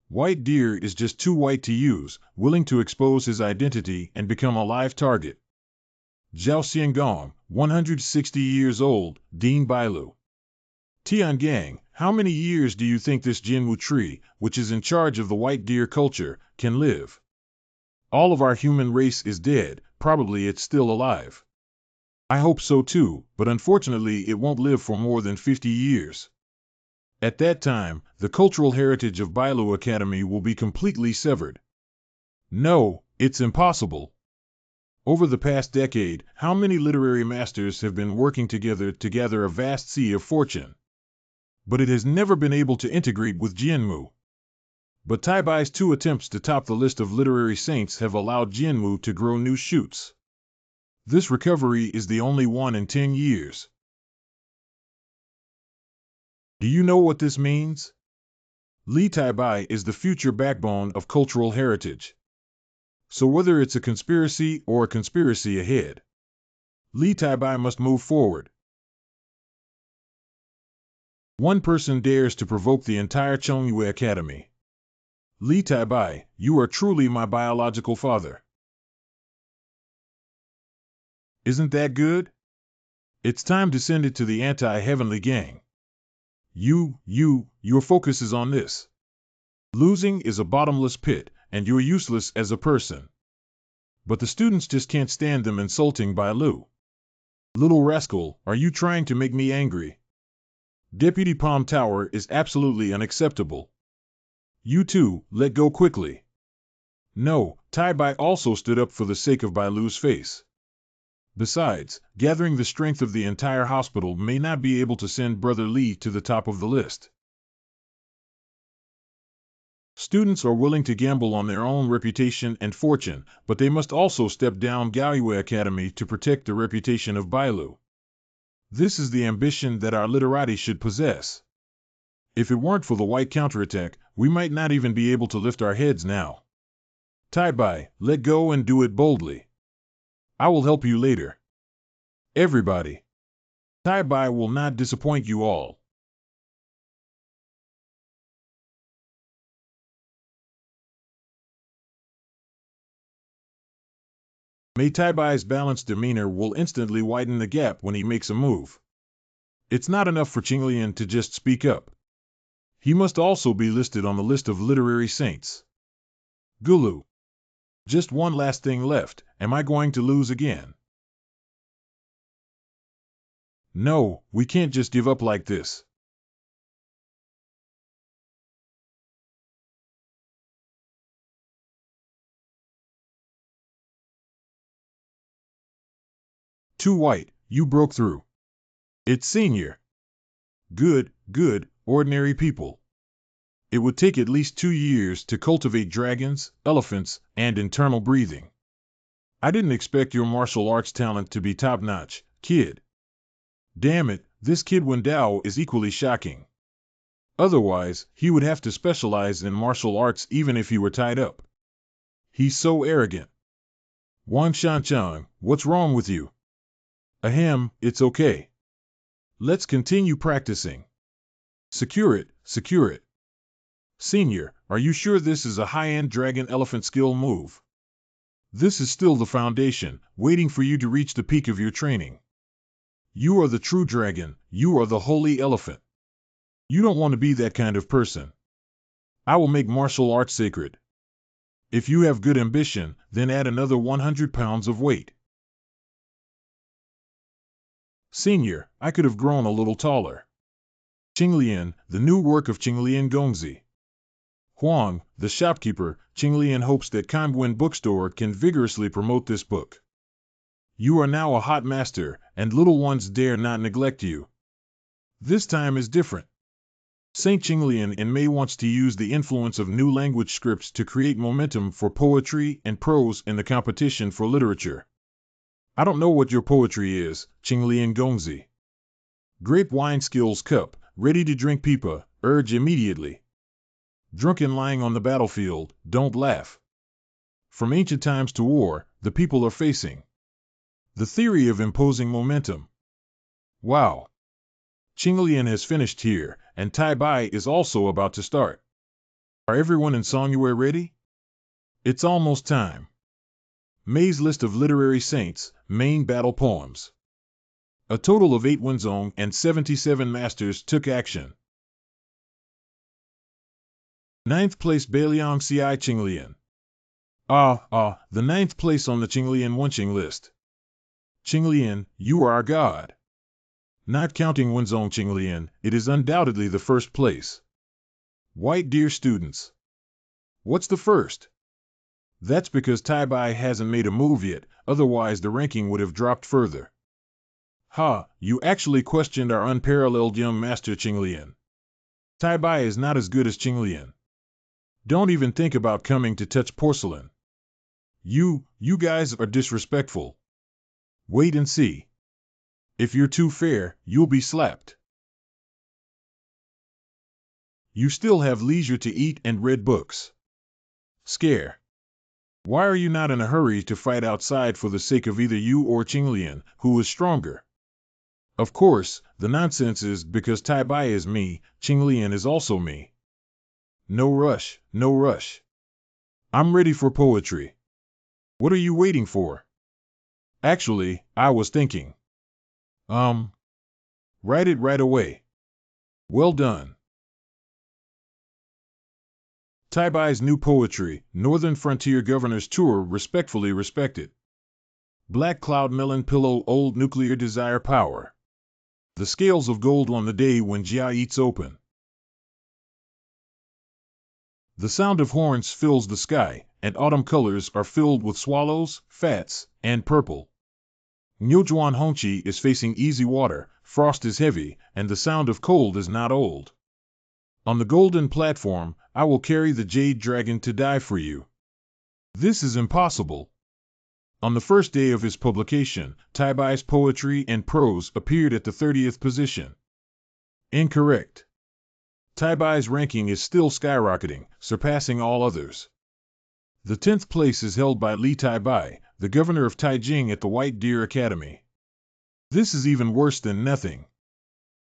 White Deer is just too white to use, willing to expose his identity and become a live target. Zhao Xiangong, 160 years old, Dean Bailu. Tiangang, how many years do you think this Jinwu tree, which is in charge of the White Deer culture, can live? All of our human race is dead, probably it's still alive. I hope so too, but unfortunately it won't live for more than 50 years. At that time, the cultural heritage of Bailu Academy will be completely severed. No, it's impossible. Over the past decade, how many literary masters have been working together to gather a vast sea of fortune? But it has never been able to integrate with Jianmu. But Tai-bai's 2 attempts to top the list of literary saints have allowed Jianmu to grow new shoots. This recovery is the only one in 10 years. Do you know what this means? Lee Tai-bai is the future backbone of cultural heritage. So whether it's a conspiracy or a conspiracy ahead, Lee Tai-bai must move forward. One person dares to provoke the entire Chongyue Academy. Lee Tai-bai, you are truly my biological father. Isn't that good? It's time to send it to the anti-heavenly gang. Your focus is on this. Losing is a bottomless pit, and you're useless as a person. But the students just can't stand them insulting Bailu. Little rascal, are you trying to make me angry? Deputy Palm Tower is absolutely unacceptable. You too, let go quickly. No, Tai-bai also stood up for the sake of Bailu's face. Besides, gathering the strength of the entire hospital may not be able to send Brother Lee to the top of the list. Students are willing to gamble on their own reputation and fortune, but they must also step down Gaoyue Academy to protect the reputation of Bailu. This is the ambition that our literati should possess. If it weren't for the white counterattack, we might not even be able to lift our heads now. Tai-bai, let go and do it boldly. I will help you later. Everybody. Tai Bai will not disappoint you all. May Tai Bai's balanced demeanor will instantly widen the gap when he makes a move. It's not enough for Qinglian to just speak up. He must also be listed on the list of literary saints. Gulu. Just one last thing left. Am I going to lose again? No, we can't just give up like this. Too white, you broke through. It's senior. Good, ordinary people. It would take at least 2 years to cultivate dragons, elephants, and internal breathing. I didn't expect your martial arts talent to be top-notch, kid. Damn it, this kid Wendao is equally shocking. Otherwise, he would have to specialize in martial arts even if he were tied up. He's so arrogant. Wang Shanchang, what's wrong with you? Ahem, it's okay. Let's continue practicing. Secure it, secure it. Senior, are you sure this is a high-end dragon elephant skill move? This is still the foundation, waiting for you to reach the peak of your training. You are the true dragon, you are the holy elephant. You don't want to be that kind of person. I will make martial arts sacred. If you have good ambition, then add another 100 pounds of weight. Senior, I could have grown a little taller. Qinglian, the new work of Qinglian Gongzi. Huang, the shopkeeper, Qinglian hopes that Kangwen Bookstore can vigorously promote this book. You are now a hot master, and little ones dare not neglect you. This time is different. Saint Qinglian in May wants to use the influence of new language scripts to create momentum for poetry and prose in the competition for literature. I don't know what your poetry is, Qinglian Gongzi. Grape wine skills cup, ready to drink pipa, urge immediately. Drunken lying on the battlefield, don't laugh. From ancient times to war, the people are facing the theory of imposing momentum. Wow. Qinglian has finished here, and Tai Bai is also about to start. Are everyone in Songyue ready? It's almost time. May's list of literary saints, main battle poems. A total of 8 Wenzong and 77 masters took action. 9th place Beiliang Ci Qinglian. The 9th place on the Qinglian Wenqing list. Qinglian, you are our god. Not counting Wenzong Qinglian, it is undoubtedly the first place. White dear students. What's the first? That's because Tai Bai hasn't made a move yet, otherwise the ranking would have dropped further. Ha, you actually questioned our unparalleled young master Qinglian. Tai Bai is not as good as Qinglian. Don't even think about coming to touch porcelain. You guys are disrespectful. Wait and see. If you're too fair, you'll be slapped. You still have leisure to eat and read books. Scare. Why are you not in a hurry to fight outside for the sake of either you or Qinglian, who is stronger? Of course, the nonsense is because Tai Bai is me, Qinglian is also me. No rush, no rush. I'm ready for poetry. What are you waiting for? Actually, I was thinking. Write it right away. Well done. Tai Bai's new poetry, Northern Frontier Governor's Tour, respectfully respected. Black Cloud Melon Pillow Old Nuclear Desire Power. The scales of gold on the day when Jia eats open. The sound of horns fills the sky, and autumn colors are filled with swallows, fats, and purple. Nyojuan Hongqi is facing easy water, frost is heavy, and the sound of cold is not old. On the golden platform, I will carry the jade dragon to die for you. This is impossible. On the first day of his publication, Tai Bai's poetry and prose appeared at the 30th position. Incorrect. Tai Bai's ranking is still skyrocketing, surpassing all others. The 10th place is held by Li Tai Bai, the governor of Taijing at the White Deer Academy. This is even worse than nothing.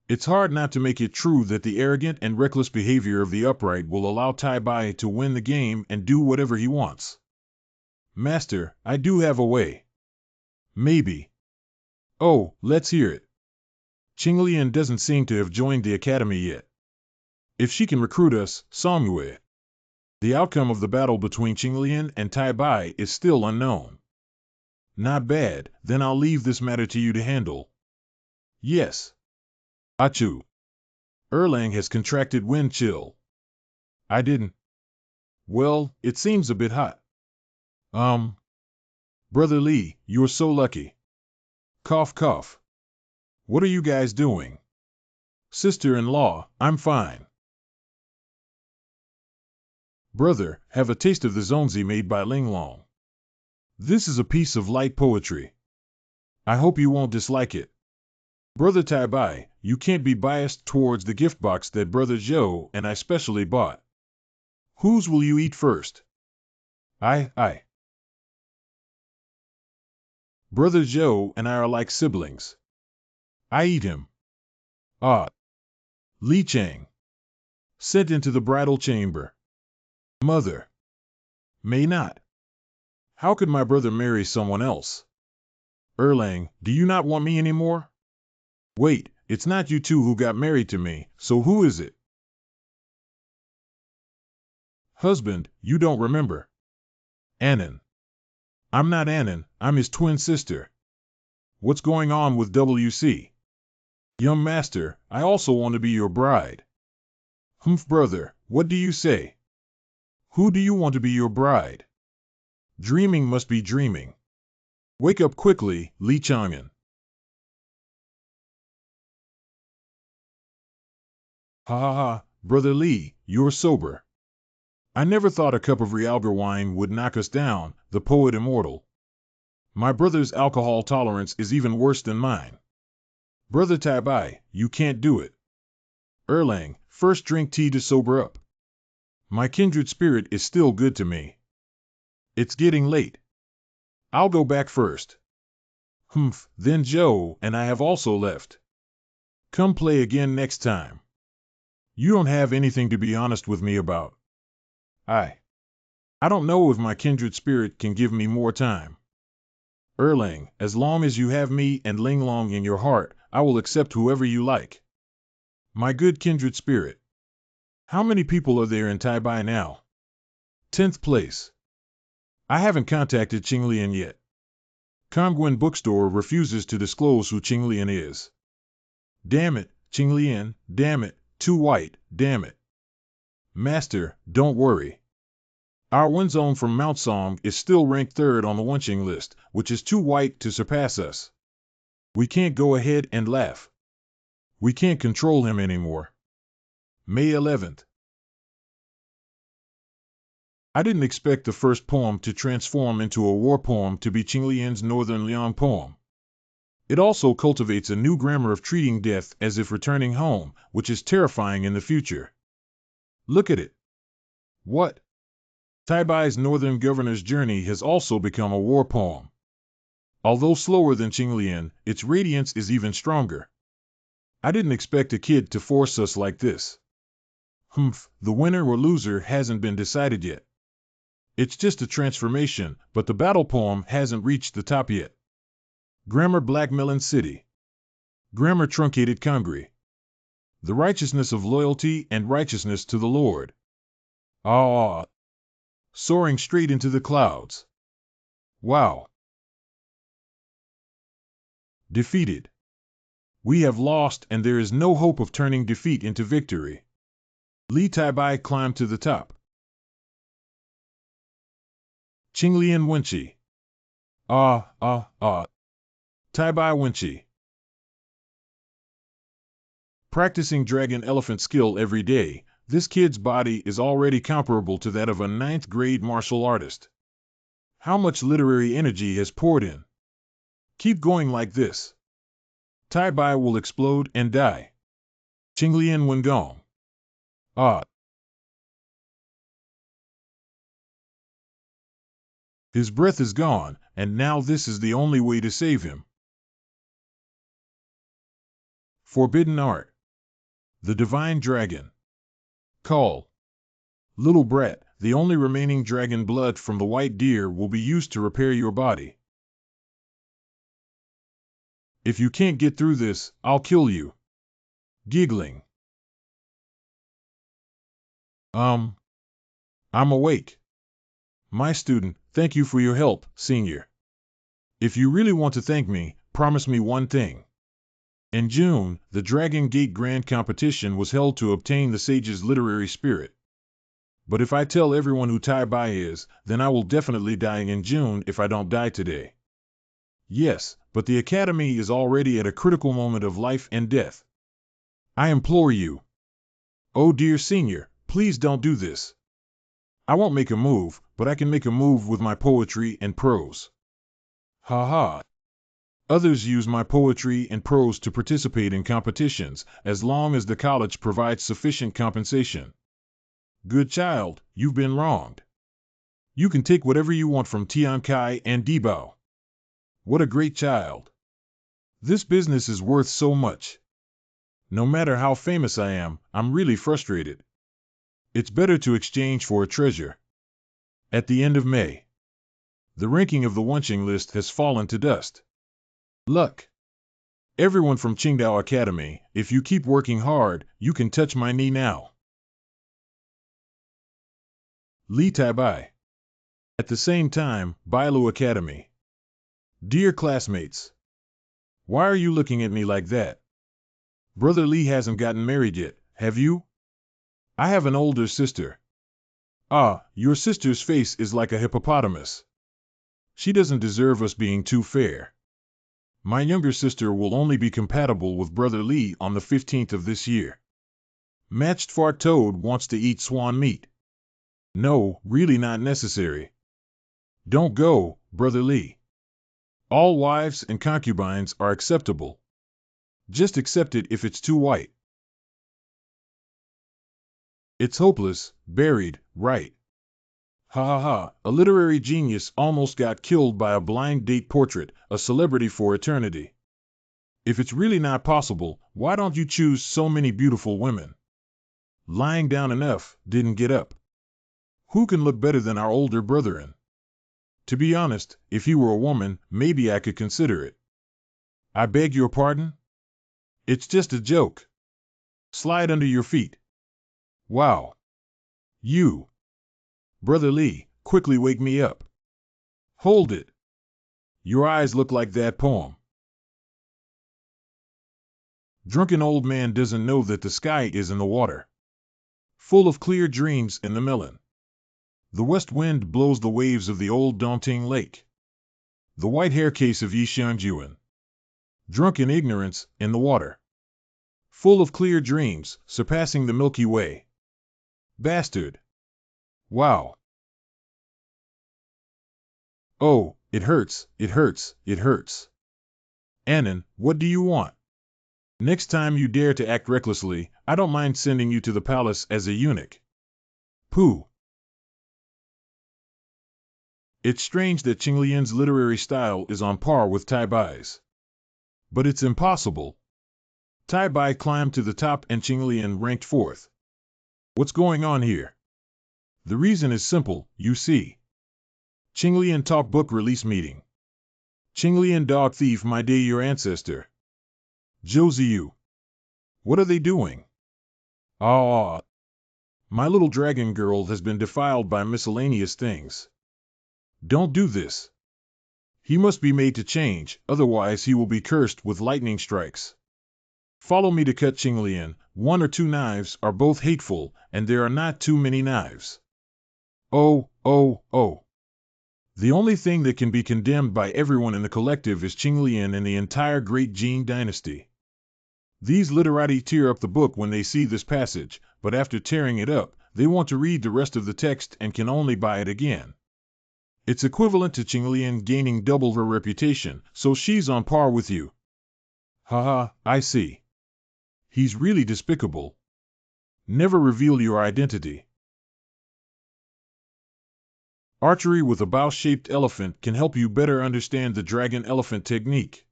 It's hard not to make it true that the arrogant and reckless behavior of the upright will allow Tai Bai to win the game and do whatever he wants. Master, I do have a way. Maybe. Oh, let's hear it. Qinglian doesn't seem to have joined the academy yet. If she can recruit us, MANHUA. The outcome of the battle between Qinglian and Tai Bai is still unknown. Not bad, then I'll leave this matter to you to handle. Yes. Achoo. Erlang has contracted wind chill. I didn't. Well, it seems a bit hot. Brother Lee, you're so lucky. Cough, cough. What are you guys doing? Sister-in-law, I'm fine. Brother, have a taste of the zongzi made by Linglong. This is a piece of light poetry. I hope you won't dislike it. Brother Tai Bai, you can't be biased towards the gift box that Brother Zhou and I specially bought. Whose will you eat first? I. Brother Zhou and I are like siblings. I eat him. Ah. Li Chang. Sent into the bridal chamber. Mother. May not. How could my brother marry someone else? Erlang, do you not want me anymore? Wait, it's not you two who got married to me, so who is it? Husband, you don't remember. Annan. I'm not Annan, I'm his twin sister. What's going on with WC? Young master, I also want to be your bride. Humph, brother, what do you say? Who do you want to be your bride? Dreaming must be dreaming. Wake up quickly, Li Chang'an. Ha ha ha, Brother Li, you're sober. I never thought a cup of Realgar wine would knock us down, the poet Immortal. My brother's alcohol tolerance is even worse than mine. Brother Tai Bai, you can't do it. Erlang, first drink tea to sober up. My kindred spirit is still good to me. It's getting late. I'll go back first. Humph, then Zhou and I have also left. Come play again next time. You don't have anything to be honest with me about. I don't know if my kindred spirit can give me more time. Erlang, as long as you have me and Linglong in your heart, I will accept whoever you like. My good kindred spirit. How many people are there in Tai Bai now? 10th place. I haven't contacted Qinglian yet. Kongwen Bookstore refuses to disclose who Qinglian is. Damn it, Qinglian, damn it, too white, damn it. Master, don't worry. Our Wenzone from Mount Song is still ranked 3rd on the Wenqing list, which is too white to surpass us. We can't go ahead and laugh. We can't control him anymore. May 11th. I didn't expect the first poem to transform into a war poem to be Qinglian's Northern Liang poem. It also cultivates a new grammar of treating death as if returning home, which is terrifying in the future. Look at it. What? Tai Bai's Northern Governor's Journey has also become a war poem. Although slower than Qinglian, its radiance is even stronger. I didn't expect a kid to force us like this. Humph, the winner or loser hasn't been decided yet. It's just a transformation, but the battle poem hasn't reached the top yet. Grammar Black Melon City. Grammar Truncated Congri. The righteousness of loyalty and righteousness to the Lord. Ah. Soaring straight into the clouds. Wow. Defeated. We have lost and there is no hope of turning defeat into victory. Li Tai Bai climbed to the top. Qinglian Wenqi. Tai Bai Wenqi. Practicing dragon elephant skill every day, this kid's body is already comparable to that of a 9th grade martial artist. How much literary energy has poured in? Keep going like this. Tai Bai will explode and die. Qinglian Wengong. His breath is gone, and now this is the only way to save him. Forbidden Art. The Divine Dragon. Call. Little brat, the only remaining dragon blood from the white deer will be used to repair your body. If you can't get through this, I'll kill you. Giggling. I'm awake. My student, thank you for your help, senior. If you really want to thank me, promise me one thing. In June, the Dragon Gate Grand Competition was held to obtain the sage's literary spirit. But if I tell everyone who Tai Bai is, then I will definitely die in June if I don't die today. Yes, but the Academy is already at a critical moment of life and death. I implore you. Oh dear senior, please don't do this. I won't make a move, but I can make a move with my poetry and prose. Ha ha. Others use my poetry and prose to participate in competitions, as long as the college provides sufficient compensation. Good child, you've been wronged. You can take whatever you want from Tian Kai and Debao. What a great child. This business is worth so much. No matter how famous I am, I'm really frustrated. It's better to exchange for a treasure. At the end of May, the ranking of the Wunching list has fallen to dust. Luck. Everyone from Qingdao Academy, if you keep working hard, you can touch my knee now. Li Taibai. At the same time, Bailu Academy. Dear classmates. Why are you looking at me like that? Brother Li hasn't gotten married yet, have you? I have an older sister. Ah, your sister's face is like a hippopotamus. She doesn't deserve us being too fair. My younger sister will only be compatible with Brother Li on the 15th of this year. Matched Fart Toad wants to eat swan meat. No, really not necessary. Don't go, Brother Li. All wives and concubines are acceptable. Just accept it if it's too white. It's hopeless, buried, right. Ha ha ha, a literary genius almost got killed by a blind date portrait, a celebrity for eternity. If it's really not possible, why don't you choose so many beautiful women? Lying down enough, didn't get up. Who can look better than our older brethren? To be honest, if he were a woman, maybe I could consider it. I beg your pardon? It's just a joke. Slide under your feet. Wow. You. Brother Li, quickly wake me up. Hold it. Your eyes look like that poem. Drunken old man doesn't know that the sky is in the water. Full of clear dreams in the melon. The west wind blows the waves of the old Dongting Lake. The white hair case of Yishanjuan. Drunk in ignorance, in the water. Full of clear dreams, surpassing the Milky Way. Bastard. Wow. Oh, it hurts, it hurts, it hurts. Annan, what do you want? Next time you dare to act recklessly, I don't mind sending you to the palace as a eunuch. Pooh. It's strange that Qinglian's literary style is on par with Tai Bai's. But it's impossible. Tai Bai climbed to the top and Qinglian ranked fourth. What's going on here? The reason is simple, you see. Qinglian Talk Book Release Meeting. Qinglian Dog Thief My Day Your Ancestor. Zhou. What are they doing? Ah. My little dragon girl has been defiled by miscellaneous things. Don't do this. He must be made to change, otherwise he will be cursed with lightning strikes. Follow me to cut Qinglian. 1 or 2 knives are both hateful, and there are not too many knives. Oh. The only thing that can be condemned by everyone in the collective is Qinglian and the entire Great Jin dynasty. These literati tear up the book when they see this passage, but after tearing it up, they want to read the rest of the text and can only buy it again. It's equivalent to Qinglian gaining double her reputation, so she's on par with you. Haha, I see. He's really despicable. Never reveal your identity. Archery with a bow-shaped elephant can help you better understand the dragon-elephant technique.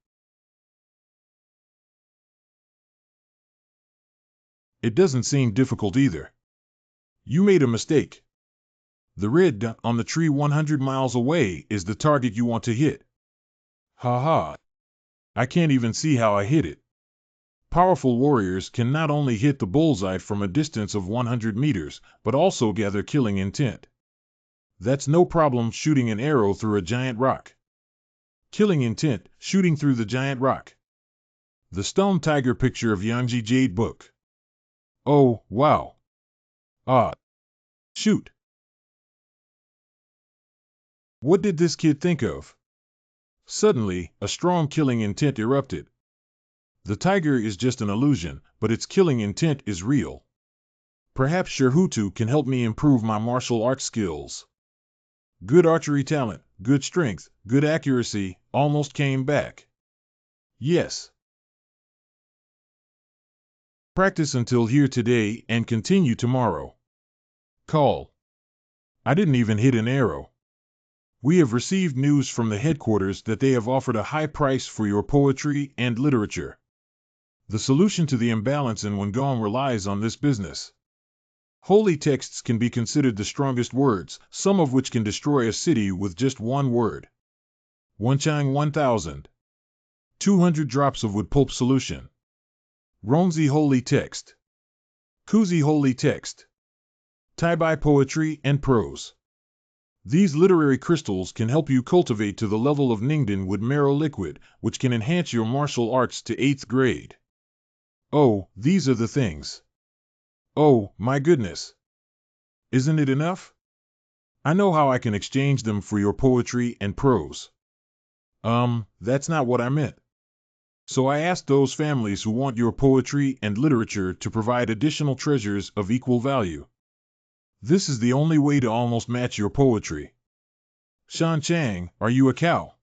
It doesn't seem difficult either. You made a mistake. The red dot on the tree 100 miles away is the target you want to hit. Ha! I can't even see how I hit it. Powerful warriors can not only hit the bullseye from a distance of 100 meters, but also gather killing intent. That's no problem shooting an arrow through a giant rock. Killing intent, shooting through the giant rock. The stone tiger picture of Yangji Jade book. Oh, wow. Shoot. What did this kid think of? Suddenly, a strong killing intent erupted. The tiger is just an illusion, but its killing intent is real. Perhaps Sherhutu can help me improve my martial arts skills. Good archery talent, good strength, good accuracy, almost came back. Yes. Practice until here today and continue tomorrow. Call. I didn't even hit an arrow. We have received news from the headquarters that they have offered a high price for your poetry and literature. The solution to the imbalance in Wangong relies on this business. Holy texts can be considered the strongest words, some of which can destroy a city with just one word. Wenchang 1000. 200 drops of wood pulp solution. Ronzi holy text. Kuzi holy text. Tai-Bai poetry and prose. These literary crystals can help you cultivate to the level of Ningden wood marrow liquid, which can enhance your martial arts to 8th grade. Oh, these are the things. Oh, my goodness. Isn't it enough? I know how I can exchange them for your poetry and prose. That's not what I meant. So I asked those families who want your poetry and literature to provide additional treasures of equal value. This is the only way to almost match your poetry. Shan Chang, are you a cow?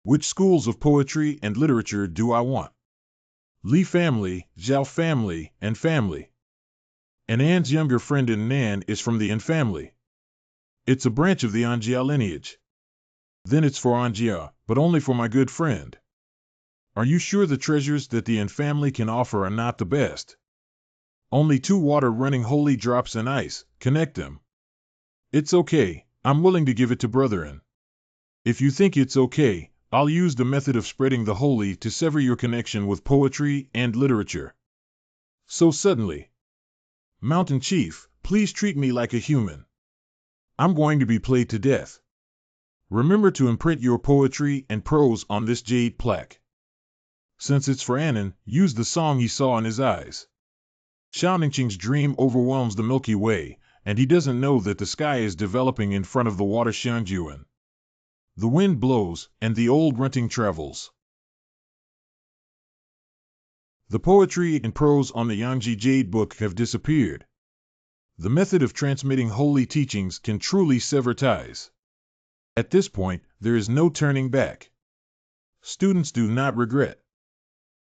Which schools of poetry and literature do I want? Li family, Zhao family, and family. And An's younger friend in Nan is from the An family. It's a branch of the Anjia lineage. Then it's for Anjia, but only for my good friend. Are you sure the treasures that the An family can offer are not the best? Only 2 water-running holy drops and ice, connect them. It's okay, I'm willing to give it to Brother An. If you think it's okay, I'll use the method of spreading the holy to sever your connection with poetry and literature. So suddenly. Mountain Chief, please treat me like a human. I'm going to be played to death. Remember to imprint your poetry and prose on this jade plaque. Since it's for Annan, use the song he saw in his eyes. Xiaoningsing's dream overwhelms the Milky Way, and he doesn't know that the sky is developing in front of the water Xiangjuan. The wind blows, and the old grunting travels. The poetry and prose on the Yangji Jade book have disappeared. The method of transmitting holy teachings can truly sever ties. At this point, there is no turning back. Students do not regret.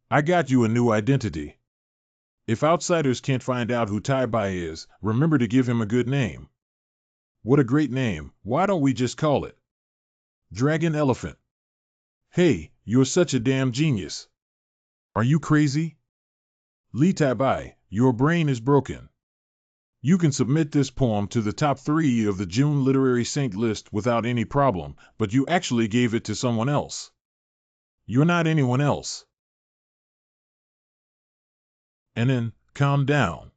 I got you a new identity. If outsiders can't find out who Tai-Bai is, remember to give him a good name. What a great name, why don't we just call it Dragon Elephant? Hey, you're such a damn genius. Are you crazy? Li Tai-Bai, your brain is broken. You can submit this poem to the top 3 of the June Literary Saint list without any problem, but you actually gave it to someone else. You're not anyone else. And then, calm down.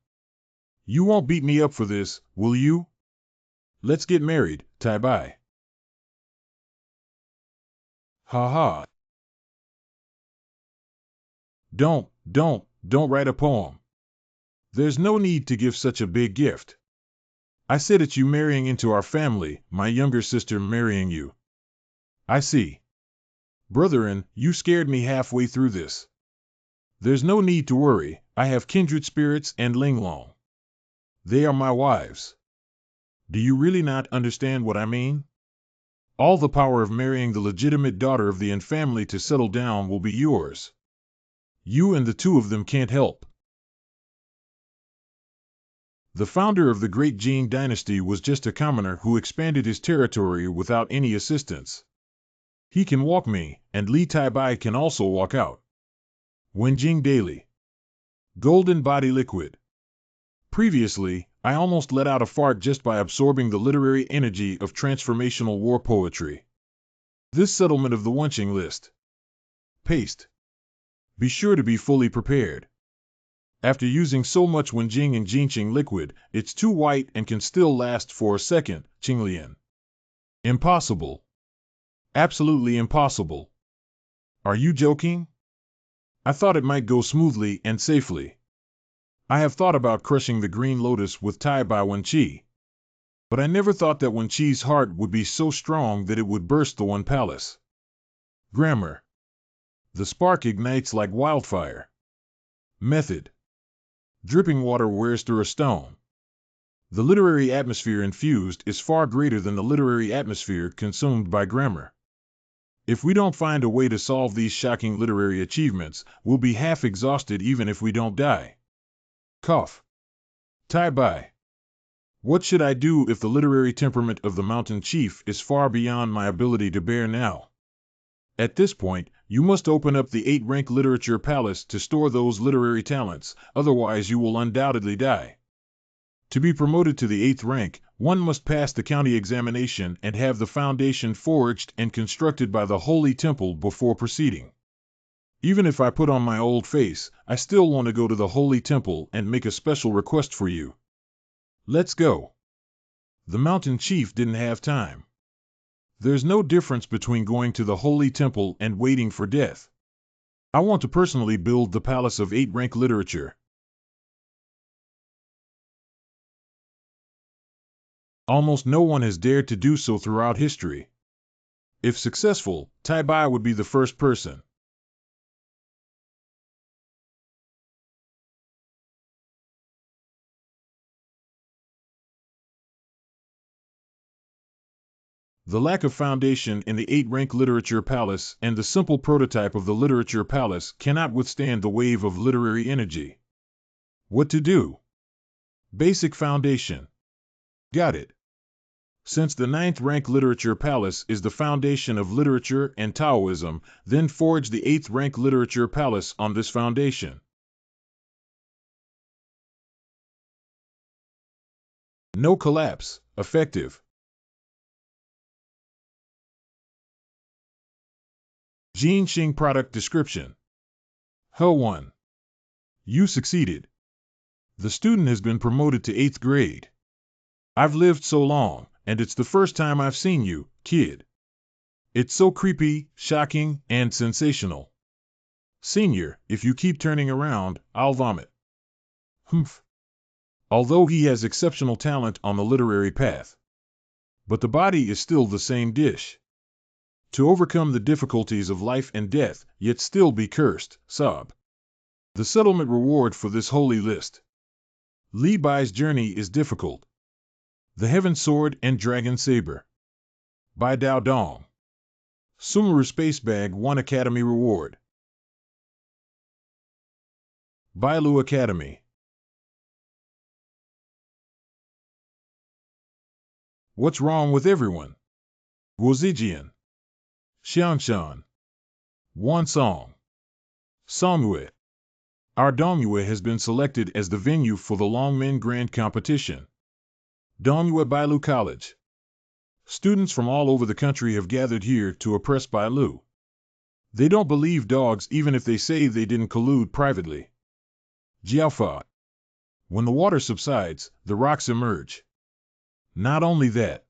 You won't beat me up for this, will you? Let's get married, Tai-Bai. Ha. Don't write a poem. There's no need to give such a big gift. I said it's you marrying into our family, my younger sister marrying you. I see. Brother An, you scared me halfway through this. There's no need to worry, I have kindred spirits and Linglong. They are my wives. Do you really not understand what I mean? All the power of marrying the legitimate daughter of the An family to settle down will be yours. You and the 2 of them can't help. The founder of the great Jin dynasty was just a commoner who expanded his territory without any assistance. He can walk me, and Li Taibai can also walk out. Wenjing Daily. Golden Body Liquid. Previously, I almost let out a fart just by absorbing the literary energy of transformational war poetry. This settlement of the Wenjing list. Paste. Be sure to be fully prepared. After using so much Wenjing and Jinqing liquid, it's too white and can still last for a second, Qinglian. Impossible. Absolutely impossible. Are you joking? I thought it might go smoothly and safely. I have thought about crushing the Green Lotus with Tai Bai Wenqi. But I never thought that Wenqi's heart would be so strong that it would burst the One Palace. Grammar. The spark ignites like wildfire. Method. Dripping water wears through a stone. The literary atmosphere infused is far greater than the literary atmosphere consumed by grammar. If we don't find a way to solve these shocking literary achievements, we'll be half exhausted even if we don't die. Cough. Tai Bai. What should I do if the literary temperament of the mountain chief is far beyond my ability to bear now? At this point, you must open up the 8-rank literature palace to store those literary talents, otherwise you will undoubtedly die. To be promoted to the 8th rank, one must pass the county examination and have the foundation forged and constructed by the Holy Temple before proceeding. Even if I put on my old face, I still want to go to the Holy Temple and make a special request for you. Let's go. The mountain chief didn't have time. There's no difference between going to the Holy Temple and waiting for death. I want to personally build the Palace of 8-rank literature. Almost no one has dared to do so throughout history. If successful, Tai Bai would be the first person. The lack of foundation in the 8-rank literature palace and the simple prototype of the literature palace cannot withstand the wave of literary energy. What to do? Basic foundation. Got it. Since the 9th rank literature palace is the foundation of literature and Taoism, then forge the 8th rank literature palace on this foundation. No collapse, effective. Jinqing product description. He1. You succeeded. The student has been promoted to 8th grade. I've lived so long, and it's the first time I've seen you, kid. It's so creepy, shocking, and sensational. Senior, if you keep turning around, I'll vomit. Humph. Although he has exceptional talent on the literary path. But the body is still the same dish. To overcome the difficulties of life and death, yet still be cursed, sob. The settlement reward for this holy list. Li Bai's journey is difficult. The Heaven Sword and Dragon Saber. By Dao Dong. Sumeru Space Bag 1 Academy Reward. By Lu Academy. What's wrong with everyone? Guozijian. Xiangshan. Wansong. Songwei. Our Dongyue has been selected as the venue for the Longmen Grand Competition. Dongyue Bailu College. Students from all over the country have gathered here to oppress Bailu. They don't believe dogs even if they say they didn't collude privately. Jiaofa. When the water subsides, the rocks emerge. Not only that.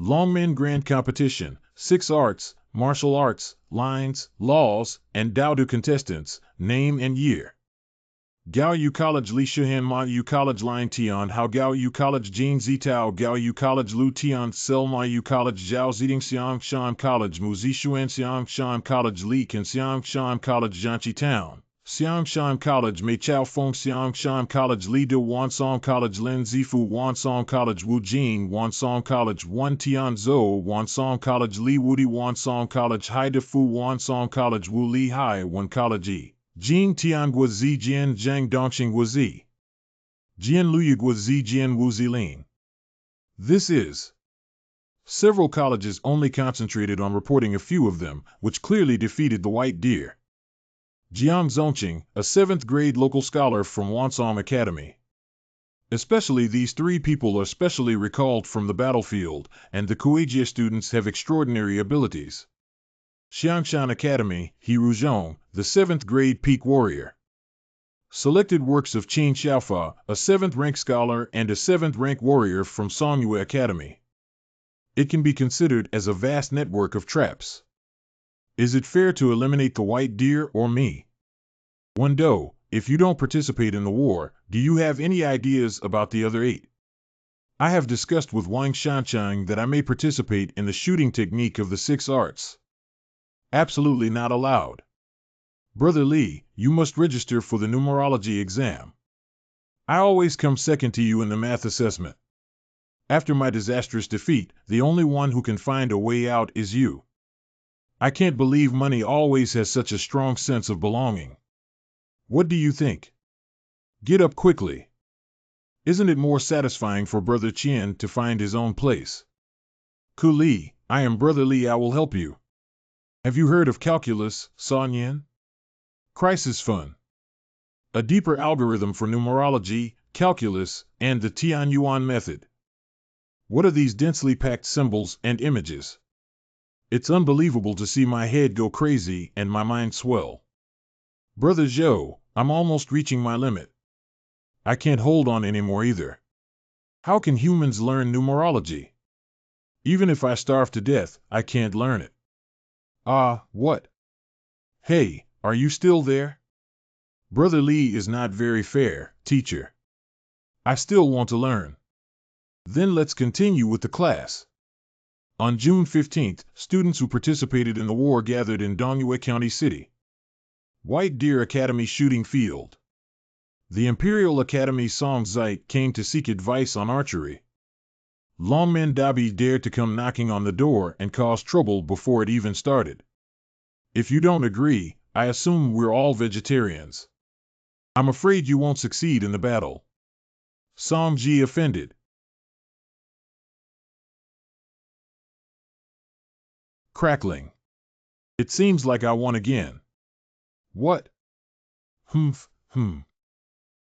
Longmen Grand Competition, 6 arts, martial arts, lines, laws, and Daodu contestants, name and year. Gao Yu College Li Shuhan Ma Yu College Lin Tian Hao Gao Yu College Jing Zitao Gao Yu College Lu Tian Sel Ma Yu College Zhao Ziding Xiang Shan College Mu Zishuan Xiang Shan College Li Kan Xiang Shan College Jianqi Town Xiang Shan College Mei Chao Feng Xiang Shan College Li De Wansong College Lin Zifu Wansong College Wu Jing Wansong College Wan Tian Zhou Wansong College Li Wudi Wansong College Hai De Fu Wansong College Wu Li Hai Wan College E Jing Tian Guazi Jian Zhang Dongxing Guazi Jian Luyugwa Zi Jian Wu Zilin. This is. Several colleges only concentrated on reporting a few of them, which clearly defeated the white deer. Jiang Zongqing, a 7th grade local scholar from Wansong Academy. Especially these three people are specially recalled from the battlefield, and the Kueijie students have extraordinary abilities. Xiangshan Academy, He Ruzhong, the 7th grade peak warrior. Selected works of Qin Xiaofa, a 7th rank scholar and a 7th rank warrior from Songyue Academy. It can be considered as a vast network of traps. Is it fair to eliminate the white deer or me? Wendo, if you don't participate in the war, do you have any ideas about the other 8? I have discussed with Wang Shanchang that I may participate in the shooting technique of the 6 arts. Absolutely not allowed. Brother Li, you must register for the numerology exam. I always come second to you in the math assessment. After my disastrous defeat, the only one who can find a way out is you. I can't believe money always has such a strong sense of belonging. What do you think? Get up quickly. Isn't it more satisfying for Brother Qian to find his own place? Ku Li, I am Brother Li, I will help you. Have you heard of calculus, San Yin? Crisis Fund. A deeper algorithm for numerology, calculus, and the Tianyuan method. What are these densely packed symbols and images? It's unbelievable to see my head go crazy and my mind swell. Brother Zhou, I'm almost reaching my limit. I can't hold on anymore either. How can humans learn numerology? Even if I starve to death, I can't learn it. What? Hey, are you still there? Brother Li is not very fair, teacher. I still want to learn. Then let's continue with the class. On June 15th, students who participated in the war gathered in Dongyue County City. White Deer Academy Shooting Field. The Imperial Academy Song Zite came to seek advice on archery. Longman Dabi dared to come knocking on the door and cause trouble before it even started. If you don't agree, I assume we're all vegetarians. I'm afraid you won't succeed in the battle. Song Ji offended. Crackling. It seems like I won again. What?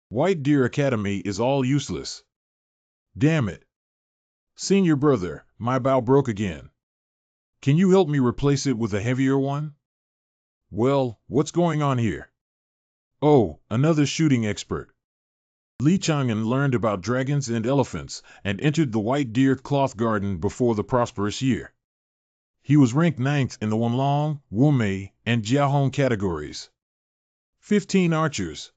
White Deer Academy is all useless. Damn it. Senior brother, my bow broke again. Can you help me replace it with a heavier one? Well, what's going on here? Oh, another shooting expert. Li Chang'an learned about dragons and elephants and entered the White Deer Cloth Garden before the prosperous year. He was ranked 9th in the Wenlong, Wumei, and Jiahong categories. 15 archers.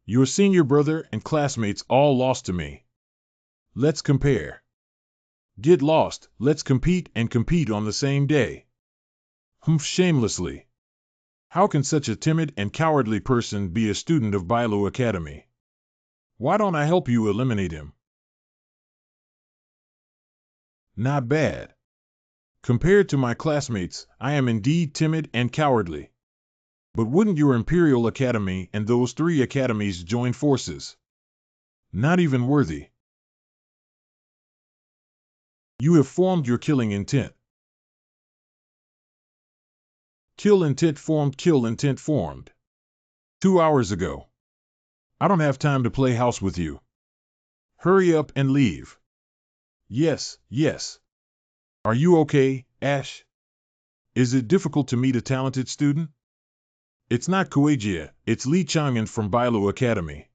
Your senior brother and classmates all lost to me. Let's compare. Get lost, let's compete and compete on the same day. Shamelessly. How can such a timid and cowardly person be a student of Bailu Academy? Why don't I help you eliminate him? Not bad. Compared to my classmates, I am indeed timid and cowardly. But wouldn't your Imperial Academy and those 3 academies join forces? Not even worthy. You have formed your killing intent. Kill intent formed, kill intent formed. 2 hours ago. I don't have time to play house with you. Hurry up and leave. Yes. Are you okay, Ash? Is it difficult to meet a talented student? It's not Kueijie, it's Li Chang'an from Bailu Academy.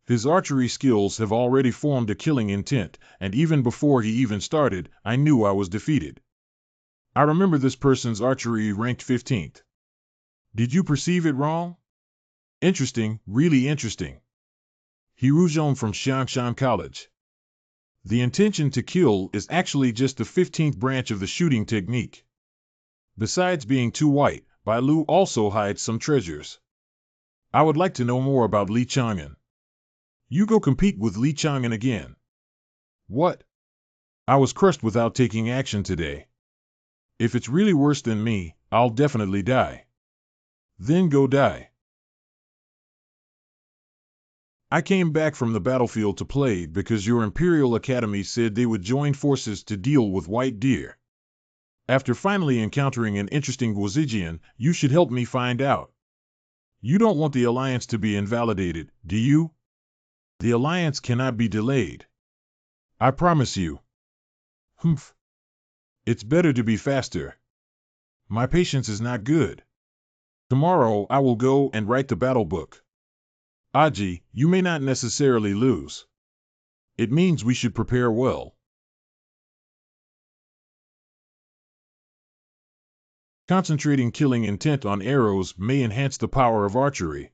His archery skills have already formed a killing intent, and even before he even started, I knew I was defeated. I remember this person's archery ranked 15th. Did you perceive it wrong? Interesting, really interesting. He Ruzhong from Xiangshan College. The intention to kill is actually just the 15th branch of the shooting technique. Besides being too white, Bailu also hides some treasures. I would like to know more about Li Chang'an. You go compete with Li Chang'an again. What? I was crushed without taking action today. If it's really worse than me, I'll definitely die. Then go die. I came back from the battlefield to play because your Imperial Academy said they would join forces to deal with White Deer. After finally encountering an interesting Gwazigian, you should help me find out. You don't want the alliance to be invalidated, do you? The alliance cannot be delayed. I promise you. Humph. It's better to be faster. My patience is not good. Tomorrow I will go and write the battle book. Aji, you may not necessarily lose. It means we should prepare well. Concentrating killing intent on arrows may enhance the power of archery.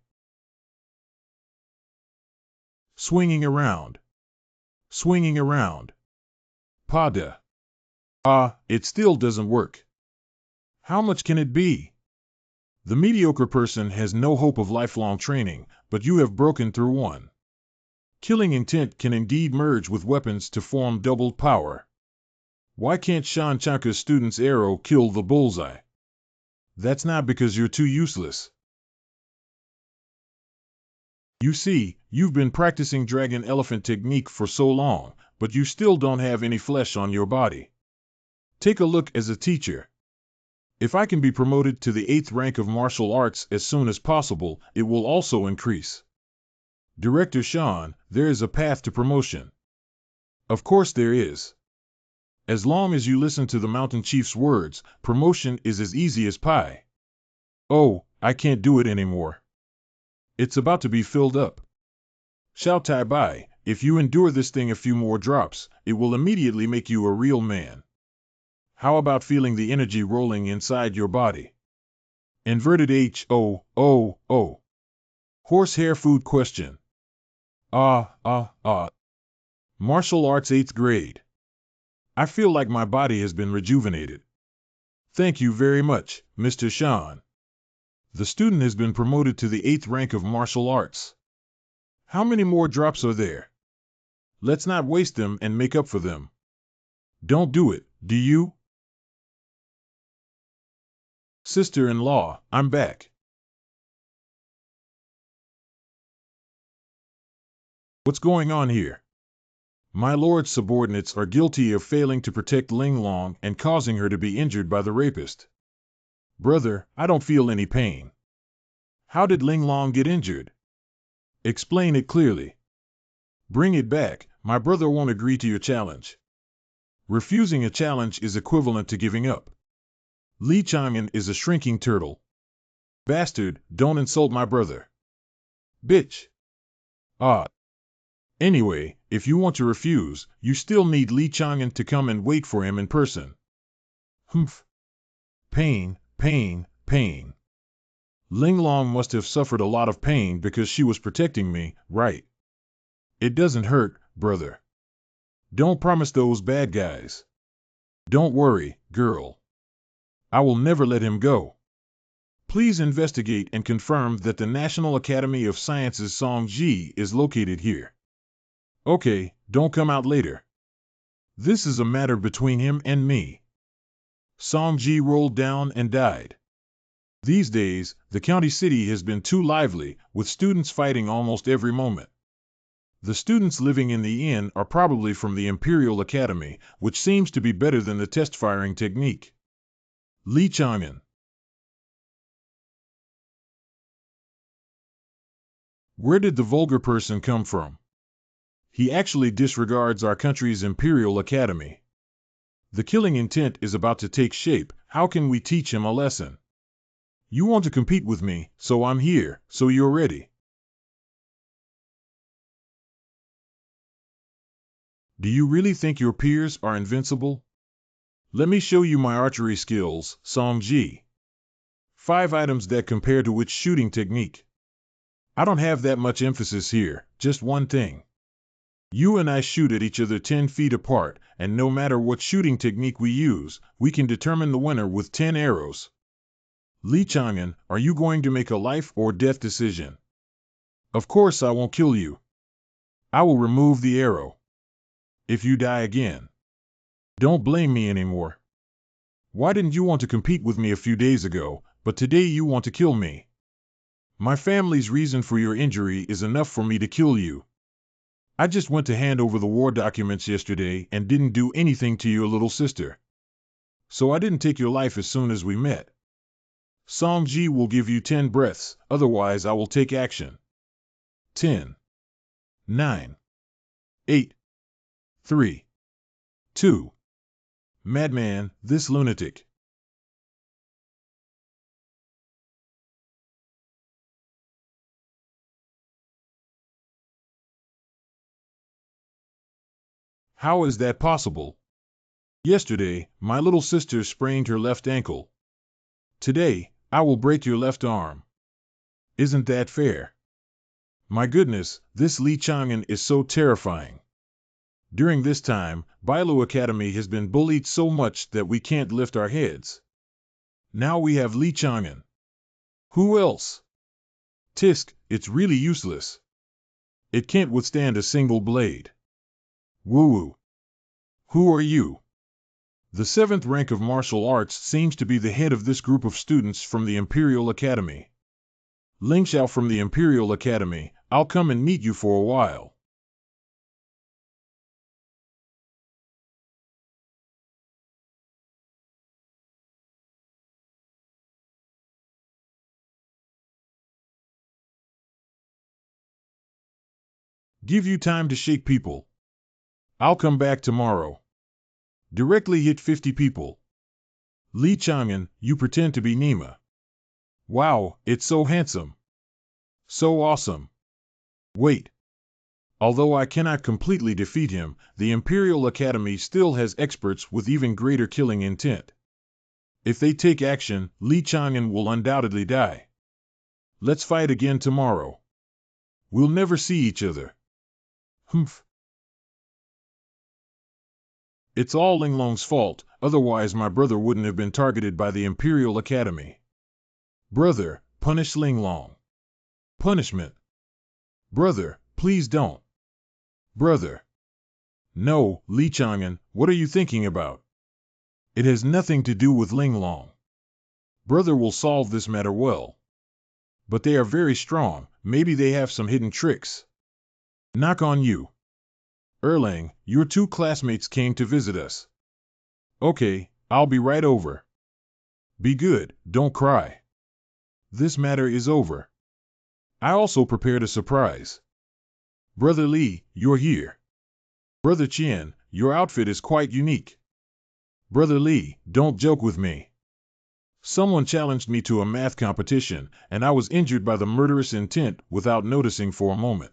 Swinging around. Swinging around. Pada. It still doesn't work. How much can it be? The mediocre person has no hope of lifelong training, but you have broken through one. Killing intent can indeed merge with weapons to form doubled power. Why can't Shan Chanka's student's arrow kill the bullseye? That's not because you're too useless. You see, you've been practicing dragon elephant technique for so long, but you still don't have any flesh on your body. Take a look as a teacher. If I can be promoted to the 8th rank of martial arts as soon as possible, it will also increase. Director Shan, there is a path to promotion. Of course there is. As long as you listen to the mountain chief's words, promotion is as easy as pie. Oh, I can't do it anymore. It's about to be filled up. Xiao Tai Bai, if you endure this thing a few more drops, it will immediately make you a real man. How about feeling the energy rolling inside your body? Inverted H-O-O-O. Horsehair food question. Martial arts 8th grade. I feel like my body has been rejuvenated. Thank you very much, Mr. Shan. The student has been promoted to the 8th rank of martial arts. How many more drops are there? Let's not waste them and make up for them. Don't do it, do you? Sister-in-law, I'm back. What's going on here? My lord's subordinates are guilty of failing to protect Ling Long and causing her to be injured by the rapist. Brother, I don't feel any pain. How did Ling Long get injured? Explain it clearly. Bring it back, my brother won't agree to your challenge. Refusing a challenge is equivalent to giving up. Li Chang'an is a shrinking turtle. Bastard, don't insult my brother. Bitch. Anyway, if you want to refuse, you still need Li Chang'an to come and wait for him in person. Humph. Pain, pain, pain. Ling Long must have suffered a lot of pain because she was protecting me, right? It doesn't hurt, brother. Don't promise those bad guys. Don't worry, girl. I will never let him go. Please investigate and confirm that the National Academy of Sciences Songji is located here. Okay, don't come out later. This is a matter between him and me. Songji rolled down and died. These days, the county city has been too lively, with students fighting almost every moment. The students living in the inn are probably from the Imperial Academy, which seems to be better than the test firing technique. Li Chang'an. Where did the vulgar person come from? He actually disregards our country's Imperial Academy. The killing intent is about to take shape. How can we teach him a lesson? You want to compete with me, so I'm here, so you're ready. Do you really think your peers are invincible? Let me show you my archery skills, Songji. 5 items that compare to which shooting technique. I don't have that much emphasis here, just one thing. You and I shoot at each other 10 feet apart, and no matter what shooting technique we use, we can determine the winner with 10 arrows. Li Chang'an, are you going to make a life or death decision? Of course I won't kill you. I will remove the arrow. If you die again, don't blame me anymore. Why didn't you want to compete with me a few days ago, but today you want to kill me? My family's reason for your injury is enough for me to kill you. I just went to hand over the war documents yesterday and didn't do anything to your little sister. So I didn't take your life as soon as we met. Songji will give you 10 breaths, otherwise I will take action. 10, 9, 8, 3, 2. Madman, this lunatic. How is that possible? Yesterday, my little sister sprained her left ankle. Today, I will break your left arm. Isn't that fair? My goodness, this Li Chang'an is so terrifying. During this time, Bailu Academy has been bullied so much that we can't lift our heads. Now we have Li Chang'an. Who else? Tisk, it's really useless. It can't withstand a single blade. Woo-woo. Who are you? The 7th rank of martial arts seems to be the head of this group of students from the Imperial Academy. Ling Xiao from the Imperial Academy, I'll come and meet you for a while. Give you time to shake people. I'll come back tomorrow. Directly hit 50 people. Li Chang'an, you pretend to be Nima. Wow, it's so handsome. So awesome. Wait. Although I cannot completely defeat him, the Imperial Academy still has experts with even greater killing intent. If they take action, Li Chang'an will undoubtedly die. Let's fight again tomorrow. We'll never see each other. Humph. It's all Linglong's fault, otherwise my brother wouldn't have been targeted by the Imperial Academy. Brother, punish Linglong. Punishment. Brother, please don't. Brother. No, Li Chang'an, what are you thinking about? It has nothing to do with Linglong. Brother will solve this matter well. But they are very strong, maybe they have some hidden tricks. Knock on you. Erlang, your 2 classmates came to visit us. Okay, I'll be right over. Be good, don't cry. This matter is over. I also prepared a surprise. Brother Li, you're here. Brother Qian, your outfit is quite unique. Brother Li, don't joke with me. Someone challenged me to a math competition, and I was injured by the murderous intent without noticing for a moment.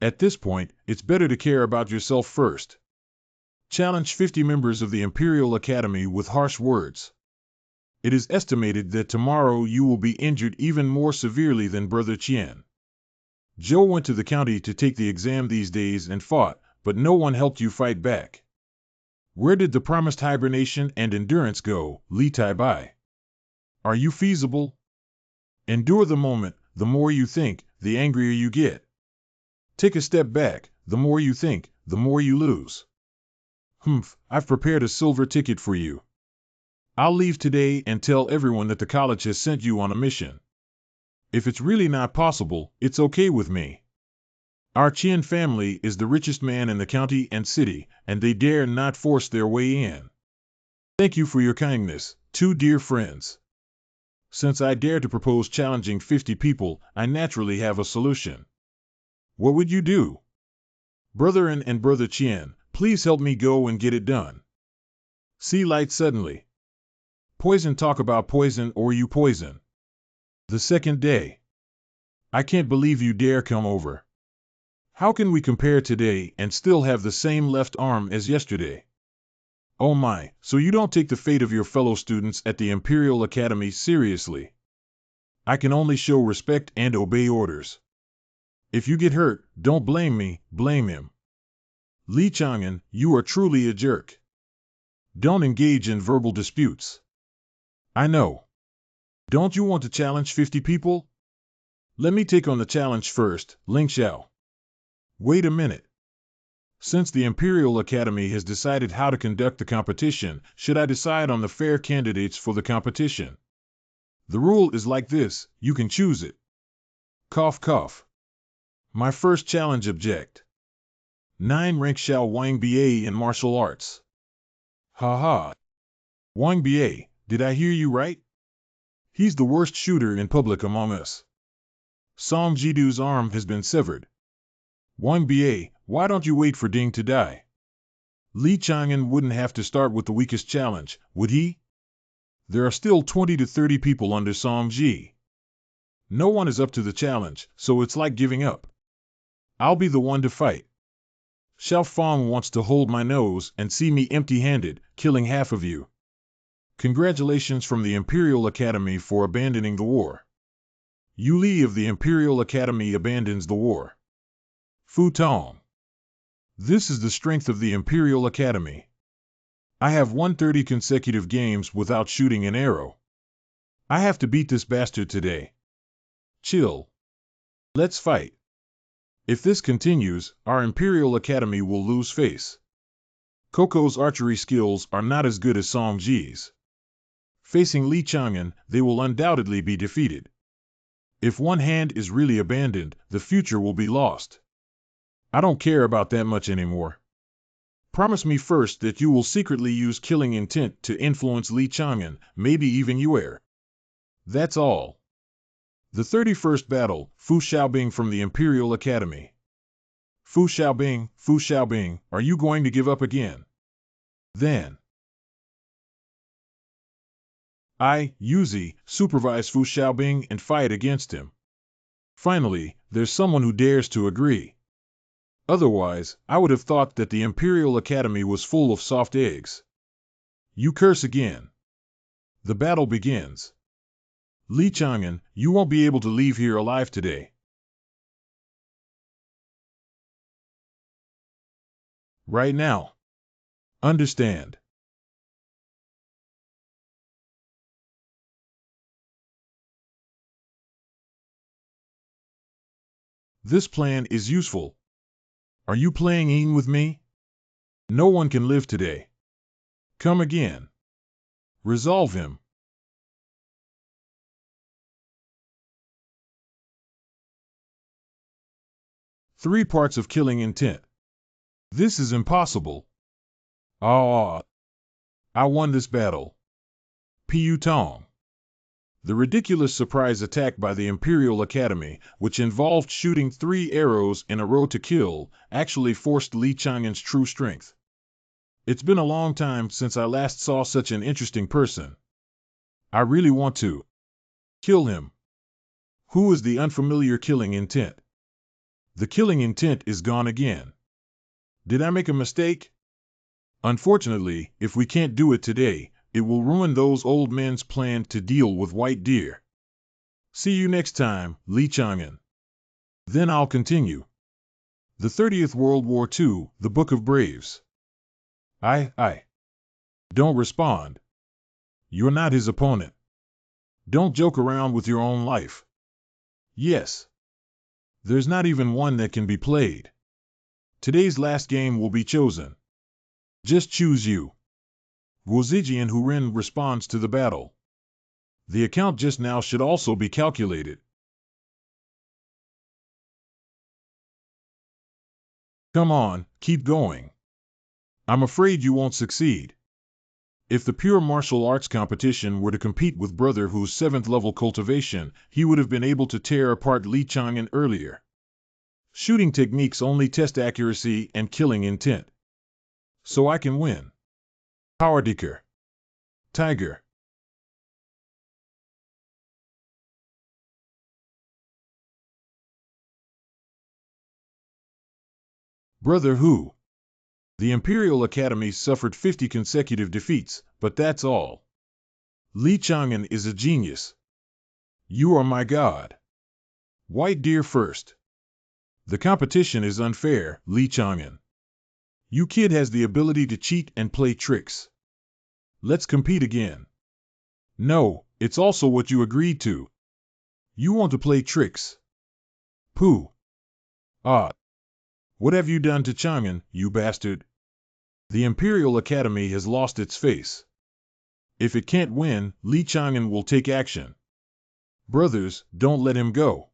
At this point, it's better to care about yourself first. Challenge 50 members of the Imperial Academy with harsh words. It is estimated that tomorrow you will be injured even more severely than Brother Qian. Joe went to the county to take the exam these days and fought, but no one helped you fight back. Where did the promised hibernation and endurance go, Li Tai-bai? Are you feasible? Endure the moment, the more you think, the angrier you get. Take a step back, the more you think, the more you lose. Humph, I've prepared a silver ticket for you. I'll leave today and tell everyone that the college has sent you on a mission. If it's really not possible, it's okay with me. Our Qian family is the richest man in the county and city, and they dare not force their way in. Thank you for your kindness, 2 dear friends. Since I dare to propose challenging 50 people, I naturally have a solution. What would you do? Brother and Brother Qian, please help me go and get it done. See light suddenly. Poison talk about poison or you poison. The second day. I can't believe you dare come over. How can we compare today and still have the same left arm as yesterday? Oh my, so you don't take the fate of your fellow students at the Imperial Academy seriously. I can only show respect and obey orders. If you get hurt, don't blame me, blame him. Li Chang'an, you are truly a jerk. Don't engage in verbal disputes. I know. Don't you want to challenge 50 people? Let me take on the challenge first, Ling Xiao. Wait a minute. Since the Imperial Academy has decided how to conduct the competition, should I decide on the fair candidates for the competition? The rule is like this, you can choose it. Cough, cough. My first challenge object. 9 rank Xiao Wang Ba in martial arts. Ha ha. Wang Ba, did I hear you right? He's the worst shooter in public among us. Song Jidu's arm has been severed. Wang Ba, why don't you wait for Ding to die? Li Chang'an wouldn't have to start with the weakest challenge, would he? There are still 20 to 30 people under Song Ji. No one is up to the challenge, so it's like giving up. I'll be the one to fight. Xiao Fang wants to hold my nose and see me empty-handed, killing half of you. Congratulations from the Imperial Academy for abandoning the war. Yu Li of the Imperial Academy abandons the war. Fu Tong. This is the strength of the Imperial Academy. I have won 30 consecutive games without shooting an arrow. I have to beat this bastard today. Chill. Let's fight. If this continues, our Imperial Academy will lose face. Coco's archery skills are not as good as Song Ji's. Facing Li Chang'an, they will undoubtedly be defeated. If one hand is really abandoned, the future will be lost. I don't care about that much anymore. Promise me first that you will secretly use killing intent to influence Li Chang'an, maybe even Yuer. That's all. The 31st battle, Fu Xiaobing from the Imperial Academy. Fu Xiaobing, are you going to give up again? Then I, Yuzi, supervise Fu Xiaobing and fight against him. Finally, there's someone who dares to agree. Otherwise, I would have thought that the Imperial Academy was full of soft eggs. You curse again. The battle begins. Li Chang'an, you won't be able to leave here alive today. Right now. Understand. This plan is useful. Are you playing in with me? No one can live today. Come again. Resolve him. Three parts of killing intent. This is impossible. Ah, I won this battle. Piu Tong. The ridiculous surprise attack by the Imperial Academy, which involved shooting 3 arrows in a row to kill, actually forced Li Chang'an's true strength. It's been a long time since I last saw such an interesting person. I really want to kill him. Who is the unfamiliar killing intent? The killing intent is gone again. Did I make a mistake? Unfortunately, if we can't do it today, it will ruin those old men's plan to deal with white deer. See you next time, Li Chang'an. Then I'll continue. The 30th World War II, The Book of Braves. I. Don't respond. You're not his opponent. Don't joke around with your own life. Yes. There's not even one that can be played. Today's last game will be chosen. Just choose you. Wozijian Hurin responds to the battle. The account just now should also be calculated. Come on, keep going. I'm afraid you won't succeed. If the pure martial arts competition were to compete with Brother Hu's 7th level cultivation, he would have been able to tear apart Li Chang'an earlier. Shooting techniques only test accuracy and killing intent. So I can win. Powerdicker. Tiger. Brother Hu. The Imperial Academy suffered 50 consecutive defeats, but that's all. Li Chang'an is a genius. You are my god. White deer first. The competition is unfair, Li Chang'an. You kid has the ability to cheat and play tricks. Let's compete again. No, it's also what you agreed to. You want to play tricks. Pooh. Ah. What have you done to Chang'an, you bastard? The Imperial Academy has lost its face. If it can't win, Li Chang'an will take action. Brothers, don't let him go.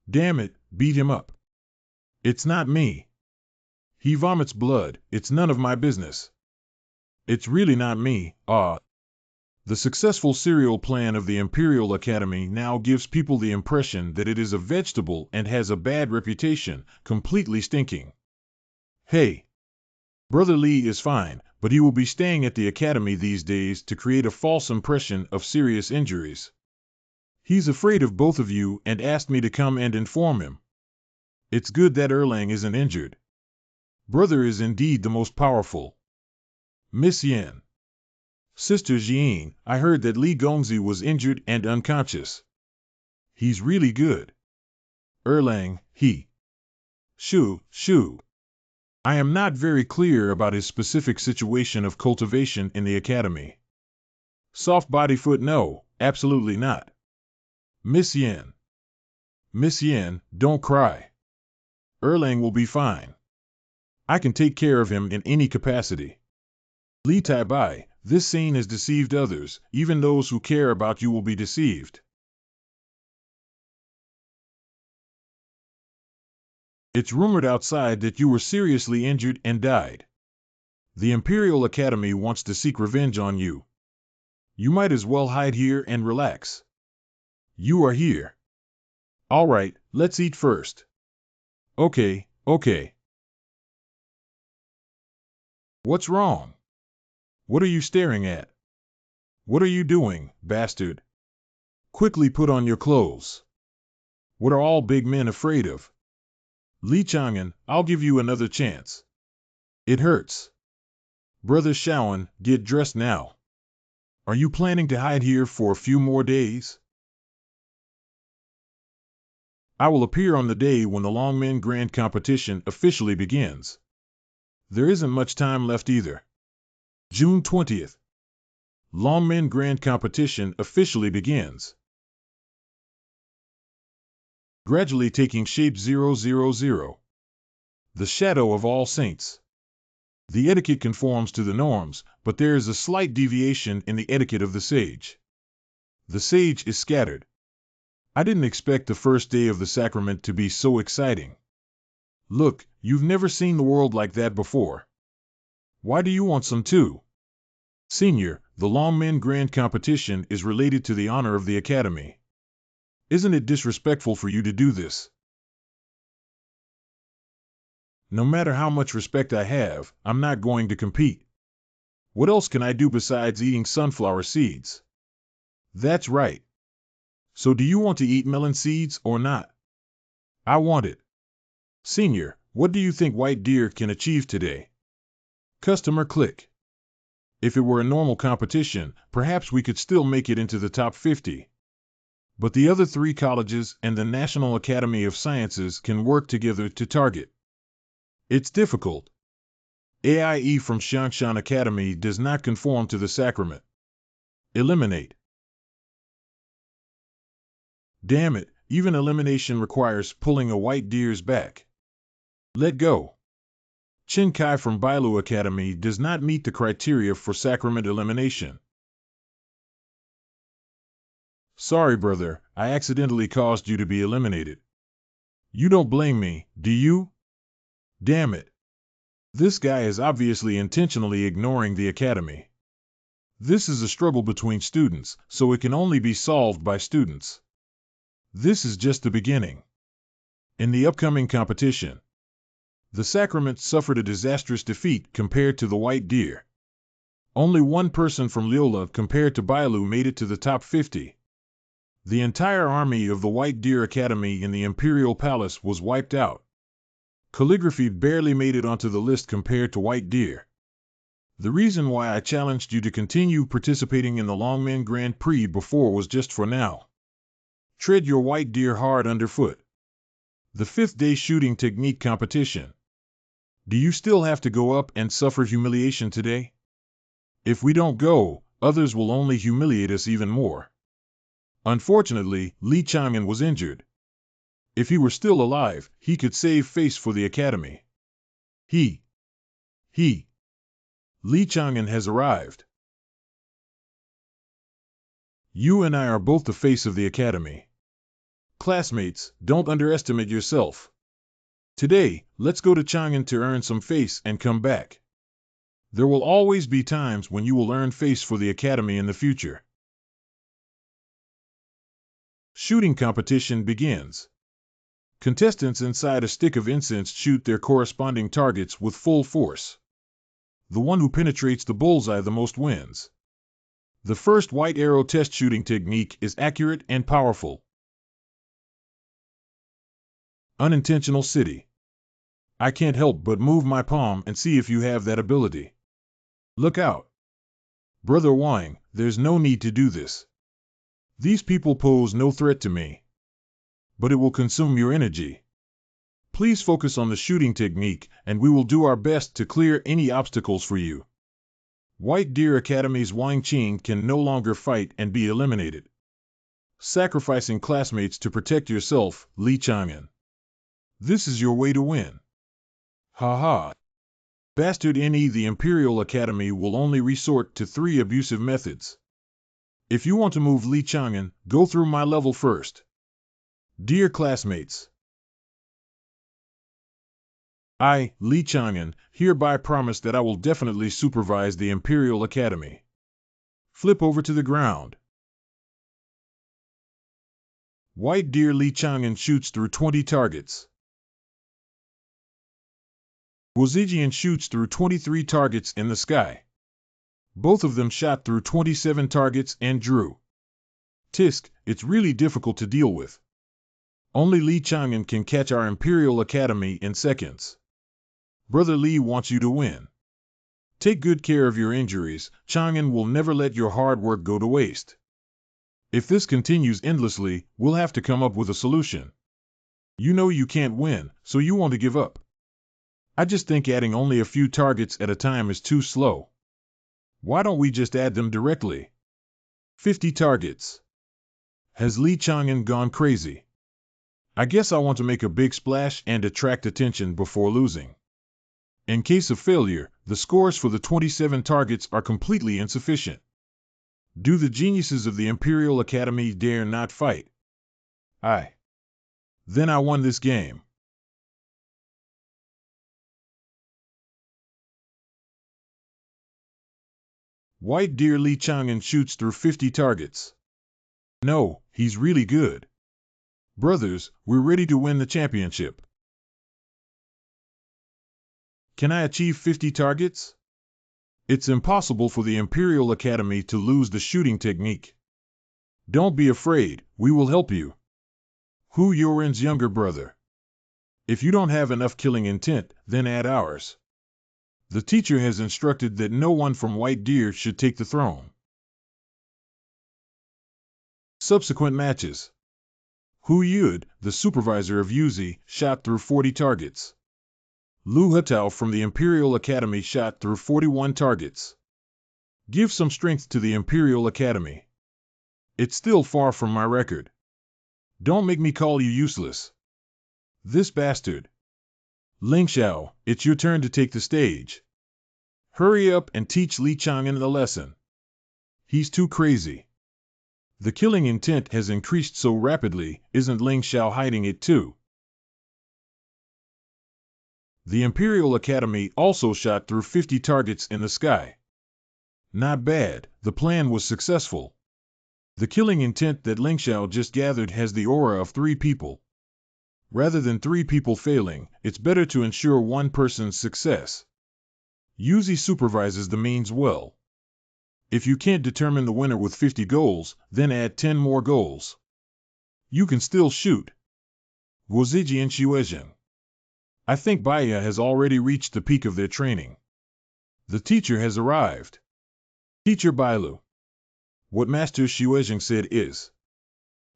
Damn it, beat him up. It's not me. He vomits blood, it's none of my business. It's really not me, The successful serial plan of the Imperial Academy now gives people the impression that it is a vegetable and has a bad reputation, completely stinking. Hey. Brother Lee is fine, but he will be staying at the academy these days to create a false impression of serious injuries. He's afraid of both of you and asked me to come and inform him. It's good that Erlang isn't injured. Brother is indeed the most powerful. Miss Yen. Sister Jian, I heard that Li Gongzi was injured and unconscious. He's really good. Erlang, he. Shoo. I am not very clear about his specific situation of cultivation in the academy. Soft body foot, no, absolutely not. Miss Yen. Miss Yen, don't cry. Erlang will be fine. I can take care of him in any capacity. Li Taibai, this scene has deceived others, even those who care about you will be deceived. It's rumored outside that you were seriously injured and died. The Imperial Academy wants to seek revenge on you. You might as well hide here and relax. You are here. All right, let's eat first. Okay. What's wrong? What are you staring at? What are you doing, bastard? Quickly put on your clothes. What are all big men afraid of? Li Chang'an, I'll give you another chance. It hurts. Brother Shaoan, get dressed now. Are you planning to hide here for a few more days? I will appear on the day when the Longmen Grand Competition officially begins. There isn't much time left either. June 20th. Longmen Grand Competition officially begins. Gradually taking shape 000. The shadow of all saints. The etiquette conforms to the norms, but there is a slight deviation in the etiquette of the sage. The sage is scattered. I didn't expect the first day of the sacrament to be so exciting. Look, you've never seen the world like that before. Why do you want some too? Senior, the Longmen Grand Competition is related to the honor of the academy. Isn't it disrespectful for you to do this? No matter how much respect I have, I'm not going to compete. What else can I do besides eating sunflower seeds? That's right. So do you want to eat melon seeds or not? I want it. Senior, what do you think White Deer can achieve today? Customer click. If it were a normal competition, perhaps we could still make it into the top 50. But the other 3 colleges and the National Academy of Sciences can work together to target. It's difficult. AIE from Xiangshan Academy does not conform to the sacrament. Eliminate. Damn it, even elimination requires pulling a White Deer's back. Let go. Chen Kai from Bailu Academy does not meet the criteria for sacrament elimination. Sorry, brother, I accidentally caused you to be eliminated. You don't blame me, do you? Damn it. This guy is obviously intentionally ignoring the academy. This is a struggle between students, so it can only be solved by students. This is just the beginning. In the upcoming competition, the sacrament suffered a disastrous defeat compared to the White Deer. Only one person from Lyola compared to Bailu made it to the top 50. The entire army of the White Deer Academy in the Imperial Palace was wiped out. Calligraphy barely made it onto the list compared to White Deer. The reason why I challenged you to continue participating in the Longmen Grand Prix before was just for now. Tread your White Deer hard underfoot. The 5th day shooting technique competition. Do you still have to go up and suffer humiliation today? If we don't go, others will only humiliate us even more. Unfortunately, Li Chang'an was injured. If he were still alive, he could save face for the academy. Li Chang'an has arrived. You and I are both the face of the academy. Classmates, don't underestimate yourself. Today, let's go to Chang'an to earn some face and come back. There will always be times when you will earn face for the academy in the future. Shooting competition begins. Contestants inside a stick of incense shoot their corresponding targets with full force. The one who penetrates the bullseye the most wins. The first white arrow test shooting technique is accurate and powerful. Unintentional city. I can't help but move my palm and see if you have that ability. Look out. Brother Wang, there's no need to do this. These people pose no threat to me. But it will consume your energy. Please focus on the shooting technique, and we will do our best to clear any obstacles for you. White Deer Academy's Wang Qing can no longer fight and be eliminated. Sacrificing classmates to protect yourself, Li Chang'an. This is your way to win. Ha ha. Bastard NE. The Imperial Academy will only resort to 3 abusive methods. If you want to move Li Chang'an, go through my level first. Dear classmates, I, Li Chang'an, hereby promise that I will definitely supervise the Imperial Academy. Flip over to the ground. White Deer Li Chang'an shoots through 20 targets. Guozijian shoots through 23 targets in the sky. Both of them shot through 27 targets and drew. Tisk, it's really difficult to deal with. Only Li Chang'an can catch our Imperial Academy in seconds. Brother Li wants you to win. Take good care of your injuries. Chang'an will never let your hard work go to waste. If this continues endlessly, we'll have to come up with a solution. You know you can't win, so you want to give up. I just think adding only a few targets at a time is too slow. Why don't we just add them directly? 50 targets. Has Li Chang'an gone crazy? I guess I want to make a big splash and attract attention before losing. In case of failure, the scores for the 27 targets are completely insufficient. Do the geniuses of the Imperial Academy dare not fight? Then I won this game. White Deer Li Chang'an shoots through 50 targets. No, he's really good. Brothers, we're ready to win the championship. Can I achieve 50 targets? It's impossible for the Imperial Academy to lose the shooting technique. Don't be afraid, we will help you. Hu Yoren's younger brother. If you don't have enough killing intent, then add ours. The teacher has instructed that no one from White Deer should take the throne. Subsequent matches. Hu Yud, the supervisor of Yuzi, shot through 40 targets. Lu Hetao from the Imperial Academy shot through 41 targets. Give some strength to the Imperial Academy. It's still far from my record. Don't make me call you useless. This bastard. Ling Xiao, it's your turn to take the stage. Hurry up and teach Li Chang'an the lesson. He's too crazy. The killing intent has increased so rapidly, isn't Ling Xiao hiding it too? The Imperial Academy also shot through 50 targets in the sky. Not bad, the plan was successful. The killing intent that Ling Xiao just gathered has the aura of 3 people. Rather than 3 people failing, it's better to ensure one person's success. Yuzi supervises the means well. If you can't determine the winner with 50 goals, then add 10 more goals. You can still shoot. Guoziji and Xuezheng. I think Baya has already reached the peak of their training. The teacher has arrived. Teacher Bailu. What Master Xuezheng said is,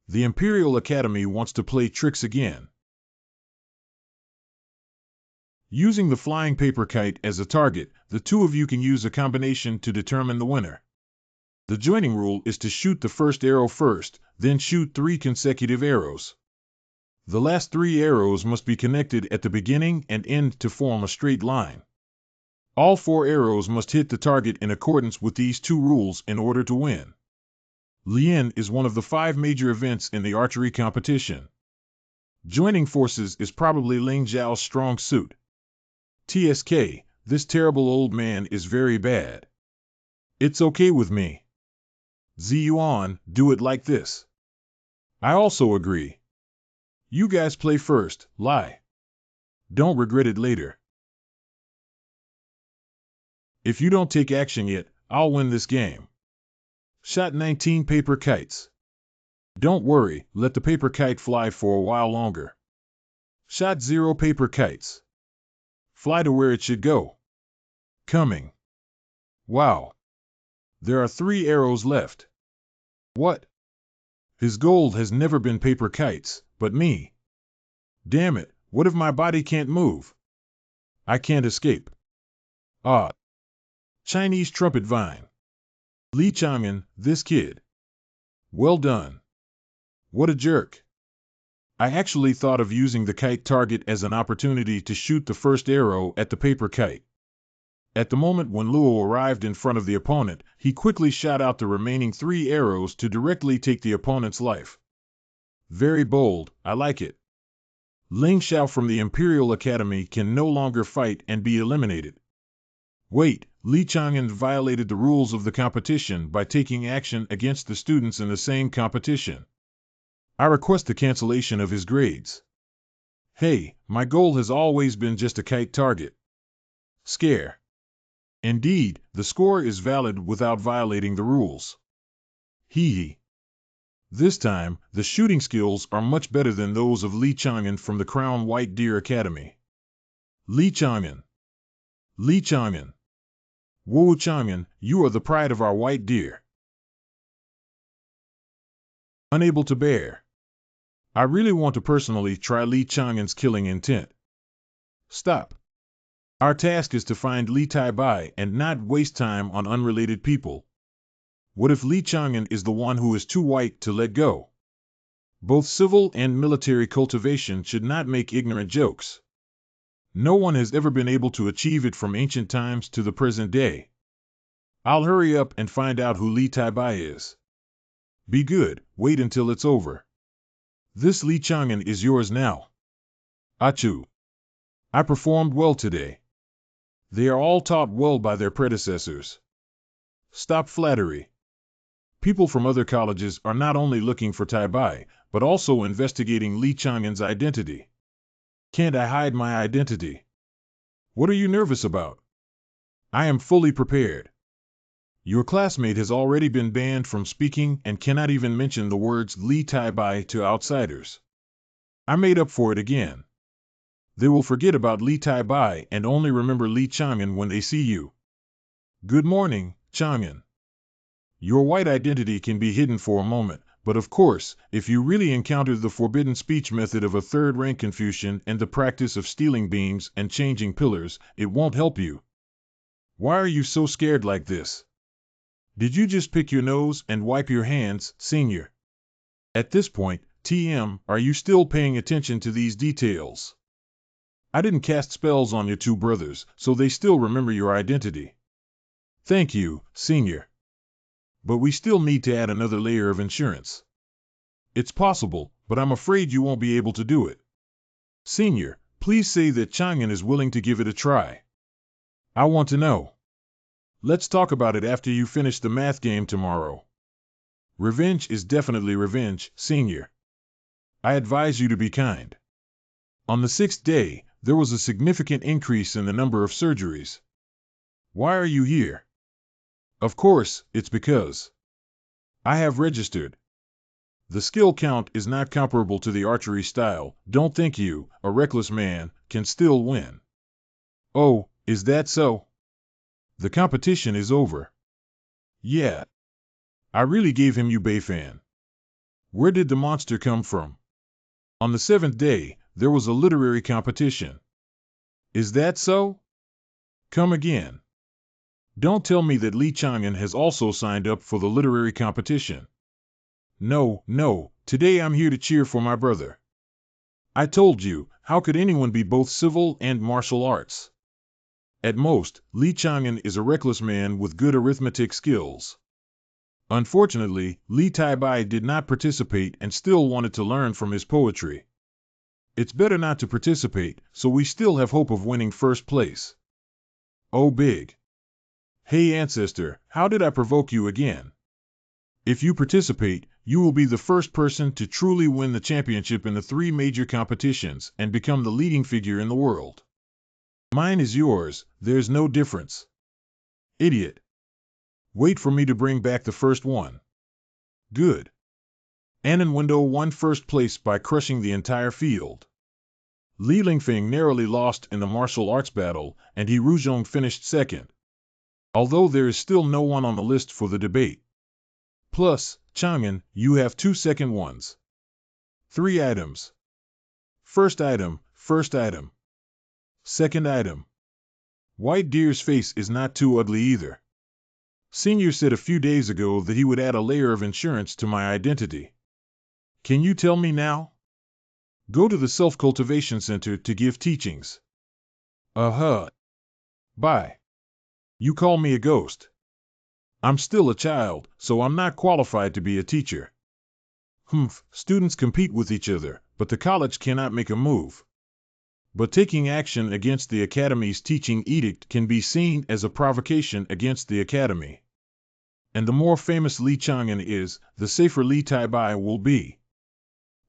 the Imperial Academy wants to play tricks again. Using the flying paper kite as a target, the 2 of you can use a combination to determine the winner. The joining rule is to shoot the first arrow first, then shoot 3 consecutive arrows. The last 3 arrows must be connected at the beginning and end to form a straight line. All 4 arrows must hit the target in accordance with these 2 rules in order to win. Lian is one of the 5 major events in the archery competition. Joining forces is probably Ling Zhao's strong suit. TSK, this terrible old man is very bad. It's okay with me. Ziyuan, do it like this. I also agree. You guys play first, lie. Don't regret it later. If you don't take action yet, I'll win this game. Shot 19 paper kites. Don't worry, let the paper kite fly for a while longer. Shot 0 paper kites. Fly to where it should go. Coming. Wow. There are 3 arrows left. What? His goal has never been paper kites, but me. Damn it, what if my body can't move? I can't escape. Ah. Chinese trumpet vine. Li Chang'an, this kid. Well done. What a jerk. I actually thought of using the kite target as an opportunity to shoot the first arrow at the paper kite. At the moment when Luo arrived in front of the opponent, he quickly shot out the remaining 3 arrows to directly take the opponent's life. Very bold, I like it. Ling Xiao from the Imperial Academy can no longer fight and be eliminated. Wait, Li Chang'an violated the rules of the competition by taking action against the students in the same competition. I request the cancellation of his grades. Hey, my goal has always been just a kite target. Scare. Indeed, the score is valid without violating the rules. Hee hee. This time, the shooting skills are much better than those of Li Chang'an from the Crown White Deer Academy. Li Chang'an. Li Chang'an. Wu Chang'an, you are the pride of our white deer. Unable to bear. I really want to personally try Li Chang'an's killing intent. Stop. Our task is to find Li Taibai and not waste time on unrelated people. What if Li Chang'an is the one who is too white to let go? Both civil and military cultivation should not make ignorant jokes. No one has ever been able to achieve it from ancient times to the present day. I'll hurry up and find out who Li Taibai is. Be good, wait until it's over. This Li Chang'an is yours now. Achoo. I performed well today. They are all taught well by their predecessors. Stop flattery. People from other colleges are not only looking for Taibai, but also investigating Li Chang'an's identity. Can't I hide my identity? What are you nervous about? I am fully prepared. Your classmate has already been banned from speaking and cannot even mention the words Li Taibai to outsiders. I made up for it again. They will forget about Li Taibai and only remember Li Chang'an when they see you. Good morning, Chang'an. Your white identity can be hidden for a moment, but of course, if you really encounter the forbidden speech method of a third-rank Confucian and the practice of stealing beams and changing pillars, it won't help you. Why are you so scared like this? Did you just pick your nose and wipe your hands, senior? At this point, TM, are you still paying attention to these details? I didn't cast spells on your 2 brothers, so they still remember your identity. Thank you, senior. But we still need to add another layer of insurance. It's possible, but I'm afraid you won't be able to do it. Senior, please say that Chang'an is willing to give it a try. I want to know. Let's talk about it after you finish the math game tomorrow. Revenge is definitely revenge, senior. I advise you to be kind. On the 6th day, there was a significant increase in the number of surgeries. Why are you here? Of course, it's because I have registered. The skill count is not comparable to the archery style. Don't think you, a reckless man, can still win. Oh, is that so? The competition is over. Yeah. I really gave him Beifan. Where did the monster come from? On the 7th day, there was a literary competition. Is that so? Come again. Don't tell me that Li Chang'an has also signed up for the literary competition. No, no, today I'm here to cheer for my brother. I told you, how could anyone be both civil and martial arts? At most, Li Chang'an is a reckless man with good arithmetic skills. Unfortunately, Li Taibai did not participate and still wanted to learn from his poetry. It's better not to participate, so we still have hope of winning first place. Oh, big. Hey, ancestor, how did I provoke you again? If you participate, you will be the first person to truly win the championship in the 3 major competitions and become the leading figure in the world. Mine is yours, there's no difference. Idiot. Wait for me to bring back the first one. Good. Anan Window won first place by crushing the entire field. Li Lingfeng narrowly lost in the martial arts battle, and He Ruzhong finished second. Although there is still no one on the list for the debate. Plus, Chang'an, you have 2 second ones. 3 items. First item, first item. Second item. White Deer's face is not too ugly either. Senior said a few days ago that he would add a layer of insurance to my identity. Can you tell me now? Go to the Self-Cultivation Center to give teachings. Bye. You call me a ghost. I'm still a child, so I'm not qualified to be a teacher. Students compete with each other, but the college cannot make a move. But taking action against the academy's teaching edict can be seen as a provocation against the academy. And the more famous Li Chang'an is, the safer Li Taibai will be.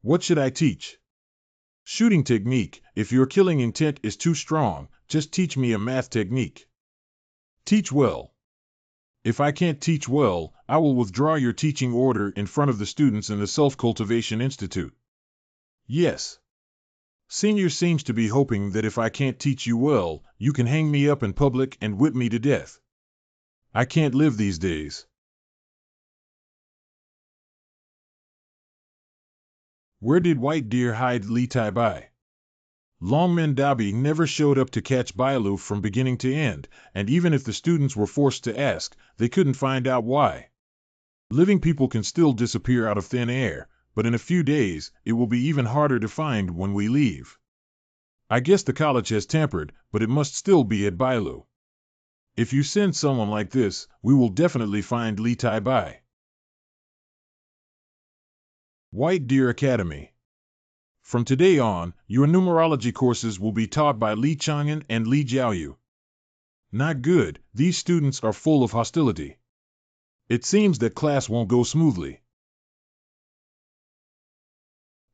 What should I teach? Shooting technique. If your killing intent is too strong, just teach me a math technique. Teach well. If I can't teach well, I will withdraw your teaching order in front of the students in the Self-Cultivation Institute. Yes. Senior seems to be hoping that if I can't teach you well, you can hang me up in public and whip me to death. I can't live these days. Where did White Deer hide Li Taibai? Longmen Dabi never showed up to catch Bailu from beginning to end, and even if the students were forced to ask, they couldn't find out why. Living people can still disappear out of thin air, but in a few days, it will be even harder to find when we leave. I guess the college has tampered, but it must still be at Bailu. If you send someone like this, we will definitely find Li Taibai. White Deer Academy. From today on, your numerology courses will be taught by Li Chang'an and Li Jiaoyu. Not good, these students are full of hostility. It seems that class won't go smoothly.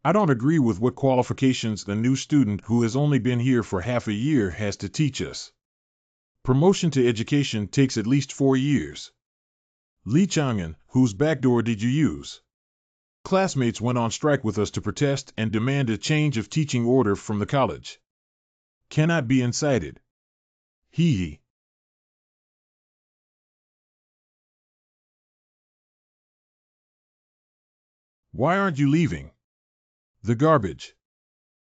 I don't agree with what qualifications a new student who has only been here for half a year has to teach us. Promotion to education takes at least 4 years. Li Chang'an, whose backdoor did you use? Classmates went on strike with us to protest and demand a change of teaching order from the college. Cannot be incited. Hee. Why aren't you leaving? The garbage.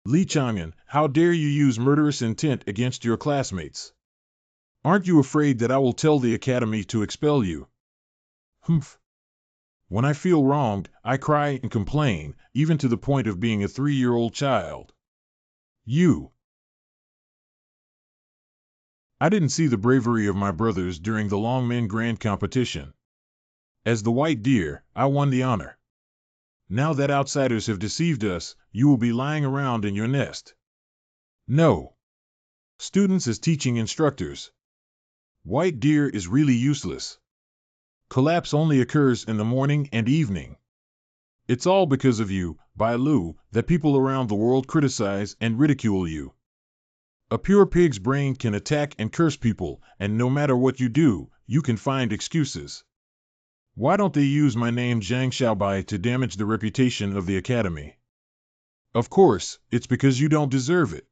Li Chang'an, how dare you use murderous intent against your classmates? Aren't you afraid that I will tell the academy to expel you? When I feel wronged, I cry and complain, even to the point of being a 3-year-old child. I didn't see the bravery of my brothers during the Longmen Grand Competition. As the White Deer, I won the honor. Now that outsiders have deceived us, you will be lying around in your nest. No. Students as teaching instructors. White Deer is really useless. Collapse only occurs in the morning and evening. It's all because of you, Bailu, that people around the world criticize and ridicule you. A pure pig's brain can attack and curse people, and no matter what you do, you can find excuses. Why don't they use my name Zhang Xiaobai to damage the reputation of the academy? Of course, it's because you don't deserve it.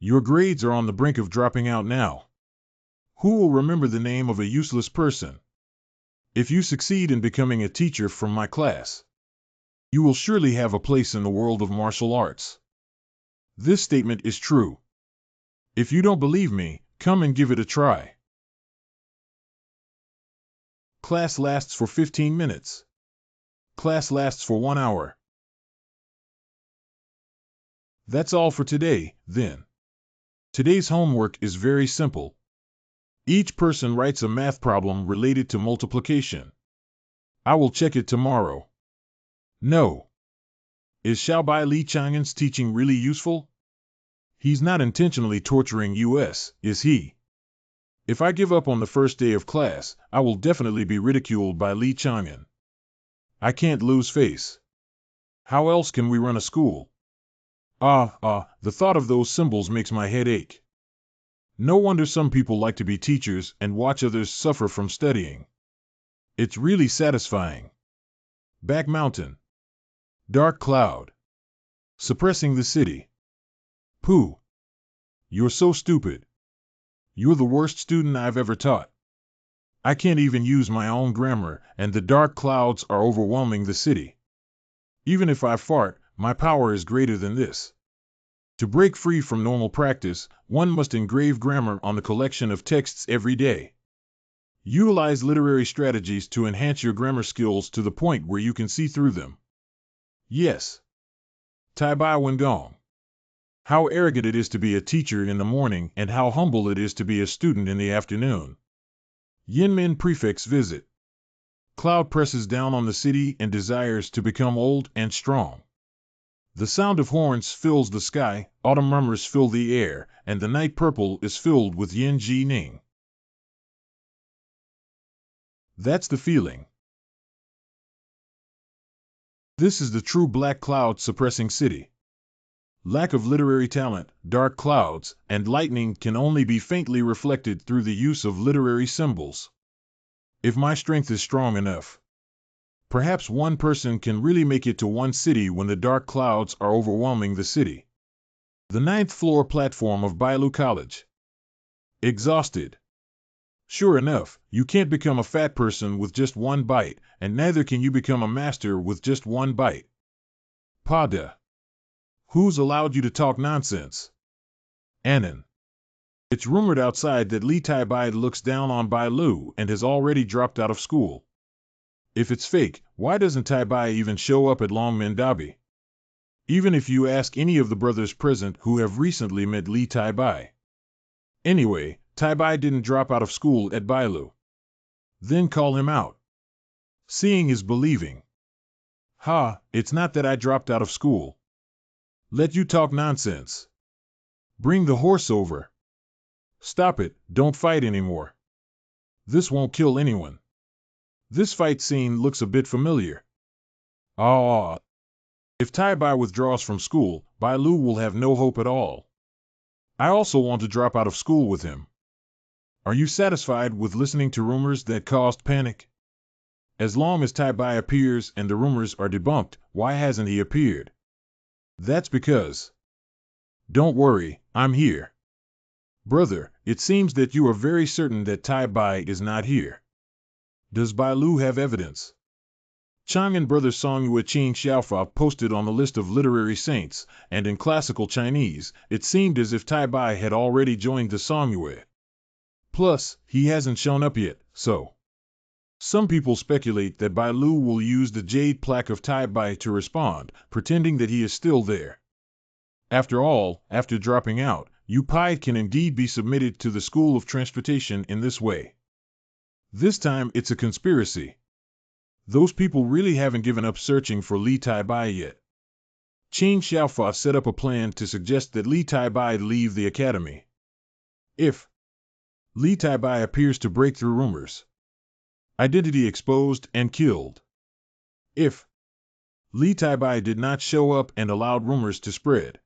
Your grades are on the brink of dropping out now. Who will remember the name of a useless person? If you succeed in becoming a teacher from my class, you will surely have a place in the world of martial arts. This statement is true. If you don't believe me, come and give it a try. Class lasts for 15 minutes. Class lasts for 1 hour. That's all for today, then. Today's homework is very simple. Each person writes a math problem related to multiplication. I will check it tomorrow. No. Is Xiaobai Li Chang'an's teaching really useful? He's not intentionally torturing us, is he? If I give up on the first day of class, I will definitely be ridiculed by Li Chang'an. I can't lose face. How else can we run a school? The thought of those symbols makes my head ache. No wonder some people like to be teachers and watch others suffer from studying. It's really satisfying. Back mountain. Dark cloud. Suppressing the city. Pooh. You're so stupid. You're the worst student I've ever taught. I can't even use my own grammar, and the dark clouds are overwhelming the city. Even if I fart, my power is greater than this. To break free from normal practice, one must engrave grammar on the collection of texts every day. Utilize literary strategies to enhance your grammar skills to the point where you can see through them. Yes. Tai Bai Wengong. How arrogant it is to be a teacher in the morning and how humble it is to be a student in the afternoon. Yinmin Prefect's visit. Cloud presses down on the city and desires to become old and strong. The sound of horns fills the sky, autumn murmurs fill the air, and the night purple is filled with Yin Ji Ning. That's the feeling. This is the true black cloud suppressing city. Lack of literary talent, dark clouds, and lightning can only be faintly reflected through the use of literary symbols. If my strength is strong enough, perhaps one person can really make it to one city when the dark clouds are overwhelming the city. The 9th floor platform of Bailu College. Exhausted. Sure enough, you can't become a fat person with just one bite, and neither can you become a master with just one bite. Pada. Who's allowed you to talk nonsense? Anan. It's rumored outside that Li Taibai looks down on Bailu and has already dropped out of school. If it's fake, why doesn't Taibai even show up at Longmen Dabi? Even if you ask any of the brothers present who have recently met Li Taibai. Anyway, Taibai didn't drop out of school at Bailu. Then call him out. Seeing is believing. It's not that I dropped out of school. Let you talk nonsense. Bring the horse over. Stop it, don't fight anymore. This won't kill anyone. This fight scene looks a bit familiar. If Taibai withdraws from school, Bailu will have no hope at all. I also want to drop out of school with him. Are you satisfied with listening to rumors that caused panic? As long as Taibai appears and the rumors are debunked, why hasn't he appeared? That's because. Don't worry, I'm here. Brother, it seems that you are very certain that Taibai is not here. Does Bailu have evidence? Chang'an brother Songyue Qing Xiaofa posted on the list of literary saints, and in classical Chinese, it seemed as if Taibai had already joined the Songyue. Plus, he hasn't shown up yet, so. Some people speculate that Bailu will use the jade plaque of Taibai to respond, pretending that he is still there. After all, after dropping out, Yu Pai can indeed be submitted to the School of Transportation in this way. This time it's a conspiracy. Those people really haven't given up searching for Li Taibai yet. Qing Xiaofa set up a plan to suggest that Li Taibai leave the academy. If Li Taibai appears to break through rumors, identity exposed and killed. If Li Taibai did not show up and allowed rumors to spread,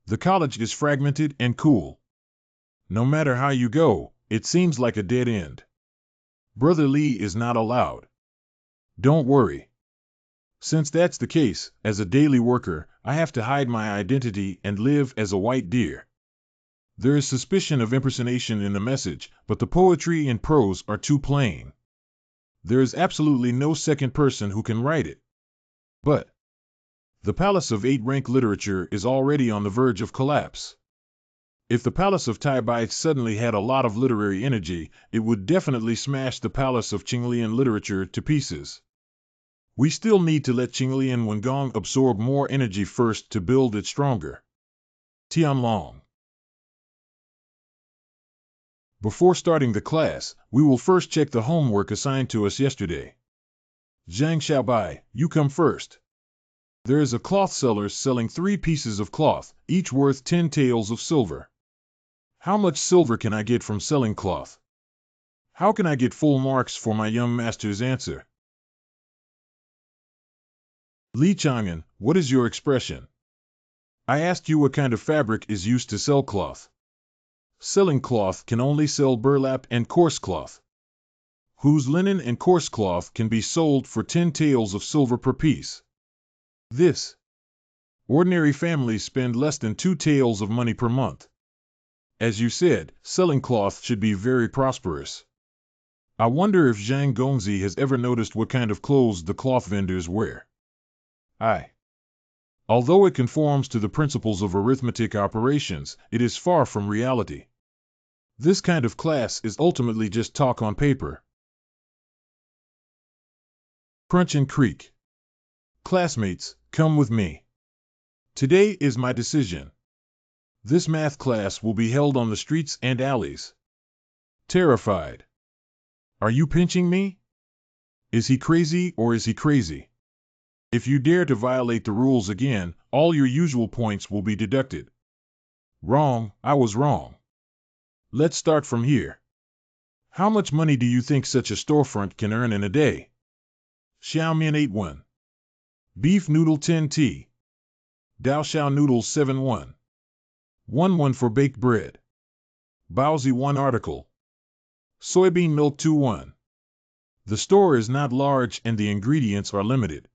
the college is fragmented and cool. No matter how you go, it seems like a dead end. Brother Li is not allowed. Don't worry. Since that's the case, as a daily worker, I have to hide my identity and live as a white deer. There is suspicion of impersonation in the message, but the poetry and prose are too plain. There is absolutely no second person who can write it. But the Palace of 8-rank literature is already on the verge of collapse. If the Palace of Taibai suddenly had a lot of literary energy, it would definitely smash the Palace of Qinglian literature to pieces. We still need to let Qinglian Wengong absorb more energy first to build it stronger. Tianlong. Before starting the class, we will first check the homework assigned to us yesterday. Zhang Xiaobai, you come first. There is a cloth seller selling 3 pieces of cloth, each worth 10 taels of silver. How much silver can I get from selling cloth? How can I get full marks for my young master's answer? Li Chang'an, what is your expression? I asked you what kind of fabric is used to sell cloth. Selling cloth can only sell burlap and coarse cloth, whose linen and coarse cloth can be sold for 10 taels of silver per piece. This. Ordinary families spend less than 2 taels of money per month. As you said, selling cloth should be very prosperous. I wonder if Zhang Gongzi has ever noticed what kind of clothes the cloth vendors wear. Although it conforms to the principles of arithmetic operations, it is far from reality. This kind of class is ultimately just talk on paper. Crunch and creak. Classmates, come with me. Today is my decision. This math class will be held on the streets and alleys. Terrified. Are you pinching me? Is he crazy or is he crazy? If you dare to violate the rules again, all your usual points will be deducted. Wrong, I was wrong. Let's start from here. How much money do you think such a storefront can earn in a day? Xiaomian 8-1. Beef noodle 10T. Dao Xiao noodles 7-1. 1-1 for baked bread. Baozi 1 article. Soybean milk 2-1. The store is not large and the ingredients are limited.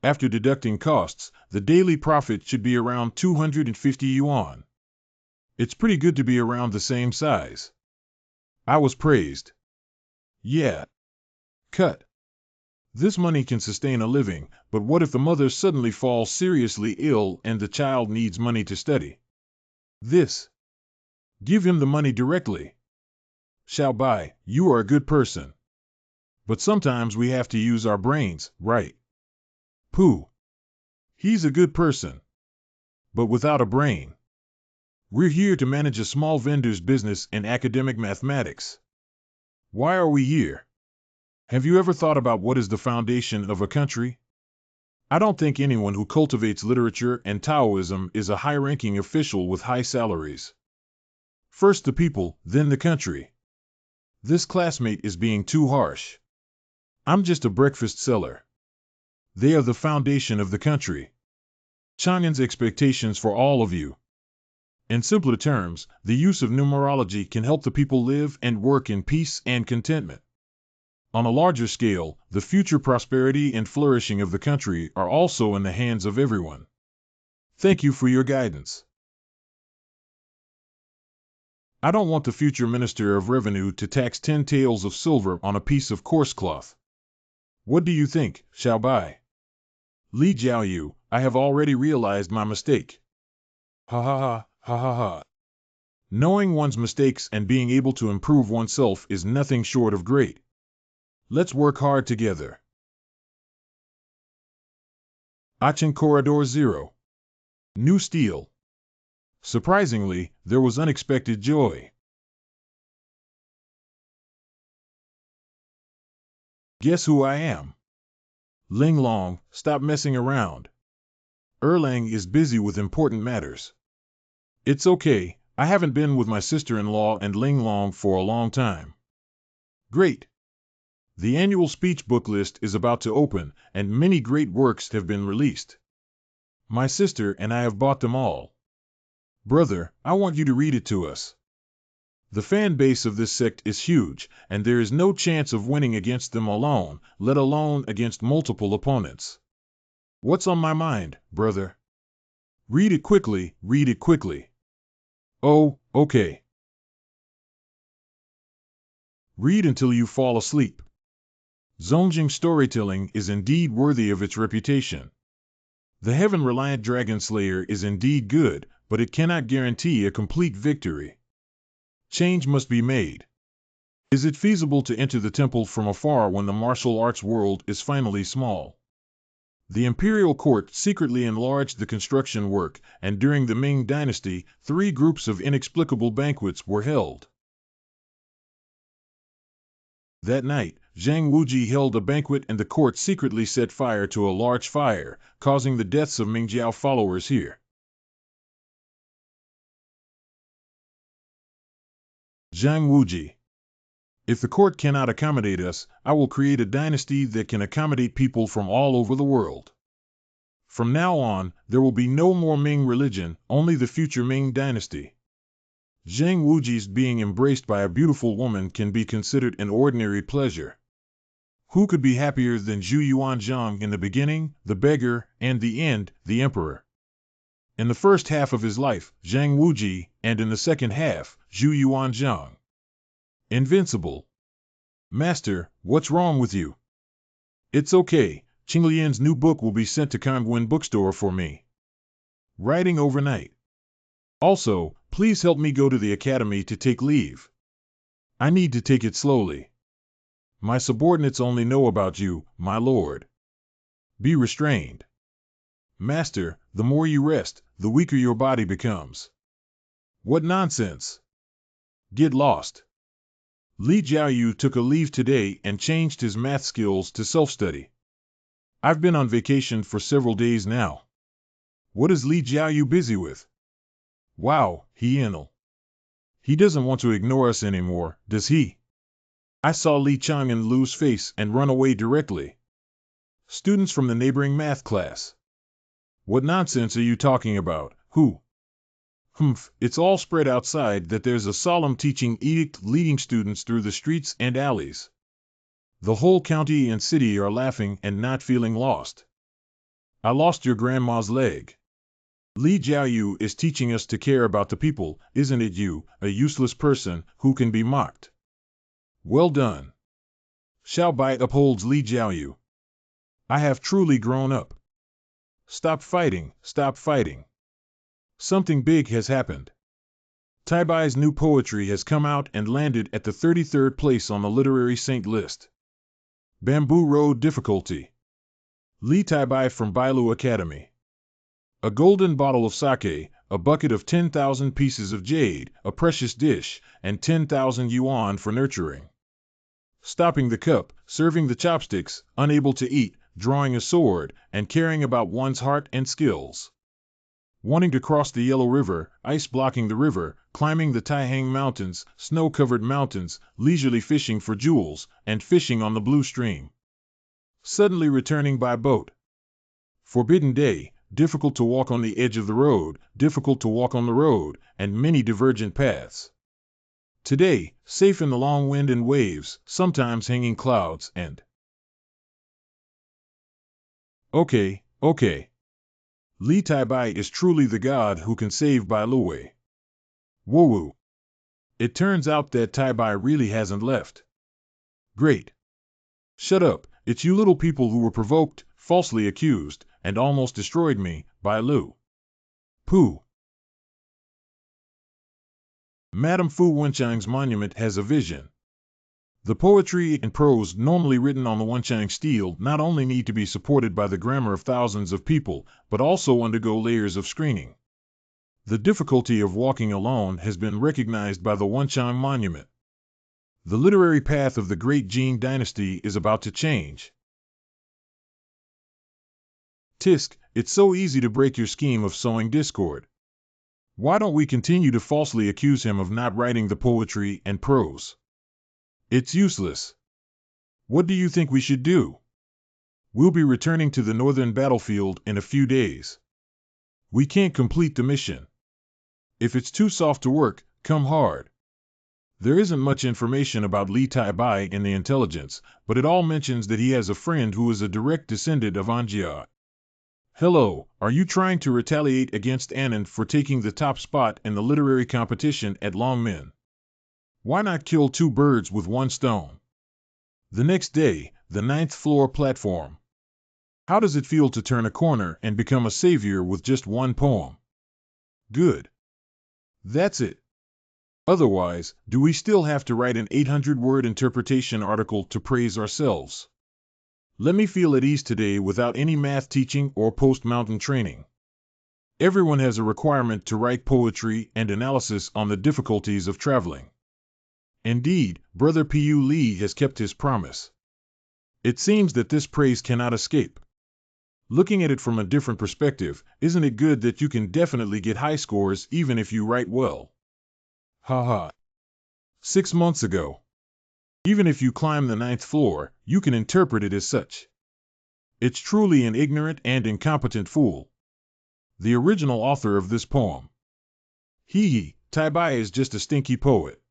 After deducting costs, the daily profit should be around 250 yuan. It's pretty good to be around the same size. I was praised. Yeah. Cut. This money can sustain a living, but what if the mother suddenly falls seriously ill and the child needs money to study? This. Give him the money directly. Xiaobai, you are a good person. But sometimes we have to use our brains, right? Pooh. He's a good person. But without a brain. We're here to manage a small vendor's business in academic mathematics. Why are we here? Have you ever thought about what is the foundation of a country? I don't think anyone who cultivates literature and Taoism is a high-ranking official with high salaries. First the people, then the country. This classmate is being too harsh. I'm just a breakfast seller. They are the foundation of the country. Chang'an's expectations for all of you. In simpler terms, the use of numerology can help the people live and work in peace and contentment. On a larger scale, the future prosperity and flourishing of the country are also in the hands of everyone. Thank you for your guidance. I don't want the future Minister of Revenue to tax 10 taels of silver on a piece of coarse cloth. What do you think, Xiaobai? Li Jiaoyu, I have already realized my mistake. Ha ha ha, ha ha ha. Knowing one's mistakes and being able to improve oneself is nothing short of great. Let's work hard together. Achin Corridor 0. New steel. Surprisingly, there was unexpected joy. Guess who I am? Ling Long, stop messing around. Erlang is busy with important matters. It's okay, I haven't been with my sister-in-law and Ling Long for a long time. Great. The annual speech book list is about to open, and many great works have been released. My sister and I have bought them all. Brother, I want you to read it to us. The fan base of this sect is huge, and there is no chance of winning against them alone, let alone against multiple opponents. What's on my mind, brother? Read it quickly, read it quickly. Oh, okay. Read until you fall asleep. Zongjing storytelling is indeed worthy of its reputation. The heaven-reliant Dragon Slayer is indeed good, but it cannot guarantee a complete victory. Change must be made. Is it feasible to enter the temple from afar when the martial arts world is finally small? The imperial court secretly enlarged the construction work, and during the Ming dynasty, 3 groups of inexplicable banquets were held. That night, Zhang Wuji held a banquet and the court secretly set fire to a large fire, causing the deaths of Mingjiao followers here. Zhang Wuji. If the court cannot accommodate us, I will create a dynasty that can accommodate people from all over the world. From now on, there will be no more Ming religion, only the future Ming dynasty. Zhang Wuji's being embraced by a beautiful woman can be considered an ordinary pleasure. Who could be happier than Zhu Yuanzhang in the beginning, the beggar, and the end, the emperor? In the first half of his life, Zhang Wuji, and in the second half, Zhu Yuanzhang. Invincible. Master, what's wrong with you? It's okay, Qinglian's new book will be sent to Kangwin bookstore for me. Writing overnight. Also, please help me go to the academy to take leave. I need to take it slowly. My subordinates only know about you, my lord. Be restrained. Master, the more you rest, the weaker your body becomes. What nonsense! Get lost. Li Jiaoyu took a leave today and changed his math skills to self-study. I've been on vacation for several days now. What is Li Jiaoyu busy with? Wow, he doesn't want to ignore us anymore, does he? I saw Li Chang'an lose face and run away directly. Students from the neighboring math class. What nonsense are you talking about? Who? Humph, it's all spread outside that there's a solemn teaching edict leading students through the streets and alleys. The whole county and city are laughing and not feeling lost. I lost your grandma's leg. Li Jiaoyu is teaching us to care about the people, isn't it you, a useless person, who can be mocked? Well done. Xiao Bai upholds Li Jiaoyu. I have truly grown up. Stop fighting, stop fighting. Something big has happened. Tai Bai's new poetry has come out and landed at the 33rd place on the literary saint list. Bamboo Road difficulty. Li Tai Bai from Bailu Academy. A golden bottle of sake, a bucket of 10,000 pieces of jade, a precious dish, and 10,000 yuan for nurturing. Stopping the cup, serving the chopsticks, unable to eat, drawing a sword, and caring about one's heart and skills. Wanting to cross the Yellow River, ice blocking the river, climbing the Taihang Mountains, snow-covered mountains, leisurely fishing for jewels, and fishing on the blue stream. Suddenly returning by boat. Forbidden day, difficult to walk on the edge of the road, difficult to walk on the road, and many divergent paths. Today, safe in the long wind and waves, sometimes hanging clouds, and... Okay. Li Tai Bai is truly the god who can save Bailuwei. Woo-woo. It turns out that Tai Bai really hasn't left. Great. Shut up, it's you little people who were provoked, falsely accused, and almost destroyed me, Bailu. Pooh. Madame Fu Wenchang's monument has a vision. The poetry and prose normally written on the Wenchang stele not only need to be supported by the grammar of thousands of people, but also undergo layers of screening. The difficulty of walking alone has been recognized by the Wenchang monument. The literary path of the great Jin dynasty is about to change. Tisk, it's so easy to break your scheme of sowing discord. Why don't we continue to falsely accuse him of not writing the poetry and prose? It's useless. What do you think we should do? We'll be returning to the northern battlefield in a few days. We can't complete the mission. If it's too soft to work, come hard. There isn't much information about Li Tai Bai in the intelligence, but it all mentions that he has a friend who is a direct descendant of Anjia. Hello, are you trying to retaliate against Anand for taking the top spot in the literary competition at Longmen? Why not kill two birds with one stone? The next day, the 9th floor platform. How does it feel to turn a corner and become a savior with just one poem? Good. That's it. Otherwise, do we still have to write an 800-word interpretation article to praise ourselves? Let me feel at ease today without any math teaching or post-mountain training. Everyone has a requirement to write poetry and analysis on the difficulties of traveling. Indeed, Brother Pu Lee has kept his promise. It seems that this praise cannot escape. Looking at it from a different perspective, isn't it good that you can definitely get high scores even if you write well? Haha. 6 months ago. Even if you climb the 9th floor, you can interpret it as such. It's truly an ignorant and incompetent fool. The original author of this poem. Tai Bai is just a stinky poet.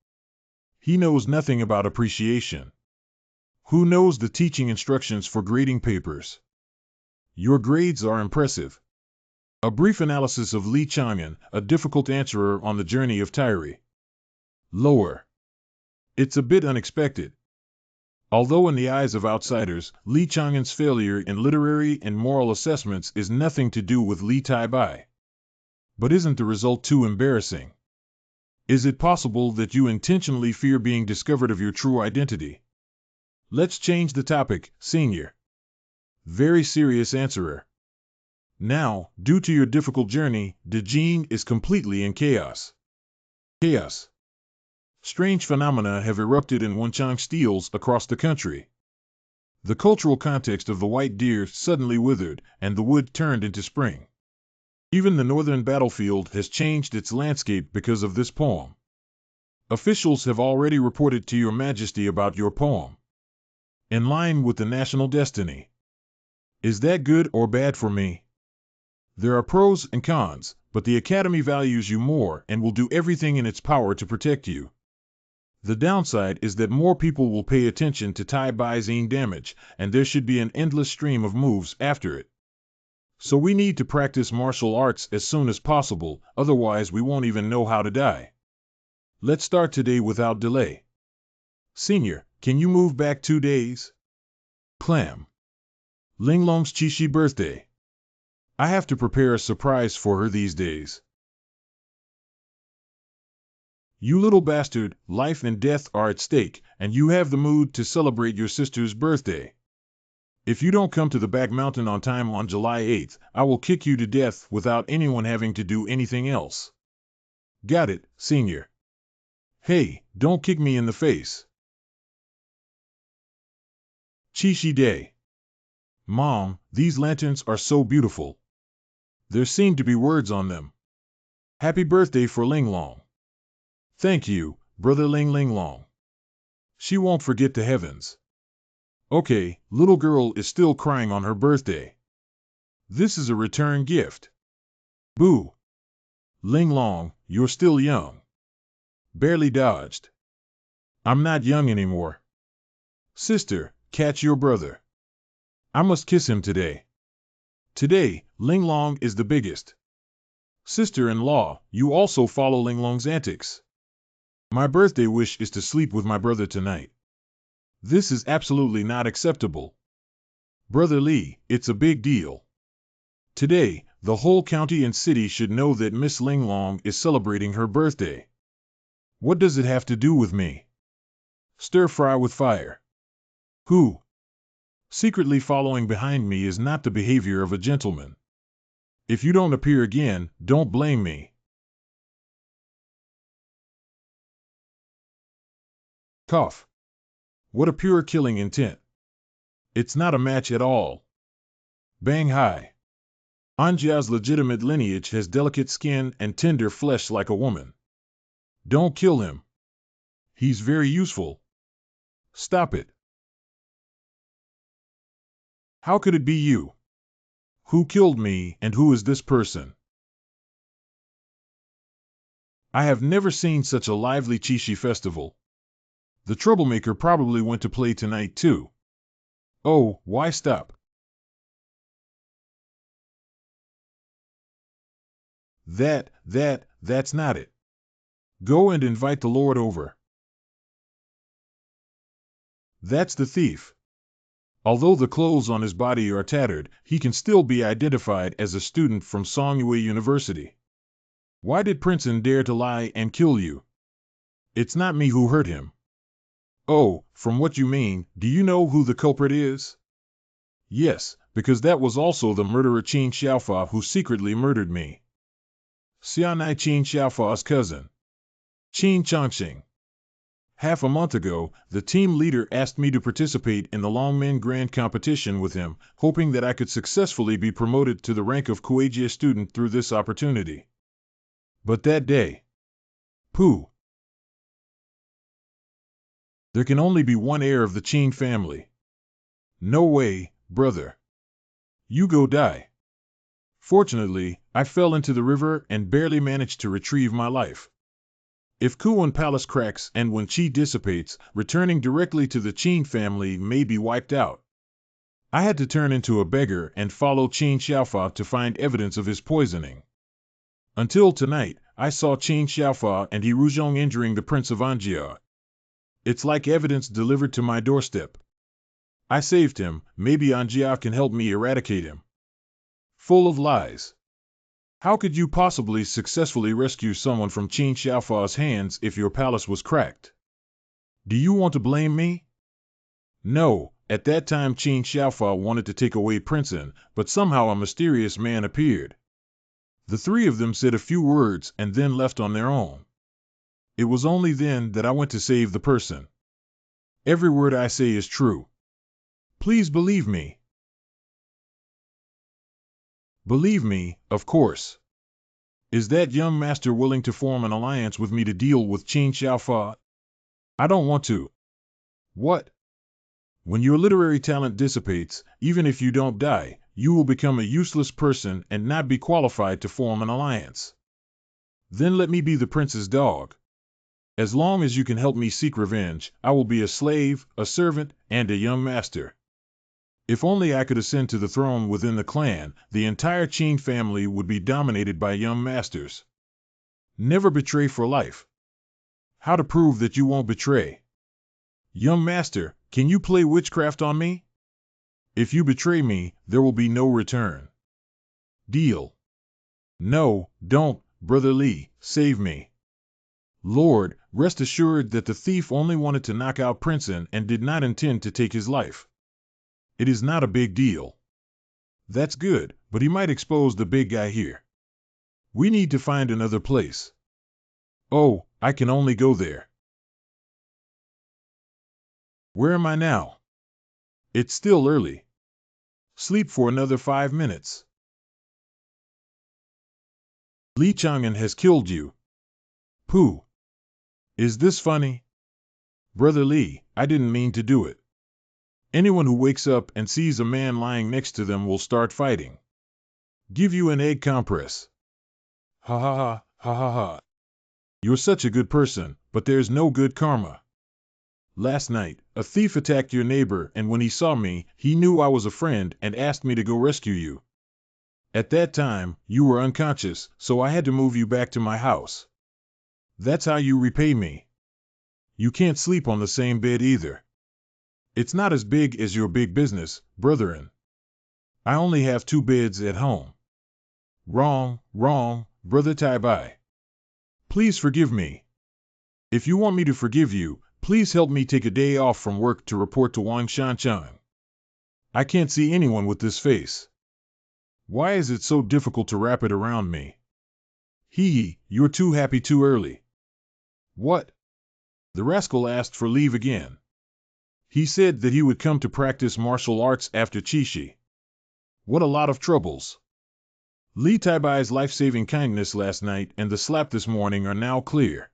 He knows nothing about appreciation. Who knows the teaching instructions for grading papers? Your grades are impressive. A brief analysis of Li Chang'an, a difficult answerer on the journey of Tyre. Lower. It's a bit unexpected. Although in the eyes of outsiders, Li Chang'an's failure in literary and moral assessments is nothing to do with Li Tai Bai. But isn't the result too embarrassing? Is it possible that you intentionally fear being discovered of your true identity? Let's change the topic, senior. Very serious answerer. Now, due to your difficult journey, Dejin is completely in chaos. Chaos. Strange phenomena have erupted in Wenchang steels across the country. The cultural context of the white deer suddenly withered, and the wood turned into spring. Even the northern battlefield has changed its landscape because of this poem. Officials have already reported to Your Majesty about your poem. In line with the national destiny. Is that good or bad for me? There are pros and cons, but the Academy values you more and will do everything in its power to protect you. The downside is that more people will pay attention to Tai Bai's damage, and there should be an endless stream of moves after it. So we need to practice martial arts as soon as possible, otherwise we won't even know how to die. Let's start today without delay. Senior, can you move back 2 days? Clam. Linglong's Chishi birthday. I have to prepare a surprise for her these days. You little bastard, life and death are at stake, and you have the mood to celebrate your sister's birthday. If you don't come to the back mountain on time on July 8th, I will kick you to death without anyone having to do anything else. Got it, senior. Hey, don't kick me in the face. Chishi Day. Mom, these lanterns are so beautiful. There seem to be words on them. Happy birthday for Linglong. Thank you, Brother Linglong. She won't forget the heavens. Okay, little girl is still crying on her birthday. This is a return gift. Boo. Linglong, you're still young. Barely dodged. I'm not young anymore. Sister, catch your brother. I must kiss him today. Today, Linglong is the biggest. Sister-in-law, you also follow Linglong's antics. My birthday wish is to sleep with my brother tonight. This is absolutely not acceptable. Brother Lee, it's a big deal. Today, the whole county and city should know that Miss Linglong is celebrating her birthday. What does it have to do with me? Stir fry with fire. Who? Secretly following behind me is not the behavior of a gentleman. If you don't appear again, don't blame me. Cough. What a pure killing intent. It's not a match at all. Bang high. Anjia's legitimate lineage has delicate skin and tender flesh like a woman. Don't kill him. He's very useful. Stop it. How could it be you? Who killed me, and who is this person? I have never seen such a lively Chishi festival. The troublemaker probably went to play tonight too. Oh, why stop? That's not it. Go and invite the Lord over. That's the thief. Although the clothes on his body are tattered, he can still be identified as a student from Songyue University. Why did Princeton dare to lie and kill you? It's not me who hurt him. Oh, from what you mean, do you know who the culprit is? Yes, because that was also the murderer Qin Xiaofa who secretly murdered me. Xianai Qin Xiaofa's cousin. Qin Chongqing. Half a month ago, the team leader asked me to participate in the Longmen Grand Competition with him, hoping that I could successfully be promoted to the rank of Kueijia student through this opportunity. But that day, pooh! There can only be one heir of the Qin family. No way, brother. You go die. Fortunately, I fell into the river and barely managed to retrieve my life. If Kuan Palace cracks and when Qi dissipates, returning directly to the Qin family may be wiped out. I had to turn into a beggar and follow Qin Xiaofa to find evidence of his poisoning. Until tonight, I saw Qin Xiaofa and He Ruzhong injuring the Prince of Anjia. It's like evidence delivered to my doorstep. I saved him, maybe Anjia can help me eradicate him. Full of lies. How could you possibly successfully rescue someone from Qin Xiaofa's hands if your palace was cracked? Do you want to blame me? No, at that time Qin Xiaofa wanted to take away Prince An, but somehow a mysterious man appeared. The three of them said a few words and then left on their own. It was only then that I went to save the person. Every word I say is true. Please believe me. Believe me, of course. Is that young master willing to form an alliance with me to deal with Qin Xiaofa? I don't want to. What? When your literary talent dissipates, even if you don't die, you will become a useless person and not be qualified to form an alliance. Then let me be the prince's dog. As long as you can help me seek revenge, I will be a slave, a servant, and a young master. If only I could ascend to the throne within the clan, the entire Qin family would be dominated by young masters. Never betray for life. How to prove that you won't betray? Young master, can you play witchcraft on me? If you betray me, there will be no return. Deal. No, don't, Brother Li, save me. Lord, rest assured that the thief only wanted to knock out Prince An and did not intend to take his life. It is not a big deal. That's good, but he might expose the big guy here. We need to find another place. Oh, I can only go there. Where am I now? It's still early. Sleep for another 5 minutes. Li Chang'an has killed you. Pooh. Is this funny? Brother Li, I didn't mean to do it. Anyone who wakes up and sees a man lying next to them will start fighting. Give you an egg compress. Ha ha ha, ha ha ha. You're such a good person, but there's no good karma. Last night, a thief attacked your neighbor, and when he saw me, he knew I was a friend and asked me to go rescue you. At that time, you were unconscious, so I had to move you back to my house. That's how you repay me. You can't sleep on the same bed either. It's not as big as your big business, brethren. I only have 2 beds at home. Wrong, wrong, Brother Tai Bai. Please forgive me. If you want me to forgive you, please help me take a day off from work to report to Wang Shanchang. I can't see anyone with this face. Why is it so difficult to wrap it around me? Hee, you're too happy too early. What? The rascal asked for leave again. He said that he would come to practice martial arts after Qixi. What a lot of troubles. Li Taibai's life-saving kindness last night and the slap this morning are now clear.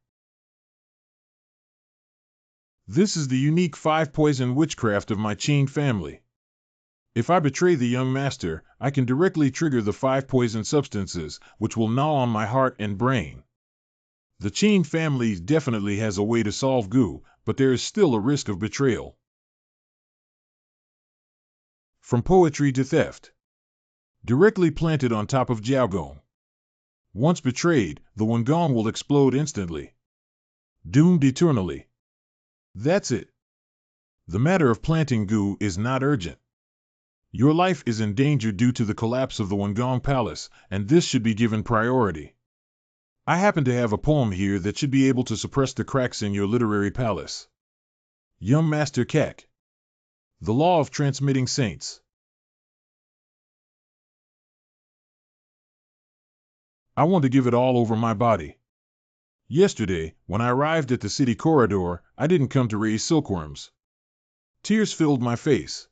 This is the unique 5-poison witchcraft of my Qin family. If I betray the young master, I can directly trigger the 5 poison substances, which will gnaw on my heart and brain. The Qin family definitely has a way to solve Gu, but there is still a risk of betrayal. From poetry to theft. Directly planted on top of Jiaogong. Once betrayed, the Wengong will explode instantly. Doomed eternally. That's it. The matter of planting Gu is not urgent. Your life is in danger due to the collapse of the Wengong Palace, and this should be given priority. I happen to have a poem here that should be able to suppress the cracks in your literary palace. Young Master Kek. The Law of Transmitting Saints. I want to give it all over my body. Yesterday, when I arrived at the city corridor, I didn't come to raise silkworms. Tears filled my face.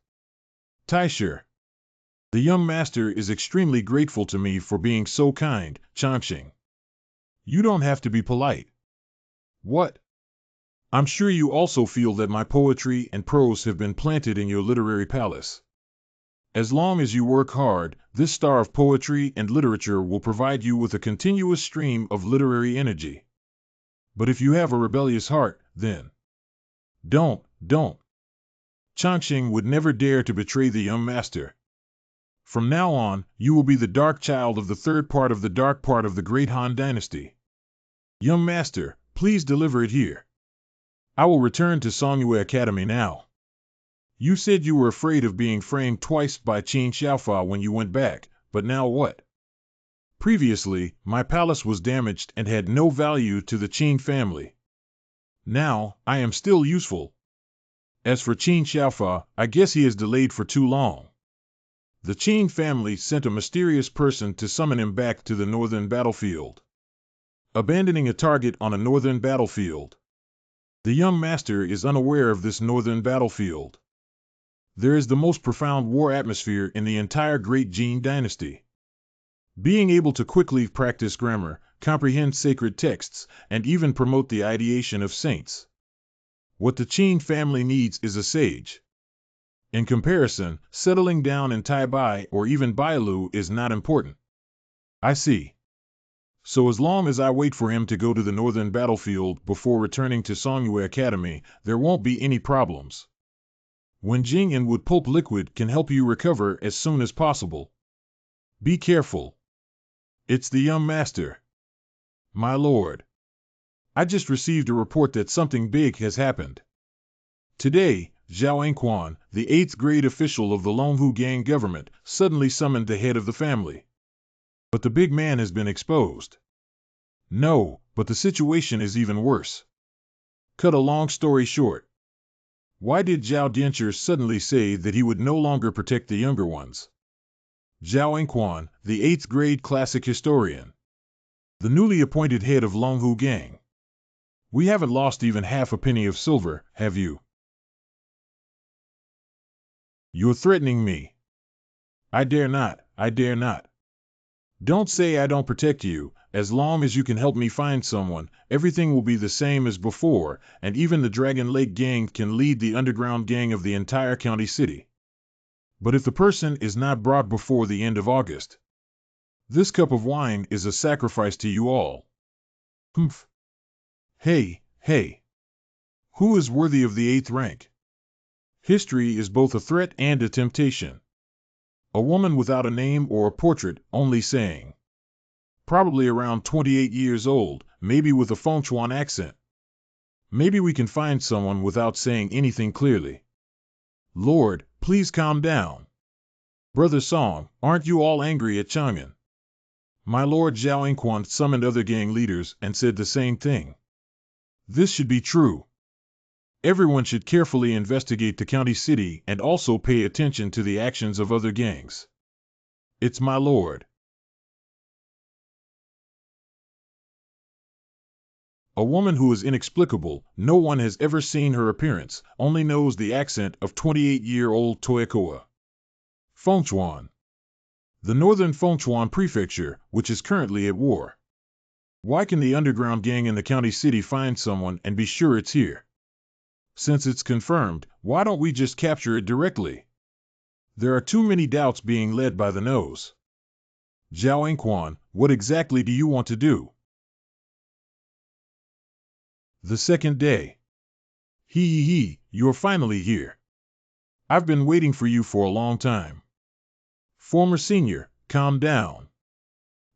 Taisher. The young master is extremely grateful to me for being so kind, Changxing. You don't have to be polite. What? I'm sure you also feel that my poetry and prose have been planted in your literary palace. As long as you work hard, this star of poetry and literature will provide you with a continuous stream of literary energy. But if you have a rebellious heart, then don't. Changxing would never dare to betray the young master. From now on, you will be the dark child of the third part of the dark part of the great Han dynasty. Young master, please deliver it here. I will return to Songyue Academy now. You said you were afraid of being framed twice by Qin Xiaofa when you went back, but now what? Previously, my palace was damaged and had no value to the Qin family. Now, I am still useful. As for Qin Xiaofa, I guess he is delayed for too long. The Qin family sent a mysterious person to summon him back to the northern battlefield. Abandoning a target on a northern battlefield. The young master is unaware of this northern battlefield. There is the most profound war atmosphere in the entire great Jin dynasty. Being able to quickly practice grammar, comprehend sacred texts, and even promote the ideation of saints. What the Qin family needs is a sage. In comparison, settling down in Taibai or even Bailu is not important. I see. So as long as I wait for him to go to the northern battlefield before returning to Songyue Academy, there won't be any problems. When Jing and Wood Pulp Liquid can help you recover as soon as possible. Be careful. It's the young master. My lord. I just received a report that something big has happened. Today, Zhao Engquan, the 8th grade official of the Longhu Gang government, suddenly summoned the head of the family. But the big man has been exposed. No, but the situation is even worse. Cut a long story short. Why did Zhao Diancher suddenly say that he would no longer protect the younger ones? Zhao Engquan, the 8th grade classic historian. The newly appointed head of Longhu Gang. We haven't lost even half a penny of silver, have you? You're threatening me. I dare not. Don't say I don't protect you. As long as you can help me find someone, everything will be the same as before, and even the Dragon Lake Gang can lead the underground gang of the entire county city. But if the person is not brought before the end of August, this cup of wine is a sacrifice to you all. Humph. Hey. Who is worthy of the 8th rank? History is both a threat and a temptation. A woman without a name or a portrait, only saying. Probably around 28 years old, maybe with a Fengchuan accent. Maybe we can find someone without saying anything clearly. Lord, please calm down. Brother Song, aren't you all angry at Chang'an? My lord Zhao Engquan summoned other gang leaders and said the same thing. This should be true. Everyone should carefully investigate the county city and also pay attention to the actions of other gangs. It's my lord. A woman who is inexplicable, no one has ever seen her appearance, only knows the accent of 28-year-old Toekoa. Fengchuan. The northern Fengchuan prefecture, which is currently at war. Why can the underground gang in the county city find someone and be sure it's here? Since it's confirmed, why don't we just capture it directly? There are too many doubts being led by the nose. Zhao Engquan, what exactly do you want to do? The second day. You're finally here. I've been waiting for you for a long time. Former senior, calm down.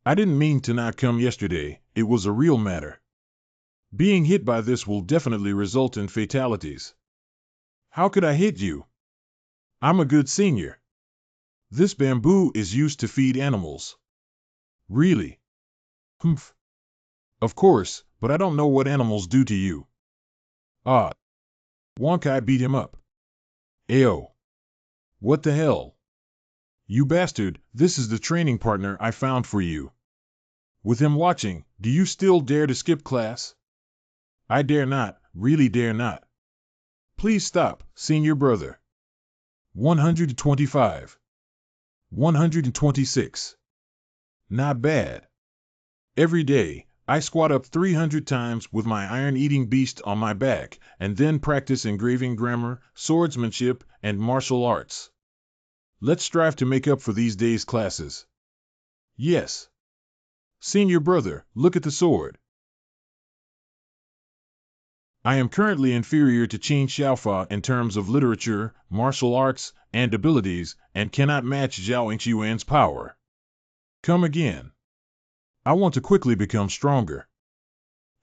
I didn't mean to not come yesterday, it was a real matter. Being hit by this will definitely result in fatalities. How could I hit you? I'm a good senior. This bamboo is used to feed animals. Really? Humph. Of course, but I don't know what animals do to you. Ah. Wonkai beat him up. Ayo. What the hell? You bastard, this is the training partner I found for you. With him watching, do you still dare to skip class? I dare not, really dare not. Please stop, senior brother. 125. 126. Not bad. Every day, I squat up 300 times with my iron-eating beast on my back, and then practice engraving grammar, swordsmanship, and martial arts. Let's strive to make up for these days' classes. Yes. Senior brother, look at the sword. I am currently inferior to Qin Xiaofa in terms of literature, martial arts, and abilities, and cannot match Zhao Yingxuan's power. Come again. I want to quickly become stronger.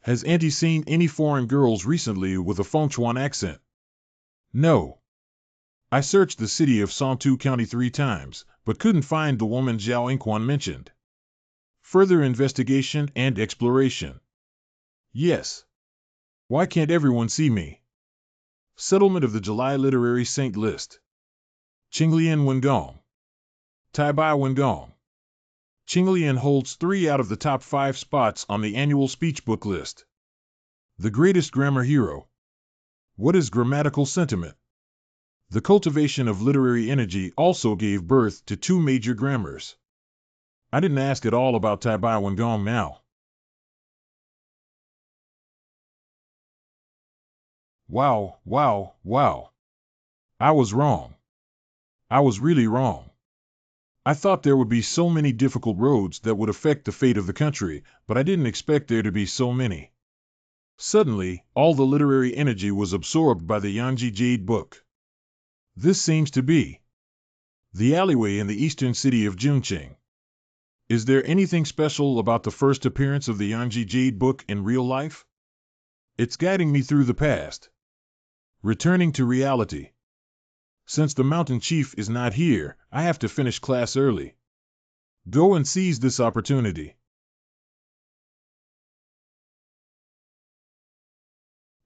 Has Auntie seen any foreign girls recently with a Fengchuan accent? No. I searched the city of Songtu County 3 times, but couldn't find the woman Zhao Yingquan mentioned. Further investigation and exploration. Yes. Why can't everyone see me? Settlement of the July Literary Saint List. Qinglian Wengong. Taibai Wengong. Qinglian holds 3 out of the top 5 spots on the annual speech book list. The greatest grammar hero. What is grammatical sentiment? The cultivation of literary energy also gave birth to 2 major grammars. I didn't ask at all about Taibai Wengong now. Wow, wow, wow. I was wrong. I was really wrong. I thought there would be so many difficult roads that would affect the fate of the country, but I didn't expect there to be so many. Suddenly, all the literary energy was absorbed by the Yangji Jade Book. This seems to be the alleyway in the eastern city of Junqing. Is there anything special about the first appearance of the Yangji Jade Book in real life? It's guiding me through the past. Returning to reality. Since the mountain chief is not here, I have to finish class early. Go and seize this opportunity.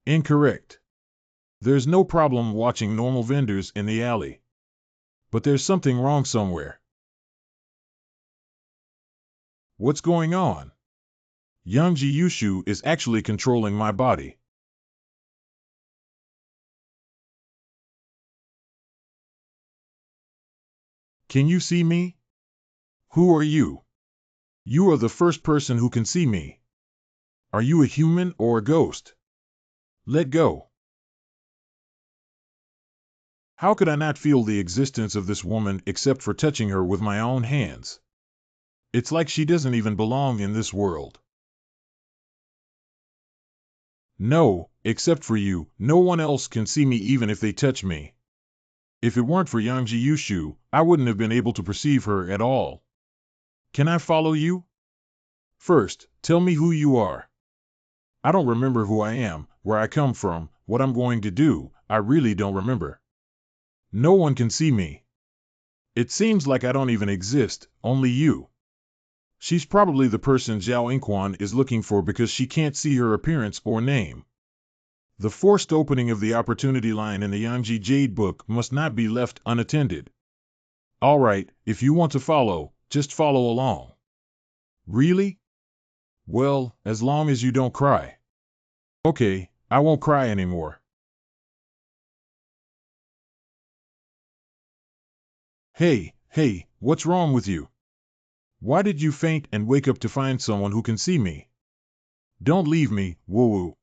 Incorrect. There's no problem watching normal vendors in the alley. But there's something wrong somewhere. What's going on? Yangji Yushu is actually controlling my body. Can you see me? Who are you? You are the first person who can see me. Are you a human or a ghost? Let go. How could I not feel the existence of this woman except for touching her with my own hands? It's like she doesn't even belong in this world. No, except for you, no one else can see me even if they touch me. If it weren't for Yangji Yushu, I wouldn't have been able to perceive her at all. Can I follow you? First, tell me who you are. I don't remember who I am, where I come from, what I'm going to do. I really don't remember. No one can see me. It seems like I don't even exist, only you. She's probably the person Zhao Yingquan is looking for because she can't see her appearance or name. The forced opening of the opportunity line in the Yangji Jade Book must not be left unattended. All right, if you want to follow, just follow along. Really? Well, as long as you don't cry. Okay, I won't cry anymore. Hey, what's wrong with you? Why did you faint and wake up to find someone who can see me? Don't leave me, woo-woo.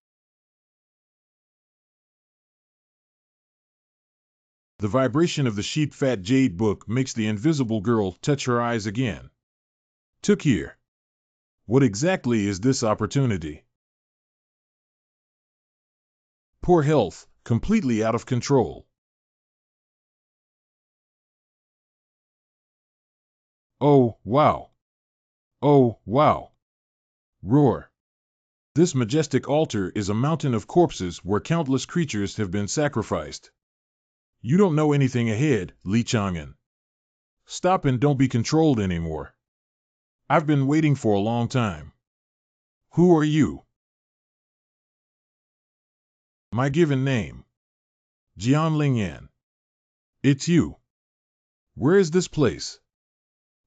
The vibration of the sheep-fat jade book makes the invisible girl touch her eyes again. Took here. What exactly is this opportunity? Poor health, completely out of control. Oh, wow. Oh, wow. Roar. This majestic altar is a mountain of corpses where countless creatures have been sacrificed. You don't know anything ahead, Li Chang'an. Stop and don't be controlled anymore. I've been waiting for a long time. Who are you? My given name. Jian Lingyan. It's you. Where is this place?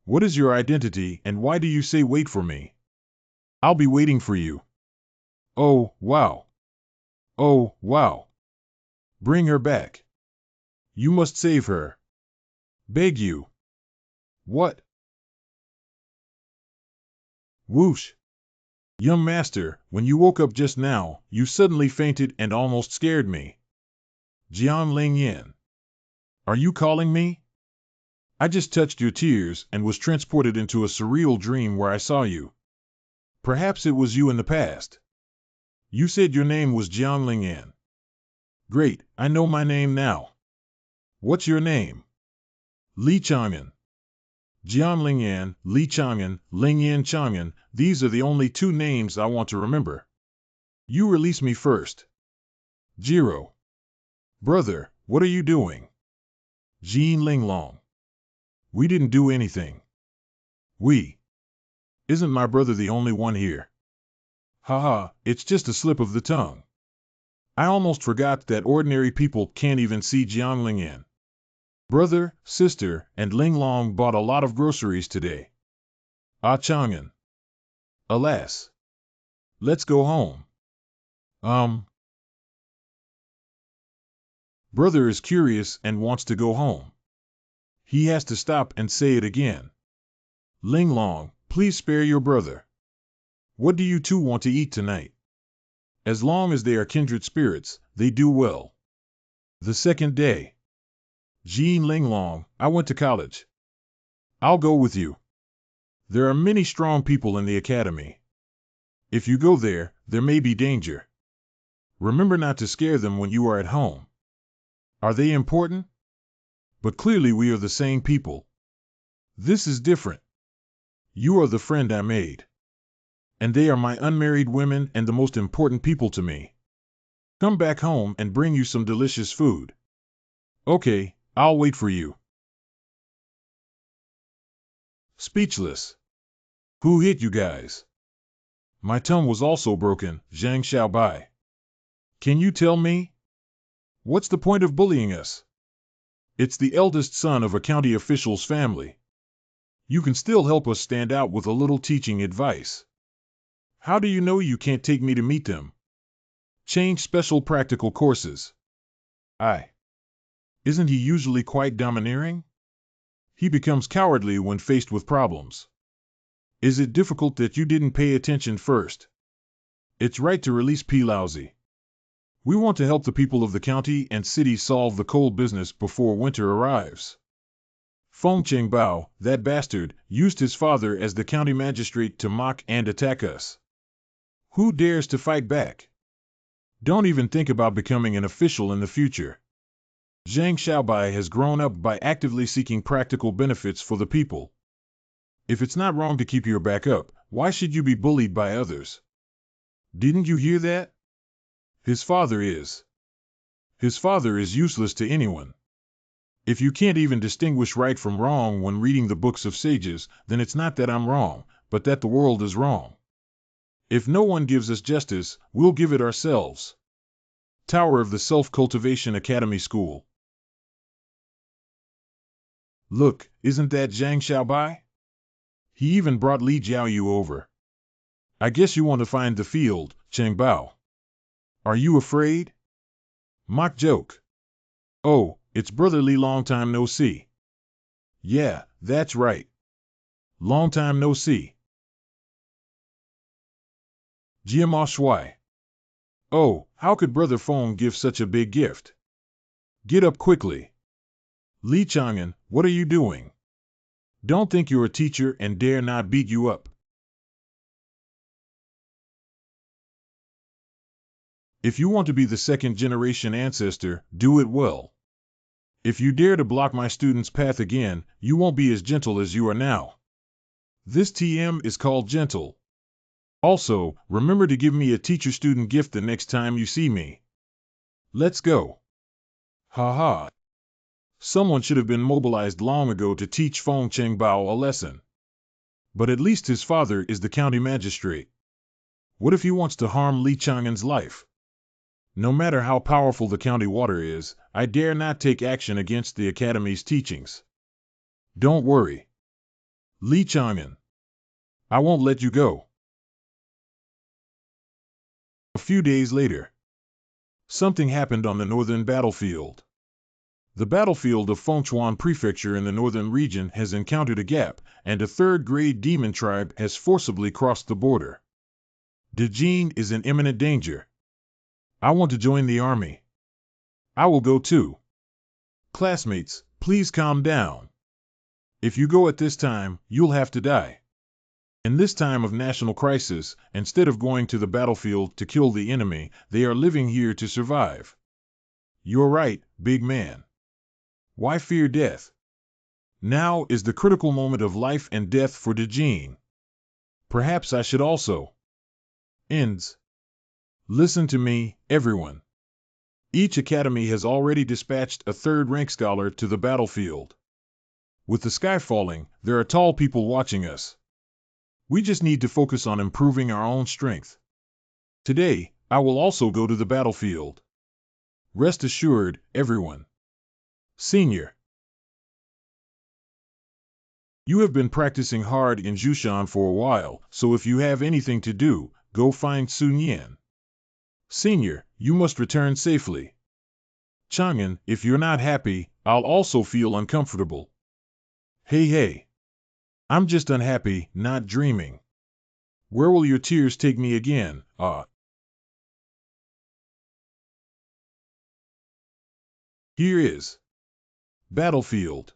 What is your identity and why do you say wait for me? I'll be waiting for you. Oh, wow. Oh, wow. Bring her back. You must save her. Beg you. What? Whoosh. Young master, when you woke up just now, you suddenly fainted and almost scared me. Jian Ling Yin. Are you calling me? I just touched your tears and was transported into a surreal dream where I saw you. Perhaps it was you in the past. You said your name was Jian Ling Yin. Great, I know my name now. What's your name? Li Chang'an. Jian Ling Yan, Li Chang'an, Ling Yan Chang'an, these are the only two names I want to remember. You release me first. Jiro. Brother, what are you doing? Jean Linglong. We didn't do anything. We. Isn't my brother the only one here? Haha, it's just a slip of the tongue. I almost forgot that ordinary people can't even see Jiang Lingyan. Brother, sister, and Linglong bought a lot of groceries today. Ah Chang'an. Alas. Let's go home. Brother is curious and wants to go home. He has to stop and say it again. Linglong, please spare your brother. What do you two want to eat tonight? As long as they are kindred spirits, they do well. The second day. Jean Linglong, I went to college. I'll go with you. There are many strong people in the academy. If you go there, there may be danger. Remember not to scare them when you are at home. Are they important? But clearly we are the same people. This is different. You are the friend I made. And they are my unmarried women and the most important people to me. Come back home and bring you some delicious food. Okay, I'll wait for you. Speechless. Who hit you guys? My tongue was also broken, Zhang Xiaobai. Can you tell me? What's the point of bullying us? It's the eldest son of a county official's family. You can still help us stand out with a little teaching advice. How do you know you can't take me to meet them? Change special practical courses. Isn't he usually quite domineering? He becomes cowardly when faced with problems. Is it difficult that you didn't pay attention first? It's right to release P. Lousy. We want to help the people of the county and city solve the coal business before winter arrives. Feng Chengbao, that bastard, used his father as the county magistrate to mock and attack us. Who dares to fight back? Don't even think about becoming an official in the future. Zhang Xiaobai has grown up by actively seeking practical benefits for the people. If it's not wrong to keep your back up, why should you be bullied by others? Didn't you hear that? His father is. His father is useless to anyone. If you can't even distinguish right from wrong when reading the books of sages, then it's not that I'm wrong, but that the world is wrong. If no one gives us justice, we'll give it ourselves. Tower of the Self-Cultivation Academy School. Look, isn't that Zhang Xiaobai? He even brought Li Jiaoyu over. I guess you want to find the field, Cheng Bao. Are you afraid? Mock joke. Oh, it's brother Li, long time no see. Yeah, that's right. Long time no see. Jiama Shui. Oh, how could brother Feng give such a big gift? Get up quickly. Li Chang'an, what are you doing? Don't think you're a teacher and dare not beat you up. If you want to be the second-generation ancestor, do it well. If you dare to block my student's path again, you won't be as gentle as you are now. This TM is called gentle. Also, remember to give me a teacher-student gift the next time you see me. Let's go. Ha. Someone should have been mobilized long ago to teach Feng Chengbao a lesson. But at least his father is the county magistrate. What if he wants to harm Li Chang'an's life? No matter how powerful the county water is, I dare not take action against the academy's teachings. Don't worry. Li Chang'an. I won't let you go. A few days later, something happened on the northern battlefield. The battlefield of Fengchuan Prefecture in the northern region has encountered a gap, and a third-grade demon tribe has forcibly crossed the border. Dejin is in imminent danger. I want to join the army. I will go too. Classmates, please calm down. If you go at this time, you'll have to die. In this time of national crisis, instead of going to the battlefield to kill the enemy, they are living here to survive. You're right, big man. Why fear death? Now is the critical moment of life and death for Dejin. Perhaps I should also. Ends. Listen to me, everyone. Each academy has already dispatched a third-rank scholar to the battlefield. With the sky falling, there are tall people watching us. We just need to focus on improving our own strength. Today, I will also go to the battlefield. Rest assured, everyone. Senior. You have been practicing hard in Jushan for a while, so if you have anything to do, go find Sun Yan. Senior, you must return safely. Chang'an, if you're not happy, I'll also feel uncomfortable. Hey. I'm just unhappy, not dreaming. Where will your tears take me again, Here is battlefield.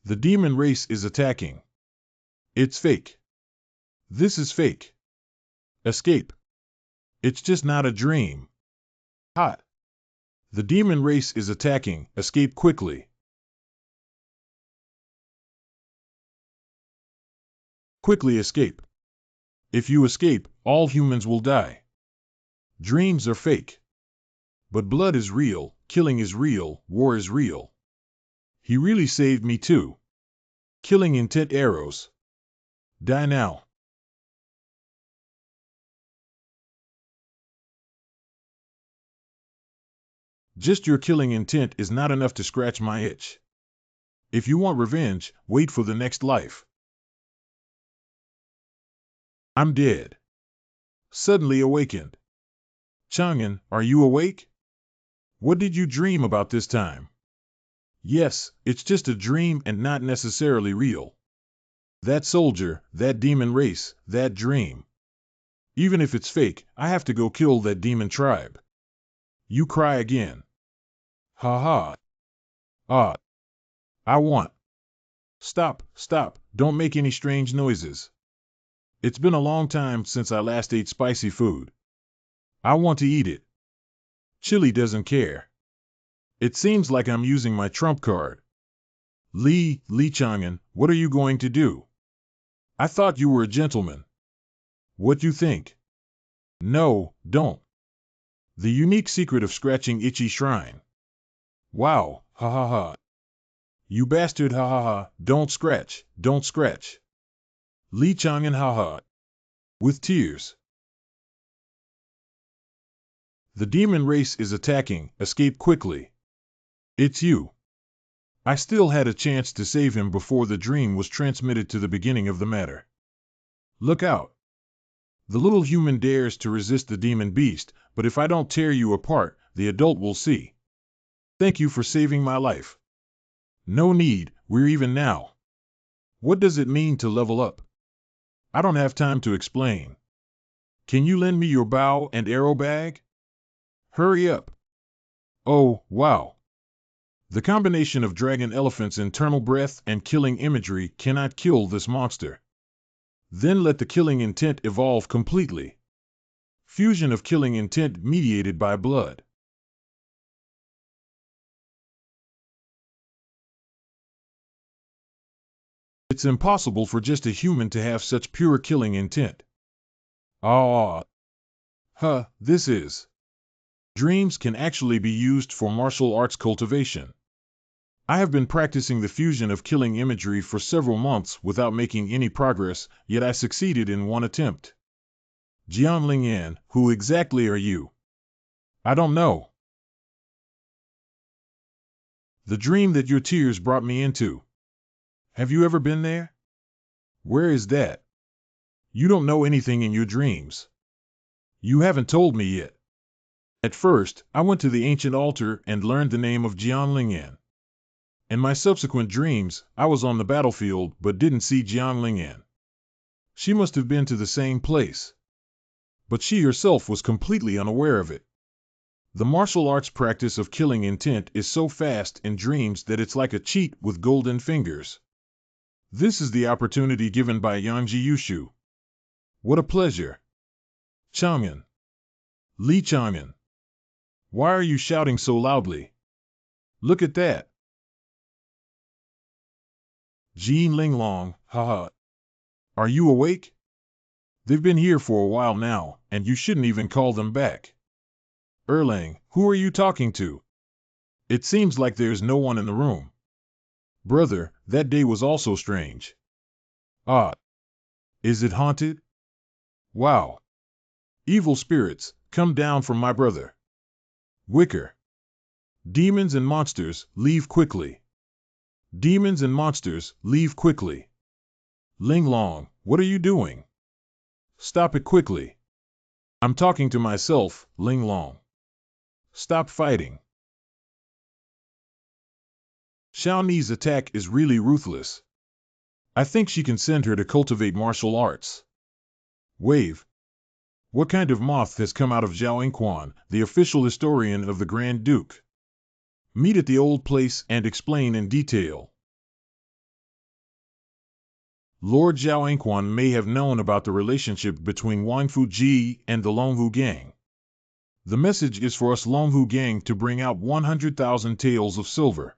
The demon race is attacking. It's fake. This is fake. Escape. It's just not a dream. Hot. The demon race is attacking. Escape quickly. Quickly escape. If you escape, all humans will die. Dreams are fake. But blood is real, killing is real, war is real. He really saved me too. Killing intent arrows. Die now. Just your killing intent is not enough to scratch my itch. If you want revenge, wait for the next life. I'm dead. Suddenly awakened. Chang'an, are you awake? What did you dream about this time? Yes, it's just a dream and not necessarily real. That soldier, that demon race, that dream. Even if it's fake, I have to go kill that demon tribe. You cry again. Ha ha. Ah. I want. Stop, don't make any strange noises. It's been a long time since I last ate spicy food. I want to eat it. Chili doesn't care. It seems like I'm using my trump card. Li Chang'an, what are you going to do? I thought you were a gentleman. What you think? No, don't. The unique secret of scratching itchy shrine. Wow, ha ha ha. You bastard, ha ha ha, don't scratch. Li Chang'an, ha ha. With tears. The demon race is attacking, escape quickly. It's you. I still had a chance to save him before the dream was transmitted to the beginning of the matter. Look out. The little human dares to resist the demon beast, but if I don't tear you apart, the adult will see. Thank you for saving my life. No need, we're even now. What does it mean to level up? I don't have time to explain. Can you lend me your bow and arrow bag? Hurry up. Oh, wow. The combination of dragon elephant's internal breath and killing imagery cannot kill this monster. Then let the killing intent evolve completely. Fusion of killing intent mediated by blood. It's impossible for just a human to have such pure killing intent. This is. Dreams can actually be used for martial arts cultivation. I have been practicing the fusion of killing imagery for several months without making any progress, yet I succeeded in one attempt. Jianling Yan, who exactly are you? I don't know. The dream that your tears brought me into. Have you ever been there? Where is that? You don't know anything in your dreams. You haven't told me yet. At first, I went to the ancient altar and learned the name of Jianlingyan. In my subsequent dreams, I was on the battlefield but didn't see Jianlingyan. She must have been to the same place. But she herself was completely unaware of it. The martial arts practice of killing intent is so fast in dreams that it's like a cheat with golden fingers. This is the opportunity given by Yangji Yushu. What a pleasure. Chang'an. Li Chang'an. Why are you shouting so loudly? Look at that. Jin Linglong, haha. Are you awake? They've been here for a while now, and you shouldn't even call them back. Erlang, who are you talking to? It seems like there's no one in the room. Brother, that day was also strange. Ah. Is it haunted? Wow. Evil spirits, come down from my brother. Wicker. Demons and monsters, leave quickly. Demons and monsters, leave quickly. Linglong, what are you doing? Stop it quickly. I'm talking to myself, Linglong. Stop fighting. Xiaoni's attack is really ruthless. I think she can send her to cultivate martial arts. Wave. What kind of moth has come out of Zhao Yingquan, the official historian of the Grand Duke? Meet at the old place and explain in detail. Lord Zhao Yingquan may have known about the relationship between Wang Fuji and the Longhu gang. The message is for us Longhu gang to bring out 100,000 taels of silver.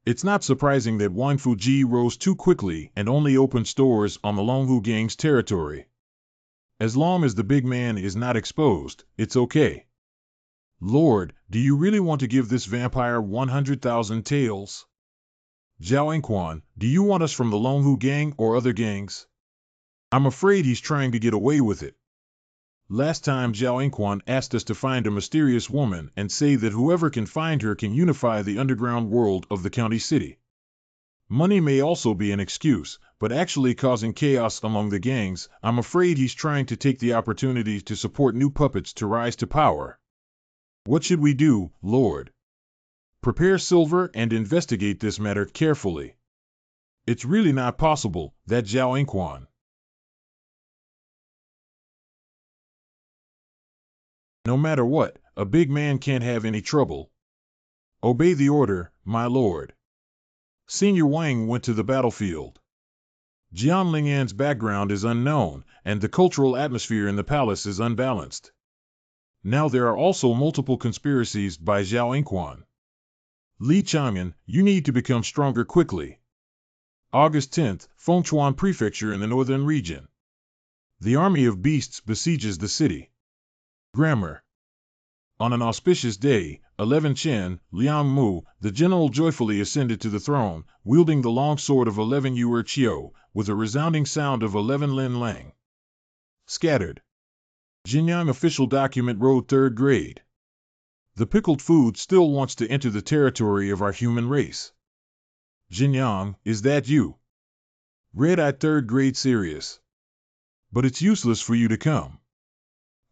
It's not surprising that Wang Fuji rose too quickly and only opened stores on the Longhu gang's territory. As long as the big man is not exposed, it's okay. Lord, do you really want to give this vampire 100,000 taels? Zhao Yingquan, do you want us from the Longhu gang or other gangs? I'm afraid he's trying to get away with it. Last time Zhao Yingquan asked us to find a mysterious woman and say that whoever can find her can unify the underground world of the county city. Money may also be an excuse, but actually causing chaos among the gangs, I'm afraid he's trying to take the opportunity to support new puppets to rise to power. What should we do, Lord? Prepare silver and investigate this matter carefully. It's really not possible, that Zhao Yingquan. No matter what, a big man can't have any trouble. Obey the order, my lord. Senior Wang went to the battlefield. Jianlingyan's background is unknown, and the cultural atmosphere in the palace is unbalanced. Now there are also multiple conspiracies by Zhao Yingquan. Li Chang'an, you need to become stronger quickly. August 10th, Fengchuan Prefecture in the northern region. The army of beasts besieges the city. Grammar. On an auspicious day, 11 Chen, Liang Mu, the general joyfully ascended to the throne, wielding the long sword of 11 Yuer Chiu, with a resounding sound of 11 Lin Lang. Scattered. Jinyang official document road 3rd grade. The pickled food still wants to enter the territory of our human race. Jinyang, is that you? Red-Eye 3rd grade serious. But it's useless for you to come.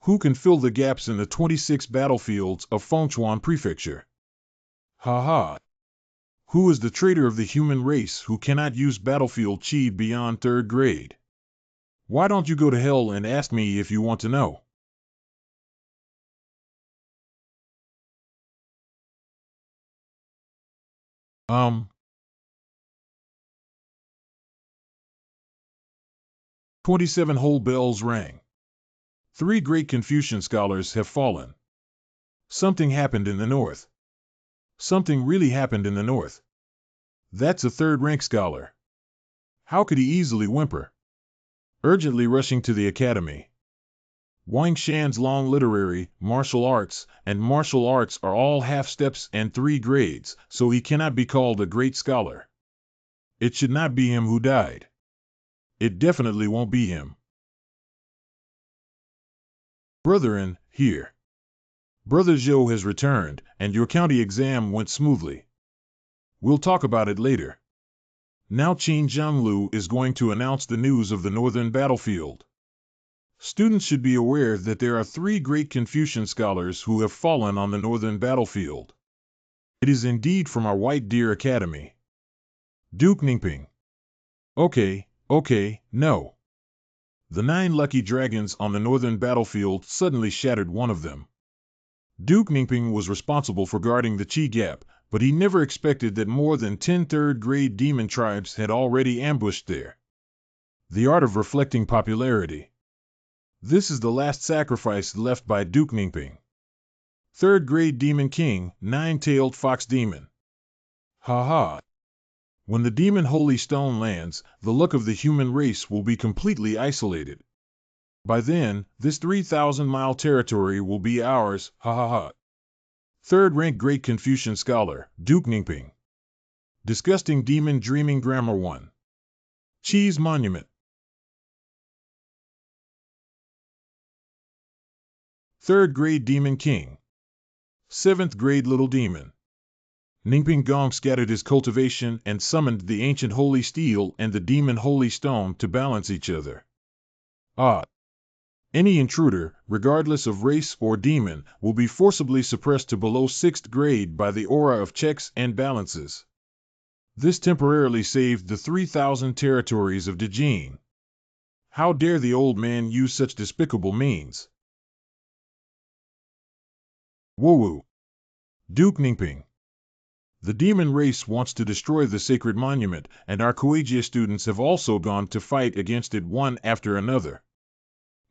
Who can fill the gaps in the 26 battlefields of Fengchuan Prefecture? Ha ha. Who is the traitor of the human race who cannot use battlefield chi beyond 3rd grade? Why don't you go to hell and ask me if you want to know? Um. 27 whole bells rang. 3 great Confucian scholars have fallen. Something happened in the north. Something really happened in the north. That's a 3rd-rank scholar. How could he easily whimper? Urgently rushing to the academy. Wang Shan's long literary, martial arts, and martial arts are all half-steps and 3 grades, so he cannot be called a great scholar. It should not be him who died. It definitely won't be him. Brethren, here. Brother Zhou has returned, and your county exam went smoothly. We'll talk about it later. Now Qin Zhanglu is going to announce the news of the northern battlefield. Students should be aware that there are 3 great Confucian scholars who have fallen on the northern battlefield. It is indeed from our White Deer Academy. Duke Ningping. Okay, no. The 9 lucky dragons on the northern battlefield suddenly shattered one of them. Duke Ningping was responsible for guarding the Qi Gap, but he never expected that more than 10 third-grade demon tribes had already ambushed there. The art of reflecting popularity. This is the last sacrifice left by Duke Ningping. Third-grade demon king, 9-tailed fox demon. Ha ha. When the demon holy stone lands, the luck of the human race will be completely isolated. By then, this 3,000-mile territory will be ours, ha ha ha. Third-ranked great Confucian scholar, Duke Ningping. Disgusting demon dreaming grammar 1. Qi's monument. Third-grade demon king. 7th-grade little demon. Ningping Gong scattered his cultivation and summoned the ancient holy steel and the demon holy stone to balance each other. Any intruder, regardless of race or demon, will be forcibly suppressed to below 6th grade by the aura of checks and balances. This temporarily saved the 3,000 territories of Dejin. How dare the old man use such despicable means? Woo-woo. Duke Ningping. The demon race wants to destroy the sacred monument, and our Kuei-jie students have also gone to fight against it one after another.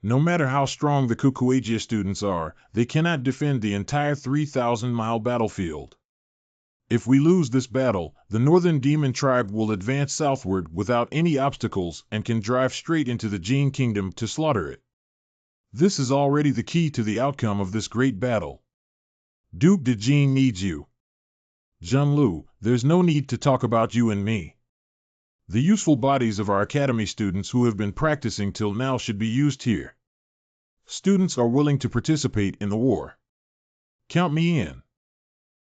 No matter how strong the Kuei-jie students are, they cannot defend the entire 3,000-mile battlefield. If we lose this battle, the northern demon tribe will advance southward without any obstacles and can drive straight into the Jin kingdom to slaughter it. This is already the key to the outcome of this great battle. Duke Dejin needs you. Junlu, there's no need to talk about you and me. The useful bodies of our academy students who have been practicing till now should be used here. Students are willing to participate in the war. Count me in.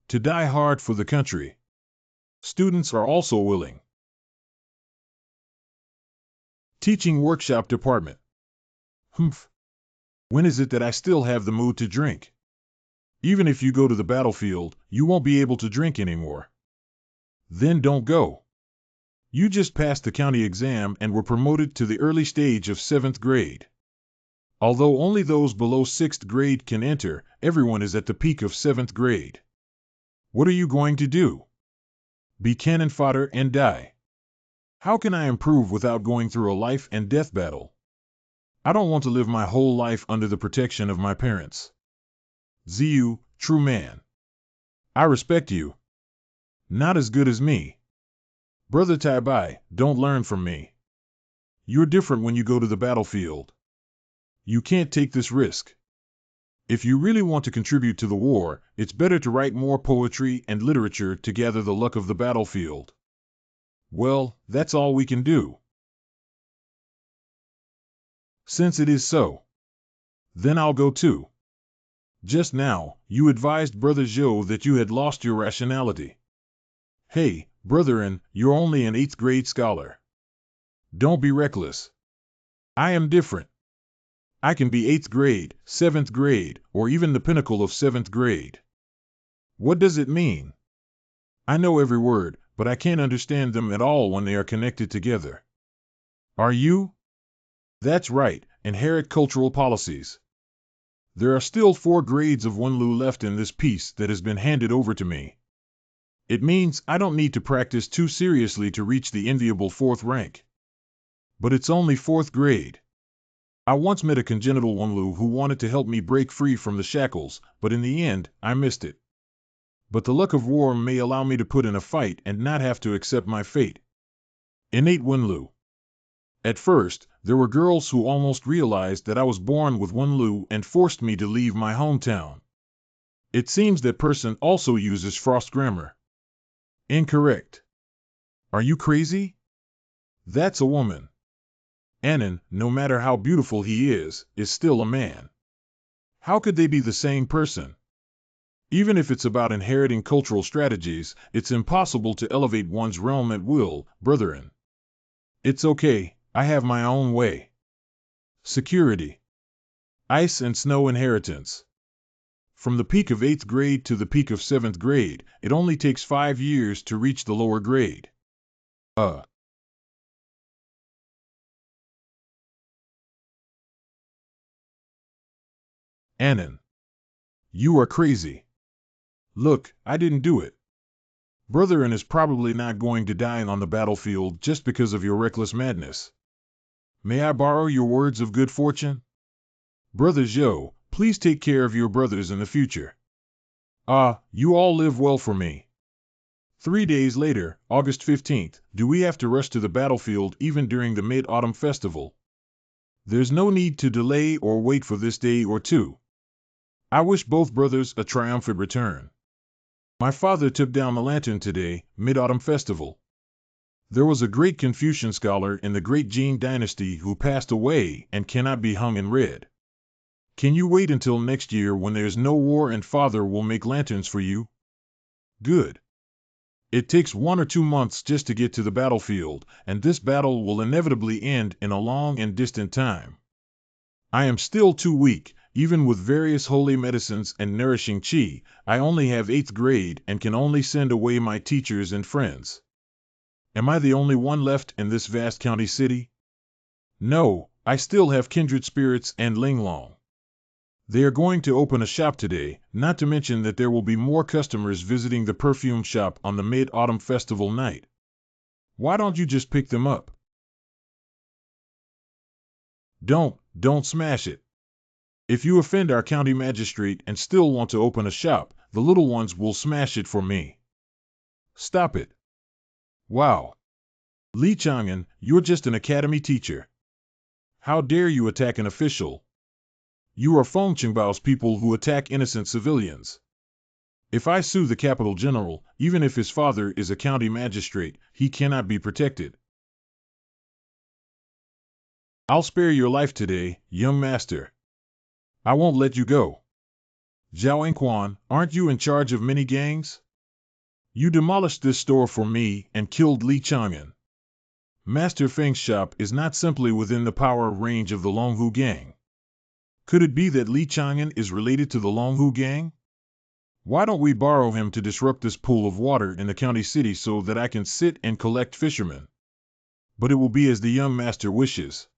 To die hard for the country. Students are also willing. Teaching Workshop Department. When is it that I still have the mood to drink? Even if you go to the battlefield, you won't be able to drink anymore. Then don't go. You just passed the county exam and were promoted to the early stage of 7th grade. Although only those below 6th grade can enter, everyone is at the peak of 7th grade. What are you going to do? Be cannon fodder and die. How can I improve without going through a life and death battle? I don't want to live my whole life under the protection of my parents. Ziyu, true man. I respect you. Not as good as me. Brother Tai-bai, don't learn from me. You're different when you go to the battlefield. You can't take this risk. If you really want to contribute to the war, it's better to write more poetry and literature to gather the luck of the battlefield. Well, that's all we can do. Since it is so, then I'll go too. Just now, you advised Brother Zhou that you had lost your rationality. Hey, brethren, you're only an 8th grade scholar. Don't be reckless. I am different. I can be 8th grade, 7th grade, or even the pinnacle of 7th grade. What does it mean? I know every word, but I can't understand them at all when they are connected together. Are you? That's right, inherit cultural policies. There are still 4 grades of Wenlu left in this piece that has been handed over to me. It means I don't need to practice too seriously to reach the enviable 4th rank. But it's only 4th grade. I once met a congenital Wenlu who wanted to help me break free from the shackles, but in the end, I missed it. But the luck of war may allow me to put in a fight and not have to accept my fate. Innate Wenlu. At first, there were girls who almost realized that I was born with Wenlu and forced me to leave my hometown. It seems that person also uses frost grammar. Incorrect. Are you crazy? That's a woman. Anan, no matter how beautiful he is still a man. How could they be the same person? Even if it's about inheriting cultural strategies, it's impossible to elevate one's realm at will, brethren. It's okay, I have my own way. Security. Ice and Snow Inheritance. From the peak of 8th grade to the peak of 7th grade, it only takes 5 years to reach the lower grade. Anon. You are crazy. Look, I didn't do it. Brotherin is probably not going to die on the battlefield just because of your reckless madness. May I borrow your words of good fortune? Brother Zhou, please take care of your brothers in the future. You all live well for me. 3 days later, August 15th, do we have to rush to the battlefield even during the Mid-Autumn Festival? There's no need to delay or wait for this day or two. I wish both brothers a triumphant return. My father took down the lantern today, Mid-Autumn Festival. There was a great Confucian scholar in the Great Jin Dynasty who passed away and cannot be hung in red. Can you wait until next year when there's no war and father will make lanterns for you? Good. It takes 1 or 2 months just to get to the battlefield, and this battle will inevitably end in a long and distant time. I am still too weak, even with various holy medicines and nourishing qi. I only have 8th grade and can only send away my teachers and friends. Am I the only one left in this vast county city? No, I still have kindred spirits and Linglong. They are going to open a shop today, not to mention that there will be more customers visiting the perfume shop on the Mid-Autumn Festival night. Why don't you just pick them up? Don't smash it. If you offend our county magistrate and still want to open a shop, the little ones will smash it for me. Stop it. Wow. Li Chang'an, you're just an academy teacher. How dare you attack an official? You are Feng Qingbao's people who attack innocent civilians. If I sue the capital general, even if his father is a county magistrate, he cannot be protected. I'll spare your life today, young master. I won't let you go. Zhao Yingquan, aren't you in charge of many gangs? You demolished this store for me and killed Li Chang'an. Master Feng's shop is not simply within the power range of the Longhu gang. Could it be that Li Chang'an is related to the Longhu gang? Why don't we borrow him to disrupt this pool of water in the county city so that I can sit and collect fishermen? But it will be as the young master wishes.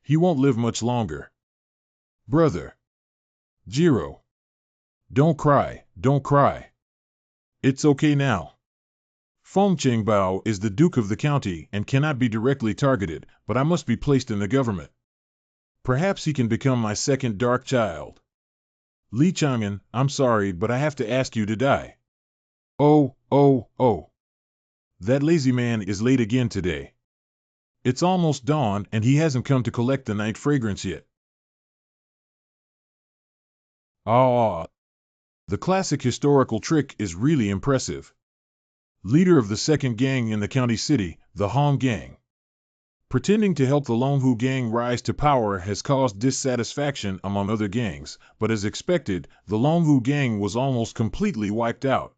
He won't live much longer. Brother. Jiro. Don't cry, don't cry. It's okay now. Feng Qingbao is the Duke of the county and cannot be directly targeted, but I must be placed in the government. Perhaps he can become my second dark child. Li Chang'an, I'm sorry, but I have to ask you to die. Oh. That lazy man is late again today. It's almost dawn and he hasn't come to collect the night fragrance yet. The classic historical trick is really impressive. Leader of the second gang in the county city, the Hong Gang. Pretending to help the Longhu gang rise to power has caused dissatisfaction among other gangs, but as expected, the Longhu gang was almost completely wiped out.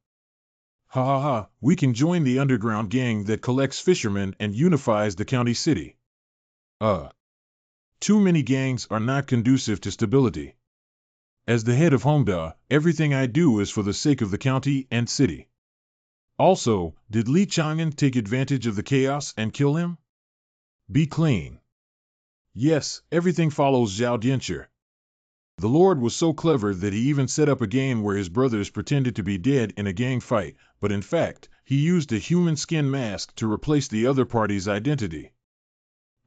We can join the underground gang that collects fishermen and unifies the county city. Too many gangs are not conducive to stability. As the head of Hongda, everything I do is for the sake of the county and city. Also, did Li Chang'an take advantage of the chaos and kill him? Be clean. Yes, everything follows Zhao Dianchi. The Lord was so clever that he even set up a game where his brothers pretended to be dead in a gang fight, but in fact, he used a human skin mask to replace the other party's identity.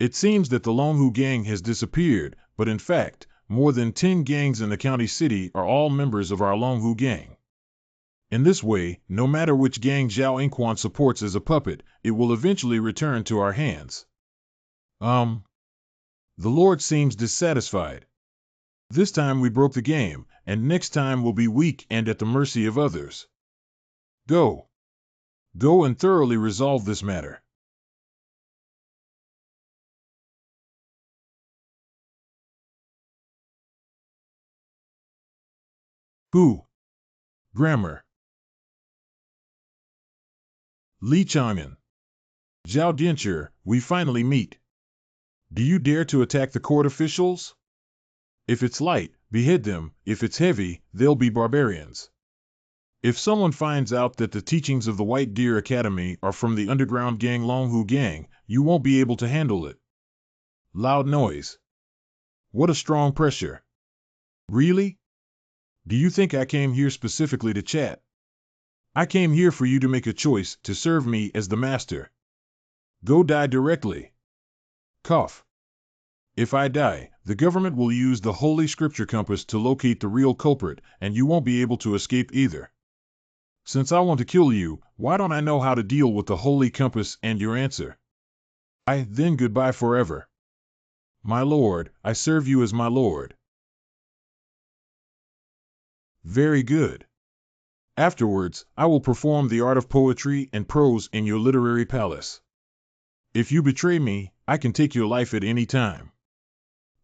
It seems that the Longhu gang has disappeared, but in fact, more than 10 gangs in the county city are all members of our Longhu gang. In this way, no matter which gang Zhao Yingquan supports as a puppet, it will eventually return to our hands. The Lord seems dissatisfied. This time we broke the game, and next time we'll be weak and at the mercy of others. Go and thoroughly resolve this matter. Who? Grammar. Li Chang'an. Zhao Dianchi, we finally meet. Do you dare to attack the court officials? If it's light, behead them. If it's heavy, they'll be barbarians. If someone finds out that the teachings of the White Deer Academy are from the underground gang Longhu Gang, you won't be able to handle it. Loud noise. What a strong pressure. Really? Do you think I came here specifically to chat? I came here for you to make a choice to serve me as the master. Go die directly. Cough. If I die, the government will use the Holy Scripture compass to locate the real culprit, and you won't be able to escape either. Since I want to kill you, why don't I know how to deal with the Holy Compass and your answer? Then goodbye forever. My lord, I serve you as my lord. Very good. Afterwards, I will perform the art of poetry and prose in your literary palace. If you betray me, I can take your life at any time.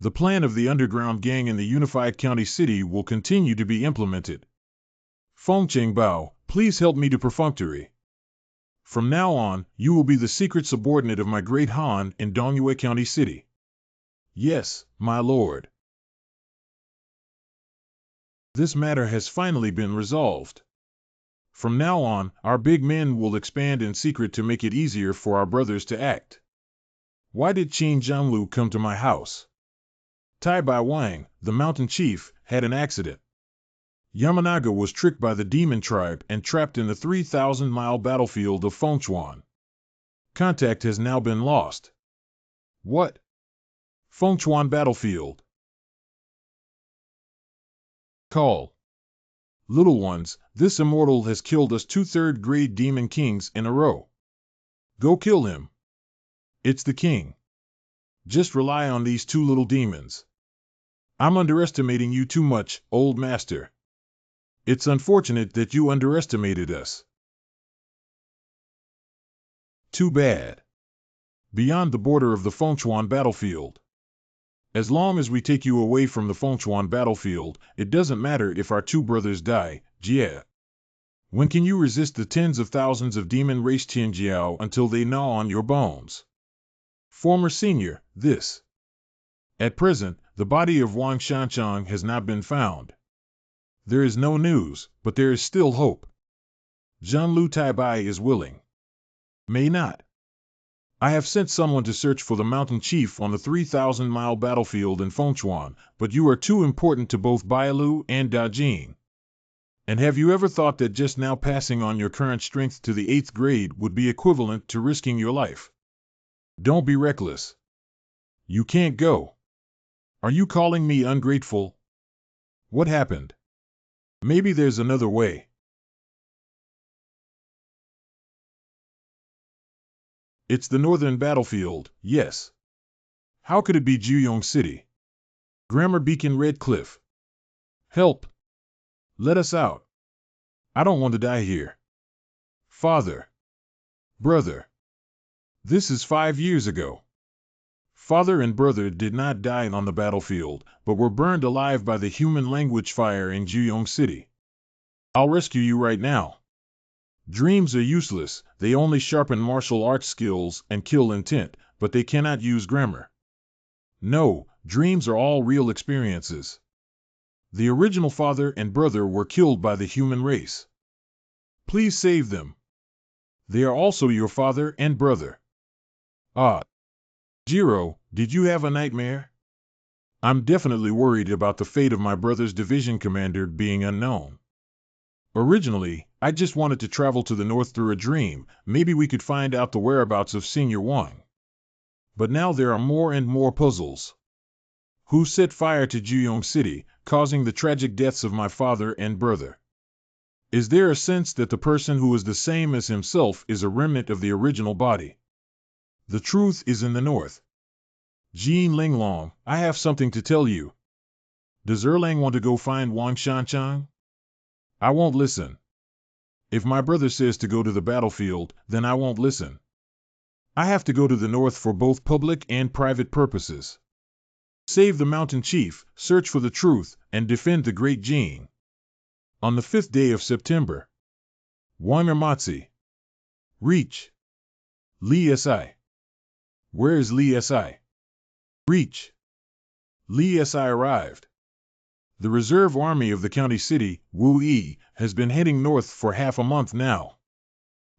The plan of the underground gang in the unified county city will continue to be implemented. Fengcheng Bao, please help me to perfunctory. From now on, you will be the secret subordinate of my great Han in Dongyue County City. Yes, my lord. This matter has finally been resolved. From now on, our big men will expand in secret to make it easier for our brothers to act. Why did Qin Zhanglu come to my house? Tai Bai Wang, the mountain chief, had an accident. Yamanaga was tricked by the demon tribe and trapped in the 3,000-mile battlefield of Fengchuan. Contact has now been lost. What? Fengchuan battlefield. Call. Little ones, this immortal has killed us 2 third-grade demon kings in a row. Go kill him. It's the king. Just rely on these 2 little demons. I'm underestimating you too much, old master. It's unfortunate that you underestimated us. Too bad. Beyond the border of the Fengchuan battlefield. As long as we take you away from the Fengchuan battlefield, it doesn't matter if our 2 brothers die, Jie. When can you resist the tens of thousands of demon race Tianjiao until they gnaw on your bones? Former senior, this. At present, the body of Wang Shanchang has not been found. There is no news, but there is still hope. Zhanlu Taibai is willing. May not. I have sent someone to search for the mountain chief on the 3,000-mile battlefield in Fengchuan, but you are too important to both Bailu and Dajing. And have you ever thought that just now passing on your current strength to the 8th grade would be equivalent to risking your life? Don't be reckless. You can't go. Are you calling me ungrateful? What happened? Maybe there's another way. It's the northern battlefield, yes. How could it be Juyong City? Grammar Beacon Red Cliff. Help! Let us out. I don't want to die here. Father. Brother. This is 5 years ago. Father and brother did not die on the battlefield, but were burned alive by the human language fire in Juyong City. I'll rescue you right now. Dreams are useless, they only sharpen martial arts skills and kill intent, but they cannot use grammar. No, dreams are all real experiences. The original father and brother were killed by the human race. Please save them. They are also your father and brother. Ah. Jiro, did you have a nightmare? I'm definitely worried about the fate of my brother's division commander being unknown. Originally, I just wanted to travel to the north through a dream, maybe we could find out the whereabouts of Senior Wang. But now there are more and more puzzles. Who set fire to Juyong City, causing the tragic deaths of my father and brother? Is there a sense that the person who is the same as himself is a remnant of the original body? The truth is in the north. Jean Linglong, I have something to tell you. Does Erlang want to go find Wang Shanchang? I won't listen. If my brother says to go to the battlefield, then I won't listen. I have to go to the north for both public and private purposes. Save the mountain chief, search for the truth, and defend the great Jing. On the 5th day of September. Wangermatsi. Reach. Li Si. Where is Li Si? Reach. Li Si arrived. The reserve army of the county city, Wu Yi, has been heading north for half a month now,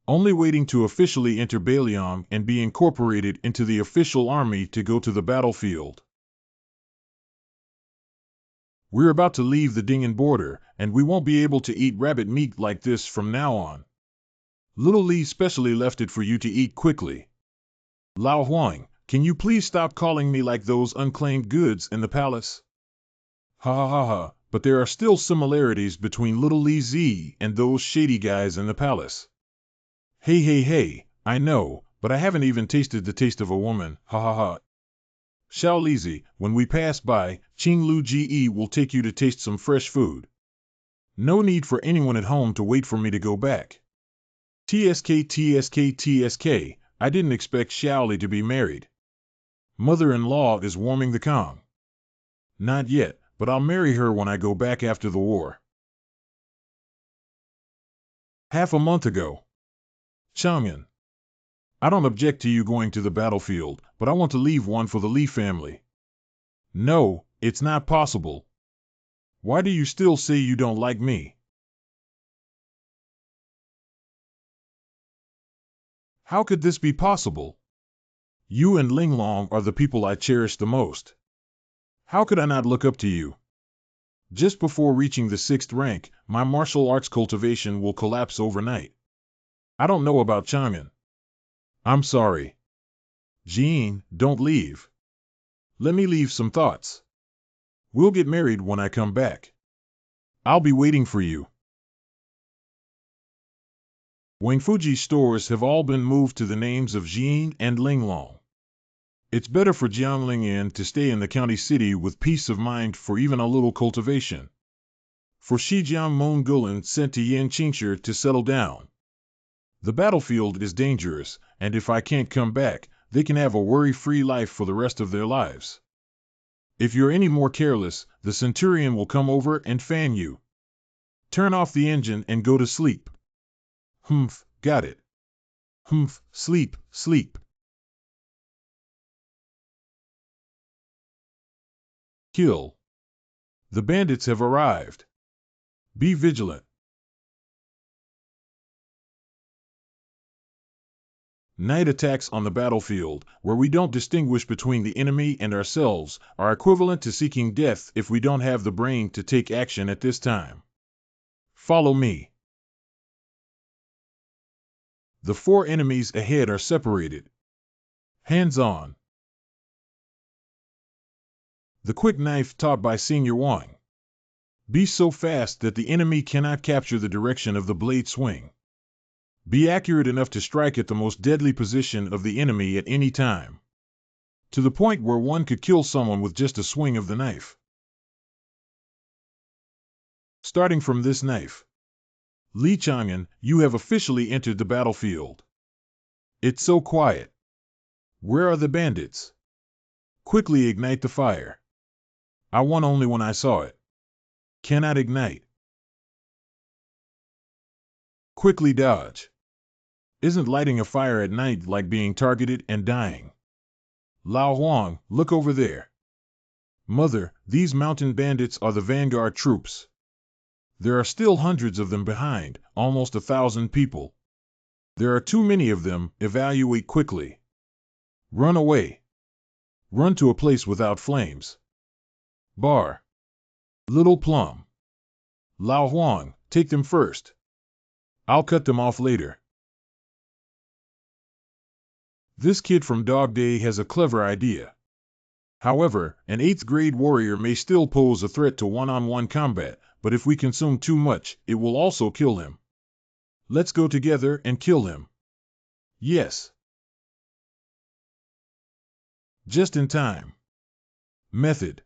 only waiting to officially enter Baliong and be incorporated into the official army to go to the battlefield. We're about to leave the Dingen border, and we won't be able to eat rabbit meat like this from now on. Little Li specially left it for you to eat quickly. Lao Huang, can you please stop calling me like those unclaimed goods in the palace? Ha ha ha ha, but there are still similarities between Little Li Z and those shady guys in the palace. Hey hey hey, I know, but I haven't even tasted the taste of a woman, ha ha ha. Xiao Lizi, when we pass by, Qing Lu Ge will take you to taste some fresh food. No need for anyone at home to wait for me to go back. TSK TSK TSK, I didn't expect Xiaoli to be married. Mother-in-law is warming the Kong. Not yet, but I'll marry her when I go back after the war. Half a month ago. Chang'an. I don't object to you going to the battlefield, but I want to leave one for the Li family. No, it's not possible. Why do you still say you don't like me? How could this be possible? You and Linglong are the people I cherish the most. How could I not look up to you? Just before reaching the 6th rank, my martial arts cultivation will collapse overnight. I don't know about Chang'an. I'm sorry. Jean, don't leave. Let me leave some thoughts. We'll get married when I come back. I'll be waiting for you. Wangfuji's stores have all been moved to the names of Jean and Linglong. It's better for Jiang Lingyan to stay in the county city with peace of mind for even a little cultivation. For Shijiang Mongolin sent to Yan Qingshi to settle down. The battlefield is dangerous, and if I can't come back, they can have a worry-free life for the rest of their lives. If you're any more careless, the Centurion will come over and fan you. Turn off the engine and go to sleep. Humph, got it. Humph, sleep, sleep. Kill. The bandits have arrived. Be vigilant. Night attacks on the battlefield, where we don't distinguish between the enemy and ourselves, are equivalent to seeking death if we don't have the brain to take action at this time. Follow me. The 4 enemies ahead are separated. Hands on. The quick knife taught by Senior Wang. Be so fast that the enemy cannot capture the direction of the blade swing. Be accurate enough to strike at the most deadly position of the enemy at any time. To the point where one could kill someone with just a swing of the knife. Starting from this knife. Li Chang'an, you have officially entered the battlefield. It's so quiet. Where are the bandits? Quickly ignite the fire. I won only when I saw it. Cannot ignite. Quickly dodge. Isn't lighting a fire at night like being targeted and dying? Lao Huang, look over there. Mother, these mountain bandits are the vanguard troops. There are still hundreds of them behind, almost 1,000 people. There are too many of them, evaluate quickly. Run away. Run to a place without flames. Bar. Little Plum. Lao Huang, take them first. I'll cut them off later. This kid from Dog Day has a clever idea. However, an 8th grade warrior may still pose a threat to one-on-one combat, but if we consume too much, it will also kill him. Let's go together and kill him. Yes. Just in time. Method.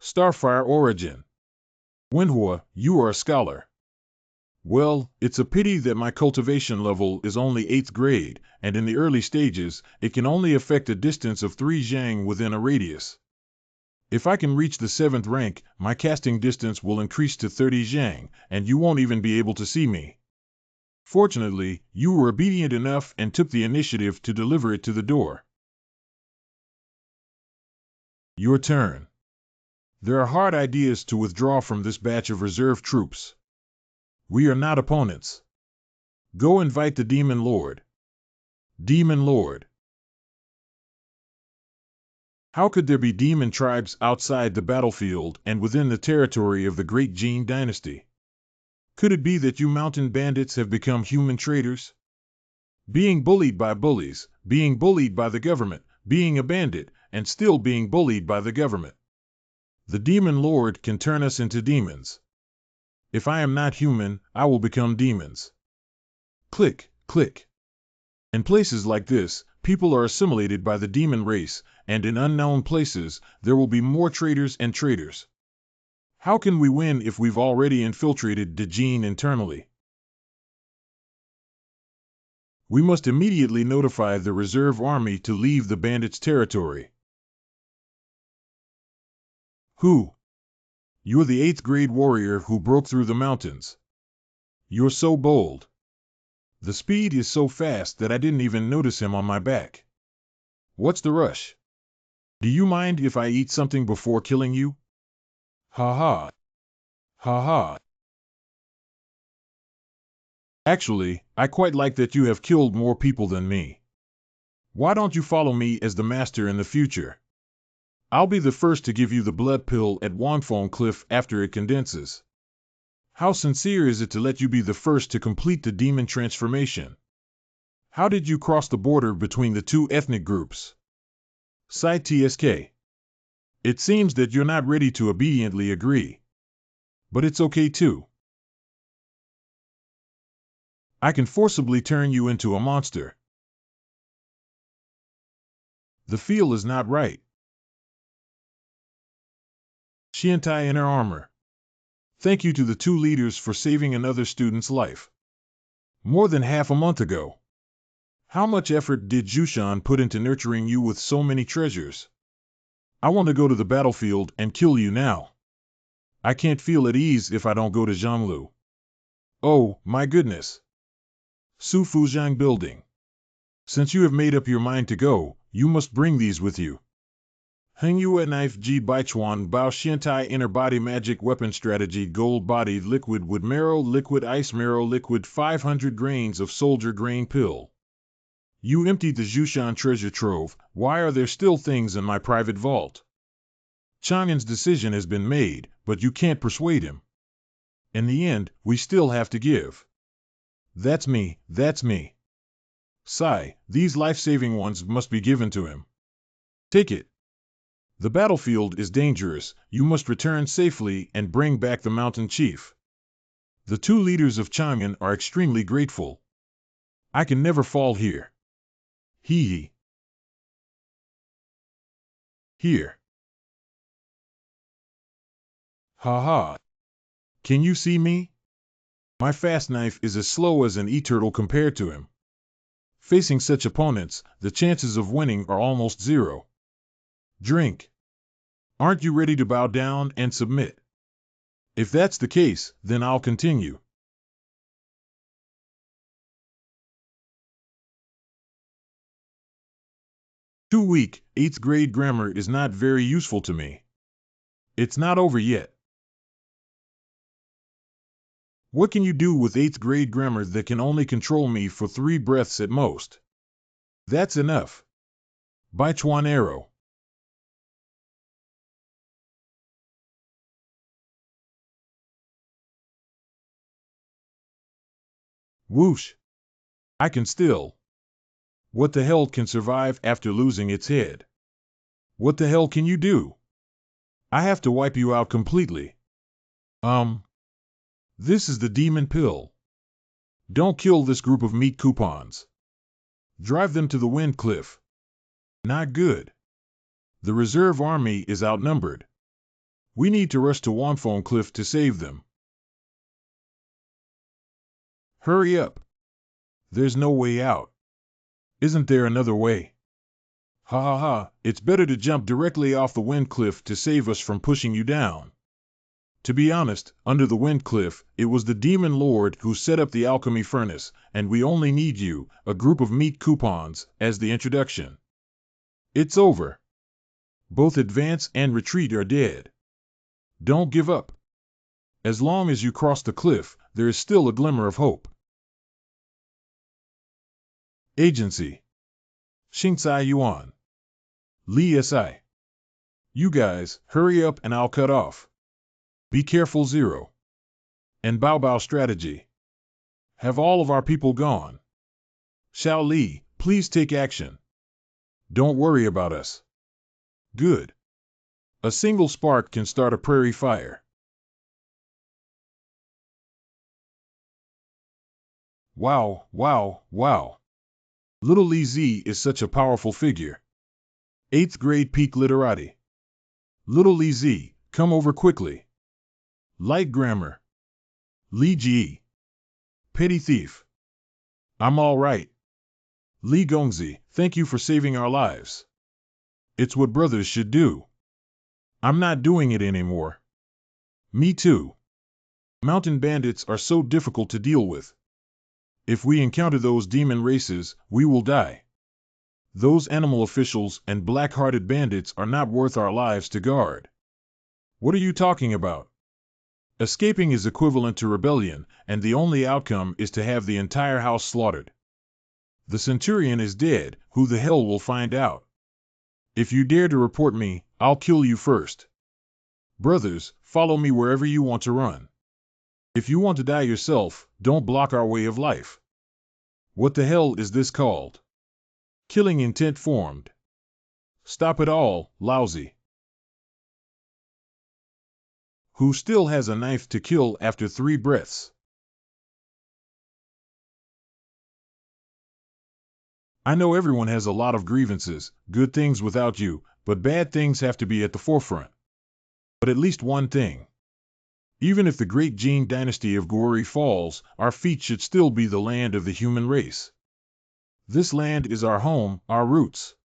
Starfire origin. MANHUA, you are a scholar. Well, it's a pity that my cultivation level is only 8th grade, and in the early stages, it can only affect a distance of 3 zhang within a radius. If I can reach the 7th rank, my casting distance will increase to 30 zhang, and you won't even be able to see me. Fortunately, you were obedient enough and took the initiative to deliver it to the door. Your turn. There are hard ideas to withdraw from this batch of reserve troops. We are not opponents. Go invite the Demon Lord. Demon Lord. How could there be demon tribes outside the battlefield and within the territory of the great Jin dynasty? Could it be that you mountain bandits have become human traitors? Being bullied by bullies, being bullied by the government, being a bandit, and still being bullied by the government. The Demon Lord can turn us into demons. If I am not human, I will become demons. Click, click. In places like this, people are assimilated by the demon race, and in unknown places, there will be more traitors and traitors. How can we win if we've already infiltrated the Jin internally? We must immediately notify the reserve army to leave the bandits' territory. Who? You're the 8th grade warrior who broke through the mountains. You're so bold. The speed is so fast that I didn't even notice him on my back. What's the rush? Do you mind if I eat something before killing you? Ha ha. Ha ha. Actually, I quite like that you have killed more people than me. Why don't you follow me as the master in the future? I'll be the first to give you the blood pill at Wanfong Cliff after it condenses. How sincere is it to let you be the first to complete the demon transformation? How did you cross the border between the two ethnic groups? Side TSK. It seems that you're not ready to obediently agree. But it's okay too. I can forcibly turn you into a monster. The feel is not right. Shientai Inner Armor. Thank you to the 2 leaders for saving another student's life. More than half a month ago. How much effort did Jushan put into nurturing you with so many treasures? I want to go to the battlefield and kill you now. I can't feel at ease if I don't go to Zhonglu. Oh, my goodness. Su Fujiang Building. Since you have made up your mind to go, you must bring these with you. Hengyue Knife Ji Baichuan Bao Xiantai Inner Body Magic Weapon Strategy Gold Bodied Liquid Wood Marrow Liquid Ice Marrow Liquid 500 grains of Soldier Grain Pill. You emptied the Jushan treasure trove, why are there still things in my private vault? Chang'an's decision has been made, but you can't persuade him. In the end, we still have to give. That's me, that's me. Sai, these life-saving ones must be given to him. Take it. The battlefield is dangerous, you must return safely and bring back the mountain chief. The 2 leaders of Chang'an are extremely grateful. I can never fall here. Hee. Here. Ha ha. Can you see me? My fast knife is as slow as an e-turtle compared to him. Facing such opponents, the chances of winning are almost 0. Drink. Aren't you ready to bow down and submit? If that's the case, then I'll continue. Too weak, 8th grade grammar is not very useful to me. It's not over yet. What can you do with 8th grade grammar that can only control me for 3 breaths at most? That's enough. Baichuan Arrow. Whoosh. I can still. What the hell can survive after losing its head? What the hell can you do? I have to wipe you out completely. This is the demon pill. Don't kill this group of meat coupons. Drive them to the wind cliff. Not good. The reserve army is outnumbered. We need to rush to Wanfong Cliff to save them. Hurry up. There's no way out. Isn't there another way? Ha ha ha, it's better to jump directly off the wind cliff to save us from pushing you down. To be honest, under the wind cliff, it was the Demon Lord who set up the alchemy furnace, and we only need you, a group of meat coupons, as the introduction. It's over. Both advance and retreat are dead. Don't give up. As long as you cross the cliff, there is still a glimmer of hope. Agency. Shinsai Yuan. Lee SI. You guys, hurry up and I'll cut off. Be careful, Zero. And Bao Bao strategy. Have all of our people gone? Xiao Li, please take action. Don't worry about us. Good. A single spark can start a prairie fire. Wow, wow, wow. Little Li Z is such a powerful figure. 8th grade peak literati. Little Li Z, come over quickly. Light grammar. Li Ji. Petty thief. I'm all right. Li Gongzi, thank you for saving our lives. It's what brothers should do. I'm not doing it anymore. Me too. Mountain bandits are so difficult to deal with. If we encounter those demon races, we will die. Those animal officials and black-hearted bandits are not worth our lives to guard. What are you talking about? Escaping is equivalent to rebellion, and the only outcome is to have the entire house slaughtered. The centurion is dead, who the hell will find out? If you dare to report me, I'll kill you first. Brothers, follow me wherever you want to run. If you want to die yourself, don't block our way of life. What the hell is this called? Killing intent formed. Stop it all, lousy. Who still has a knife to kill after 3 breaths? I know everyone has a lot of grievances, good things without you, but bad things have to be at the forefront. But at least one thing. Even if the great Jin dynasty of Gory falls, our feet should still be the land of the human race. This land is our home, our roots.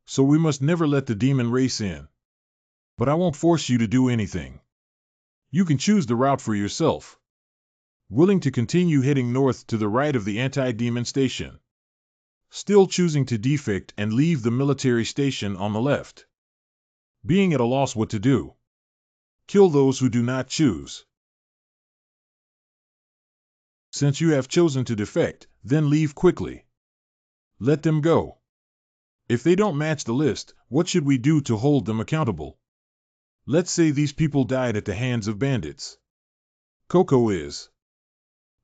So we must never let the demon race in. But I won't force you to do anything. You can choose the route for yourself. Willing to continue heading north to the right of the anti-demon station. Still choosing to defect and leave the military station on the left. Being at a loss what to do. Kill those who do not choose. Since you have chosen to defect, then leave quickly. Let them go. If they don't match the list, what should we do to hold them accountable? Let's say these people died at the hands of bandits. Coco is.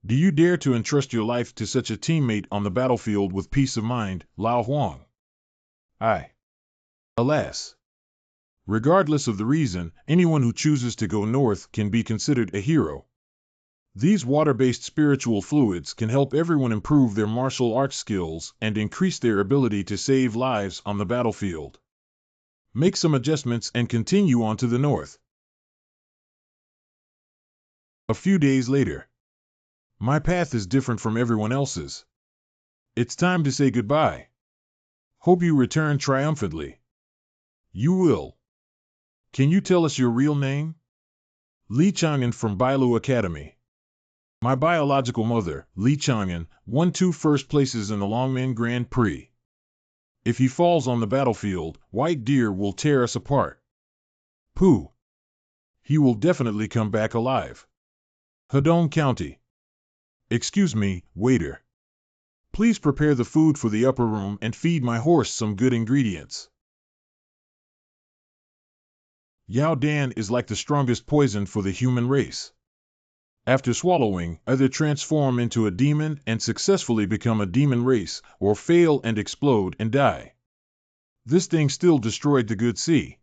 Do you dare to entrust your life to such a teammate on the battlefield with peace of mind, Lao Huang? Alas. Regardless of the reason, anyone who chooses to go north can be considered a hero. These water-based spiritual fluids can help everyone improve their martial arts skills and increase their ability to save lives on the battlefield. Make some adjustments and continue on to the north. A few days later. My path is different from everyone else's. It's time to say goodbye. Hope you return triumphantly. You will. Can you tell us your real name? Li Chang'an from Bailu Academy. My biological mother, Li Chang'an, won 2 first places in the Longmen Grand Prix. If he falls on the battlefield, White Deer will tear us apart. Pooh. He will definitely come back alive. Hedong County. Excuse me, waiter. Please prepare the food for the upper room and feed my horse some good ingredients. Yao Dan is like the strongest poison for the human race. After swallowing, either transform into a demon and successfully become a demon race, or fail and explode and die. This thing still destroyed the good sea.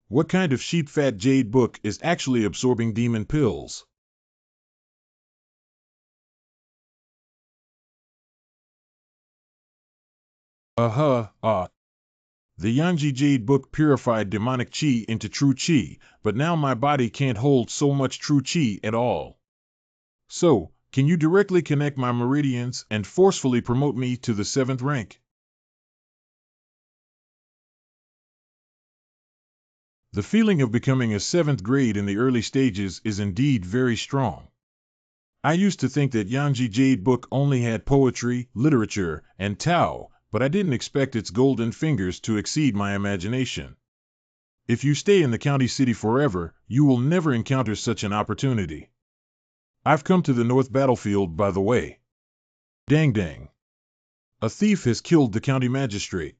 What kind of sheep-fat jade book is actually absorbing demon pills? The Yanji Jade Book purified demonic chi into true chi, but now my body can't hold so much true chi at all. So, can you directly connect my meridians and forcefully promote me to the 7th rank? The feeling of becoming a 7th grade in the early stages is indeed very strong. I used to think that Yanji Jade Book only had poetry, literature, and Tao, but I didn't expect its golden fingers to exceed my imagination. If you stay in the county city forever, you will never encounter such an opportunity. I've come to the north battlefield, by the way. Dang dang. A thief has killed the county magistrate.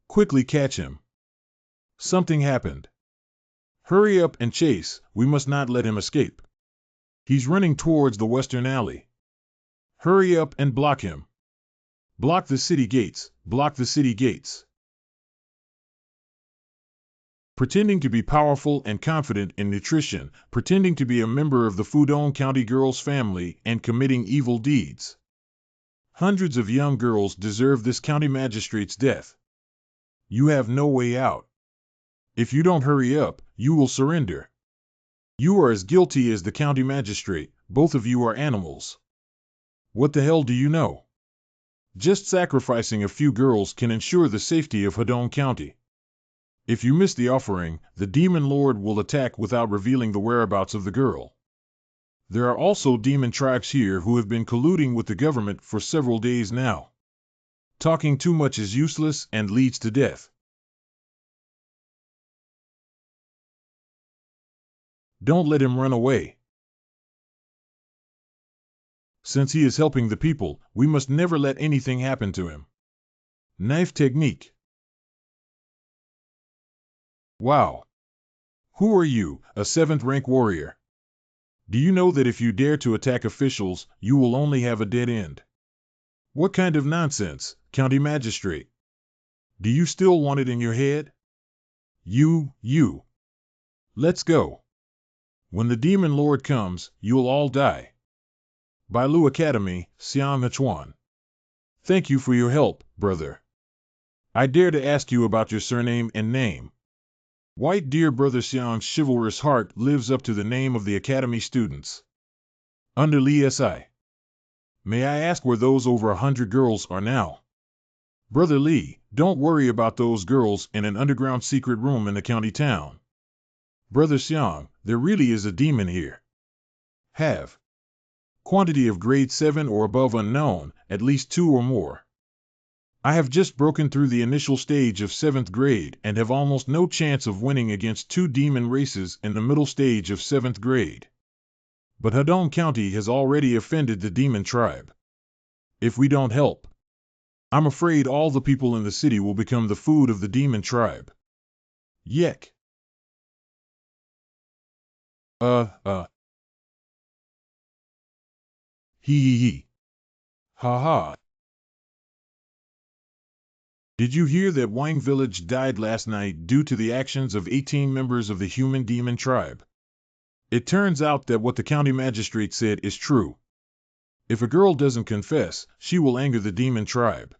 Quickly catch him. Something happened. Hurry up and chase, we must not let him escape. He's running towards the western alley. Hurry up and block him. Block the city gates, block the city gates. Pretending to be powerful and confident in nutrition, pretending to be a member of the Fudong County Girls family, and committing evil deeds. Hundreds of young girls deserve this county magistrate's death. You have no way out. If you don't hurry up, you will surrender. You are as guilty as the county magistrate, both of you are animals. What the hell do you know? Just sacrificing a few girls can ensure the safety of Hedong County. If you miss the offering, the demon lord will attack without revealing the whereabouts of the girl. There are also demon tribes here who have been colluding with the government for several days now. Talking too much is useless and leads to death. Don't let him run away. Since he is helping the people, we must never let anything happen to him. Knife technique. Wow. Who are you, a 7th rank warrior? Do you know that if you dare to attack officials, you will only have a dead end? What kind of nonsense, county magistrate? Do you still want it in your head? You. Let's go. When the demon lord comes, you'll all die. Bailu Academy, Xiang Hechuan. Thank you for your help, brother. I dare to ask you about your surname and name. White dear brother Xiang's chivalrous heart lives up to the name of the academy students. Under Li Si. May I ask where those over 100 girls are now? Brother Li, don't worry about those girls in an underground secret room in the county town. Brother Xiang, there really is a demon here. Have. Quantity of grade 7 or above unknown, at least 2 or more. I have just broken through the initial stage of 7th grade and have almost no chance of winning against 2 demon races in the middle stage of 7th grade. But Hedong County has already offended the demon tribe. If we don't help, I'm afraid all the people in the city will become the food of the demon tribe. Yek. Hee. Ha ha. Did you hear that Wang Village died last night due to the actions of 18 members of the human demon tribe? It turns out that what the county magistrate said is true. If a girl doesn't confess, she will anger the demon tribe.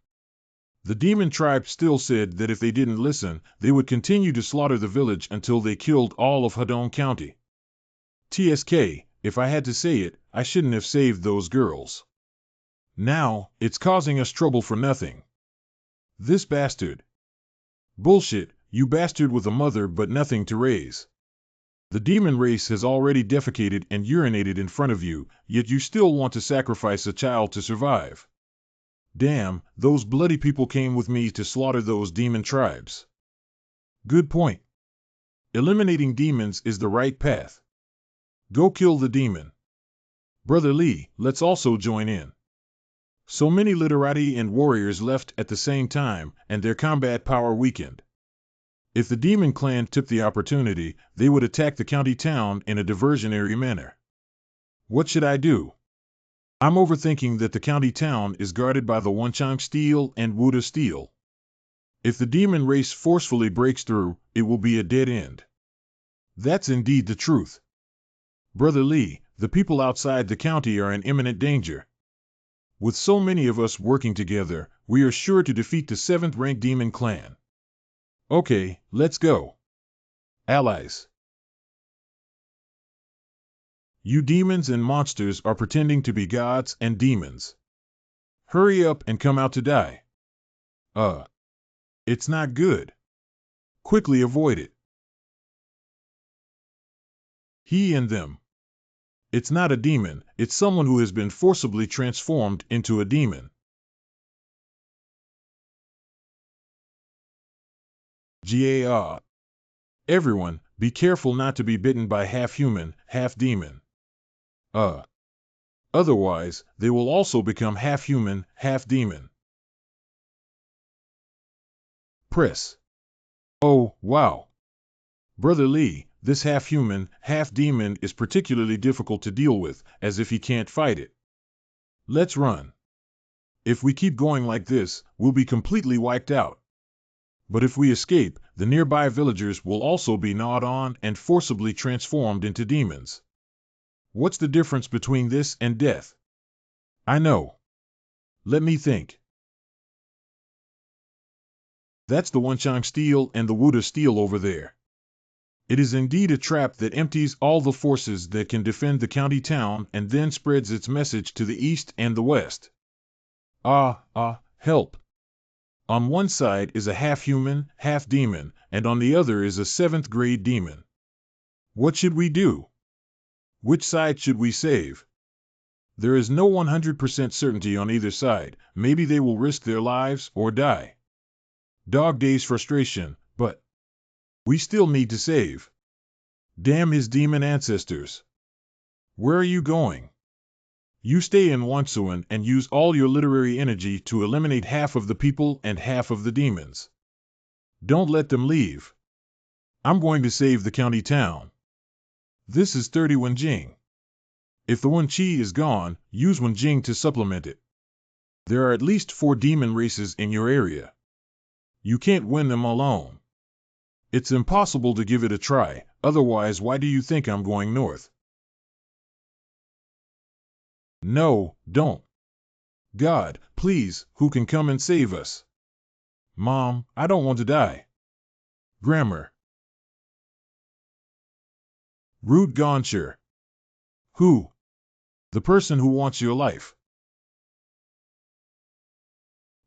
The demon tribe still said that if they didn't listen, they would continue to slaughter the village until they killed all of Hedong County. TSK, if I had to say it, I shouldn't have saved those girls. Now, it's causing us trouble for nothing. This bastard. Bullshit, you bastard with a mother but nothing to raise. The demon race has already defecated and urinated in front of you, yet you still want to sacrifice a child to survive. Damn, those bloody people came with me to slaughter those demon tribes. Good point. Eliminating demons is the right path. Go kill the demon. Brother Li, let's also join in. So many literati and warriors left at the same time, and their combat power weakened. If the demon clan took the opportunity, they would attack the county town in a diversionary manner. What should I do? I'm overthinking that the county town is guarded by the Wanchang Steel and Wuda Steel. If the demon race forcefully breaks through, it will be a dead end. That's indeed the truth. Brother Li, the people outside the county are in imminent danger. With so many of us working together, we are sure to defeat the 7th rank demon clan. Okay, let's go. Allies. You demons and monsters are pretending to be gods and demons. Hurry up and come out to die. It's not good. Quickly avoid it. He and them. It's not a demon, it's someone who has been forcibly transformed into a demon. GAR. Everyone, be careful not to be bitten by half human, half demon. Otherwise, they will also become half human, half demon. Press. Oh, wow. Brother Lee, this half human, half demon is particularly difficult to deal with, as if he can't fight it. Let's run. If we keep going like this, we'll be completely wiped out. But if we escape, the nearby villagers will also be gnawed on and forcibly transformed into demons. What's the difference between this and death? I know. Let me think. That's the Wenchang steel and the Wuda steel over there. It is indeed a trap that empties all the forces that can defend the county town and then spreads its message to the east and the west. Help. On one side is a half-human, half-demon, and on the other is a 7th-grade demon. What should we do? Which side should we save? There is no 100% certainty on either side. Maybe they will risk their lives or die. Dog Days frustration, but we still need to save. Damn his demon ancestors. Where are you going? You stay in Wansuan and use all your literary energy to eliminate half of the people and half of the demons. Don't let them leave. I'm going to save the county town. This is 30 Wenjing. If the Wenqi is gone, use Wenjing to supplement it. There are at least 4 demon races in your area. You can't win them alone. It's impossible to give it a try, otherwise why do you think I'm going north? No, don't. God, please, who can come and save us? Mom, I don't want to die. Grammar. Rude Goncher. Who? The person who wants your life.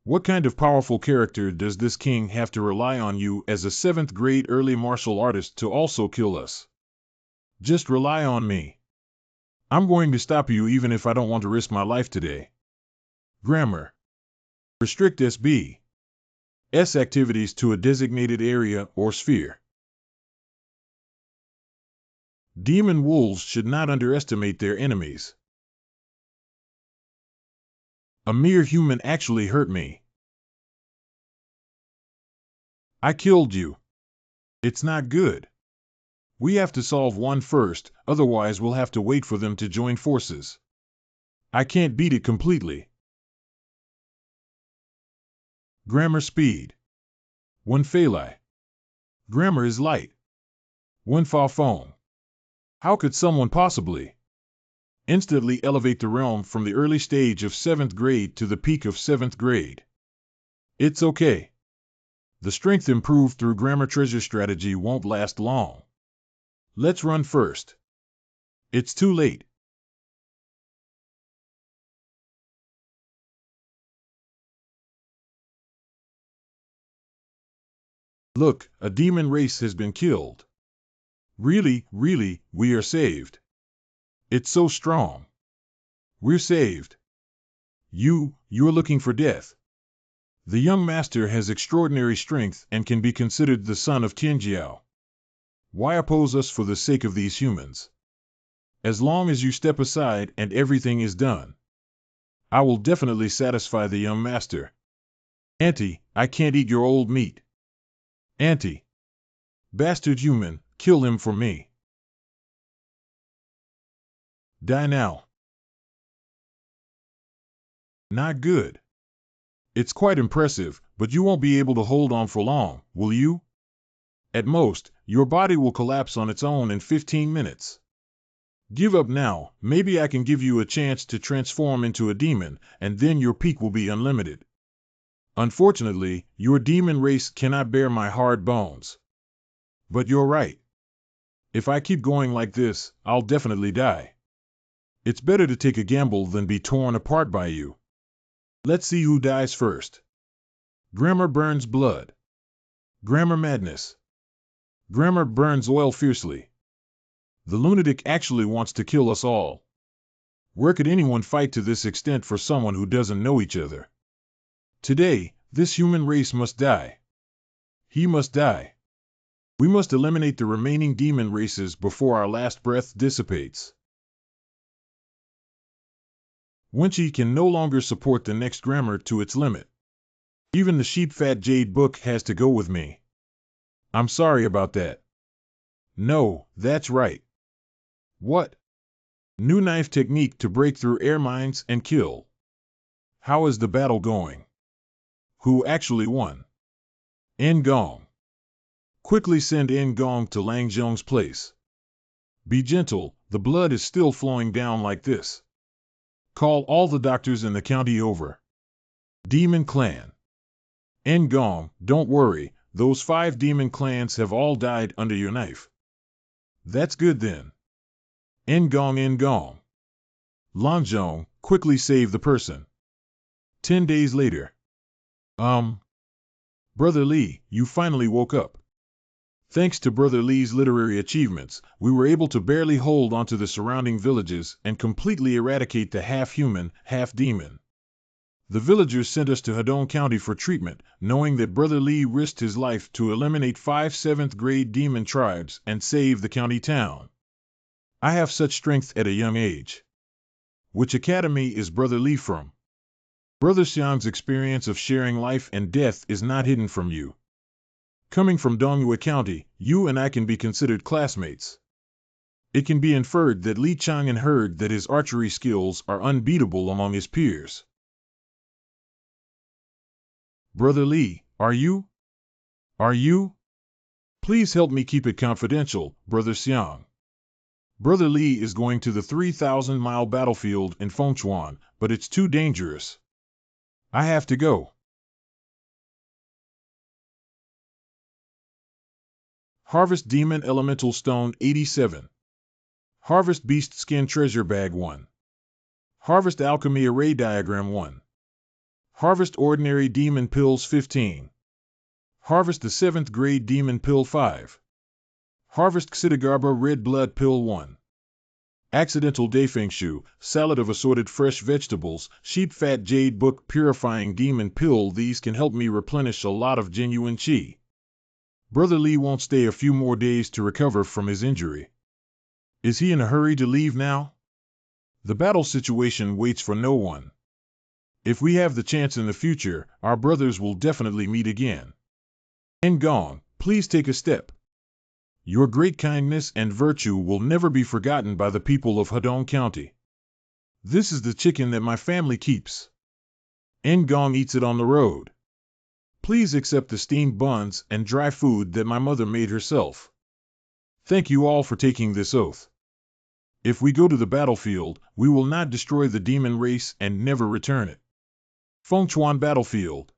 What kind of powerful character does this king have to rely on you as a 7th-grade early martial artist to also kill us? Just rely on me. I'm going to stop you even if I don't want to risk my life today. Grammar. Restrict SB. S activities to a designated area or sphere. Demon wolves should not underestimate their enemies. A mere human actually hurt me. I killed you. It's not good. We have to solve one first, otherwise we'll have to wait for them to join forces. I can't beat it completely. Grammar speed. One Feilai. Grammar is light. One Fa Phone. How could someone possibly instantly elevate the realm from the early stage of 7th grade to the peak of 7th grade? It's okay. The strength improved through grammar treasure strategy won't last long. Let's run first. It's too late. Look, a demon race has been killed. Really, we are saved. It's so strong. We're saved. You're looking for death. The young master has extraordinary strength and can be considered the son of Tianjiao. Why oppose us for the sake of these humans? As long as you step aside and everything is done, I will definitely satisfy the young master. Auntie, I can't eat your old meat. Auntie. Bastard human, kill him for me. Die now. Not good. It's quite impressive, but you won't be able to hold on for long, will you? At most, your body will collapse on its own in 15 minutes. Give up now, maybe I can give you a chance to transform into a demon, and then your peak will be unlimited. Unfortunately, your demon race cannot bear my hard bones. But you're right. If I keep going like this, I'll definitely die. It's better to take a gamble than be torn apart by you. Let's see who dies first. Grammar burns blood. Grammar madness. Grammar burns oil fiercely. The lunatic actually wants to kill us all. Where could anyone fight to this extent for someone who doesn't know each other? Today, this human race must die. He must die. We must eliminate the remaining demon races before our last breath dissipates. Wenchi can no longer support the next grammar to its limit. Even the sheep-fat jade book has to go with me. I'm sorry about that. No, that's right. What? New knife technique to break through air mines and kill. How is the battle going? Who actually won? Ngong. Quickly send Ngong to Lang Zhong's place. Be gentle, the blood is still flowing down like this. Call all the doctors in the county over. Demon Clan. Ngong, don't worry, those 5 demon clans have all died under your knife. That's good then. Ngong. Lanzhong, quickly save the person. 10 days later. Brother Li, you finally woke up. Thanks to Brother Li's literary achievements, we were able to barely hold onto the surrounding villages and completely eradicate the half-human, half-demon. The villagers sent us to Hedong County for treatment, knowing that Brother Li risked his life to eliminate 5 7th-grade demon tribes and save the county town. I have such strength at a young age. Which academy is Brother Li from? Brother Xiang's experience of sharing life and death is not hidden from you. Coming from Dongyue County, you and I can be considered classmates. It can be inferred that Li Chang'an heard that his archery skills are unbeatable among his peers. Brother Li, are you? Please help me keep it confidential, Brother Xiang. Brother Li is going to the 3,000-mile battlefield in Fengchuan, but it's too dangerous. I have to go. Harvest Demon Elemental Stone 87. Harvest Beast Skin Treasure Bag 1. Harvest Alchemy Array Diagram 1. Harvest Ordinary Demon Pills 15. Harvest the 7th Grade Demon Pill 5. Harvest Xidagarba Red Blood Pill 1. Accidental Daifengshu, Salad of Assorted Fresh Vegetables, Sheep Fat Jade Book Purifying Demon Pill. These can help me replenish a lot of genuine chi. Brother Li won't stay a few more days to recover from his injury. Is he in a hurry to leave now? The battle situation waits for no one. If we have the chance in the future, our brothers will definitely meet again. Ngong, please take a step. Your great kindness and virtue will never be forgotten by the people of Hedong County. This is the chicken that my family keeps. Ngong eats it on the road. Please accept the steamed buns and dry food that my mother made herself. Thank you all for taking this oath. If we go to the battlefield, we will not destroy the demon race and never return it. Fengchuan Battlefield.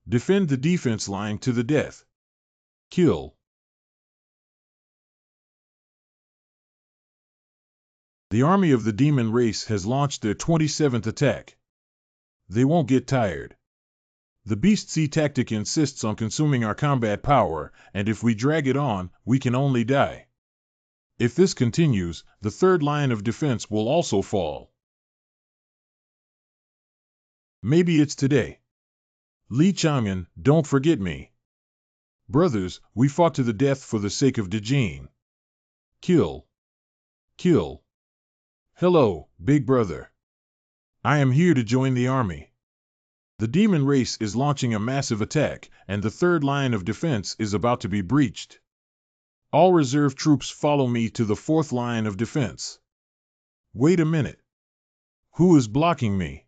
Defend the defense line to the death. Kill. The army of the demon race has launched their 27th attack. They won't get tired. The Beast Sea tactic insists on consuming our combat power, and if we drag it on, we can only die. If this continues, the 3rd line of defense will also fall. Maybe it's today. Li Chang'an, don't forget me. Brothers, we fought to the death for the sake of Dejin. Kill. Hello, big brother. I am here to join the army. The demon race is launching a massive attack, and the 3rd line of defense is about to be breached. All reserve troops follow me to the 4th line of defense. Wait a minute. Who is blocking me?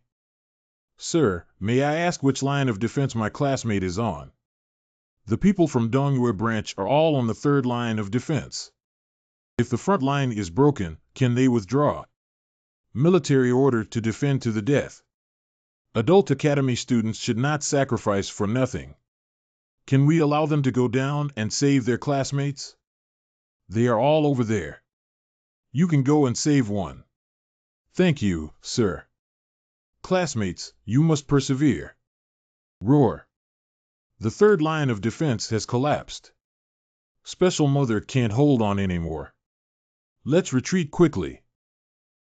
Sir, may I ask which line of defense my classmate is on? The people from Dongyue branch are all on the 3rd line of defense. If the front line is broken, can they withdraw? Military order to defend to the death. Adult academy students should not sacrifice for nothing. Can we allow them to go down and save their classmates? They are all over there. You can go and save one. Thank you, sir. Classmates, you must persevere. Roar. The 3rd line of defense has collapsed. Special Mother can't hold on anymore. Let's retreat quickly.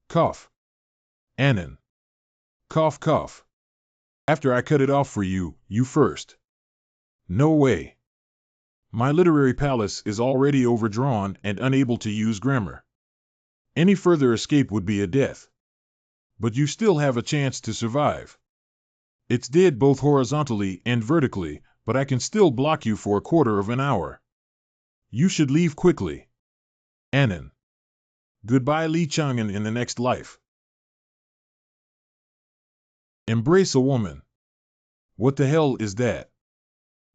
Cough. Anan. Cough. After I cut it off for you, you first. No way. My literary palace is already overdrawn and unable to use grammar. Any further escape would be a death. But you still have a chance to survive. It's dead both horizontally and vertically, but I can still block you for a quarter of an hour. You should leave quickly. Anan. Goodbye Li Chang'an in the next life. Embrace a woman. What the hell is that?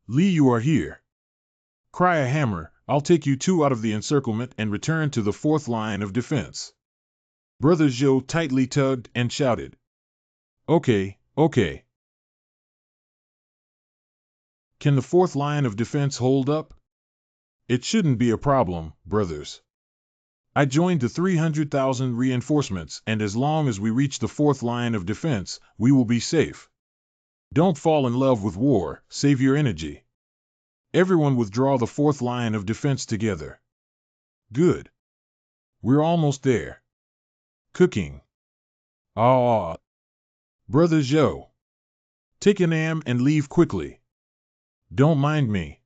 Li, you are here. Cry a hammer, I'll take you two out of the encirclement and return to the fourth line of defense. Brother Zhou tightly tugged and shouted. Okay. Can the fourth line of defense hold up? It shouldn't be a problem, brothers. I joined the 300,000 reinforcements, and as long as we reach the fourth line of defense, we will be safe. Don't fall in love with war, save your energy. Everyone withdraw the fourth line of defense together. Good. We're almost there. Cooking. Ah. Brother Zhou. Take an am and leave quickly. Don't mind me.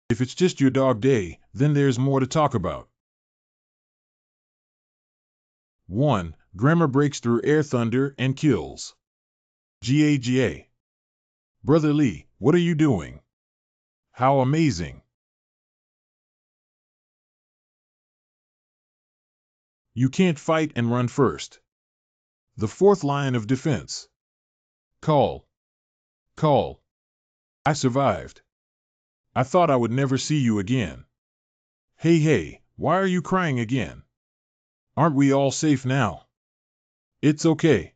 If it's just your dog day, then there's more to talk about. 1. Grammar breaks through air thunder and kills. GAGA. Brother Li, what are you doing? How amazing. You can't fight and run first. The fourth line of defense. Call. I survived. I thought I would never see you again. Hey, why are you crying again? Aren't we all safe now? It's okay.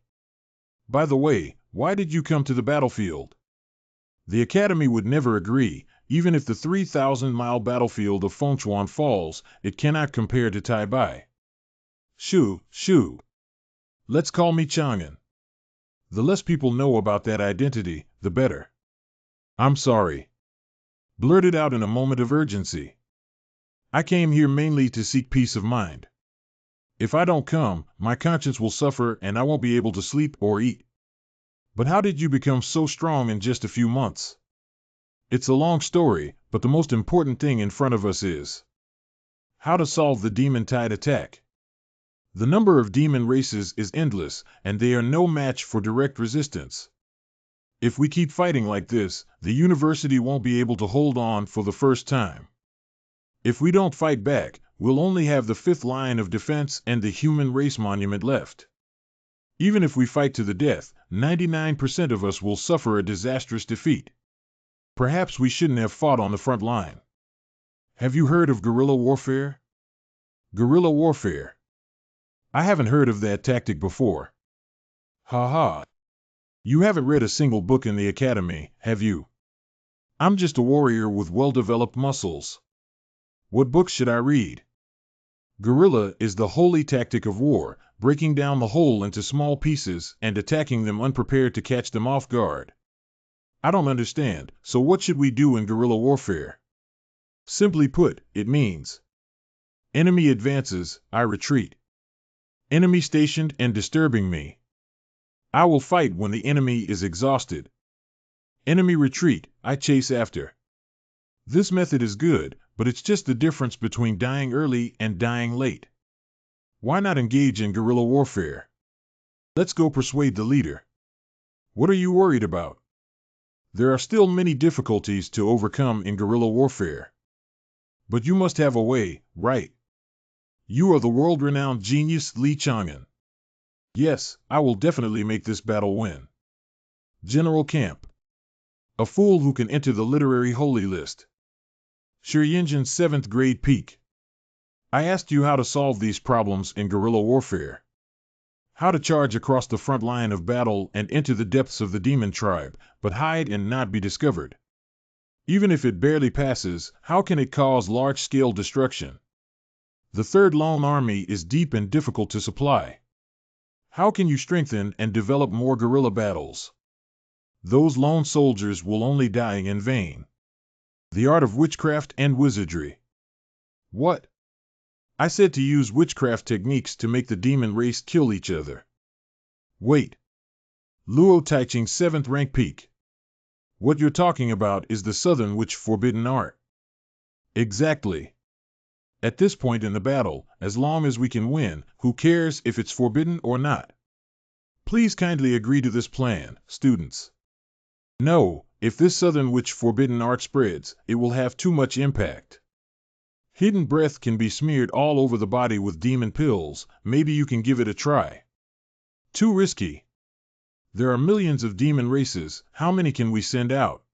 By the way, why did you come to the battlefield? The Academy would never agree. Even if the 3,000-mile battlefield of Fengchuan falls, it cannot compare to Taibai. Shoo. Let's call me Chang'an. The less people know about that identity, the better. I'm sorry. Blurted out in a moment of urgency. I came here mainly to seek peace of mind. If I don't come, my conscience will suffer and I won't be able to sleep or eat. But how did you become so strong in just a few months? It's a long story, but the most important thing in front of us is how to solve the demon tide attack. The number of demon races is endless, and they are no match for direct resistance. If we keep fighting like this, the university won't be able to hold on for the first time. If we don't fight back, we'll only have the fifth line of defense and the human race monument left. Even if we fight to the death, 99% of us will suffer a disastrous defeat. Perhaps we shouldn't have fought on the front line. Have you heard of guerrilla warfare? Guerrilla warfare. I haven't heard of that tactic before. Ha. You haven't read a single book in the academy, have you? I'm just a warrior with well-developed muscles. What books should I read? Guerrilla is the holy tactic of war, breaking down the whole into small pieces and attacking them unprepared to catch them off guard. I don't understand, so what should we do in guerrilla warfare? Simply put, it means enemy advances, I retreat. Enemy stationed and disturbing me. I will fight when the enemy is exhausted. Enemy retreat, I chase after. This method is good, but it's just the difference between dying early and dying late. Why not engage in guerrilla warfare? Let's go persuade the leader. What are you worried about? There are still many difficulties to overcome in guerrilla warfare. But you must have a way, right? You are the world-renowned genius Li Chang'an. Yes, I will definitely make this battle win. General Camp. A fool who can enter the literary holy list. Shiryinjin's 7th grade peak. I asked you how to solve these problems in guerrilla warfare. How to charge across the front line of battle and enter the depths of the demon tribe, but hide and not be discovered. Even if it barely passes, how can it cause large-scale destruction? The Third Lone Army is deep and difficult to supply. How can you strengthen and develop more guerrilla battles? Those lone soldiers will only die in vain. The art of witchcraft and wizardry. What? I said to use witchcraft techniques to make the demon race kill each other. Wait. Luo Taiching's 7th rank peak. What you're talking about is the Southern Witch forbidden art. Exactly. At this point in the battle, as long as we can win, who cares if it's forbidden or not? Please kindly agree to this plan, students. No, if this Southern Witch forbidden art spreads, it will have too much impact. Hidden breath can be smeared all over the body with demon pills. Maybe you can give it a try. Too risky. There are millions of demon races. How many can we send out?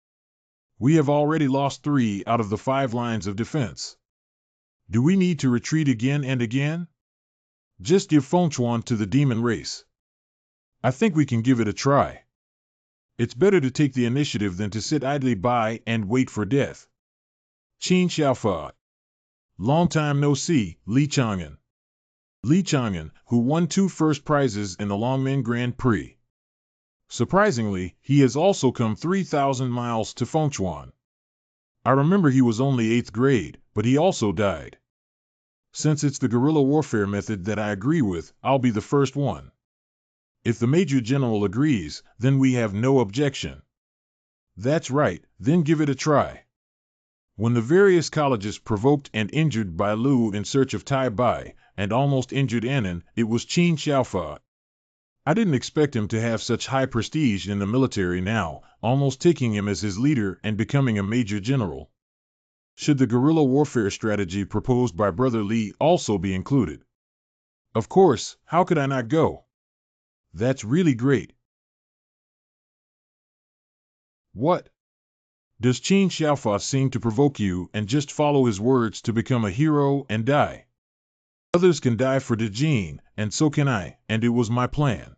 We have already lost 3 out of the 5 lines of defense. Do we need to retreat again and again? Just give Fengchuan to the demon race. I think we can give it a try. It's better to take the initiative than to sit idly by and wait for death. Qin Xiaofa. Long time no see, Li Chang'an. Li Chang'an, who won 2 first prizes in the Longmen Grand Prix. Surprisingly, he has also come 3,000 miles to Fengchuan. I remember he was only 8th grade, but he also died. Since it's the guerrilla warfare method that I agree with, I'll be the first one. If the Major General agrees, then we have no objection. That's right, then give it a try. When the various colleges provoked and injured Bai Lu in search of Tai Bai, and almost injured Annan, it was Qin Xiaofa. I didn't expect him to have such high prestige in the military now, almost taking him as his leader and becoming a major general. Should the guerrilla warfare strategy proposed by Brother Li also be included? Of course, how could I not go? That's really great. What? Does Qin Xiaofa seem to provoke you and just follow his words to become a hero and die? Others can die for Dijin, and so can I, and it was my plan.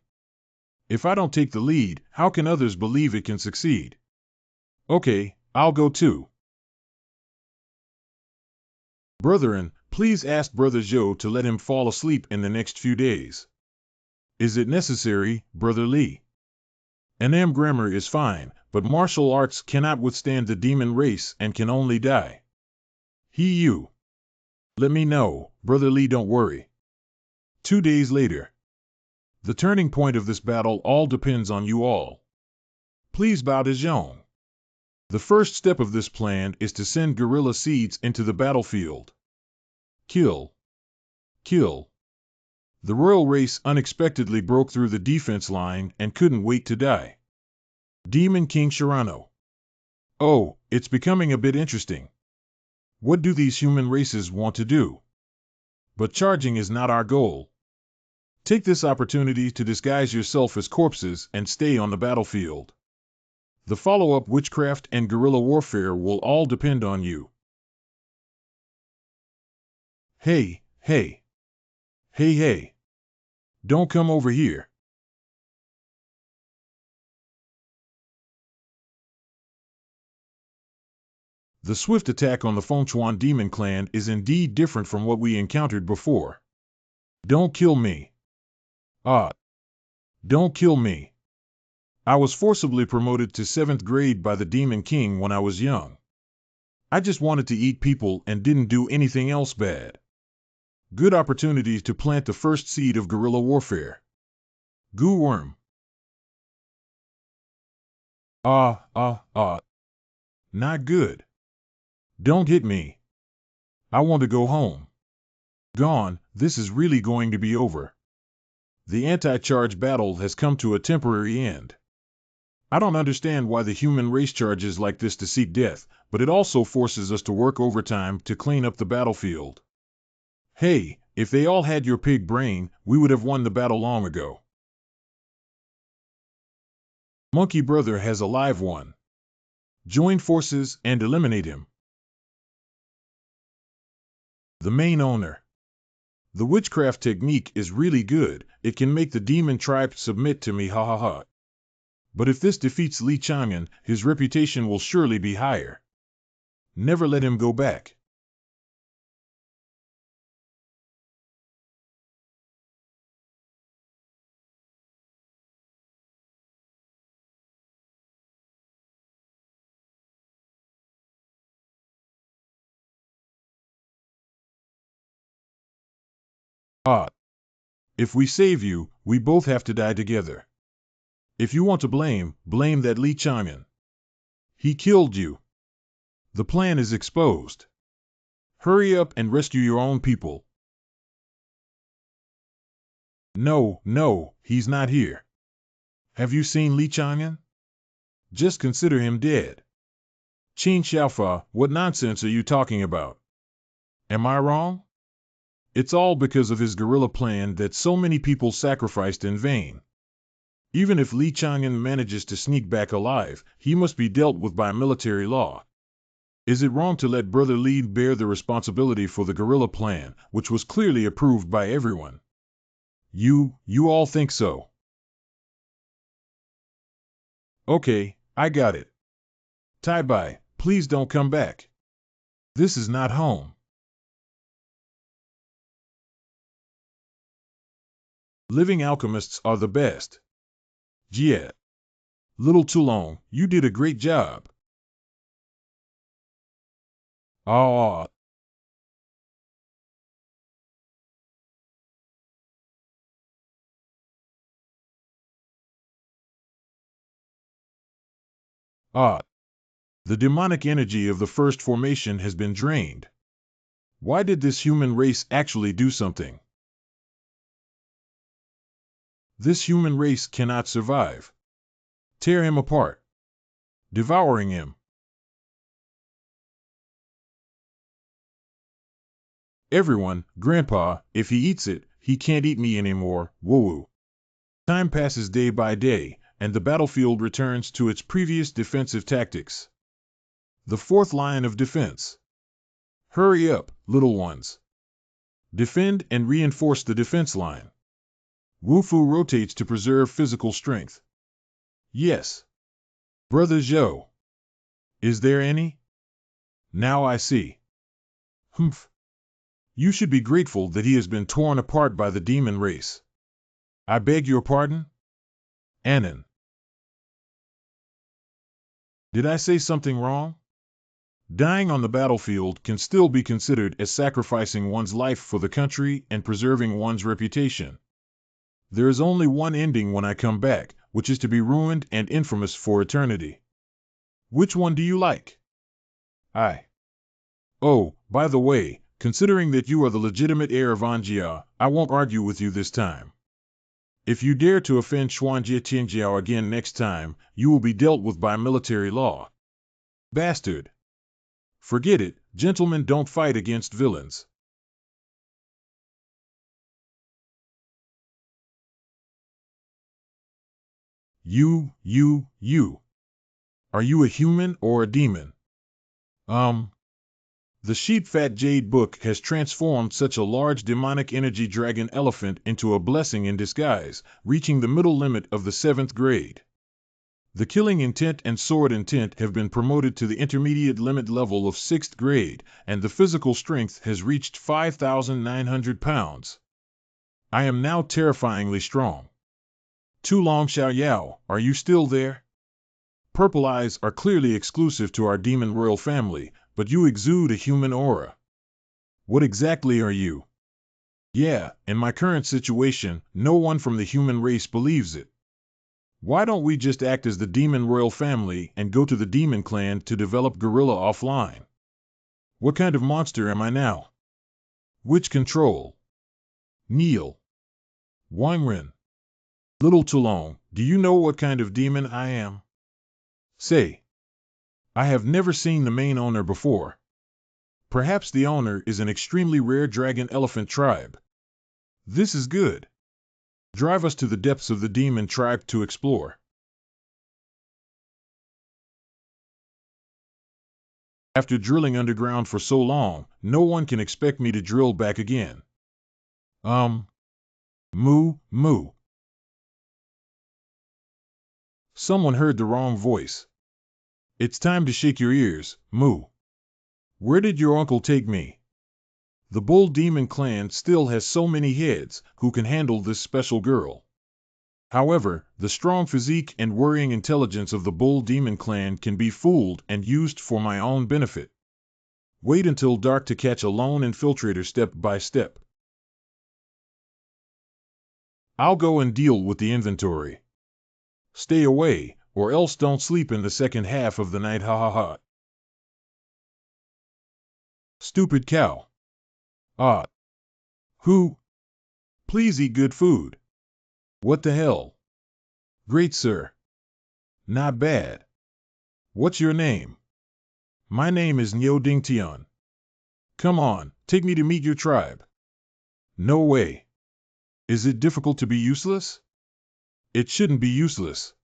If I don't take the lead, how can others believe it can succeed? Okay, I'll go too. Brethren, please ask Brother Zhou to let him fall asleep in the next few days. Is it necessary, Brother Li? NM grammar is fine, but martial arts cannot withstand the demon race and can only die. You. Let me know, Brother Li, don't worry. 2 days later. The turning point of this battle all depends on you all. Please bow to Zhong. The first step of this plan is to send guerrilla seeds into the battlefield. Kill. Kill. The royal race unexpectedly broke through the defense line and couldn't wait to die. Demon King Shirano. Oh, it's becoming a bit interesting. What do these human races want to do? But charging is not our goal. Take this opportunity to disguise yourself as corpses and stay on the battlefield. The follow-up witchcraft and guerrilla warfare will all depend on you. Hey, hey. Hey, hey. Don't come over here. The swift attack on the Fengchuan demon clan is indeed different from what we encountered before. Don't kill me. Don't kill me. I was forcibly promoted to 7th grade by the Demon King when I was young. I just wanted to eat people and didn't do anything else bad. Good opportunity to plant the first seed of guerrilla warfare. Goo worm. Not good. Don't hit me. I want to go home. Gone, this is really going to be over. The anti-charge battle has come to a temporary end. I don't understand why the human race charges like this to seek death, but it also forces us to work overtime to clean up the battlefield. Hey, if they all had your pig brain, we would have won the battle long ago. Monkey Brother has a live one. Join forces and eliminate him. The main owner. The witchcraft technique is really good. It can make the demon tribe submit to me, ha ha ha. But if this defeats Li Chang'an, his reputation will surely be higher. Never let him go back. If we save you, we both have to die together. If you want to blame, blame that Li Chang'an. He killed you. The plan is exposed. Hurry up and rescue your own people. No, he's not here. Have you seen Li Chang'an? Just consider him dead. Qin Xiaofa, what nonsense are you talking about? Am I wrong? It's all because of his guerrilla plan that so many people sacrificed in vain. Even if Li Chang'an manages to sneak back alive, he must be dealt with by military law. Is it wrong to let Brother Li bear the responsibility for the guerrilla plan, which was clearly approved by everyone? You all think so. Okay, I got it. Tai Bai, please don't come back. This is not home. Living alchemists are the best. Yeah. Little Toulon, you did a great job. Ah. The demonic energy of the first formation has been drained. Why did this human race actually do something? This human race cannot survive. Tear him apart. Devouring him. Everyone, Grandpa, if he eats it, he can't eat me anymore, woo-woo. Time passes day by day, and the battlefield returns to its previous defensive tactics. The fourth line of defense. Hurry up, little ones. Defend and reinforce the defense line. Wufu rotates to preserve physical strength. Yes. Brother Zhou. Is there any? Now I see. Humph. You should be grateful that he has been torn apart by the demon race. I beg your pardon? Anan. Did I say something wrong? Dying on the battlefield can still be considered as sacrificing one's life for the country and preserving one's reputation. There is only one ending when I come back, which is to be ruined and infamous for eternity. Which one do you like? Oh, by the way, considering that you are the legitimate heir of Anjia, I won't argue with you this time. If you dare to offend Xuanjie Tianjiao again next time, you will be dealt with by military law. Bastard. Forget it, gentlemen don't fight against villains. You. Are you a human or a demon? The sheep-fat jade book has transformed such a large demonic energy dragon elephant into a blessing in disguise, reaching the middle limit of the 7th grade. The killing intent and sword intent have been promoted to the intermediate limit level of 6th grade, and the physical strength has reached 5,900 pounds. I am now terrifyingly strong. Tulong Xiaoyao, are you still there? Purple eyes are clearly exclusive to our demon royal family, but you exude a human aura. What exactly are you? Yeah, in my current situation, no one from the human race believes it. Why don't we just act as the demon royal family and go to the demon clan to develop guerrilla offline? What kind of monster am I now? Which control? Kneel. Wangren. Little Toulon, do you know what kind of demon I am? Say. I have never seen the main owner before. Perhaps the owner is an extremely rare dragon elephant tribe. This is good. Drive us to the depths of the demon tribe to explore. After drilling underground for so long, no one can expect me to drill back again. Moo. Someone heard the wrong voice. It's time to shake your ears, Moo. Where did your uncle take me? The Bull Demon clan still has so many heads who can handle this special girl. However, the strong physique and worrying intelligence of the Bull Demon clan can be fooled and used for my own benefit. Wait until dark to catch a lone infiltrator step by step. I'll go and deal with the inventory. Stay away, or else don't sleep in the second half of the night, ha ha ha. Stupid cow. Ah. Who? Please eat good food. What the hell? Great, sir. Not bad. What's your name? My name is Nyo Ding Tian. Come on, take me to meet your tribe. No way. Is it difficult to be useless? It shouldn't be useless.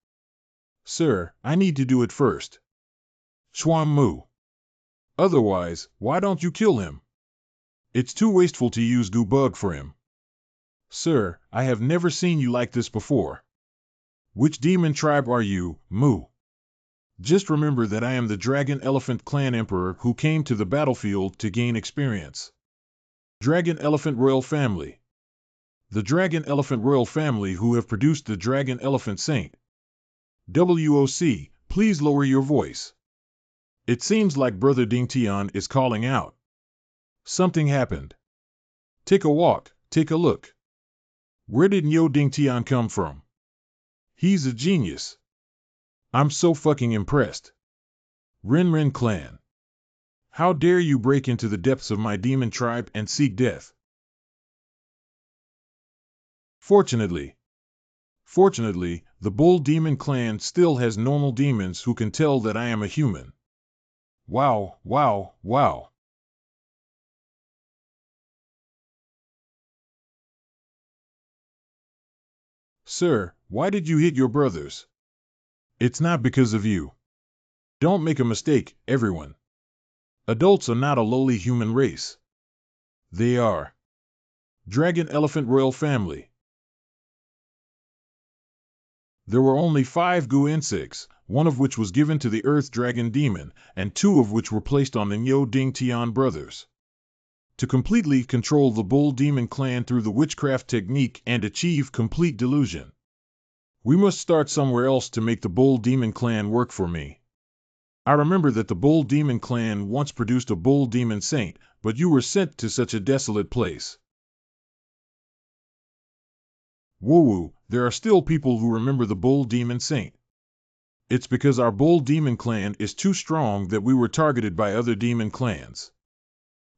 Sir, I need to do it first. Schwam Mu. Otherwise, why don't you kill him? It's too wasteful to use goo bug for him. Sir, I have never seen you like this before. Which demon tribe are you, Mu? Just remember that I am the Dragon Elephant Clan Emperor who came to the battlefield to gain experience. Dragon Elephant Royal Family. The Dragon Elephant Royal Family who have produced the Dragon Elephant Saint. WOC, please lower your voice. It seems like Brother Ding Tian is calling out. Something happened. Take a walk, take a look. Where did Nyo Ding Tian come from? He's a genius. I'm so fucking impressed. Rin Rin Clan. How dare you break into the depths of my demon tribe and seek death? Fortunately, the Bull Demon Clan still has normal demons who can tell that I am a human. Wow, wow, wow. Sir, why did you hit your brothers? It's not because of you. Don't make a mistake, everyone. Adults are not a lowly human race. They are Dragon Elephant Royal Family. There were only 5 goo insects, one of which was given to the Earth Dragon Demon, and 2 of which were placed on the Nyo Ding Tian brothers. To completely control the Bull Demon Clan through the witchcraft technique and achieve complete delusion. We must start somewhere else to make the Bull Demon Clan work for me. I remember that the Bull Demon Clan once produced a Bull Demon Saint, but you were sent to such a desolate place. Woo-woo, there are still people who remember the Bull Demon Saint. It's because our Bull Demon Clan is too strong that we were targeted by other demon clans.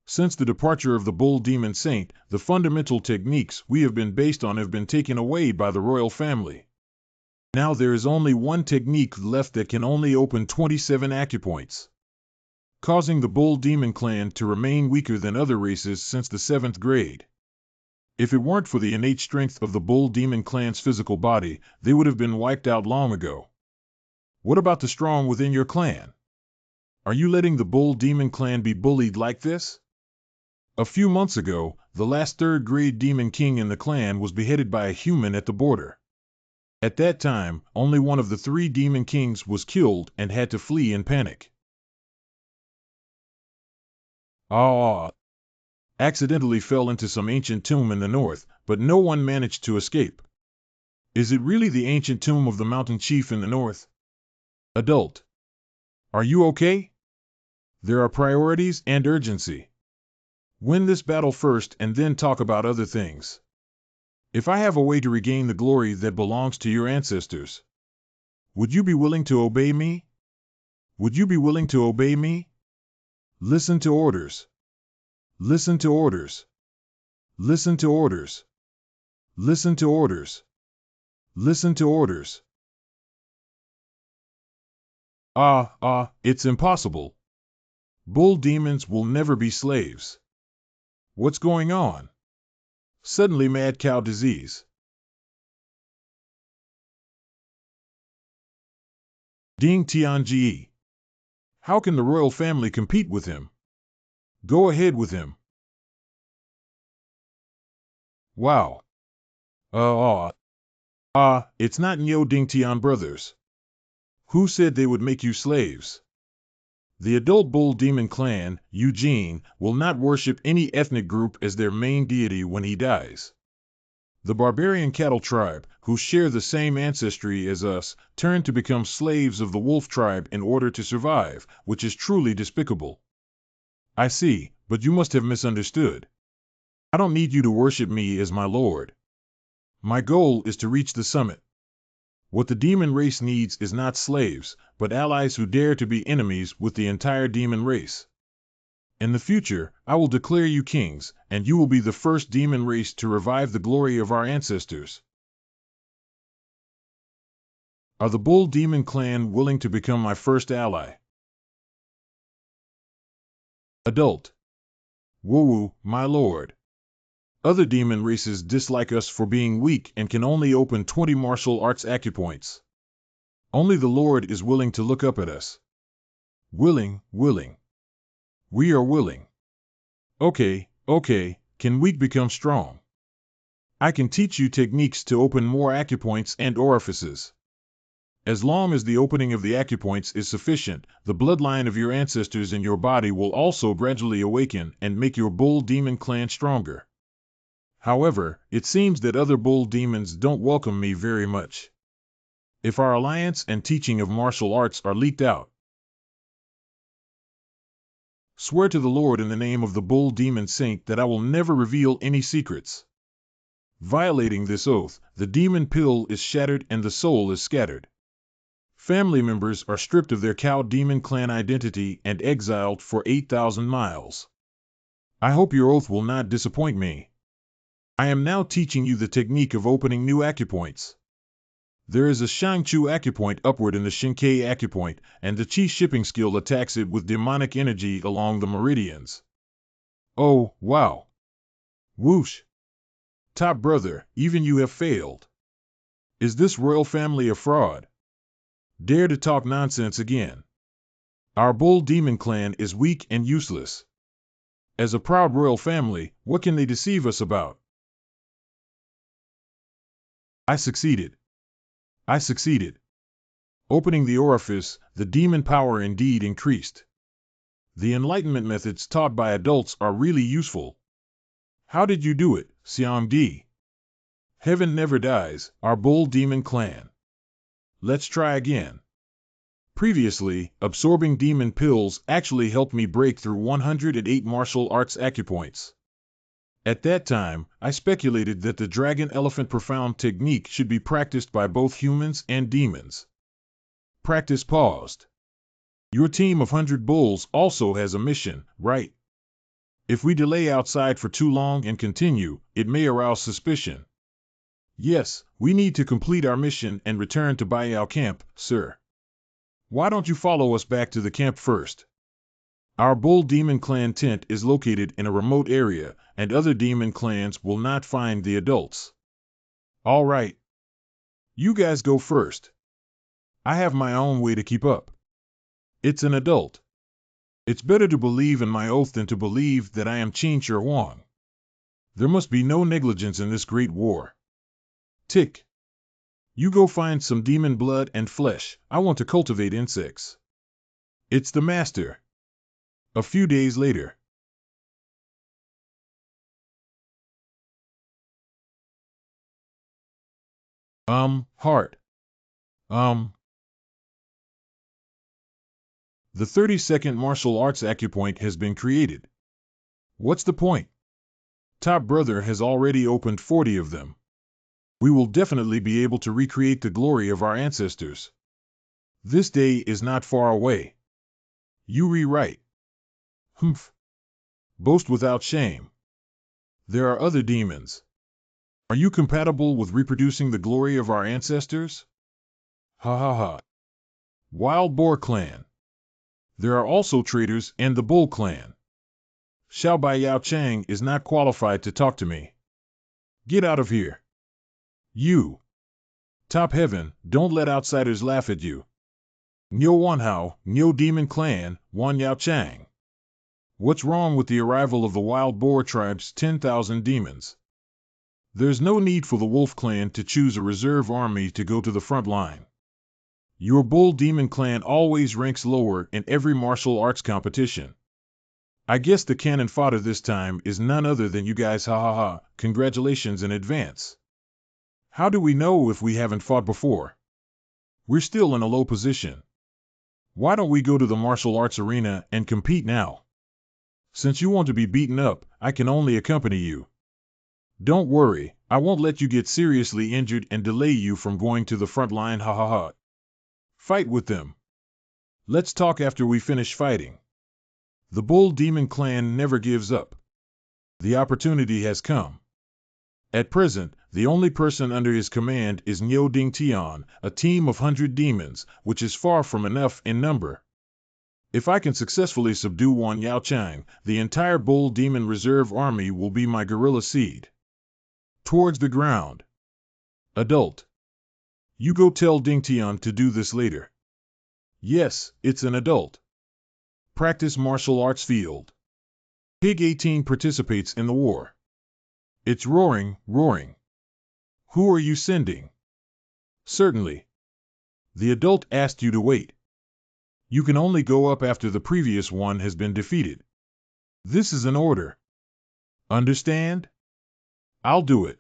Since the departure of the Bull Demon Saint, the fundamental techniques we have been based on have been taken away by the royal family. Now there is only one technique left that can only open 27 acupoints, causing the Bull Demon Clan to remain weaker than other races since the 7th grade. If it weren't for the innate strength of the Bull Demon Clan's physical body, they would have been wiped out long ago. What about the strong within your clan? Are you letting the Bull Demon Clan be bullied like this? A few months ago, the last 3rd grade demon king in the clan was beheaded by a human at the border. At that time, only one of the 3 demon kings was killed and had to flee in panic. Accidentally fell into some ancient tomb in the north, but no one managed to escape. Is it really the ancient tomb of the mountain chief in the north? Adult. Are you okay? There are priorities and urgency. Win this battle first and then talk about other things. If I have a way to regain the glory that belongs to your ancestors, would you be willing to obey me? Would you be willing to obey me? Listen to orders. Listen to orders. Listen to orders. Listen to orders. Listen to orders. It's impossible. Bull demons will never be slaves. What's going on? Suddenly mad cow disease. Ding Tianji. How can the royal family compete with him? Go ahead with him. Wow. It's not Nyo Ding Tian brothers. Who said they would make you slaves? The adult Bull Demon Clan, Eugene, will not worship any ethnic group as their main deity when he dies. The barbarian cattle tribe, who share the same ancestry as us, turn to become slaves of the wolf tribe in order to survive, which is truly despicable. I see, but you must have misunderstood. I don't need you to worship me as my lord. My goal is to reach the summit. What the demon race needs is not slaves, but allies who dare to be enemies with the entire demon race. In the future, I will declare you kings, and you will be the first demon race to revive the glory of our ancestors. Are the Bull Demon Clan willing to become my first ally? Adult. Woo-woo, my lord. Other demon races dislike us for being weak and can only open 20 martial arts acupoints. Only the Lord is willing to look up at us. Willing. We are willing. Okay, can weak become strong? I can teach you techniques to open more acupoints and orifices. As long as the opening of the acupoints is sufficient, the bloodline of your ancestors in your body will also gradually awaken and make your Bull Demon Clan stronger. However, it seems that other bull demons don't welcome me very much. If our alliance and teaching of martial arts are leaked out, swear to the Lord in the name of the Bull Demon Saint that I will never reveal any secrets. Violating this oath, the demon pill is shattered and the soul is scattered. Family members are stripped of their Cow Demon Clan identity and exiled for 8,000 miles. I hope your oath will not disappoint me. I am now teaching you the technique of opening new acupoints. There is a Shang-Chu acupoint upward in the Shinkei acupoint, and the Qi shipping skill attacks it with demonic energy along the meridians. Oh, wow. Whoosh. Top brother, even you have failed. Is this royal family a fraud? Dare to talk nonsense again. Our Bull Demon Clan is weak and useless. As a proud royal family, what can they deceive us about? I succeeded. Opening the orifice, the demon power indeed increased. The enlightenment methods taught by adults are really useful. How did you do it, Siam-D? Heaven never dies, our Bull Demon Clan. Let's try again. Previously, absorbing demon pills actually helped me break through 108 martial arts acupoints. At that time, I speculated that the Dragon Elephant Profound technique should be practiced by both humans and demons. Practice paused. Your team of 100 bulls also has a mission, right? If we delay outside for too long and continue, it may arouse suspicion. Yes, we need to complete our mission and return to Baiyao Camp, sir. Why don't you follow us back to the camp first? Our Bull Demon Clan tent is located in a remote area, and other demon clans will not find the adults. All right. You guys go first. I have my own way to keep up. It's an adult. It's better to believe in my oath than to believe that I am Qin Shi Huang. There must be no negligence in this great war. Tick. You go find some demon blood and flesh. I want to cultivate insects. It's the master. A few days later. Heart. The 30-second martial arts acupoint has been created. What's the point? Top brother has already opened 40 of them. We will definitely be able to recreate the glory of our ancestors. This day is not far away. You rewrite. Humph. Boast without shame. There are other demons. Are you compatible with reproducing the glory of our ancestors? Ha ha ha. Wild Boar Clan. There are also traitors and the Bull Clan. Xiao Bai Yao Chang is not qualified to talk to me. Get out of here. You. Top Heaven, don't let outsiders laugh at you. Nyo Wanhao, Nyo Demon Clan, Wan Yao Chang. What's wrong with the arrival of the Wild Boar Tribe's 10,000 demons? There's no need for the Wolf Clan to choose a reserve army to go to the front line. Your Bull Demon Clan always ranks lower in every martial arts competition. I guess the cannon fodder this time is none other than you guys, ha ha ha, congratulations in advance. How do we know if we haven't fought before? We're still in a low position. Why don't we go to the martial arts arena and compete now? Since you want to be beaten up, I can only accompany you. Don't worry, I won't let you get seriously injured and delay you from going to the front line, ha ha ha. Fight with them. Let's talk after we finish fighting. The Bull Demon Clan never gives up. The opportunity has come. At present, the only person under his command is Nyo Ding Tian, a team of 100 demons, which is far from enough in number. If I can successfully subdue Wan Yao Chang, the entire Bull Demon Reserve Army will be my guerrilla seed. Towards the ground. Adult. You go tell Ding Tian to do this later. Yes, it's an adult. Practice martial arts field. Pig 18 participates in the war. It's roaring, roaring. Who are you sending? Certainly. The adult asked you to wait. You can only go up after the previous one has been defeated. This is an order. Understand? I'll do it.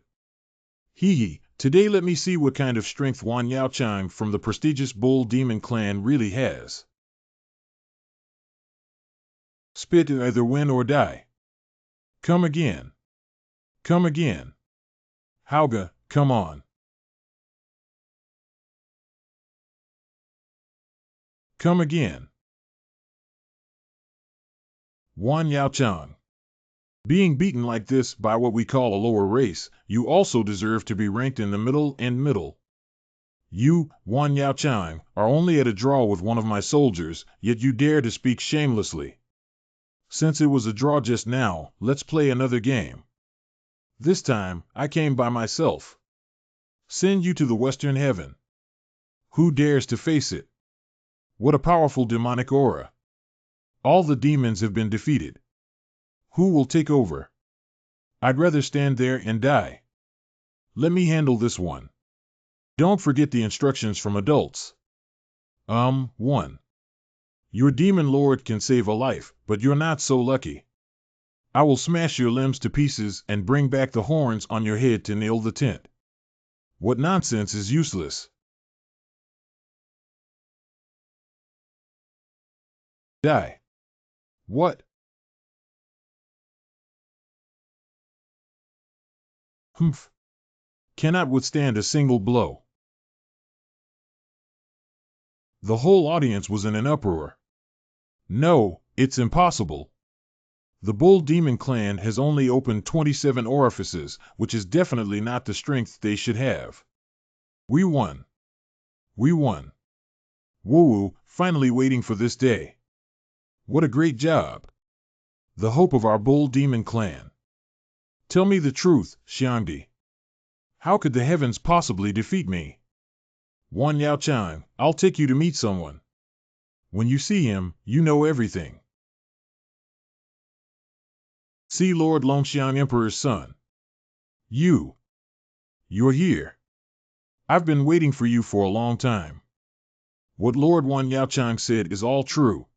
Hee hee, today let me see what kind of strength Wan Yao Chang from the prestigious Bull Demon Clan really has. Spit and either win or die. Come again. Come again. Hauga, come on. Come again. Wan Yao Chang. Being beaten like this by what we call a lower race, you also deserve to be ranked in the middle. You, Wan Yao Chang, are only at a draw with one of my soldiers, yet you dare to speak shamelessly. Since it was a draw just now, let's play another game. This time, I came by myself. Send you to the Western Heaven. Who dares to face it? What a powerful demonic aura. All the demons have been defeated. Who will take over? I'd rather stand there and die. Let me handle this one. Don't forget the instructions from adults. 1. Your demon lord can save a life, but you're not so lucky. I will smash your limbs to pieces and bring back the horns on your head to nail the tent. What nonsense is useless. Die. What? Humph. Cannot withstand a single blow. The whole audience was in an uproar. No, it's impossible. The Bull Demon Clan has only opened 27 orifices, which is definitely not the strength they should have. We won. We won. Woo-woo, finally waiting for this day. What a great job. The hope of our Bull Demon Clan. Tell me the truth, Xiangdi. How could the heavens possibly defeat me? Wan Yao Chang, I'll take you to meet someone. When you see him, you know everything. See Lord Longxiang, Emperor's son. You're here. I've been waiting for you for a long time. What Lord Wan Yao Chang said is all true.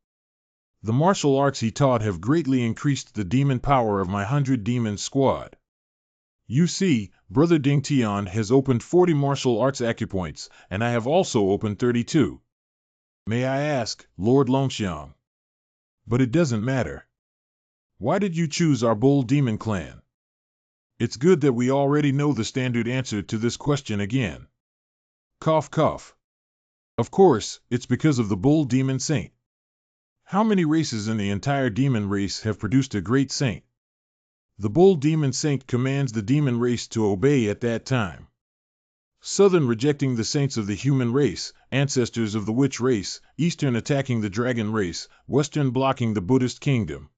The martial arts he taught have greatly increased the demon power of my 100 demon squad. You see, Brother Ding Tian has opened 40 martial arts acupoints, and I have also opened 32. May I ask, Lord Longxiang? But it doesn't matter. Why did you choose our Bull Demon Clan? It's good that we already know the standard answer to this question again. Cough cough. Of course, it's because of the Bull Demon Saint. How many races in the entire demon race have produced a great saint? The Bull Demon Saint commands the demon race to obey at that time. Southern rejecting the saints of the human race, ancestors of the witch race, Eastern attacking the dragon race, Western blocking the Buddhist kingdom.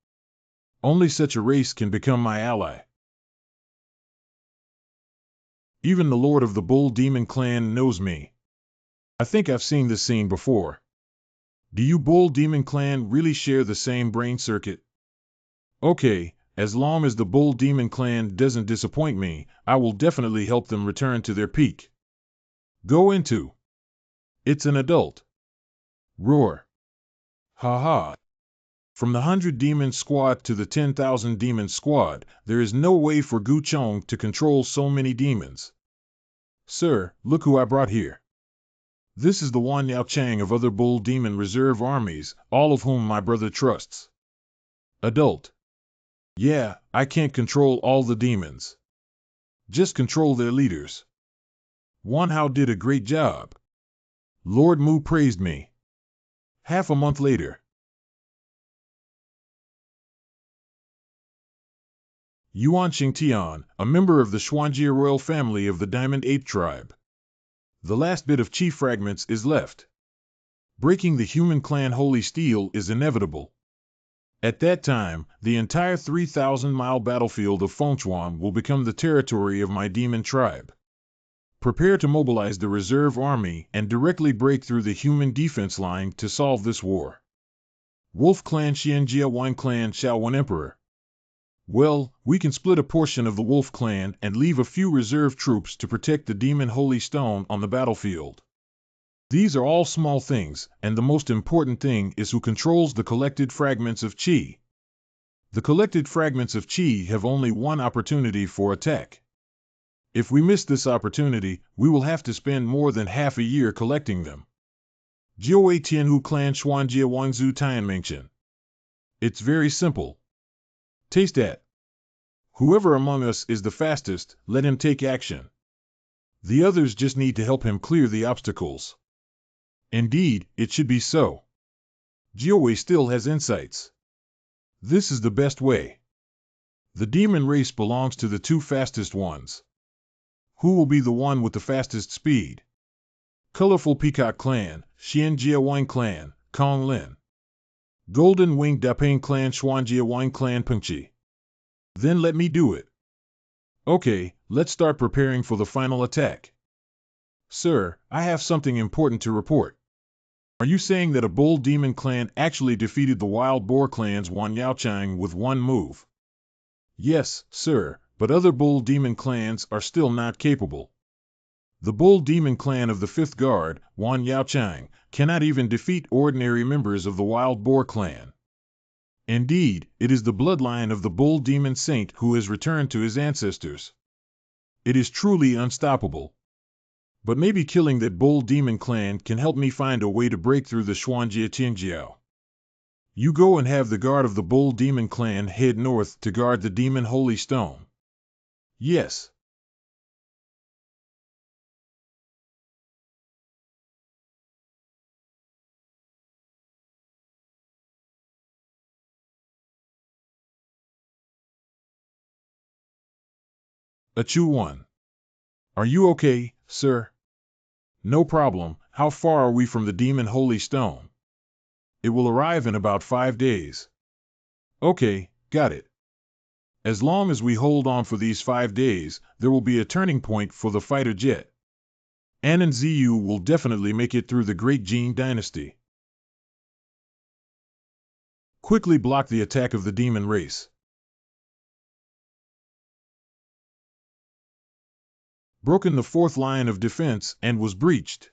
Only such a race can become my ally. Even the Lord of the Bull Demon Clan knows me. I think I've seen this scene before. Do you Bull Demon Clan really share the same brain circuit? Okay, as long as the Bull Demon Clan doesn't disappoint me, I will definitely help them return to their peak. Go into. It's an adult. Roar. Ha ha. From the 100 demon squad to the 10,000 demon squad, there is no way for Gu Chong to control so many demons. Sir, look who I brought here. This is the Wan Yao Chang of other Bull Demon Reserve armies, all of whom my brother trusts. Adult. Yeah, I can't control all the demons. Just control their leaders. Wanhao did a great job. Lord Mu praised me. Half a month later. Yuan Xingtian, a member of the Xuanjie royal family of the Diamond Ape tribe. The last bit of chi fragments is left. Breaking the human clan holy steel is inevitable. At that time, the entire 3,000-mile battlefield of Fengchuan will become the territory of my demon tribe. Prepare to mobilize the reserve army and directly break through the human defense line to solve this war. Wolf Clan Xianjia Wine Clan Shaowen Emperor. Well, we can split a portion of the Wolf Clan and leave a few reserve troops to protect the Demon Holy Stone on the battlefield. These are all small things, and the most important thing is who controls the collected fragments of Qi. The collected fragments of Qi have only one opportunity for attack. If we miss this opportunity, we will have to spend more than half a year collecting them. Jiuwei Tianhu Clan Xuanjie Wangzhu Tianmingchen. It's very simple. Taste that. Whoever among us is the fastest, let him take action. The others just need to help him clear the obstacles. Indeed, it should be so. Jiuwei still has insights. This is the best way. The demon race belongs to the two fastest ones. Who will be the one with the fastest speed? Colorful Peacock Clan, Xianjia Wine Clan, Kong Lin. Golden Winged Dapane Clan Xuanjia Wine Clan Pengqi. Then let me do it. Okay, let's start preparing for the final attack. Sir, I have something important to report. Are you saying that a Bull Demon clan actually defeated the Wild Boar clan's Wan Yaochang with one move? Yes, sir, but other Bull Demon clans are still not capable. The Bull Demon clan of the 5th Guard, Wan Yaochang, cannot even defeat ordinary members of the Wild Boar clan. Indeed, it is the bloodline of the Bull Demon Saint who has returned to his ancestors. It is truly unstoppable. But maybe killing that Bull Demon clan can help me find a way to break through the Xuanjie Qingjiao. You go and have the guard of the Bull Demon clan head north to guard the Demon Holy Stone. Yes. Achu 1. Are you okay, sir? No problem. How far are we from the Demon Holy Stone? It will arrive in about 5 days. Okay, got it. As long as we hold on for these 5 days, there will be a turning point for the fighter jet. Anan Ziyu will definitely make it through the Great Jin Dynasty. Quickly block the attack of the demon race. Broken the 4th line of defense and was breached.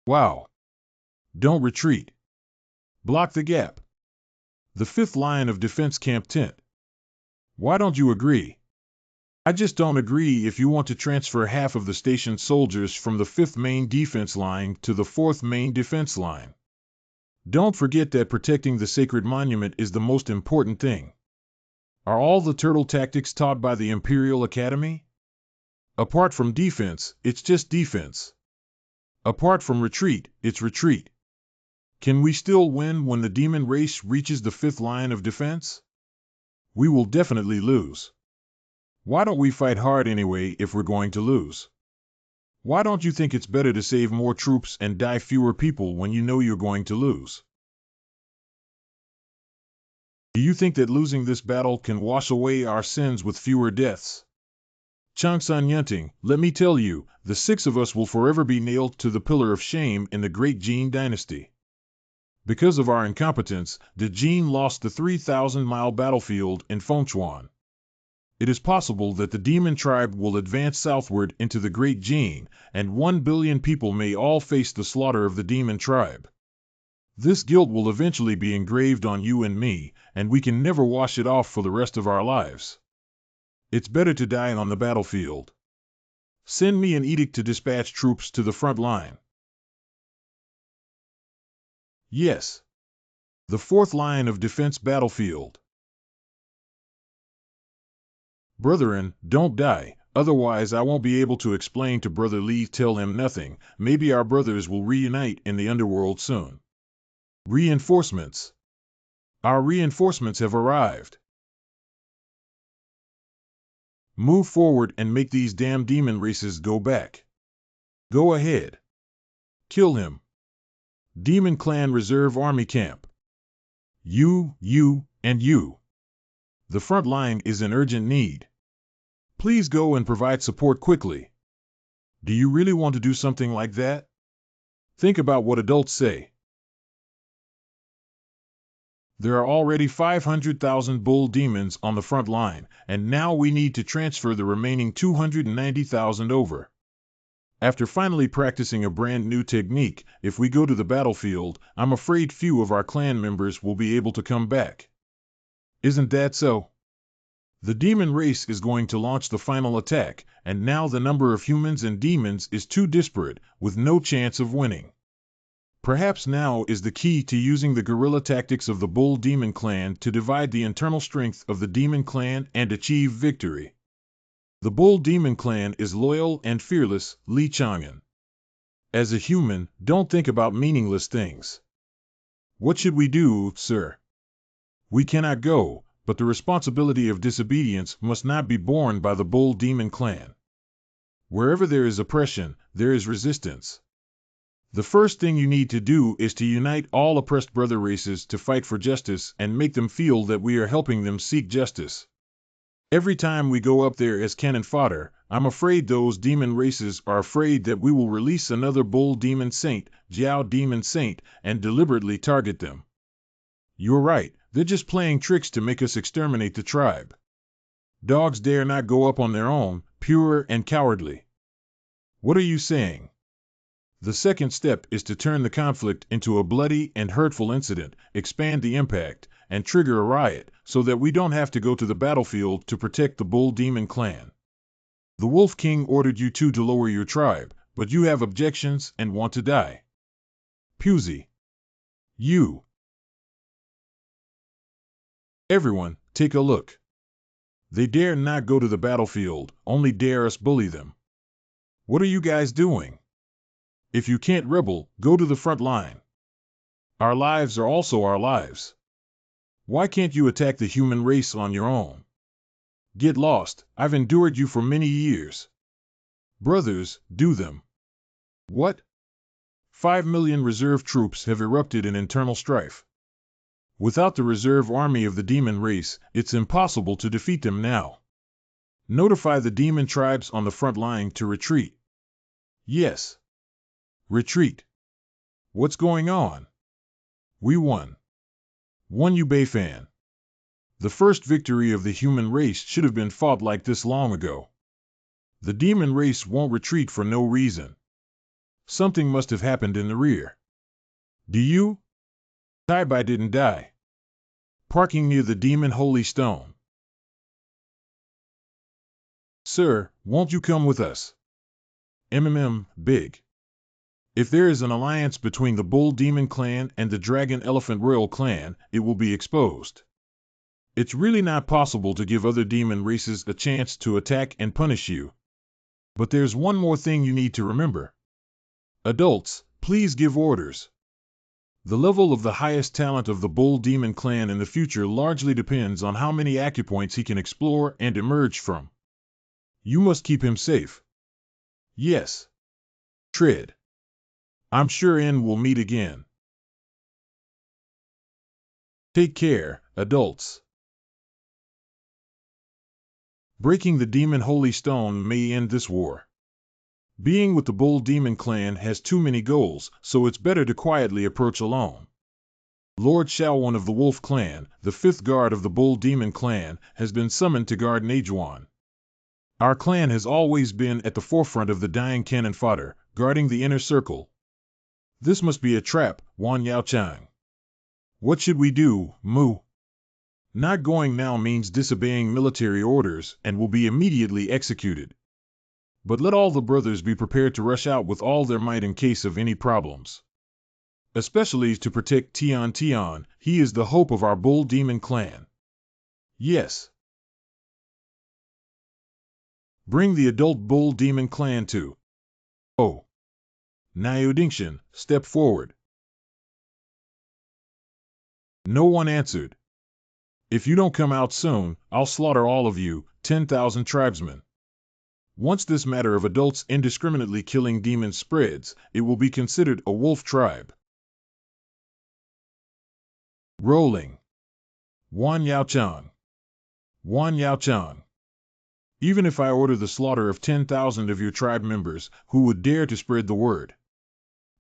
Wow. Don't retreat. Block the gap. The 5th line of defense camp tent. Why don't you agree? I just don't agree if you want to transfer half of the station's soldiers from the 5th main defense line to the 4th main defense line. Don't forget that protecting the sacred monument is the most important thing. Are all the turtle tactics taught by the Imperial Academy? Apart from defense, it's just defense. Apart from retreat, it's retreat. Can we still win when the demon race reaches the 5th line of defense? We will definitely lose. Why don't we fight hard anyway if we're going to lose? Why don't you think it's better to save more troops and die fewer people when you know you're going to lose? Do you think that losing this battle can wash away our sins with fewer deaths? Changsan Yunting, let me tell you, the 6 of us will forever be nailed to the pillar of shame in the Great Jin Dynasty. Because of our incompetence, the Jin lost the 3,000-mile battlefield in Fengchuan. It is possible that the demon tribe will advance southward into the Great Jin, and 1 billion people may all face the slaughter of the demon tribe. This guilt will eventually be engraved on you and me, and we can never wash it off for the rest of our lives. It's better to die on the battlefield. Send me an edict to dispatch troops to the front line. Yes. The 4th line of defense battlefield. Brethren, don't die, otherwise I won't be able to explain to Brother Lee. Tell him nothing. Maybe our brothers will reunite in the underworld soon. Reinforcements. Our reinforcements have arrived. Move forward and make these damn demon races go back. Go ahead. Kill him. Demon Clan Reserve Army Camp. You, and you. The front line is in urgent need. Please go and provide support quickly. Do you really want to do something like that? Think about what adults say. There are already 500,000 bull demons on the front line, and now we need to transfer the remaining 290,000 over. After finally practicing a brand new technique, if we go to the battlefield, I'm afraid few of our clan members will be able to come back. Isn't that so? The demon race is going to launch the final attack, and now the number of humans and demons is too disparate, with no chance of winning. Perhaps now is the key to using the guerrilla tactics of the Bull Demon Clan to divide the internal strength of the Demon Clan and achieve victory. The Bull Demon Clan is loyal and fearless, Lee Chang'an. As a human, don't think about meaningless things. What should we do, sir? We cannot go, but the responsibility of disobedience must not be borne by the Bull Demon Clan. Wherever there is oppression, there is resistance. The first thing you need to do is to unite all oppressed brother races to fight for justice and make them feel that we are helping them seek justice. Every time we go up there as cannon fodder, I'm afraid those demon races are afraid that we will release another Bull Demon Saint, Jiao Demon Saint, and deliberately target them. You're right, they're just playing tricks to make us exterminate the tribe. Dogs dare not go up on their own, pure and cowardly. What are you saying? The second step is to turn the conflict into a bloody and hurtful incident, expand the impact, and trigger a riot, so that we don't have to go to the battlefield to protect the Bull Demon Clan. The Wolf King ordered you two to lower your tribe, but you have objections and want to die. Pusey. You. Everyone, take a look. They dare not go to the battlefield, only dare us bully them. What are you guys doing? If you can't rebel, go to the front line. Our lives are also our lives. Why can't you attack the human race on your own? Get lost, I've endured you for many years. Brothers, do them. What? 5 million reserve troops have erupted in internal strife. Without the reserve army of the demon race, it's impossible to defeat them now. Notify the demon tribes on the front line to retreat. Yes. Retreat. What's going on? We won. Won you Beifan. The first victory of the human race should have been fought like this long ago. The demon race won't retreat for no reason. Something must have happened in the rear. Do you? Taibai didn't die. Parking near the demon holy stone. Sir, won't you come with us? Big. If there is an alliance between the Bull Demon Clan and the Dragon Elephant Royal Clan, it will be exposed. It's really not possible to give other demon races a chance to attack and punish you. But there's one more thing you need to remember. Adults, please give orders. The level of the highest talent of the Bull Demon Clan in the future largely depends on how many acupoints he can explore and emerge from. You must keep him safe. Yes. Tread. I'm sure we'll meet again. Take care, adults. Breaking the Demon Holy Stone may end this war. Being with the Bull Demon Clan has too many goals, so it's better to quietly approach alone. Lord Shaowan of the Wolf Clan, the fifth guard of the Bull Demon Clan, has been summoned to guard Najuan. Our clan has always been at the forefront of the dying cannon fodder, guarding the inner circle. This must be a trap, Wan Yaochang. What should we do, Mu? Not going now means disobeying military orders and will be immediately executed. But let all the brothers be prepared to rush out with all their might in case of any problems. Especially to protect Tian Tian, he is the hope of our Bull Demon Clan. Yes. Bring the adult bull demon clan to. Oh. Nyodingshin, step forward. No one answered. If you don't come out soon, I'll slaughter all of you, 10,000 tribesmen. Once this matter of adults indiscriminately killing demons spreads, it will be considered a wolf tribe. Rolling. Wan Yaochang. Wan Yaochang. Even if I order the slaughter of 10,000 of your tribe members, who would dare to spread the word?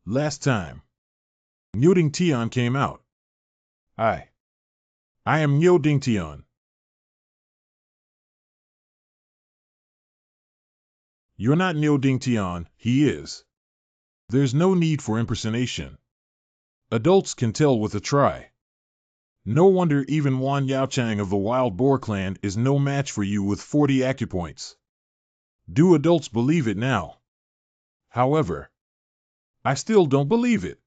Last time, Nyoding Tian came out. I am Nyoding Tian. You're not Nyoding Tian, he is. There's no need for impersonation. Adults can tell with a try. No wonder even Wan Yaochang of the Wild Boar clan is no match for you with 40 acupoints. Do adults believe it now? However, I still don't believe it.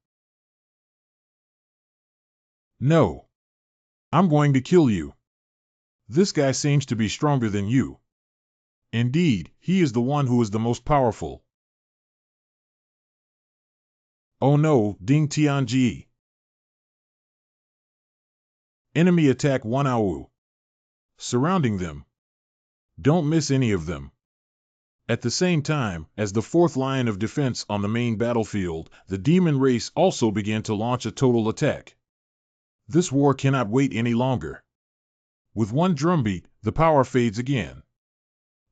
No. I'm going to kill you. This guy seems to be stronger than you. Indeed, he is the one who is the most powerful. Oh no, Ding Tianji. Enemy attack 1AU. Surrounding them. Don't miss any of them. At the same time, as the fourth line of defense on the main battlefield, the demon race also began to launch a total attack. This war cannot wait any longer. With one drumbeat, the power fades again.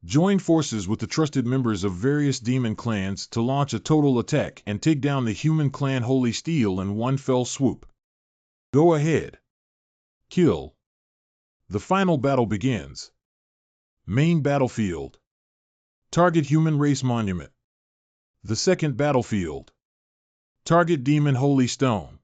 Join forces with the trusted members of various demon clans to launch a total attack and take down the human clan Holy Steel in one fell swoop. Go ahead. Kill. The final battle begins. Main battlefield. Target human race monument. The second battlefield. Target demon Holy Stone.